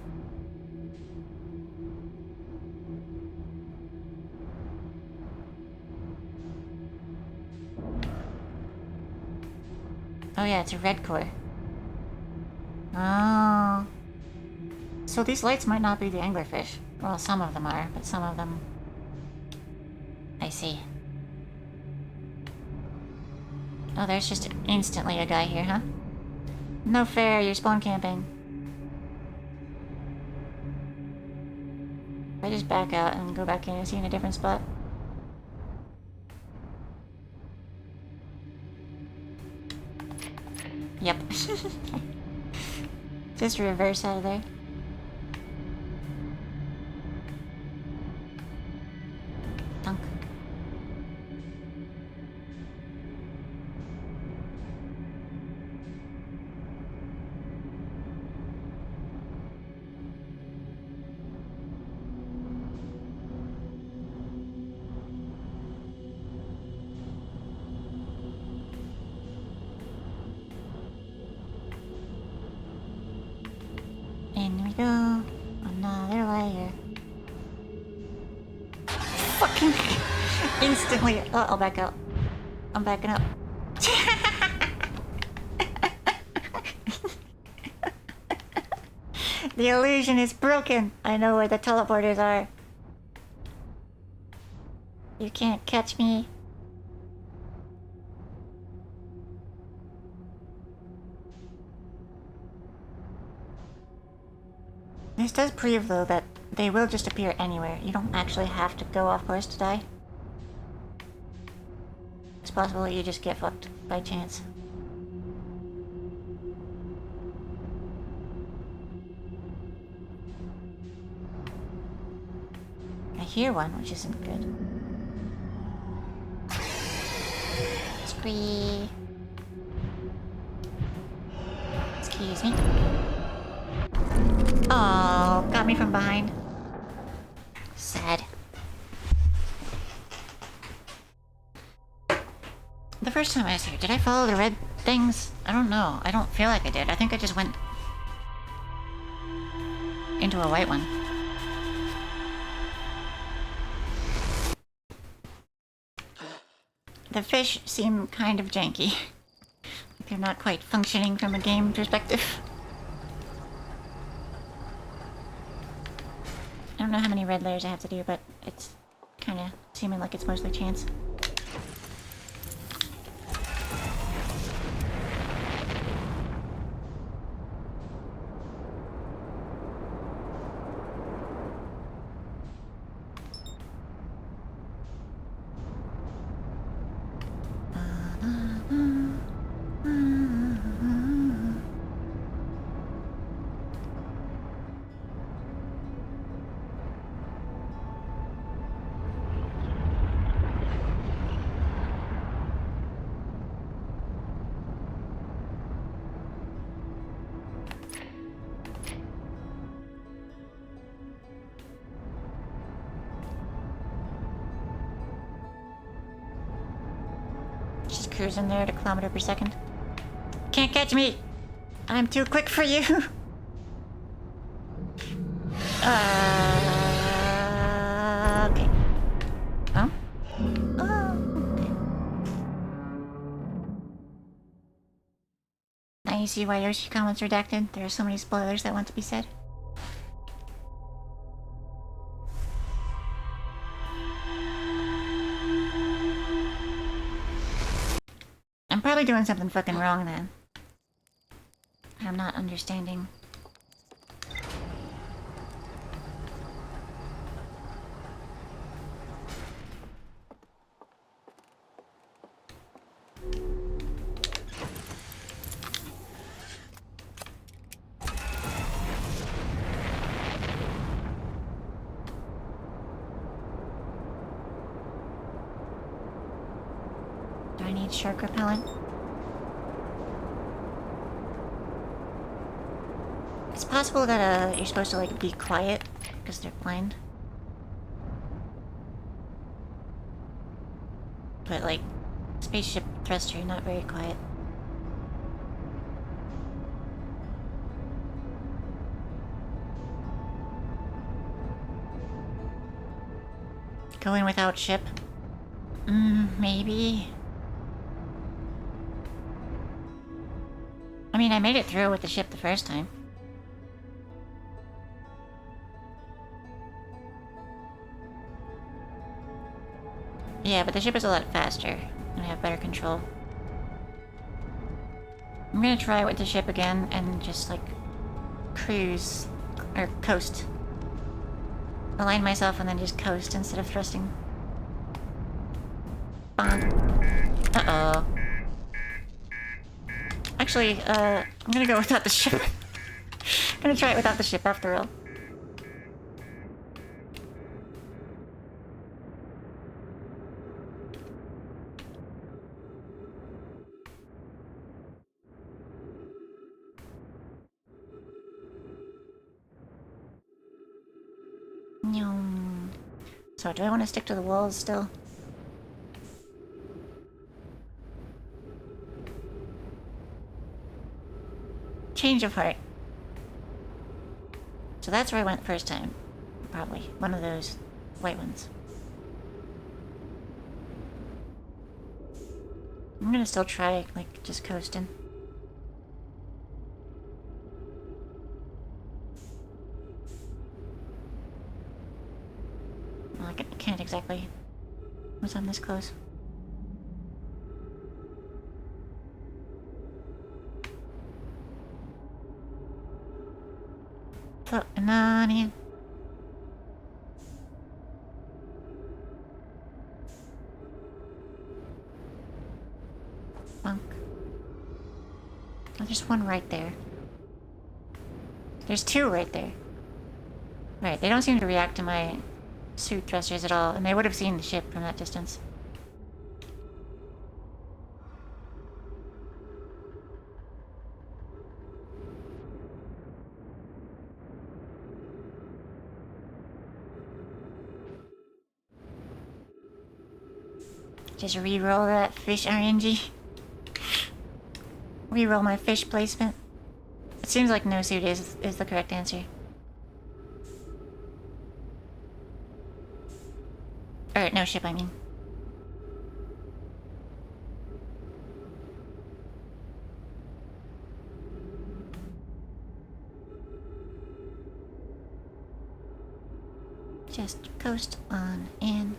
Oh yeah, it's a red core. Oh. So these lights might not be the anglerfish. Well, some of them are, but some of them... I see. Oh, there's just instantly a guy here, huh? No fair, you're spawn camping. If I just back out and go back in and see in a different spot. Yep. Just reverse out of there. Dunk. In we go. Another layer. Fucking instantly. Oh, I'll back out. I'm backing up. The illusion is broken. I know where the teleporters are. You can't catch me. This does prove, though, that they will just appear anywhere. You don't actually have to go off course to die. It's possible you just get fucked by chance. I hear one, which isn't good. Scree. Excuse me. Oh, got me from behind. Sad. The first time I was here, did I follow the red things? I don't know. I don't feel like I did. I think I just went into a white one. The fish seem kind of janky. They're not quite functioning from a game perspective. I don't know how many red layers I have to do, but it's kind of seeming like it's mostly chance. Cruising there at a kilometer per second. Can't catch me! I'm too quick for you! Okay. Oh? Oh, okay. Now you see why Yoshi comments redacted? There are so many spoilers that want to be said. clearly doing something fucking wrong then. I'm not understanding. Do I need shark repellent? It's possible that you're supposed to like be quiet because they're blind. But like spaceship thruster, you're not very quiet. Going without ship? Maybe. I mean, I made it through with the ship the first time. Yeah, but the ship is a lot faster, and I have better control. I'm gonna try it with the ship again, and just, like, cruise, or coast. Align myself and then just coast instead of thrusting. Uh-oh. Actually, I'm gonna go without the ship. I'm gonna try it without the ship after all. So, do I want to stick to the walls still? Change of heart. So that's where I went first time. Probably. One of those white ones. I'm gonna still try, like, just coasting. Well, I can't exactly. Was I'm this close. Floating on in. Bunk. Oh, there's one right there. There's two right there. Right, they don't seem to react to my suit thrusters at all, and they would have seen the ship from that distance. Just re-roll that fish RNG. Re-roll my fish placement. It seems like no suit is the correct answer. Or no ship, I mean. Just coast on in.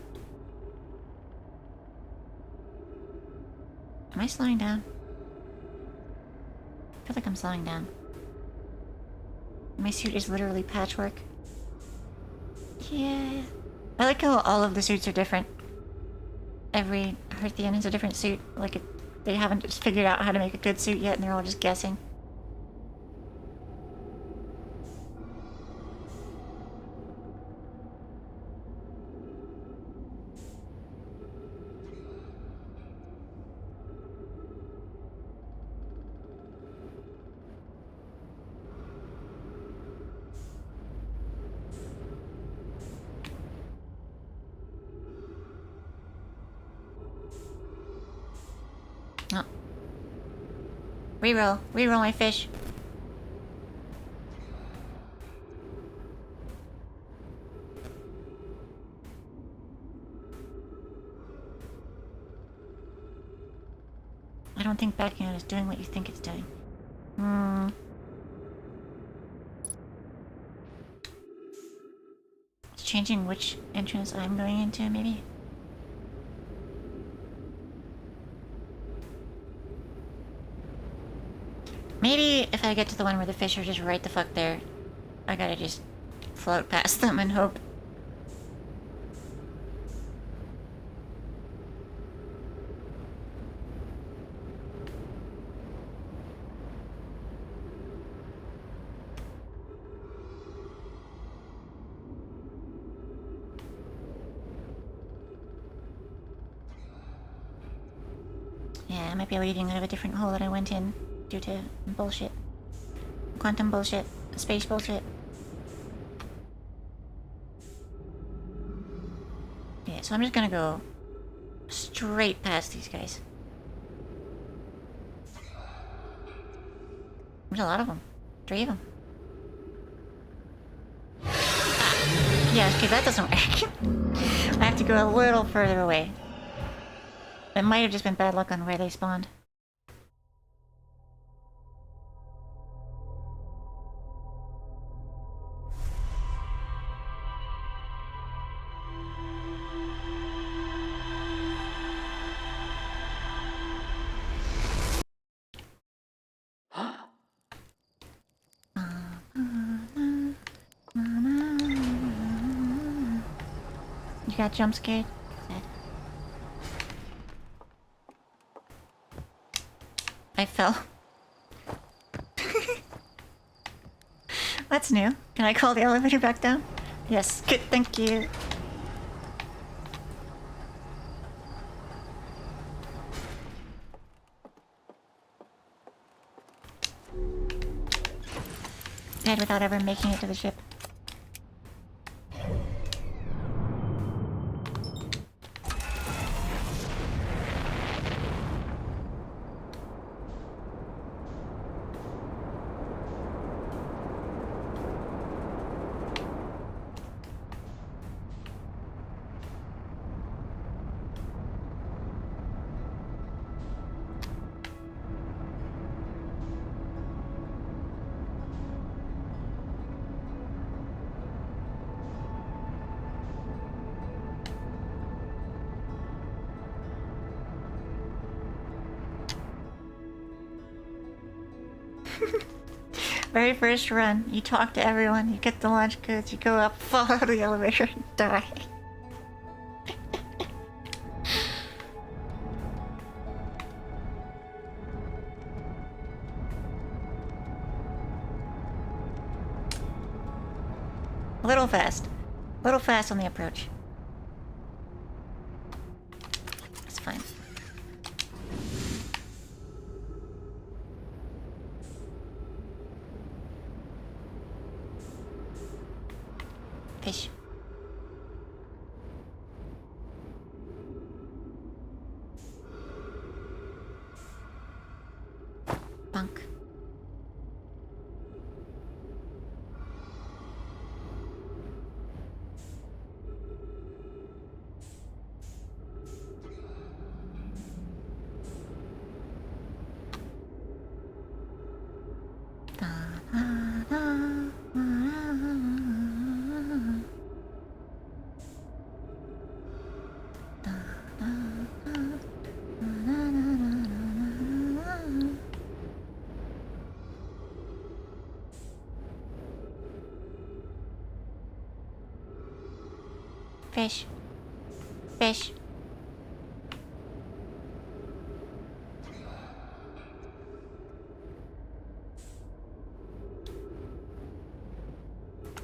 Am I slowing down? I feel like I'm slowing down. My suit is literally patchwork. Yeah. I like how all of the suits are different. Every Hearthian is a different suit. Like, they haven't just figured out how to make a good suit yet, and they're all just guessing. Oh. Reroll. Reroll my fish. I don't think backing out is doing what you think it's doing. It's changing which entrance I'm going into, maybe? I get to the one where the fish are just right the fuck there, I gotta just float past them and hope. Yeah, I might be leaving out of a different hole that I went in due to bullshit. Quantum bullshit. Space bullshit. Yeah, so I'm just gonna go straight past these guys. There's a lot of them. 3 of them. Ah. Yeah, okay, that doesn't work. I have to go a little further away. It might have just been bad luck on where they spawned. You got jump scared? I fell. That's new. Can I call the elevator back down? Yes. Good, thank you. Dead without ever making it to the ship. Very first run, you talk to everyone, you get the launch codes, you go up, fall out of the elevator, and die. A little fast. A little fast on the approach. It's fine. Fish. Bunk. Fish. Fish.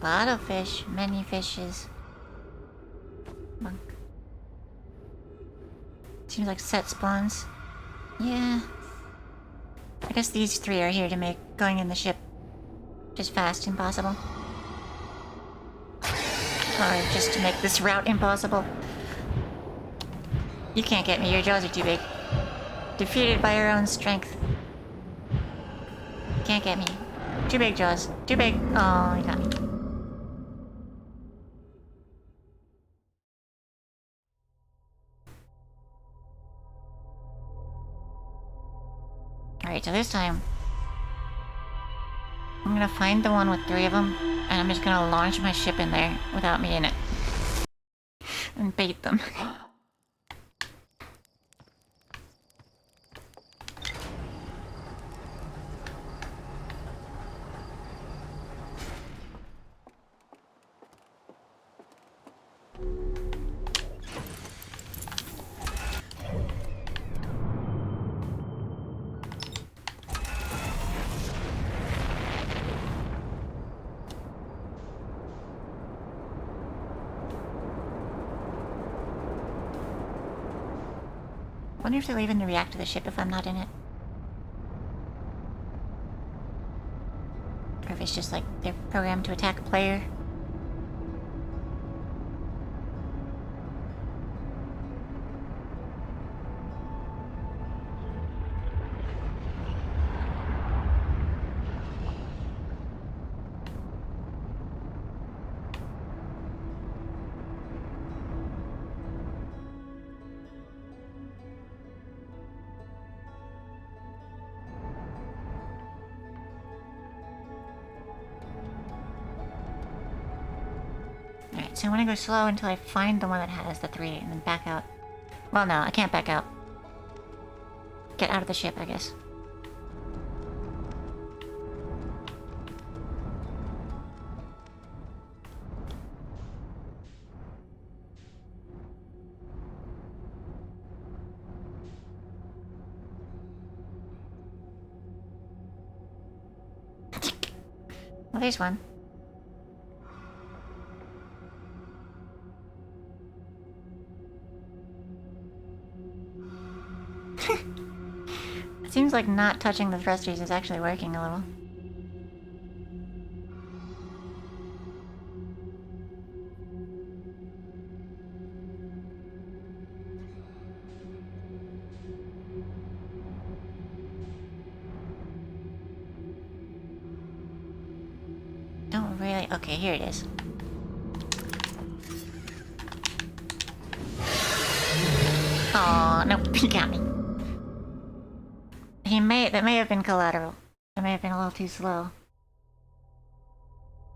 A lot of fish. Many fishes. Monk. Seems like set spawns. Yeah. I guess these 3 are here to make going in the ship just fast impossible. Or just to make this route impossible. You can't get me, your jaws are too big. Defeated by your own strength. Can't get me. Too big, jaws. Too big. Oh, you got me. Alright, so this time I'm gonna find the one with 3 of them, and I'm just gonna launch my ship in there without me in it. And bait them. wonder if they'll even react to the ship if I'm not in it. Or if it's just like they're programmed to attack a player. So I want to go slow until I find the one that has the 3 and then back out. Well, no, I can't back out. Get out of the ship, I guess. Well, there's one. It seems like not touching the thrusters is actually working a little. Don't really... Okay, here it is. Oh, nope, he got me. That may have been collateral. I may have been a little too slow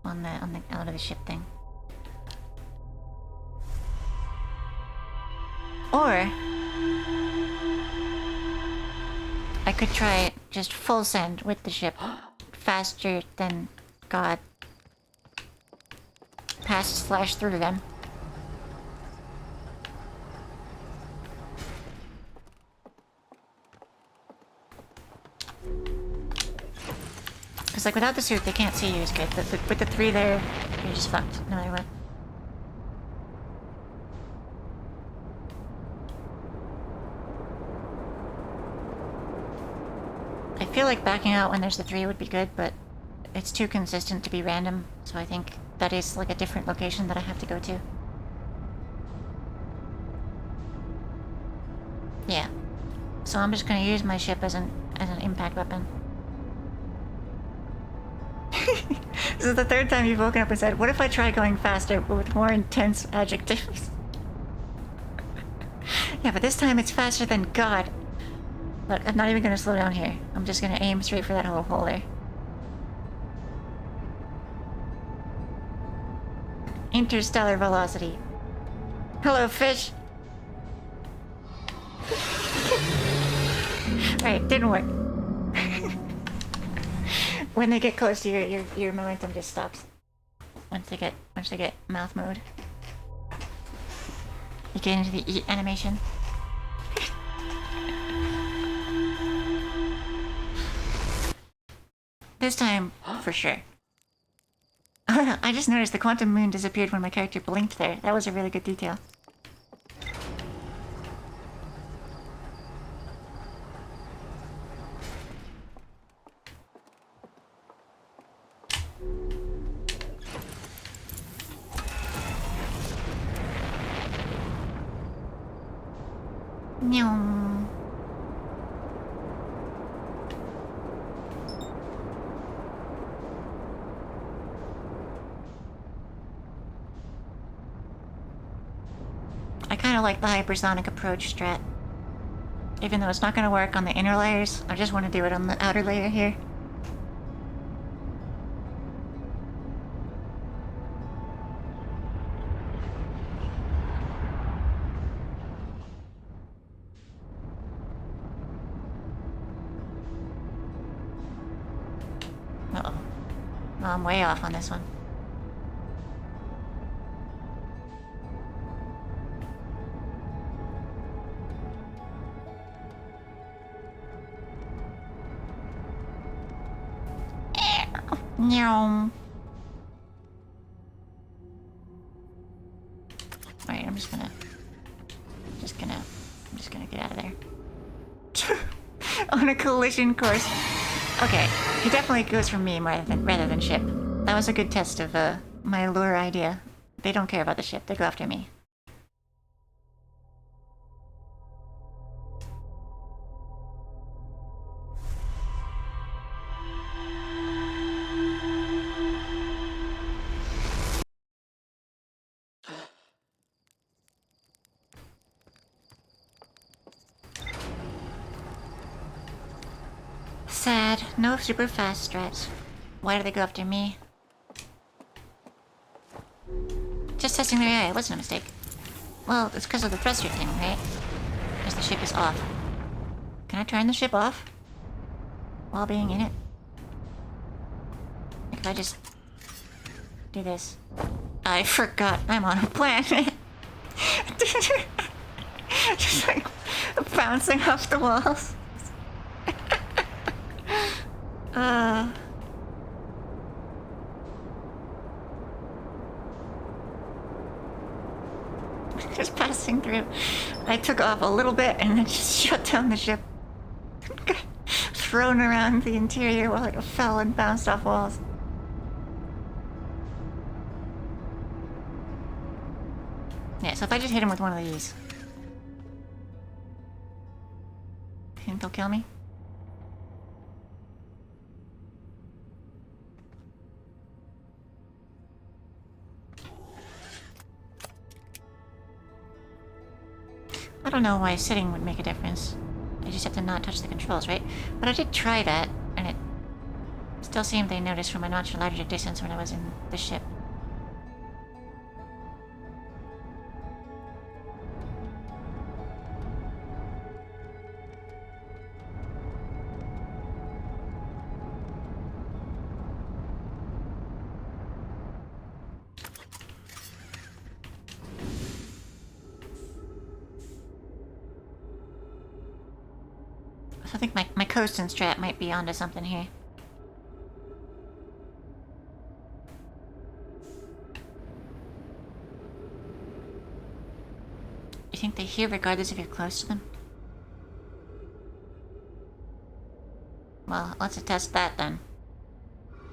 on the out of the ship thing. Or I could try just full send with the ship, faster than God. Past/through them. Because, like, without the suit, they can't see you as good. But with the 3 there, you're just fucked, no matter what. I feel like backing out when there's the 3 would be good, but it's too consistent to be random, so I think that is, like, a different location that I have to go to. Yeah. So I'm just gonna use my ship as an impact weapon. This is the 3rd time you've woken up and said, what if I try going faster, but with more intense adjectives? Yeah, but this time it's faster than God. Look, I'm not even gonna slow down here. I'm just gonna aim straight for that whole hole there. Interstellar velocity. Hello, fish! Alright, didn't work. When they get close to your momentum just stops. Once they get mouth mode. You get into the eat animation. This time, for sure. I just noticed the quantum moon disappeared when my character blinked there. That was a really good detail. Meow. I kind of like the hypersonic approach strat. Even though it's not going to work on the inner layers, I just want to do it on the outer layer here. Uh-oh. Well, I'm way off on this one. Meow. Alright, I'm just gonna get out of there. On a collision course. Okay, he definitely goes for me rather than ship. That was a good test of my lure idea. They don't care about the ship, they go after me. Sad. No super fast strats. Why do they go after me? Just testing their AI. It wasn't a mistake. Well, it's because of the thruster thing, right? Because the ship is off. Can I turn the ship off? While being in it? Like if I just... do this. I forgot I'm on a planet. Just like bouncing off the walls. Just passing through. I took off a little bit and then just shut down the ship. Got thrown around the interior while it fell and bounced off walls. Yeah, so if I just hit him with one of these, you think they'll kill me? I don't know why sitting would make a difference. I just have to not touch the controls, right? But I did try that, and it still seemed they noticed from a much larger distance when I was in the ship. I think my coasting strat might be onto something here. You think they hear regardless if you're close to them? Well, let's test that then.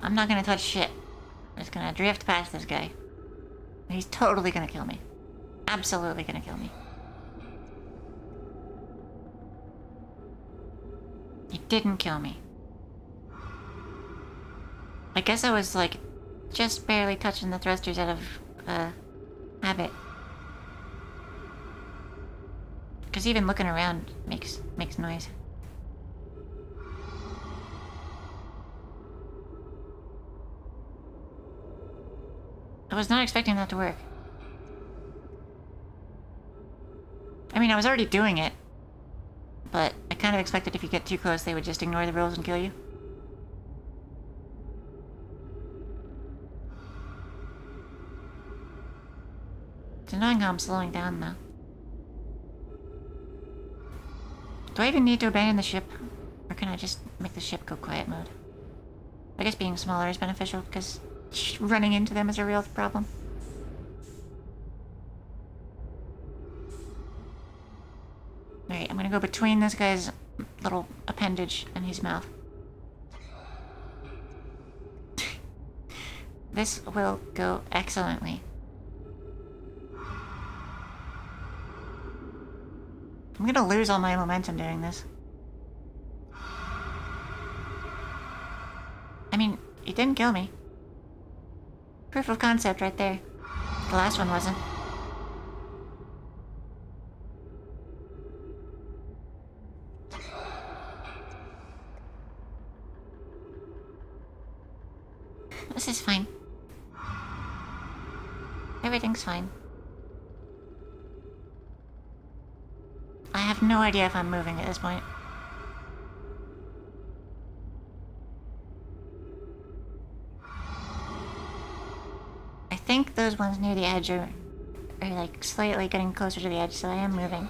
I'm not gonna touch shit. I'm just gonna drift past this guy. He's totally gonna kill me. Absolutely gonna kill me. He didn't kill me. I guess I was like just barely touching the thrusters out of habit. Because even looking around makes noise. I was not expecting that to work. I mean, I was already doing it. But I kind of expected if you get too close, they would just ignore the rules and kill you. It's annoying how I'm slowing down, though. Do I even need to abandon the ship? Or can I just make the ship go quiet mode? I guess being smaller is beneficial, because running into them is a real problem. Alright, I'm gonna go between this guy's little appendage and his mouth. This will go excellently. I'm gonna lose all my momentum doing this. I mean, he didn't kill me. Proof of concept right there. The last one wasn't. This is fine. Everything's fine. I have no idea if I'm moving at this point. I think those ones near the edge are like slightly getting closer to the edge, so I am moving.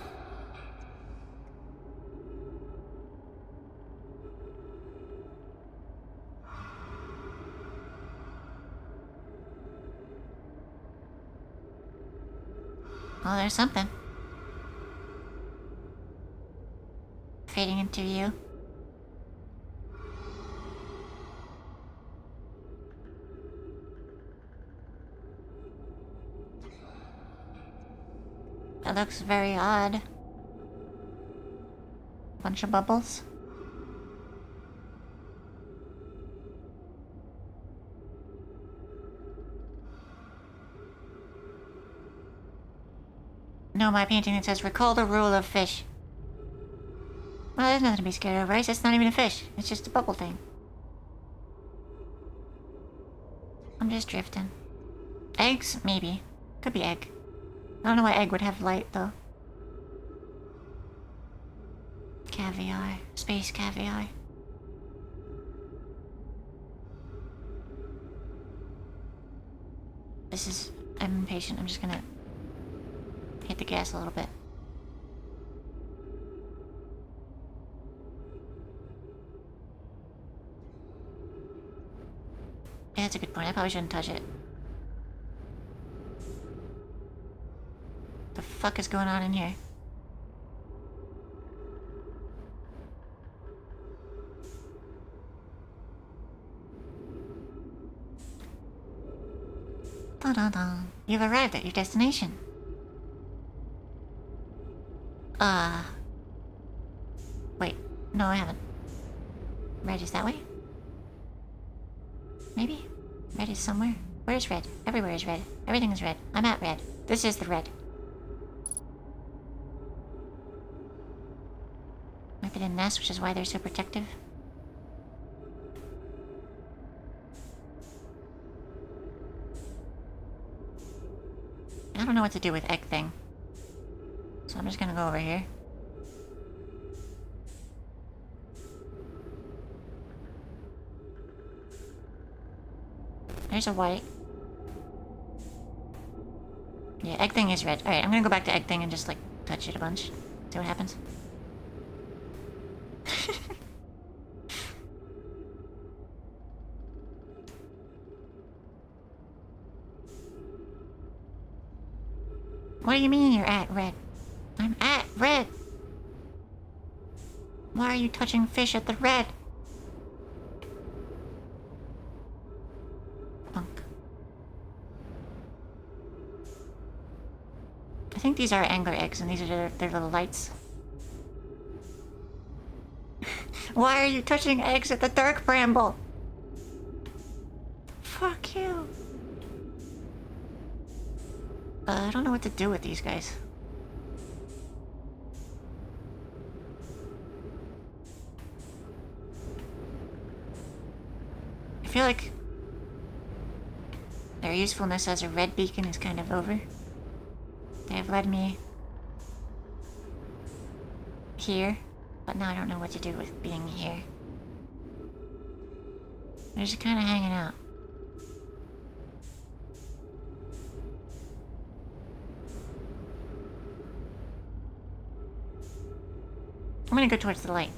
Oh, there's something. fading into you. That looks very odd. Bunch of bubbles. No, my painting that says, recall the rule of fish. Well, there's nothing to be scared of, right? It's not even a fish. It's just a bubble thing. I'm just drifting. Eggs? Maybe. Could be egg. I don't know why egg would have light, though. Caviar. Space caviar. This is... I'm impatient. I'm just gonna... hit the gas a little bit. Yeah, that's a good point. I probably shouldn't touch it. The fuck is going on in here? Dun-dun-dun. You've arrived at your destination. Wait. No, I haven't. Red is that way? Maybe? Red is somewhere? Where's red? Everywhere is red. Everything is red. I'm at red. This is the red. Might be the nest, which is why they're so protective. I don't know what to do with egg thing. So I'm just gonna go over here. There's a white. Yeah, egg thing is red. Alright, I'm gonna go back to egg thing and just, like, touch it a bunch. See what happens. What do you mean you're at red? I'm at red! Why are you touching fish at the red? Bunk. I think these are angler eggs and these are their little lights. Why are you touching eggs at the dark bramble? Fuck you. I don't know what to do with these guys. I feel like their usefulness as a red beacon is kind of over. They have led me here, but now I don't know what to do with being here. They're just kind of hanging out. I'm gonna go towards the light.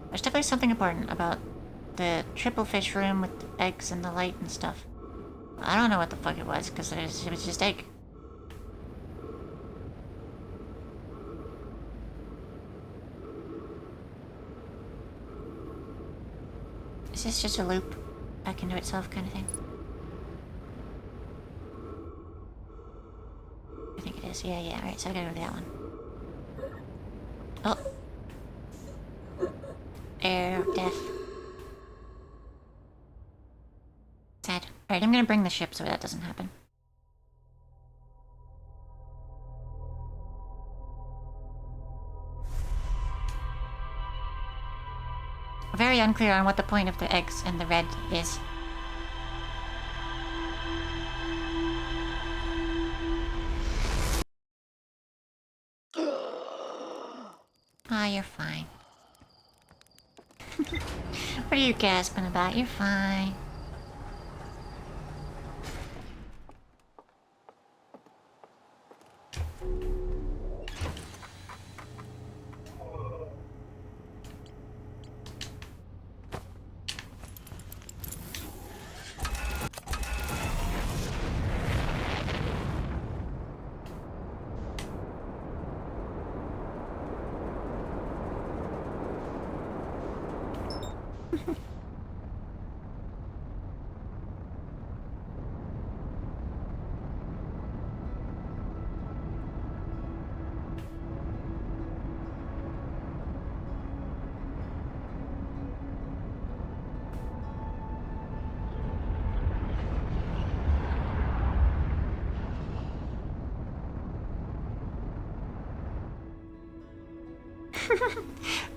There's definitely something important about the triple fish room with the eggs and the light and stuff. I don't know what the fuck it was, because it was just egg. Is this just a loop back into itself kind of thing? I think it is. Yeah, alright, so I gotta go to that one. Oh. Air of death. Sad. Alright, I'm gonna bring the ship so that doesn't happen. very unclear on what the point of the X and the red is. Ah, you're fine. What are you gasping about? You're fine.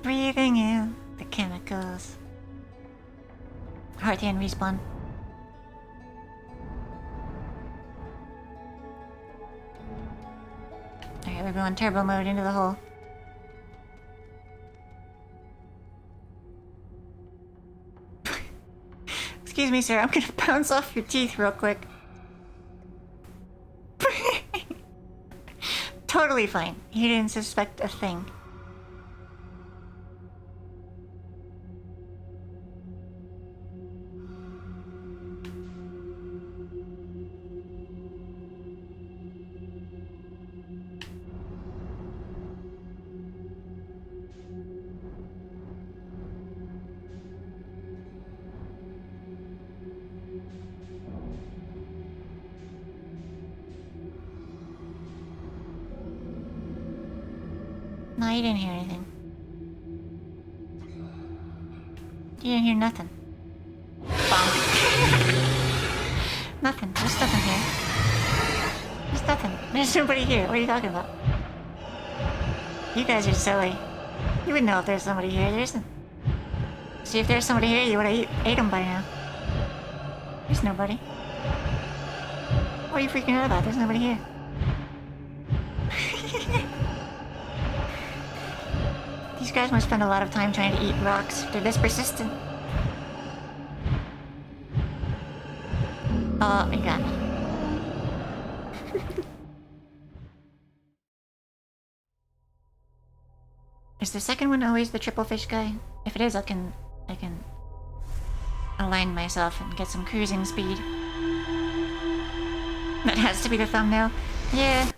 Breathing in the chemicals. Hearthian respawn. Alright, we're going turbo mode into the hole. Excuse me, sir, I'm gonna bounce off your teeth real quick. Totally fine. He didn't suspect a thing. No, you didn't hear anything. You didn't hear nothing. Bonk. Nothing. There's nothing here. There's nothing. There's nobody here. What are you talking about? You guys are silly. You would know if there's somebody here. There isn't. See, if there's somebody here, you would have ate them by now. There's nobody. What are you freaking out about? There's nobody here. These guys must spend a lot of time trying to eat rocks. They're this persistent. Oh, you got me. Is the second one always the triple fish guy? If it is, I can align myself and get some cruising speed. That has to be the thumbnail. Yeah.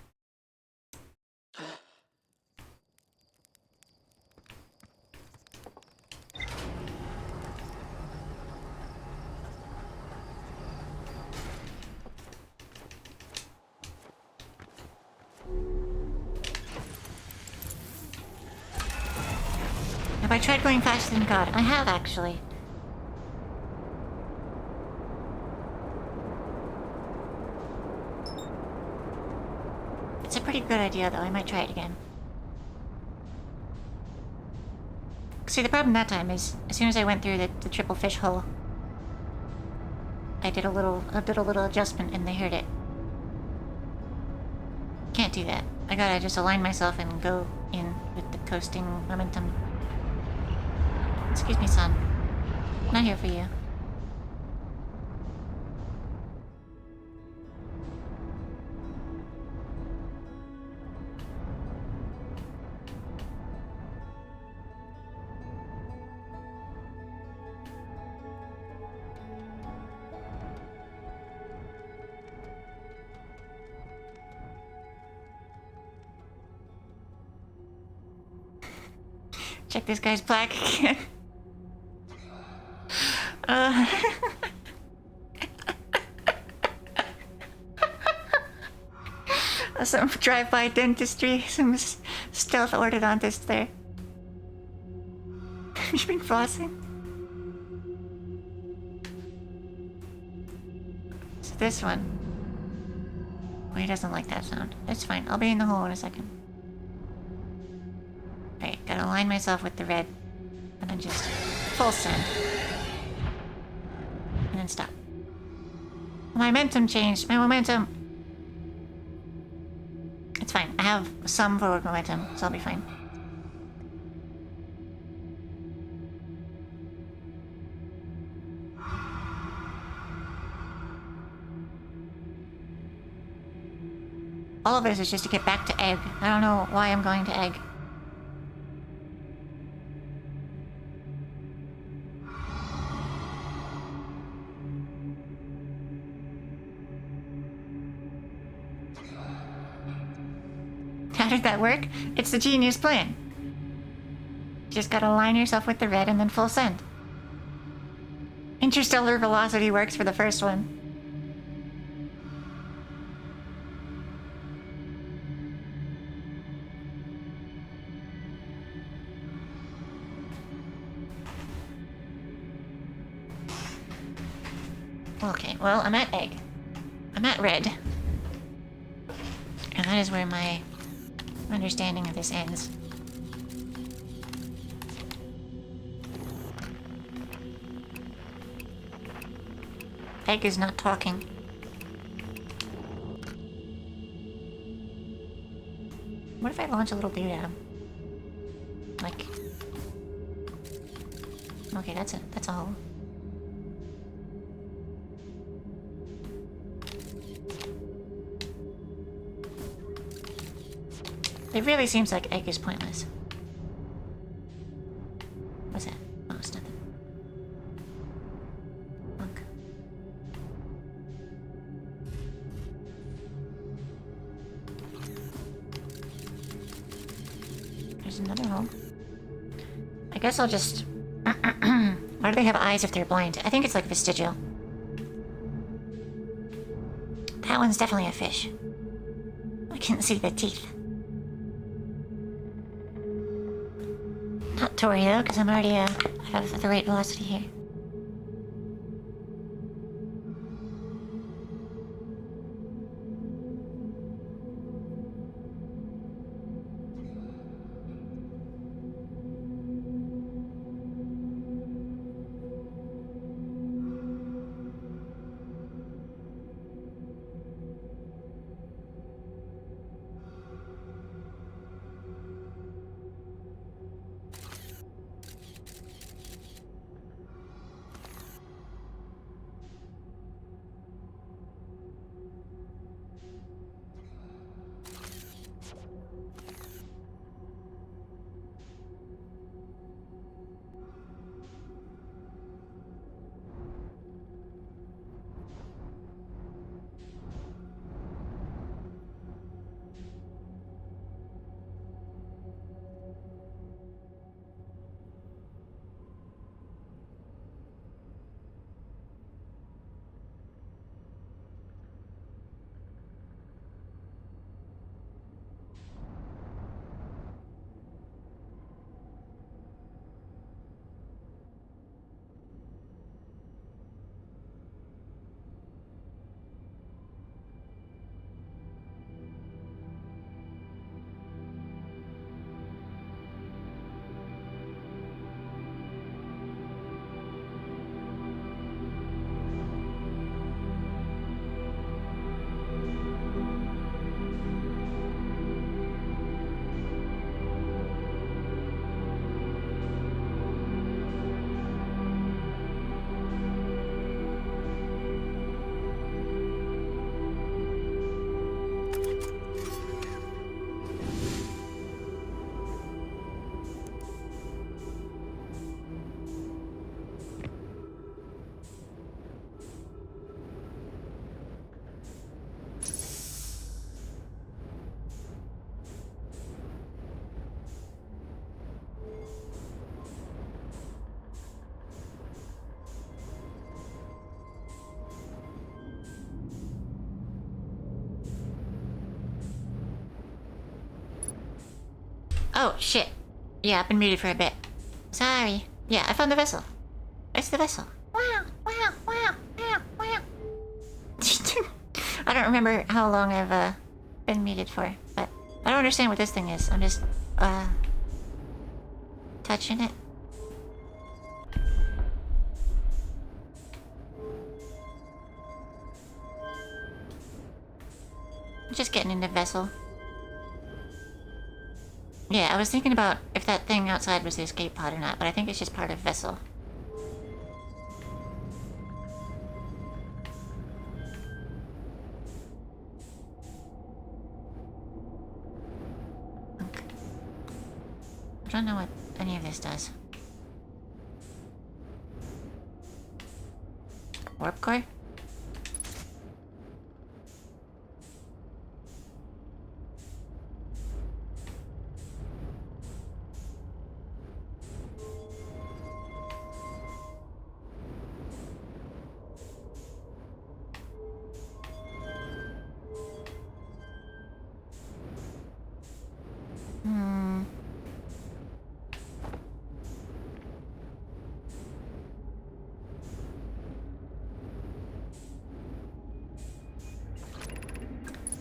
Have I tried going faster than God? I have, actually. It's a pretty good idea, though. I might try it again. See, the problem that time is, as soon as I went through the triple fish hole, I did a little adjustment and they heard it. Can't do that. I gotta just align myself and go in with the coasting momentum. Excuse me, son. Not here for you. Check this guy's plaque again. Some drive-by dentistry, some stealth orthodontist there. You been flossing? So this one. Oh, he doesn't like that sound. It's fine. I'll be in the hole in a second. Alright, gotta align myself with the red. And then just full send. And then stop. My momentum changed. My momentum. It's fine. I have some forward momentum, so I'll be fine. All of this is just to get back to egg. I don't know why I'm going to egg. How did that work? It's the genius plan. Just gotta align yourself with the red and then full send. Interstellar velocity works for the first one. Okay, well, I'm at egg. I'm at red. And that is where my understanding of this ends. Egg is not talking. What if I launch a little doodad? Like... Okay, that's it. That's all. It really seems like egg is pointless. What's that? Oh, it's nothing. Monk. There's another hole. I guess I'll just... Why do they have eyes if they're blind? I think it's like vestigial. That one's definitely a fish. I can see the teeth. Not Tori though, because I'm already at the right velocity here. Oh, shit. Yeah, I've been muted for a bit. Sorry. Yeah, I found the vessel. It's the vessel. Wow, wow, wow, wow, wow. I don't remember how long I've been muted for, but I don't understand what this thing is. I'm just touching it. Just getting into vessel. Yeah, I was thinking about if that thing outside was the escape pod or not, but I think it's just part of vessel. Okay. I don't know what any of this does. Warp core?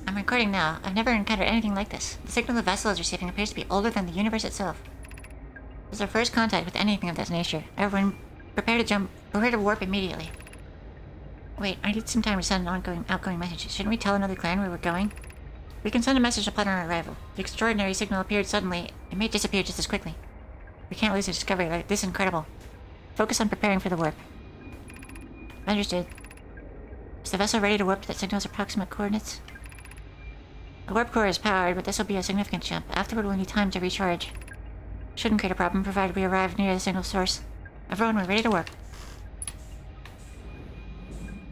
I'm recording now. I've never encountered anything like this. The signal the vessel is receiving appears to be older than the universe itself. This is our first contact with anything of this nature. Everyone, prepare to warp immediately. Wait, I need some time to send an outgoing message. Shouldn't we tell another clan where we're going? We can send a message upon our arrival. The extraordinary signal appeared suddenly. It may disappear just as quickly. We can't lose a discovery like this incredible. Focus on preparing for the warp. Understood. Is the vessel ready to warp to that signal's approximate coordinates? The warp core is powered, but this will be a significant jump. Afterward, we'll need time to recharge. Shouldn't create a problem, provided we arrive near the signal source. Everyone, we're ready to warp.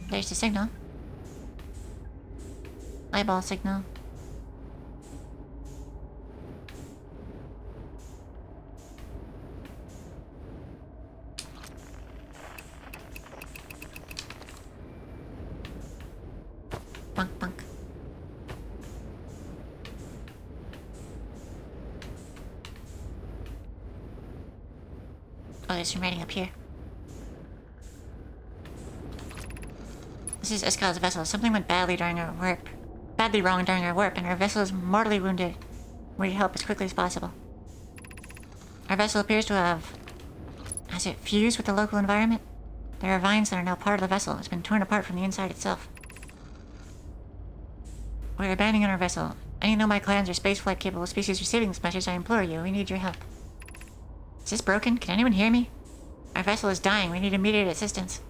There's the signal. Eyeball signal. Bunk, bunk. Oh, there's some writing up here. This is Escal's vessel. Something went badly wrong during our warp, and our vessel is mortally wounded. We need help as quickly as possible. Our vessel appears to have... Has it fused with the local environment? There are vines that are now part of the vessel. It's been torn apart from the inside itself. We're abandoning our vessel. Any Nomai clans or spaceflight capable species receiving this message, I implore you, we need your help. Is this broken? Can anyone hear me? Our vessel is dying. We need immediate assistance.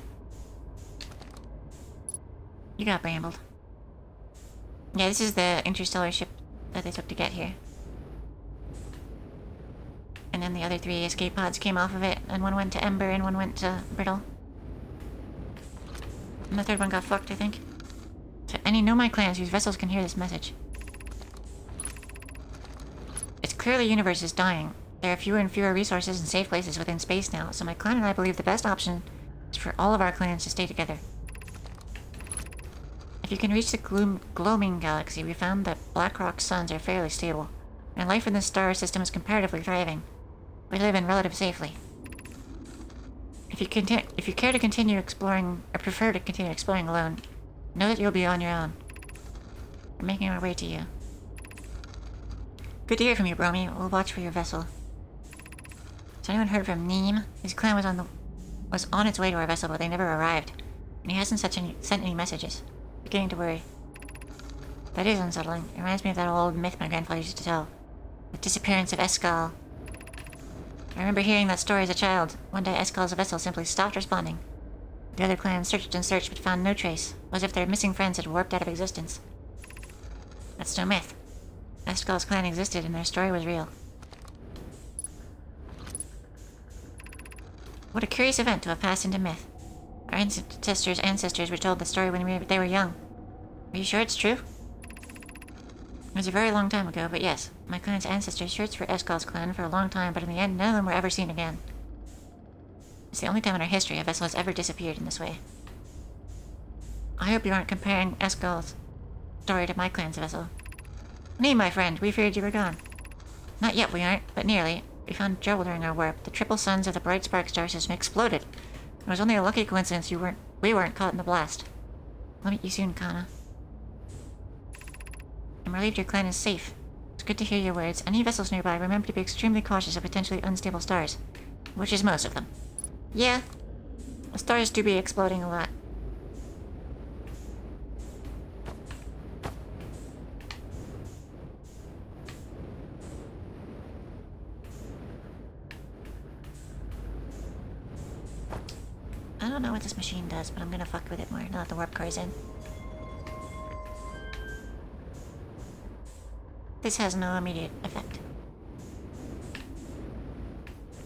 You got brambled. Yeah, this is the interstellar ship that they took to get here. And then the other 3 escape pods came off of it, and one went to Ember and one went to Brittle. And the 3rd one got fucked, I think. To any Nomai clans whose vessels can hear this message. It's clear the universe is dying. There are fewer and fewer resources and safe places within space now, so my clan and I believe the best option is for all of our clans to stay together. If you can reach the gloaming galaxy, we found that black rock suns are fairly stable, and life in this star system is comparatively thriving. We live in relative safety. If you care to continue exploring, or prefer to continue exploring alone, know that you'll be on your own. We're making our way to you. Good to hear from you, Bromy. We'll watch for your vessel. Has anyone heard from Neem? His clan was on its way to our vessel, but they never arrived, and he hasn't sent any messages. Beginning to worry. That is unsettling. It reminds me of that old myth my grandfather used to tell. The disappearance of Escal. I remember hearing that story as a child. One day Escal's vessel simply stopped responding. The other clans searched and searched but found no trace, as if their missing friends had warped out of existence. That's no myth. Escal's clan existed and their story was real. What a curious event to have passed into myth. Our ancestors were told the story when they were young. Are you sure it's true? It was a very long time ago, but yes. My clan's ancestors searched for Escal's clan for a long time, but in the end, none of them were ever seen again. It's the only time in our history a vessel has ever disappeared in this way. I hope you aren't comparing Escal's story to my clan's vessel. Nay, my friend, we feared you were gone. Not yet we aren't, but nearly. We found trouble during our warp. The triple suns of the Bright Spark star system exploded. It was only a lucky coincidence we weren't caught in the blast. I'll meet you soon, Kana. I'm relieved your clan is safe. It's good to hear your words. Any vessels nearby, remember to be extremely cautious of potentially unstable stars. Which is most of them. Yeah. The stars do be exploding a lot. don't know what this machine does, but I'm gonna fuck with it more now that the warp core is in. This has no immediate effect.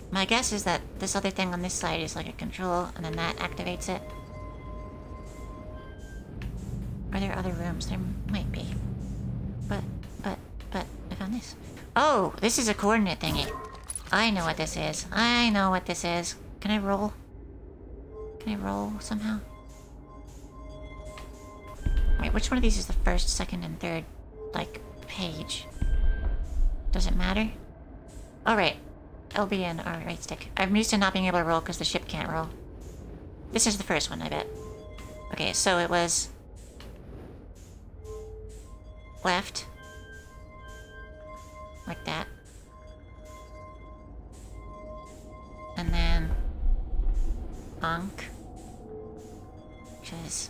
My guess is that this other thing on this side is like a control, and then that activates it. Are there other rooms? There might be. But, I found this. Oh, this is a coordinate thingy. I know what this is. I know what this is. Can I roll? Can I roll somehow? Wait, which one of these is the first, second, and third, like, page? Does it matter? Oh, right. LB and R right stick. I'm used to not being able to roll because the ship can't roll. This is the first one, I bet. Okay, so it was... left. Like that. And then... bonk. Which is...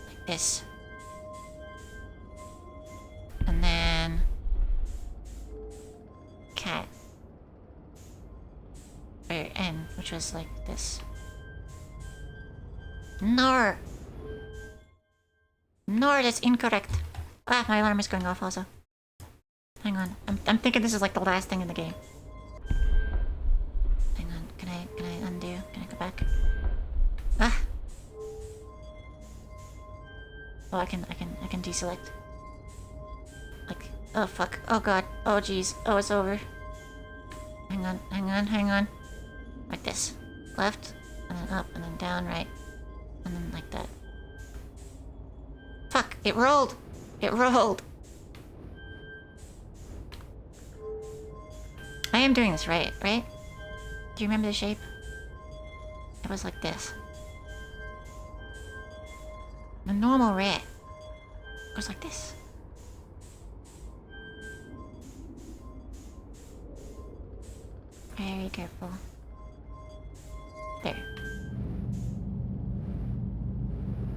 like this. And then... cat. Or N, which was like this. Nor! Nor, that's incorrect. Ah, my alarm is going off also. Hang on. I'm thinking this is like the last thing in the game. Hang on. Can I undo? Can I go back? Ah! Oh, I can deselect. Like, oh fuck. Oh god. Oh jeez. Oh, it's over. Hang on. Like this. Left, and then up, and then down, right. And then like that. Fuck, it rolled! It rolled! I am doing this right? Do you remember the shape? It was like this. The normal rat goes like this. Very careful. There.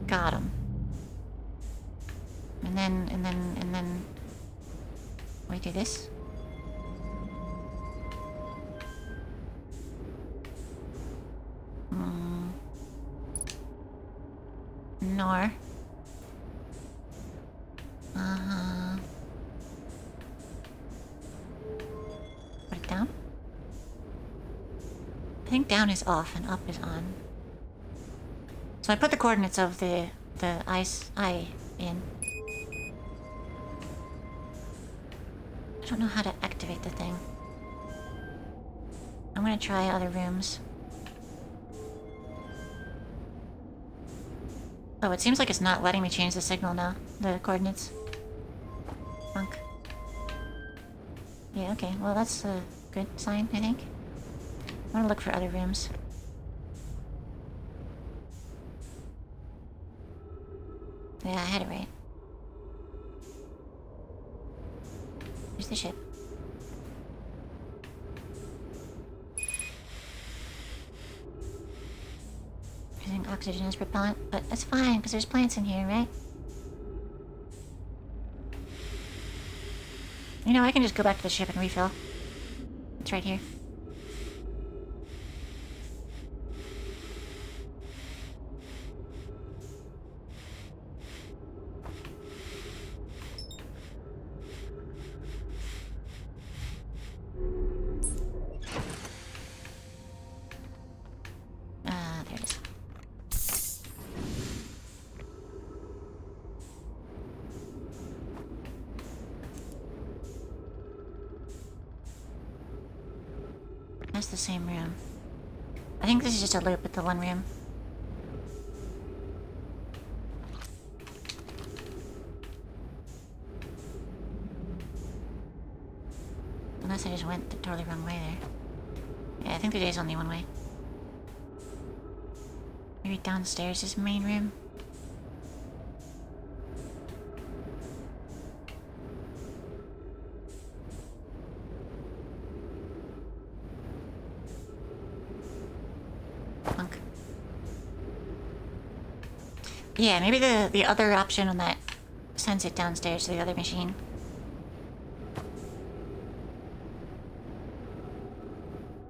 Got him. And then... we do this. Nor. Put it down. I think down is off and up is on. So I put the coordinates of the eye in. I don't know how to activate the thing. I'm gonna try other rooms. Oh, it seems like it's not letting me change the signal now. The coordinates. Funk. Yeah, okay. Well, that's a good sign, I think. I want to look for other rooms. Yeah, I had it right. Here's the ship. Using oxygen as propellant, but that's fine, because there's plants in here, right? You know, I can just go back to the ship and refill. It's right here. There it is. That's the same room. I think this is just a loop at the one room. Unless I just went the totally wrong way there. Yeah, I think there is only one way. Maybe downstairs is the main room. Funk. Yeah, maybe the other option on that sends it downstairs to the other machine.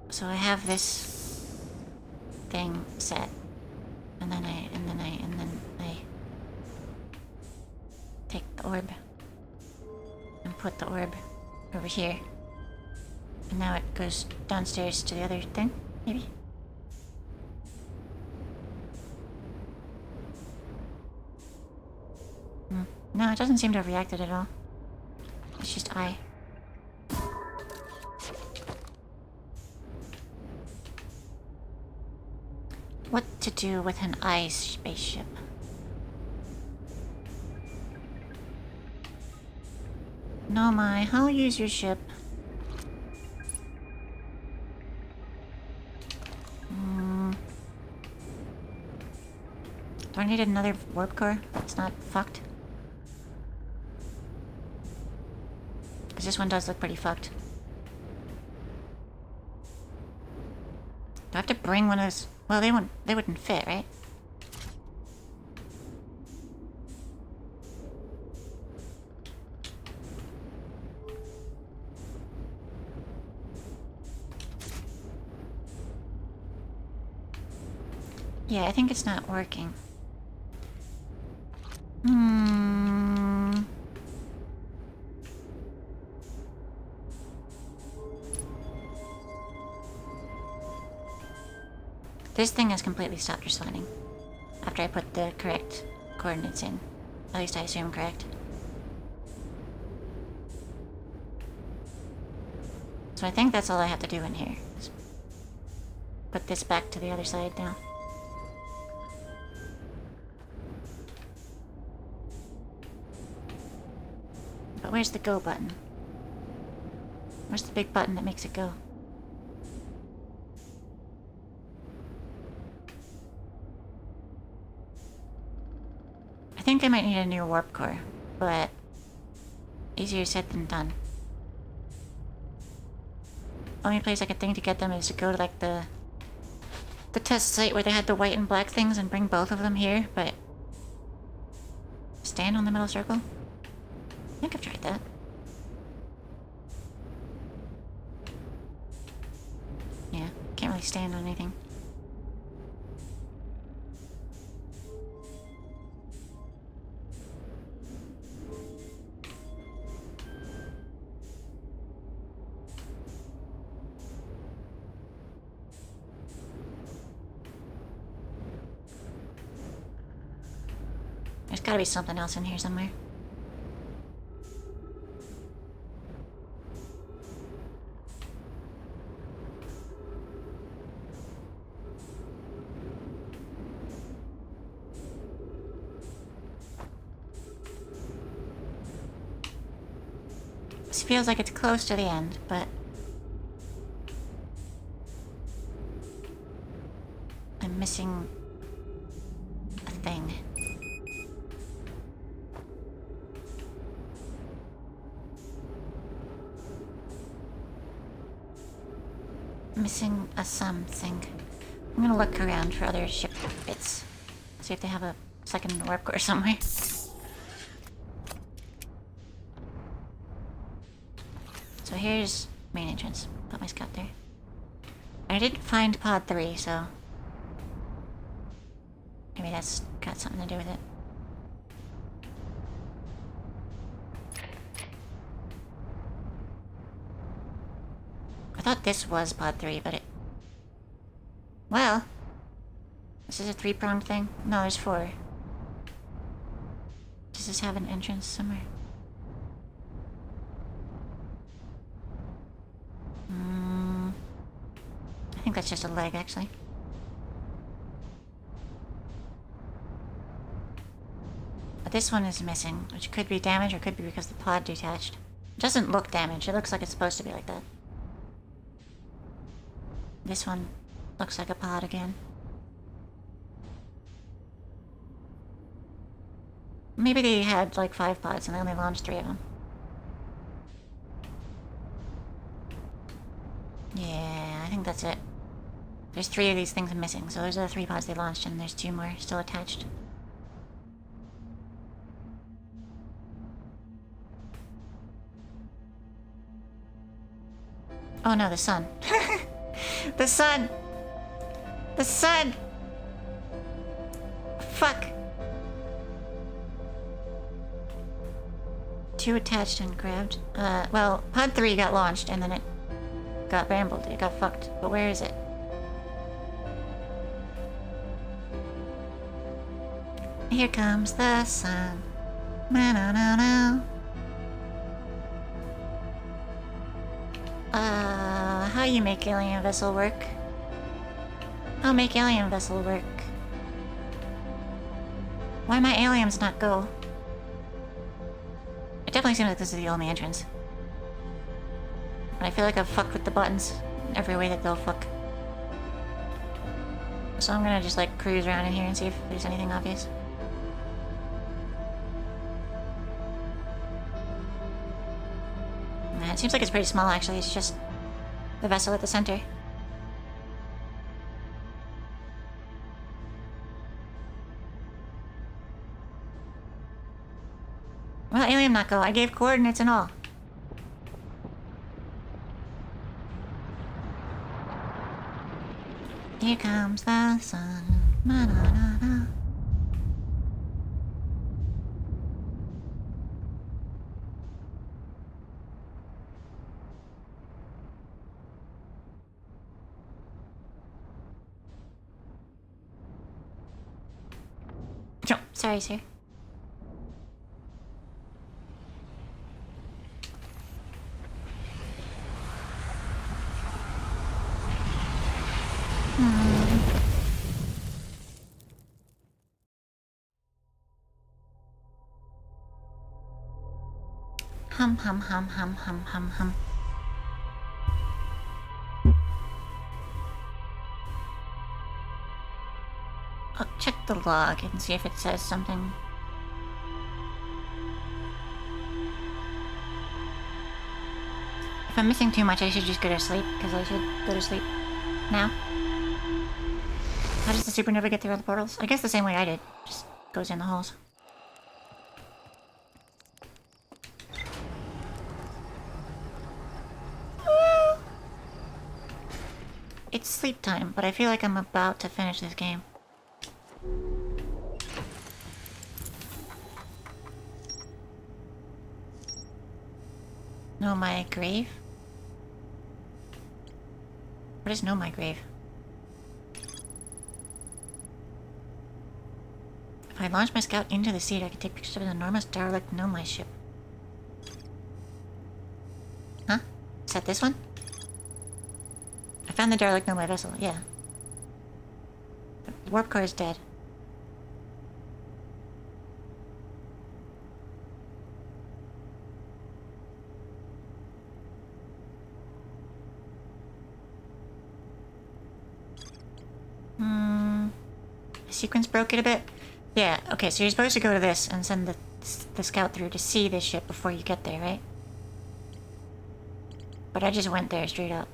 So I have this thing set. And then I take the orb and put the orb over here. And now it goes downstairs to the other thing, maybe? No, it doesn't seem to have reacted at all. It's just I. What to do with an ice spaceship? No, I'll use your ship. Do I need another warp core? It's not fucked. Because this one does look pretty fucked. Do I have to bring one of those? Well, they wouldn't fit, right? Yeah, I think it's not working. This thing has completely stopped responding after I put the correct coordinates in. At least I assume correct. So I think that's all I have to do in here. Is put this back to the other side now. But where's the go button? Where's the big button that makes it go? I think I might need a new warp core, but easier said than done. Only place I could think to get them is to go to like the test site where they had the white and black things and bring both of them here, but stand on the middle circle? I think I've tried that. Yeah, can't really stand on anything. There's gotta be something else in here somewhere. This feels like it's close to the end, but I'm missing a thing. Missing a something. I'm gonna look around for other ship bits. See if they have a second warp core somewhere. So here's main entrance. Put my scout there. I didn't find pod 3, so maybe that's got something to do with it. I thought this was pod 3, but it... Well... This is a 3-pronged thing? No, there's 4. Does this have an entrance somewhere? I think that's just a leg, actually. But this one is missing, which could be damaged or could be because the pod detached. It doesn't look damaged. It looks like it's supposed to be like that. This one looks like a pod again. Maybe they had like 5 pods and they only launched 3 of them. Yeah, I think that's it. There's 3 of these things missing, so those are the 3 pods they launched and there's 2 more still attached. Oh no, the sun. The sun! The sun! Fuck. 2 attached and grabbed. Well, Pod 3 got launched and then it got rambled. It got fucked. But where is it? Here comes the sun. Na na na na. How you make alien vessel work? How make alien vessel work? Why my aliens not go? It definitely seems like this is the only entrance. But I feel like I've fucked with the buttons in every way that they'll fuck. So I'm gonna just like cruise around in here and see if there's anything obvious. Nah, it seems like it's pretty small actually, it's just the vessel at the center. Well, alien not go. I gave coordinates and all. Here comes the sun. Na na na na. Oh, sorry, sir. Hum hum hum hum hum hum hum. I'll check the log and see if it says something. If I'm missing too much, I should just go to sleep, because I should go to sleep now. How does the supernova get through all the portals? I guess the same way I did. Just goes in the holes. It's sleep time, but I feel like I'm about to finish this game. Know my grave? What is know my grave? If I launch my scout into the sea, I can take pictures of an enormous derelict know my ship. Huh? Is that this one? I found the derelict know my vessel, yeah. The warp core is dead. The sequence broke it a bit. Yeah, okay, so you're supposed to go to this and send the scout through to see this ship before you get there, right? But I just went there straight up.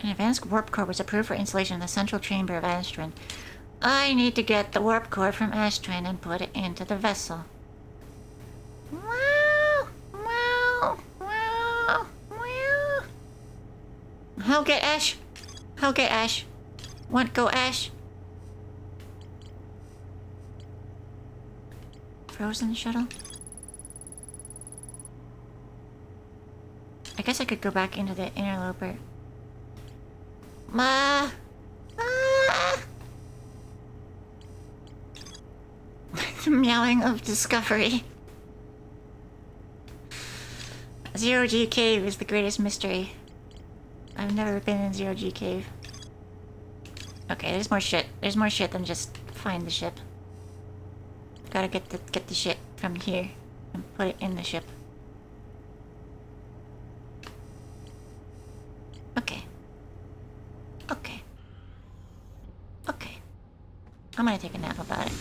An advanced warp core was approved for installation in the central chamber of Astron. I need to get the warp core from Astron and put it into the vessel. Wow! Wow! Wow! Wow! How get Ash? How get Ash? Want go Ash? Frozen shuttle? I guess I could go back into the interloper. Ma! Ah! The meowing of discovery. Zero-G Cave is the greatest mystery. I've never been in Zero-G Cave. Okay, there's more shit. There's more shit than just find the ship. Gotta get the shit from here and put it in the ship. Okay. Okay. Okay. I'm gonna take a nap about it.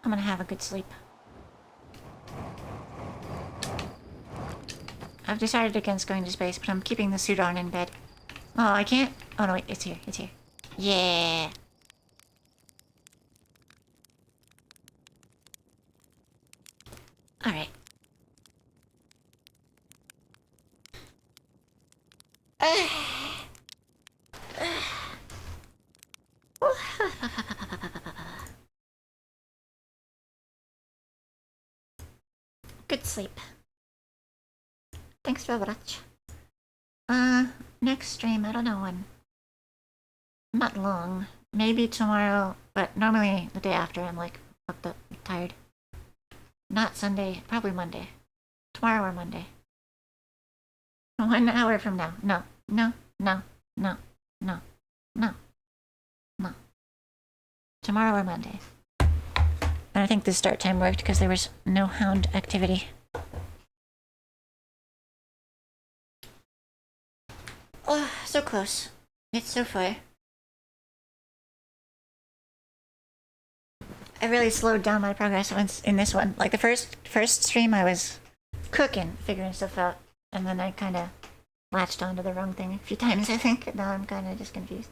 I'm gonna have a good sleep. I've decided against going to space, but I'm keeping the suit on in bed. Oh, I can't? Oh no, wait, it's here, it's here. Yeah! Alright. Good sleep. Thanks very much. Next stream, I don't know when. Not long. Maybe tomorrow, but normally the day after I'm like fucked up, tired. Not Sunday, probably Monday. Tomorrow or Monday. 1 hour from now. No, no, no, no, no, no, no. Tomorrow or Monday. And I think the start time worked because there was no hound activity. Oh, so close. It's so far. I really slowed down my progress once in this one. Like the first stream, I was cooking, figuring stuff out, and then I kind of latched onto the wrong thing a few times. I think now I'm kind of just confused.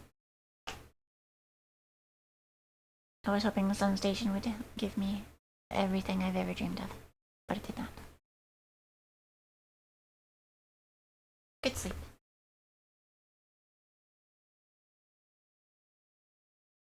I was hoping the Sun Station would give me everything I've ever dreamed of, but it did not. Good sleep.